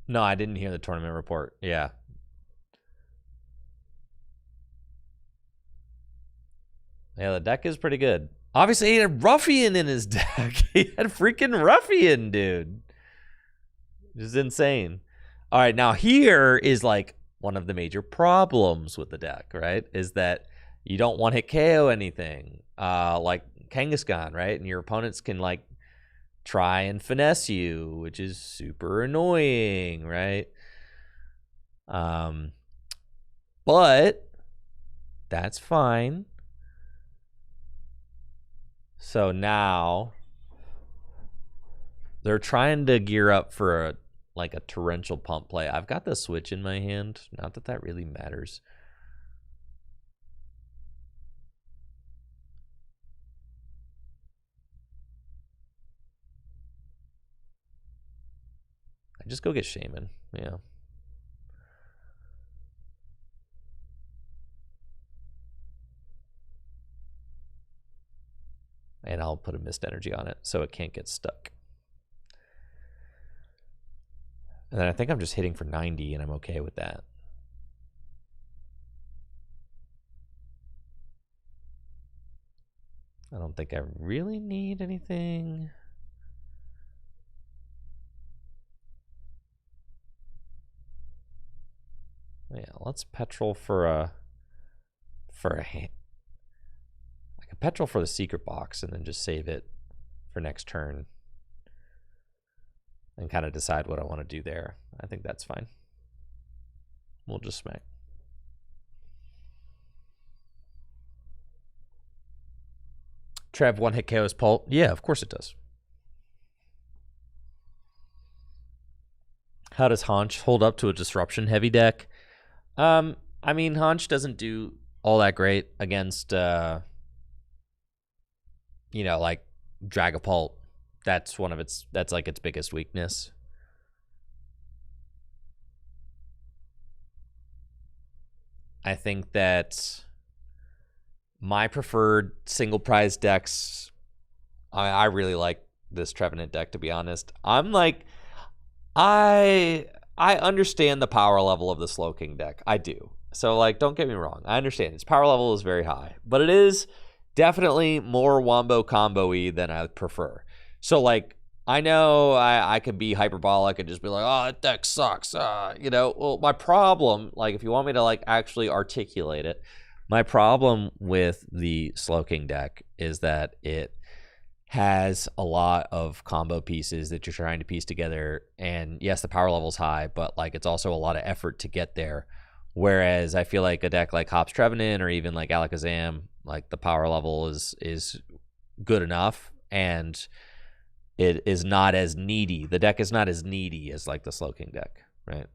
No, I didn't hear the tournament report. Yeah. Yeah, the deck is pretty good. Obviously, he had Ruffian in his deck. He had freaking Ruffian, dude. This is insane. All right, now here is like one of the major problems with the deck, right? Is that you don't want hit KO anything, like Kangaskhan, right? And your opponents can like try and finesse you, which is super annoying, right? But that's fine. So now they're trying to gear up for like a torrential pump play. I've got the switch in my hand. Not that that really matters. I just go get Shaman. Yeah. And I'll put a mist energy on it so it can't get stuck. And then I think I'm just hitting for 90 and I'm okay with that. I don't think I really need anything. Yeah, let's petrol for a hand. I can petrol for the secret box and then just save it for next turn and kind of decide what I want to do there. I think that's fine. We'll just smack. Trev, one hit KOs Pult. Yeah, of course it does. How does Haunch hold up to a disruption heavy deck? I mean, Haunch doesn't do all that great against, like Dragapult. That's like its biggest weakness. I think that my preferred single prize decks, I really like this Trevenant deck, to be honest. I'm like, I understand the power level of the Slowking deck. I do. So, like, don't get me wrong. I understand its power level is very high, but it is definitely more wombo combo-y than I prefer. So, like, I know I could be hyperbolic and just be like, oh, that deck sucks. Well, my problem, like, if you want me to, like, actually articulate it, my problem with the Slowking deck is that it has a lot of combo pieces that you're trying to piece together. And yes, the power level's high, but, like, it's also a lot of effort to get there. Whereas I feel like a deck like Hops Trevenant or even like Alakazam, like, the power level is good enough, and it is not as needy. The deck is not as needy as, like, the Slowking deck, right?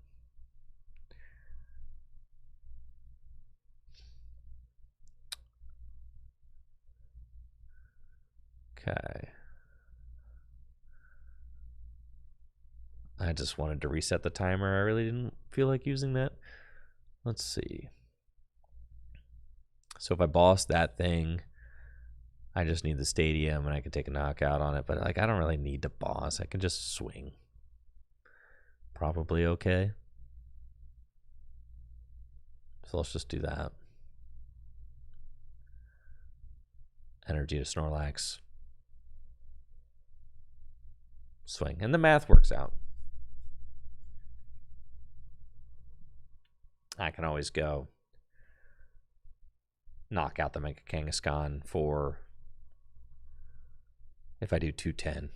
Okay. I just wanted to reset the timer. I really didn't feel like using that. Let's see. So if I boss that thing, I just need the stadium and I can take a knockout on it. But, like, I don't really need to boss. I can just swing. Probably okay. So let's just do that. Energy to Snorlax. Swing. And the math works out. I can always go knock out the Mega Kangaskhan for, if I do 210,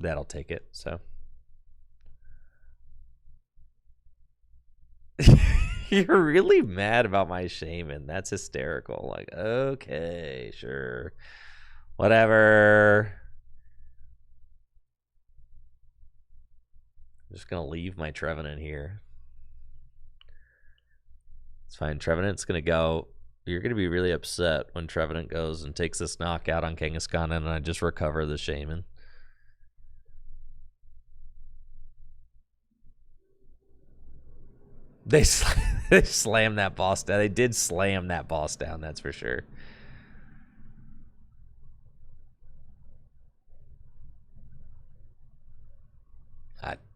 that'll take it. So you're really mad about my Shaman. That's hysterical. Like, okay, sure, whatever. I'm just gonna leave my Trevenant here. It's fine. Trevenant's going to go. You're going to be really upset when Trevenant goes and takes this knockout on Kangaskhan and I just recover the Shaman. They slammed that boss down. They did slam that boss down, that's for sure.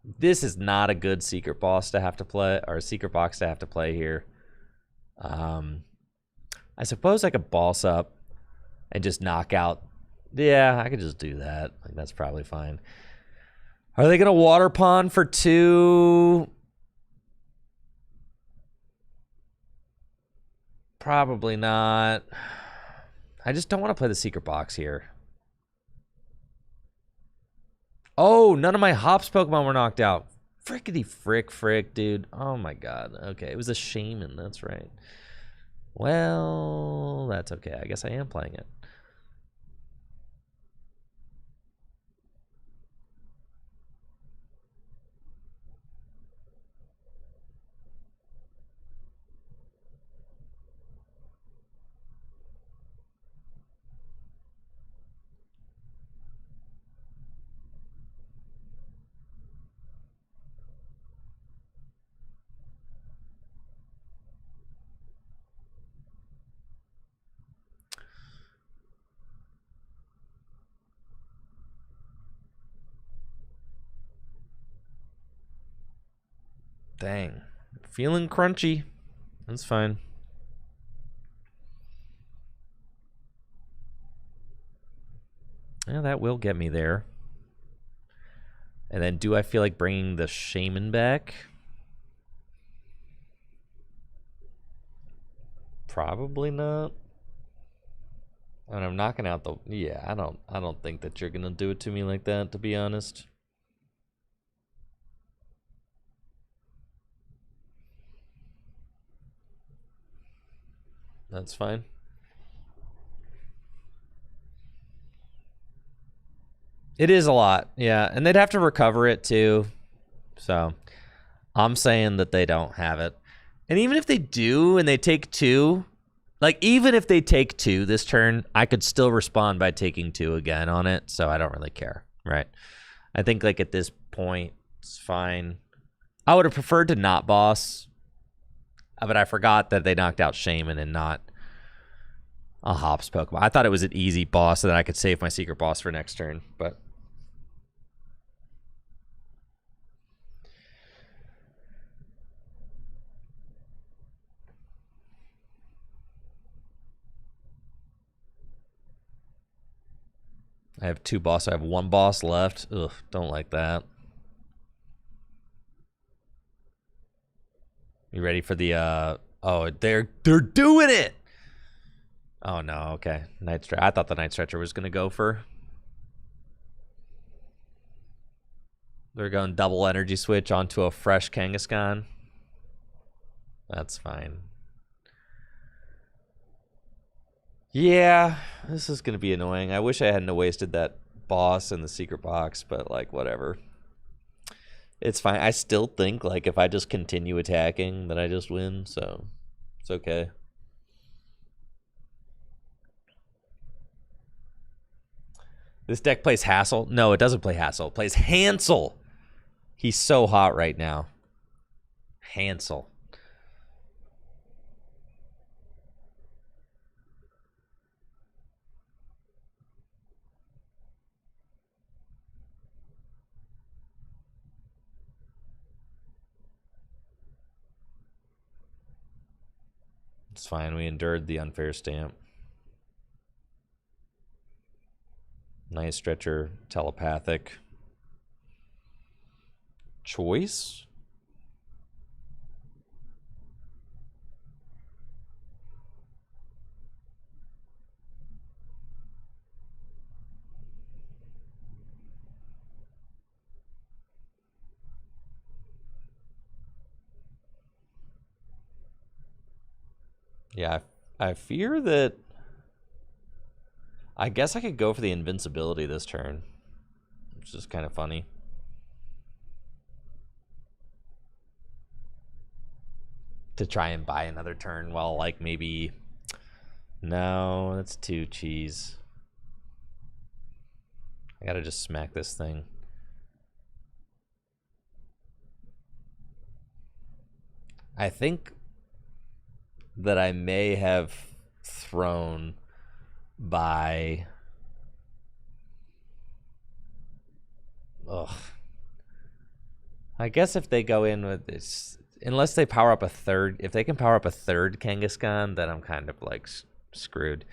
This is not a good secret boss to have to play, or a secret box to have to play here. I suppose I could boss up and just knock out. Yeah, I could just do that. Like, that's probably fine. Are they gonna water pond for 2? Probably not. I just don't want to play the secret box here. Oh, none of my Hops Pokemon were knocked out. Frickety frick, dude. Oh my god. Okay, it was a Shaman, that's right. Well, that's okay. I guess I am playing it. Dang. Feeling crunchy. That's fine. Yeah, that will get me there. And then do I feel like bringing the Shaman back? Probably not. And I'm knocking out the... Yeah, I don't think that you're going to do it to me like that, to be honest. That's fine. It is a lot, yeah. And they'd have to recover it, too. So, I'm saying that they don't have it. And even if they do and they take 2, like even if they take 2 this turn, I could still respond by taking 2 again on it, so I don't really care, right? I think like at this point, it's fine. I would have preferred to not boss, but I forgot that they knocked out Shaman and not a Hops Pokemon. I thought it was an easy boss so that I could save my secret boss for next turn, but... I have 2 bosses. I have 1 boss left. Ugh, don't like that. You ready for the, oh, they're doing it! Oh, no, okay. Night Stretcher. I thought the Night Stretcher was going to go for... They're going double energy switch onto a fresh Kangaskhan. That's fine. Yeah, this is going to be annoying. I wish I hadn't wasted that boss in the secret box, but, like, whatever. It's fine. I still think, like, if I just continue attacking, that I just win, so it's okay. This deck plays Hassel? No, it doesn't play Hassel. It plays Hansel. He's so hot right now. Hansel. It's fine. We endured the unfair stamp. Nice Stretcher, telepathic. Choice? Yeah, I fear that... I guess I could go for the invincibility this turn, which is kind of funny. To try and buy another turn while, like, maybe... No, that's too cheese. I gotta just smack this thing. I think that I may have thrown by... Ugh. I guess if they go in with this... Unless they power up a third... If they can power up a third Kangaskhan, then I'm kind of, like, screwed.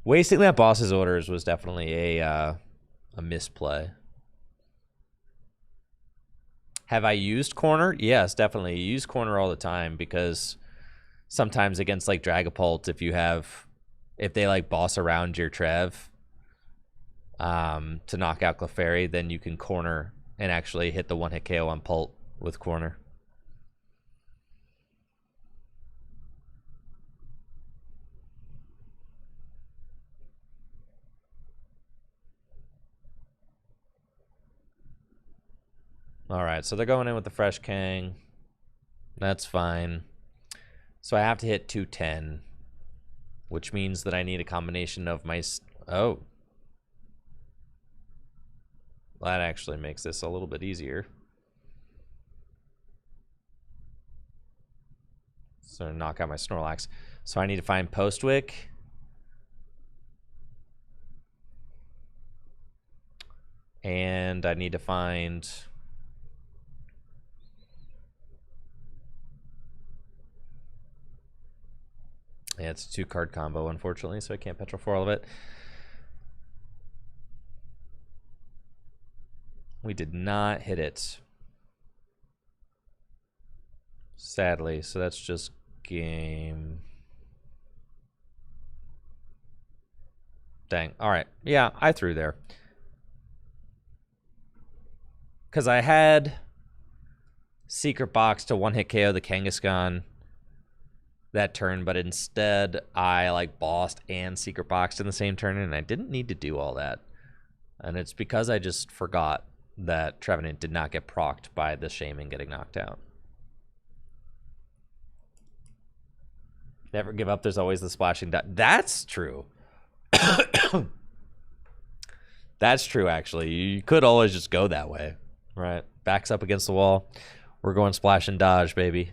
Wasting that boss's orders was definitely a misplay. Have I used corner? Yes, definitely. You use corner all the time because sometimes against like Dragapult, if they like boss around your Trev to knock out Clefairy, then you can corner and actually hit the one-hit KO on Pult with corner. All right, so they're going in with the fresh Kang. That's fine. So I have to hit 210, which means that I need a combination of my... Oh. That actually makes this a little bit easier. So knock out my Snorlax. So I need to find Postwick. And I need to find... Yeah, it's a 2-card combo, unfortunately, so I can't Petrol for all of it. We did not hit it. Sadly, so that's just game. Dang. All right. Yeah, I threw there. Because I had Secret Box to one-hit KO the Kangaskhan that turn, but instead I like bossed and secret boxed in the same turn, and I didn't need to do all that. And it's because I just forgot that Trevenant did not get procced by the Shaman getting knocked out. Never give up. There's always the splashing dot. That's true. That's true, actually. You could always just go that way, right? Backs up against the wall. We're going splash and dodge, baby.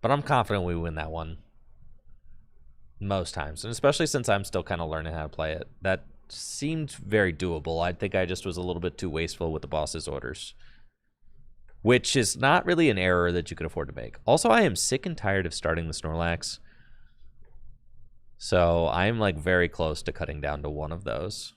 But I'm confident we win that one. Most times. And especially since I'm still kind of learning how to play it. That seemed very doable. I think I just was a little bit too wasteful with the boss's orders. Which is not really an error that you can afford to make. Also, I am sick and tired of starting the Snorlax. So I'm like very close to cutting down to one of those.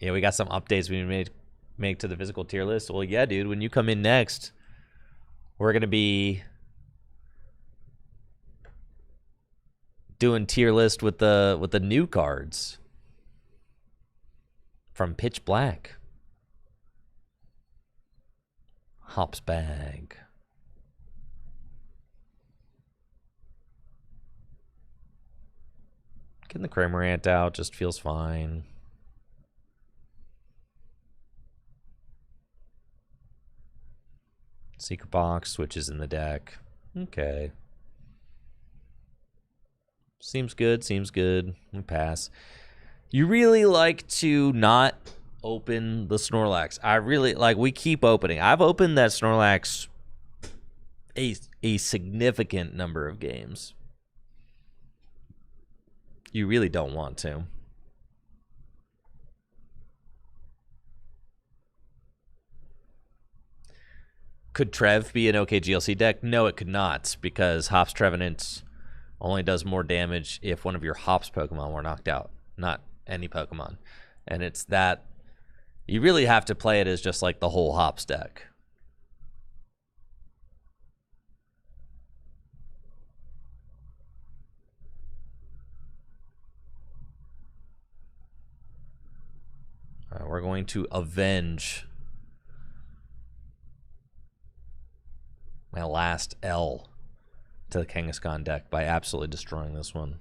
Yeah, we got some updates we make to the physical tier list. Well, yeah, dude, when you come in next, we're going to be doing tier list with the new cards from Pitch Black. Hops bag. Getting the Cramorant out just feels fine. Secret box switches in the deck. Okay. Seems good, seems good. We pass. You really like to not open the Snorlax. I really like, we keep opening. I've opened that Snorlax a significant number of games. You really don't want to. Could Trev be an okay GLC deck? No, it could not, because Hops Trevenant only does more damage if one of your Hops Pokemon were knocked out, not any Pokemon. And it's that you really have to play it as just like the whole Hops deck. All right, we're going to avenge my last L to the Kangaskhan deck by absolutely destroying this one.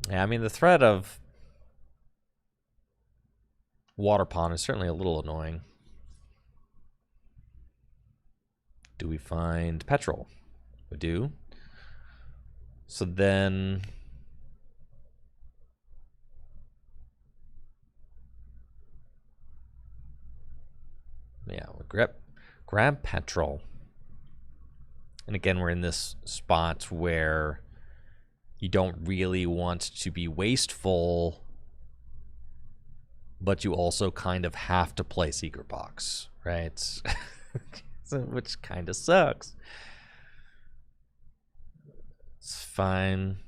Yeah, I mean, the threat of Water Pond is certainly a little annoying. Do we find Petrol? We do. So then yeah, we'll grab Petrol. And again, we're in this spot where you don't really want to be wasteful, but you also kind of have to play Secret Box, right? So, which kind of sucks. It's fine.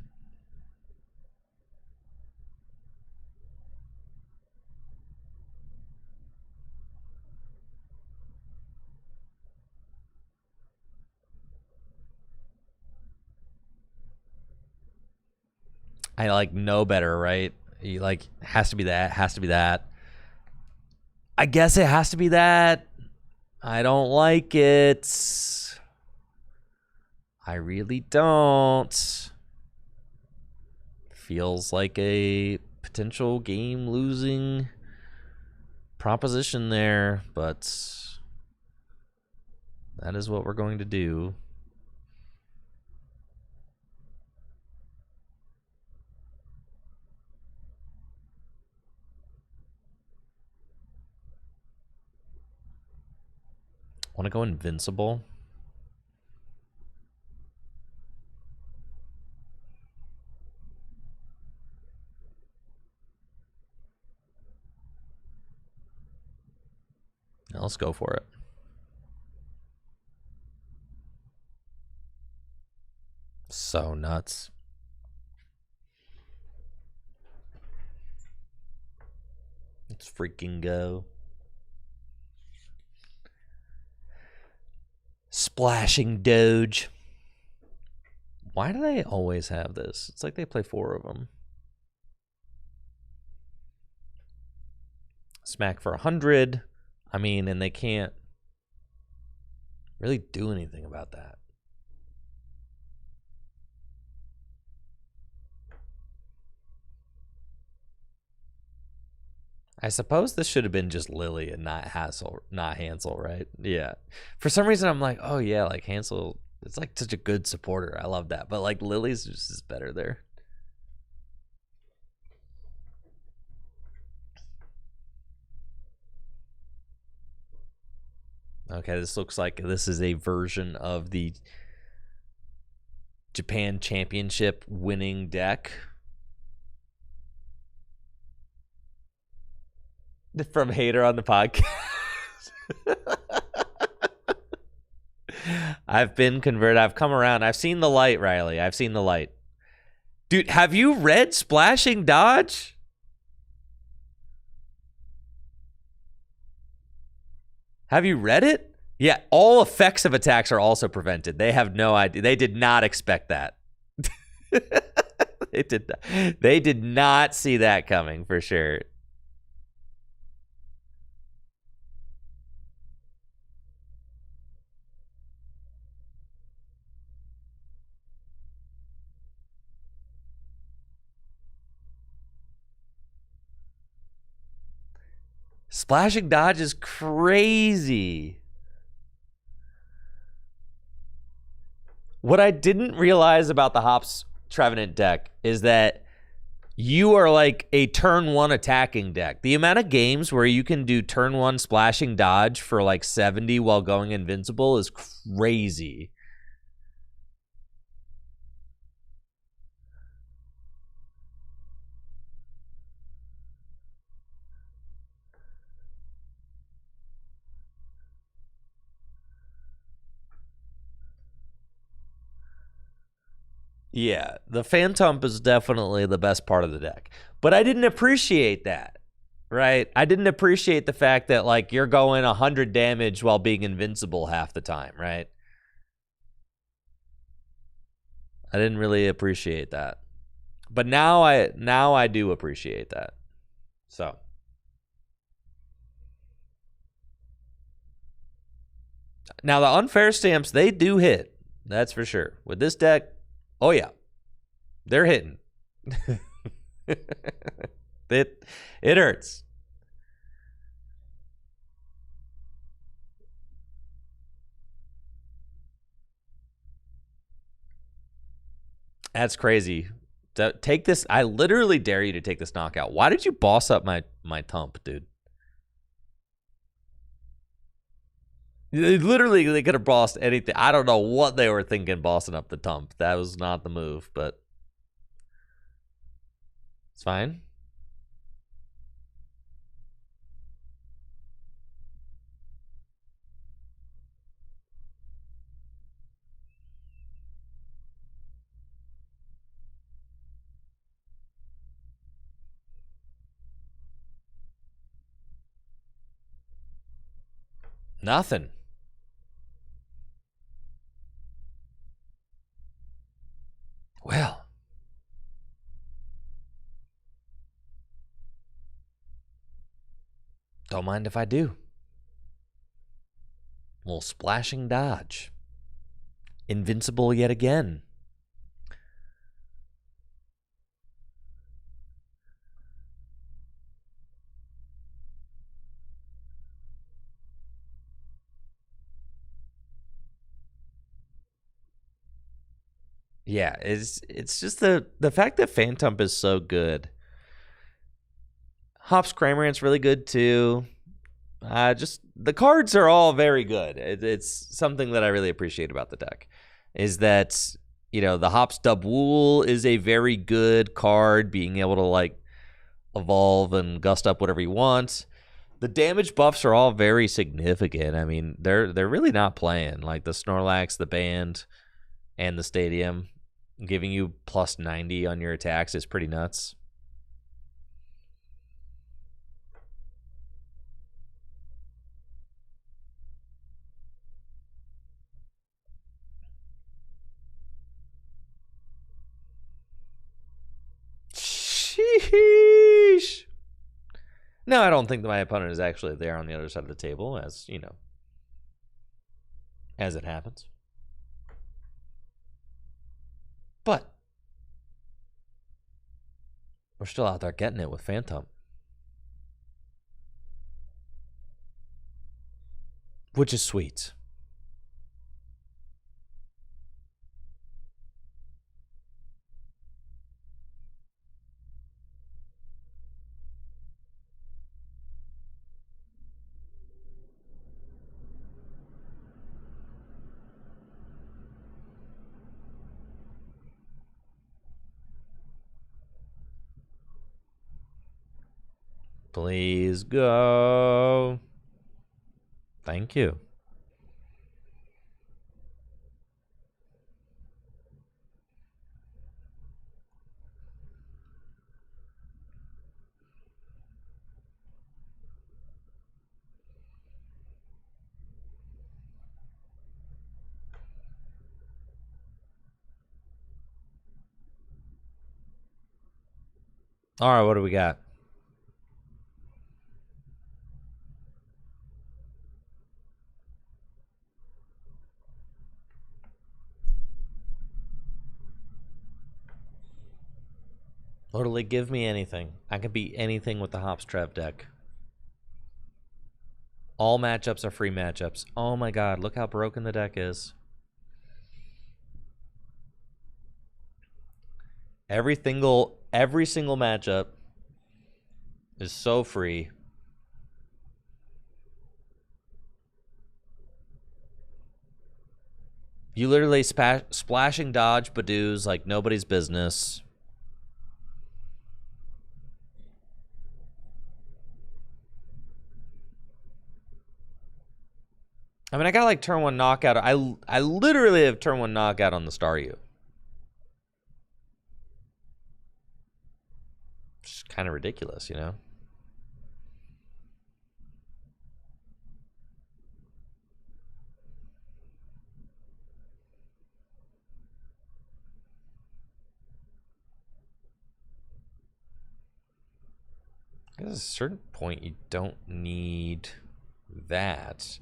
I like know better, right? You like, has to be that, has to be that. I guess it has to be that. I don't like it. I really don't. Feels like a potential game losing proposition there, but that is what we're going to do. Want to go invincible? Let's go for it. So nuts. Let's freaking go. Splashing Doge. Why do they always have this? It's like they play 4 of them. Smack for 100. I mean, and they can't really do anything about that. I suppose this should have been just Lily and not Hansel, right? Yeah. For some reason, I'm like, oh yeah, like Hansel, it's like such a good supporter. I love that. But like Lily's just better there. Okay, this looks like this is a version of the Japan Championship winning deck. From Hater on the podcast. I've been converted. I've come around. I've seen the light, Riley. I've seen the light. Dude, have you read Splashing Dodge? Have you read it? Yeah, all effects of attacks are also prevented. They have no idea. They did not expect that. They did not see that coming for sure. Splashing Dodge is crazy. What I didn't realize about the Hops Trevenant deck is that you are like a turn 1 attacking deck. The amount of games where you can do turn 1 Splashing Dodge for like 70 while going invincible is crazy. Yeah, the Phantom is definitely the best part of the deck. But I didn't appreciate that, right? I didn't appreciate the fact that, like, you're going 100 damage while being invincible half the time, right? I didn't really appreciate that. But now I do appreciate that. So. Now, the unfair stamps, they do hit. That's for sure. With this deck, oh yeah, they're hitting. it hurts. That's crazy. Take this. I literally dare you to take this knockout. Why did you boss up my Tump, dude? Literally, they could have bossed anything. I don't know what they were thinking bossing up the Tump. That was not the move, but it's fine. Nothing. Well, don't mind if I do. A little Splashing Dodge. Invincible yet again. Yeah, it's just the fact that Phantom is so good. Hops Cramorant's really good too. Just the cards are all very good. It's something that I really appreciate about the deck is that, you know, the Hops Dubwool is a very good card, being able to like evolve and gust up whatever you want. The damage buffs are all very significant. I mean, they're really not playing. Like the Snorlax, the Band, and the Stadium giving you plus 90 on your attacks is pretty nuts. Sheesh. No, I don't think that my opponent is actually there on the other side of the table, as, you know, as it happens. But we're still out there getting it with Phantom. Which is sweet. Please go. Thank you. All right, what do we got? Literally, give me anything. I can beat anything with the Hops Trev deck. All matchups are free matchups. Oh my god, look how broken the deck is. Every single matchup is so free. You literally splashing dodge Badoos like nobody's business. I mean, I got like turn 1 knockout. I literally have turn 1 knockout on the Staryu. It's kind of ridiculous, you know? At a certain point, you don't need that.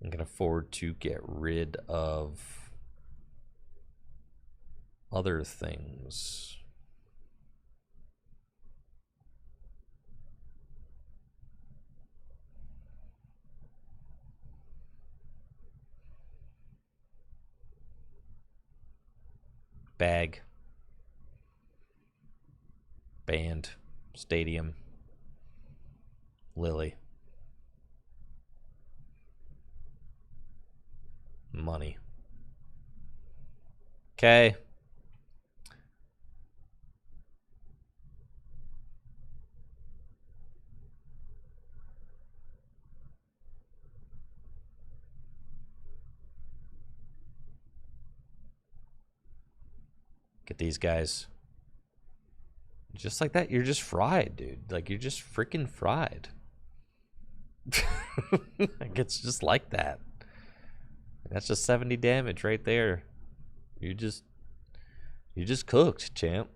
I can afford to get rid of other things. Bag. Band. Stadium. Lily. Money. Okay. Get these guys. Just like that, you're just fried, dude. Like, you're just freaking fried. Like, it's just like that. That's just 70 damage right there. You just cooked, champ.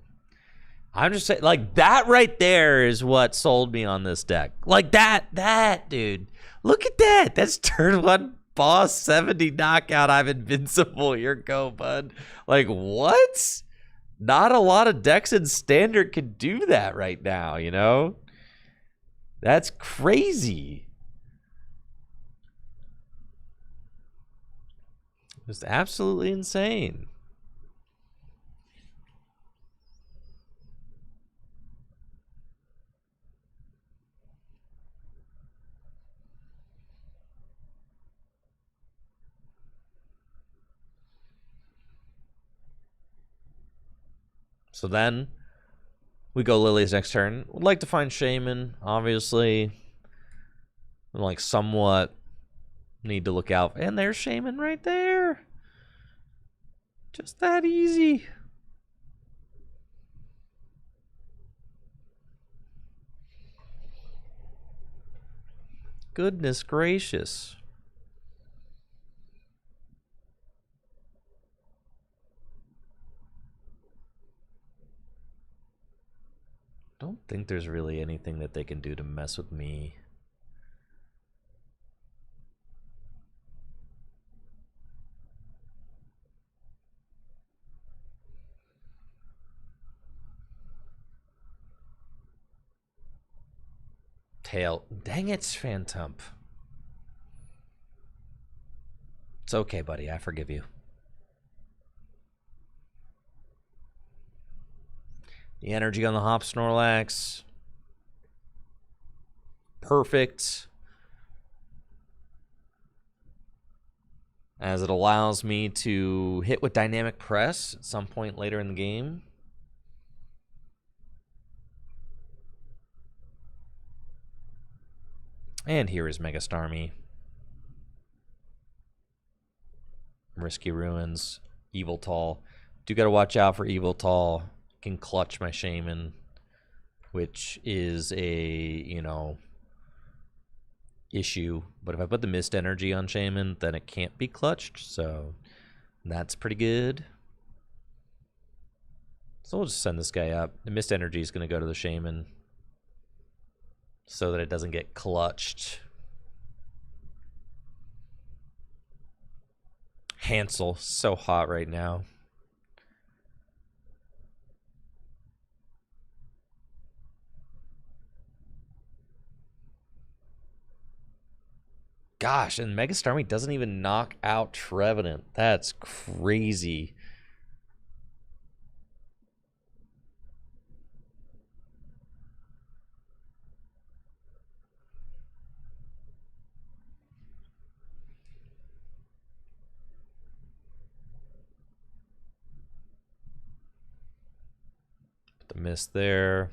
I'm just saying, like, that right there is what sold me on this deck. Like, that, dude. Look at that. That's turn 1 boss, 70 knockout. I'm invincible. Here go, bud. Like, what? Not a lot of decks in Standard can do that right now, you know? That's crazy. Just absolutely insane. So then we go Lily's next turn. Would like to find Shaman, obviously. like somewhat need to look out. And there's Shaman right there. Just that easy. Goodness gracious. Don't think there's really anything that they can do to mess with me. Tail. Dang it, Phantom. It's okay, buddy. I forgive you. The energy on the Hop Snorlax. Perfect. As it allows me to hit with Dynamic Press at some point later in the game. And here is Mega Starmie. Risky Ruins. Evil Tall. Do gotta watch out for Evil Tall. Can clutch my Shaman, which is a, issue. But if I put the Mist Energy on Shaman, then it can't be clutched, so that's pretty good. So we'll just send this guy up. The Mist Energy is going to go to the Shaman so that it doesn't get clutched. Hansel, so hot right now. Gosh, and Mega Starmie doesn't even knock out Trevenant. That's crazy. Put the mist there.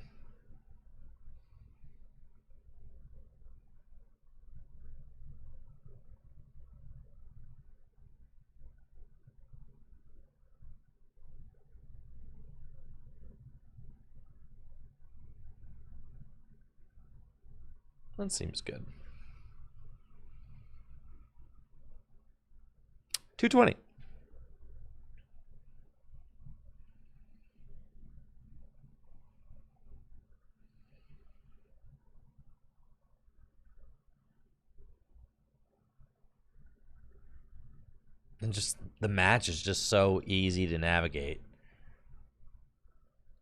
That seems good. 220. And just the match is just so easy to navigate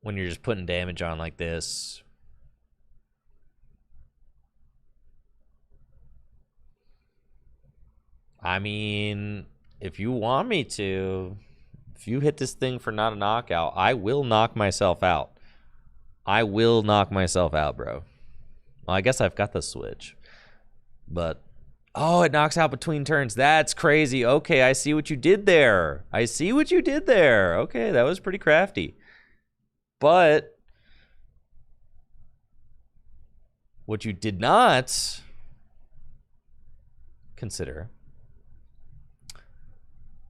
when you're just putting damage on like this. I mean, if you want me to, if you hit this thing for not a knockout, I will knock myself out. I will knock myself out, bro. Well, I guess I've got the switch. But, oh, it knocks out between turns. That's crazy. Okay, I see what you did there. I see what you did there. Okay, that was pretty crafty. But what you did not consider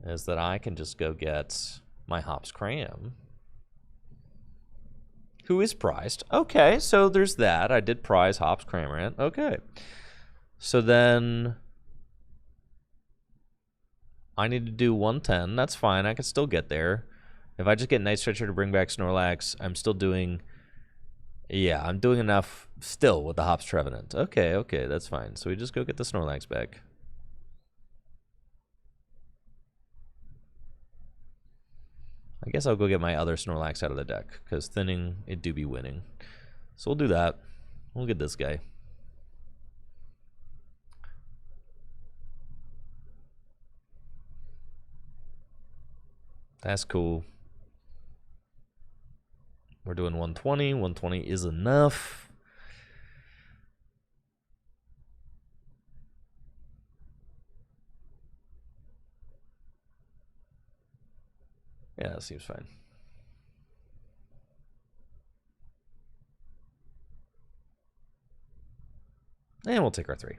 is that I can just go get my Hops Cram, who is prized. Okay, so there's that. I did prize Hops Cramorant. Okay. So then I need to do 110. That's fine. I can still get there. If I just get Night Stretcher to bring back Snorlax, I'm still doing... Yeah, I'm doing enough still with the Hops Trevenant. Okay, okay, that's fine. So we just go get the Snorlax back. I guess I'll go get my other Snorlax out of the deck, because thinning, it do be winning. So we'll do that. We'll get this guy. That's cool. We're doing 120. 120 is enough. Yeah, that seems fine. And we'll take our 3.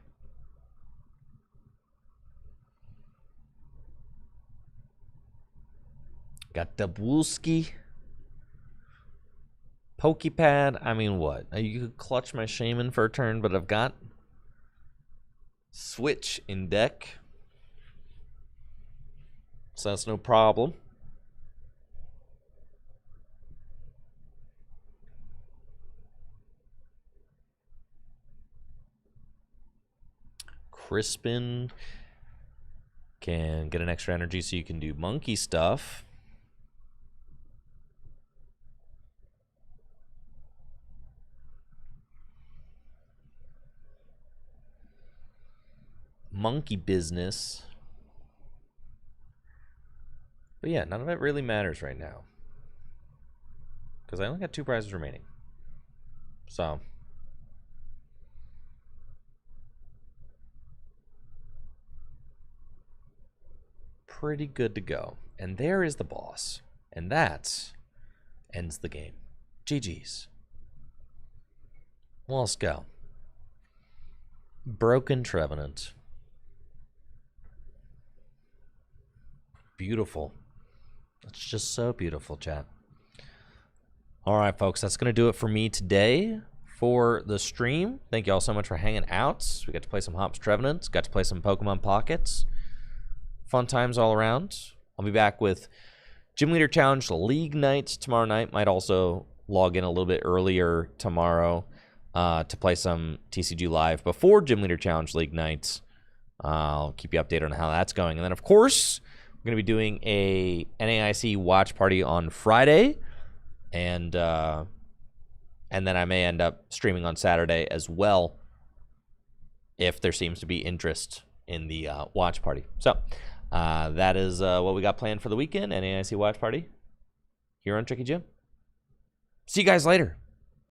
Got Dabrowski. Pokepad. I mean, what? You could clutch my Shaman for a turn, but I've got Switch in deck. So that's no problem. Crispin can get an extra energy so you can do monkey stuff. Monkey business. But yeah, none of it really matters right now. Because I only got 2 prizes remaining. So. Pretty good to go. And there is the boss. And that ends the game. GG's. Well, let's go. Broken Trevenant. Beautiful. It's just so beautiful, chat. All right, folks, that's going to do it for me today for the stream. Thank you all so much for hanging out. We got to play some Hops Trevenants, got to play some Pokemon Pockets. Fun times all around. I'll be back with Gym Leader Challenge League nights tomorrow night. Might also log in a little bit earlier tomorrow to play some TCG Live before Gym Leader Challenge League nights. I'll keep you updated on how that's going. And then, of course, we're going to be doing a NAIC watch party on Friday. And then I may end up streaming on Saturday as well if there seems to be interest in the watch party. So that is what we got planned for the weekend. NAIC watch party here on Tricky Jim. See you guys later.